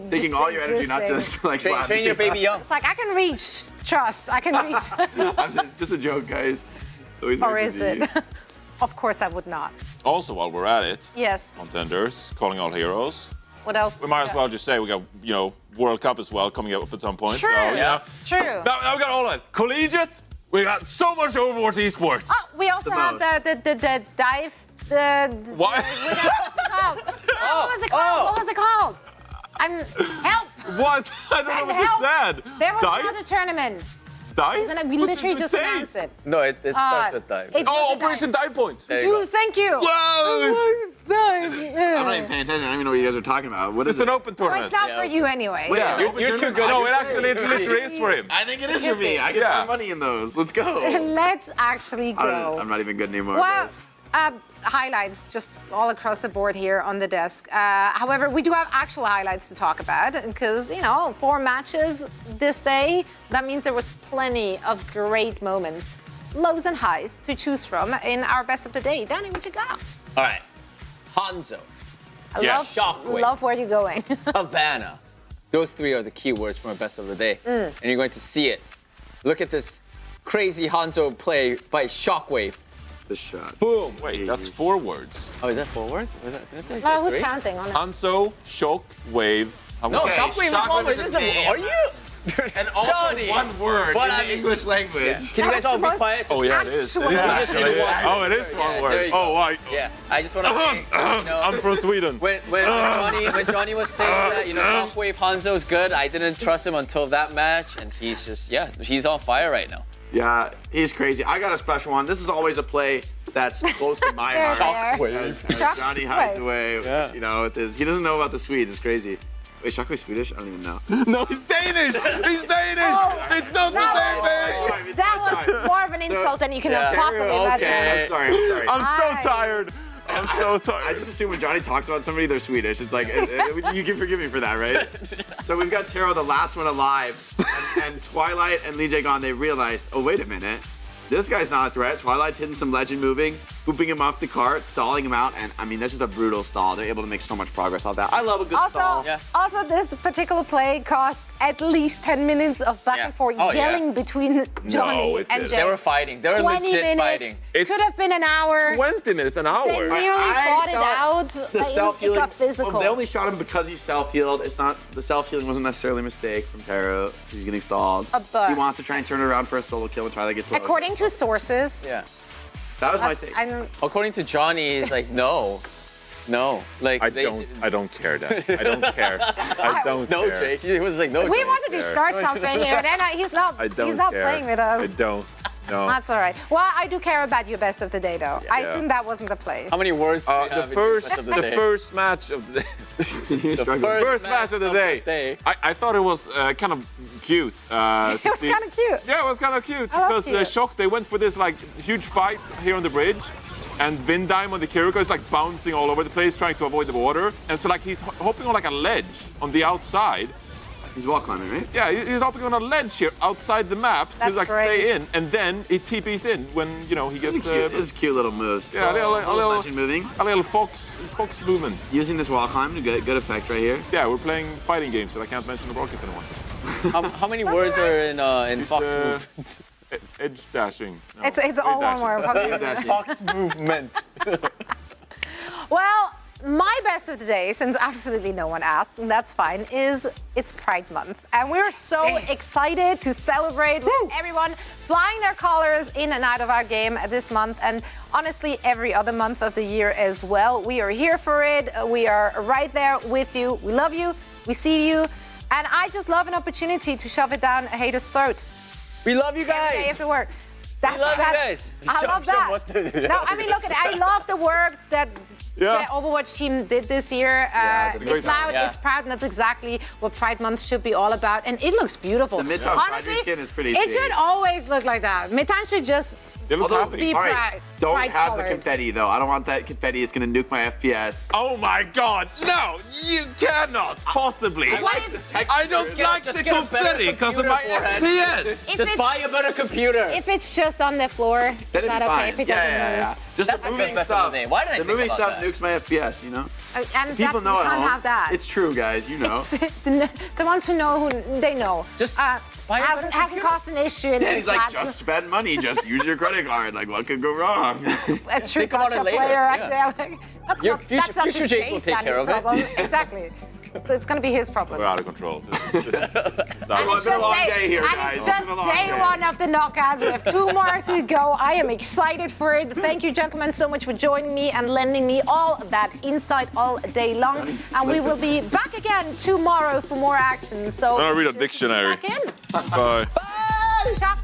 Taking all your energy, not just like train your baby young. It's like I can reach. Trust, I can reach. It's just a joke, guys. Or is it? Of course, I would not. Also, while we're at it, Yes. contenders, Calling All Heroes. What else? We might as well just say we got, World Cup as well coming up at some point. True. So, True. Now we got all that. Collegiate, we got so much Overwatch Esports. Oh, we also have the dive. What? What was it called? What was it called? Help. What? I don't know what you said. There was Dive? another tournament. Dive? We literally just say? announced it. No, it starts with dive. Operation Dive Point. Thank you. Whoa! Dive. I'm not even paying attention. I don't even know what you guys are talking about. What is It's an open Well, tournament. it's not for you anyway. Wait, Yeah. you're too good. No, it literally is for him. I think it is for me. I get more money in those. Let's go. Let's actually go. I'm not even good anymore, Well, guys. highlights just all across the board here on the desk. However, we do have actual highlights to talk about because, 4 matches this day. That means there was plenty of great moments, lows and highs to choose from in our best of the day. Danny, what you got? All right. Hanzo. I Shockwave. love where you're going. Havana. Those 3 are the key words from our best of the day. And you're going to see it. Look at this crazy Hanzo play by Shockwave. The shot. Boom. Wait, that's 4 words. Oh, is that 4 words? Did I say Well, who's 3? counting on it? Hanzo, Shock, Wave. No, Shockwave is 1 word. This is are you? And also Johnny. 1 word But in I the mean- English language. Yeah. Can you guys all be quiet? Oh, yeah, it is. It is actually. Oh, it is 1 there word. you go. Oh, why? Yeah, I just want to say, I'm from Sweden. when Johnny was saying that, Shockwave Hanzo's good, I didn't trust him until that match, and he's just, he's on fire right now. Yeah, he's crazy. I got a special one. This is always a play that's close to my heart. As Johnny hides away, with his. He doesn't know about the Swedes. It's crazy. Wait, Shockwave Swedish? I don't even know. No, he's Danish! He's Danish! It's not the same thing! That was more of an insult than you can possibly imagine. I'm sorry. I'm so tired. I'm so tired. I just assume when Johnny talks about somebody, they're Swedish. It's like, you can forgive me for that, right? So we've got Taro, the last one alive, and Twilight and Lee Jae-gon, they realize, oh, wait a minute. This guy's not a threat. Twilight's hitting some legend moving, pooping him off the cart, stalling him out, and I mean, this is a brutal stall. They're able to make so much progress off that. I love a good stall. Also, this particular play cost at least 10 minutes of back and forth yelling between Johnny and Jay. They were fighting. They were 20 legit minutes. fighting. It could have been an hour. 20 minutes, an hour. They nearly fought it out. The self-healing. It got physical. Well, they only shot him because he self-healed. It's not, the self-healing wasn't necessarily a mistake from Taro. He's getting stalled. But he wants to try and turn it around for a solo kill and try to get close. according to sources. Yeah. That was my take. According to Johnny, he's like, no. Like I don't care, Dad. I don't care. I don't care. No, Jake. He was like, no. We Jake. wanted to start something here, then he's not playing with us. I don't. No. That's all right. Well, I do care about your best of the day, though. I assume that wasn't the play. How many words? Do you have in The first match of the day. The first match of the day. I thought it was kind of cute. It was kind of cute. Yeah, it was kind of cute I love because cute. Shock, they went for this like huge fight here on the bridge, and Vindime on the Kiriko is like bouncing all over the place trying to avoid the water, and so like he's hopping on like a ledge on the outside. He's wall climbing, right? Yeah, he's hopping on a ledge here outside the map That's to like great. stay in, and then he TP's in when he gets. This is cute little moves. Yeah, a little legend moving. A little fox movements. Using this wall climb to good effect right here. Yeah, we're playing fighting games, so I can't mention the broadcast anymore. How many words are in Fox movement? Edge dashing. No, It's all one word. Fox movement. Well, my best of the day, since absolutely no one asked, and that's fine, is it's Pride Month. And we're so excited to celebrate with everyone flying their colors in and out of our game this month, and honestly, every other month of the year as well. We are here for it. We are right there with you. We love you. We see you. And I just love an opportunity to shove it down a hater's throat. We love you guys. Every day after work. That's, love you that's, guys. I Show- love show that. what to do. No, I mean, look at it. I love the work that Yeah. the Overwatch team did this year. Yeah, it's a great it's loud, time. it's proud, and that's exactly what Pride Month should be all about. And it looks beautiful. The Midtown Pride Honestly, skin is pretty it sick. should always look like that. Midtown should just They look Although, happy. be all right, pride. don't pride have the colored. confetti though. I don't want that confetti. It's gonna nuke my FPS. Oh my god, no, you cannot possibly. What if- I don't like the confetti because of my FPS. If Just it's- buy a better computer. If it's just on the floor, Then it's it'd not be okay fine. if it doesn't move. Just That's the a moving good best of stuff. the day. Why did I the think moving about stuff that? nukes my FPS. You know. And People that's, know you at can't home. have that. It's true, guys. You know. It's, the ones who know, who they know. Just buy a better hasn't caused an issue in Daddy's like, flats. just spend money. Just use your credit card. Like, what could go wrong? A true Think about gotcha it later, player right yeah. there. Like, that's Your not, future- that's not future the Jake will take Danny's care of it. problem. Exactly. So it's gonna be his problem. We're out of control. This is And sorry. it's just It's been a long day day. one of the knockouts. We have 2 more to go. I am excited for it. Thank you, gentlemen, so much for joining me and lending me all that insight all day long. And we will be back again tomorrow for more action. So I'm gonna read a dictionary. back in. Bye. Shock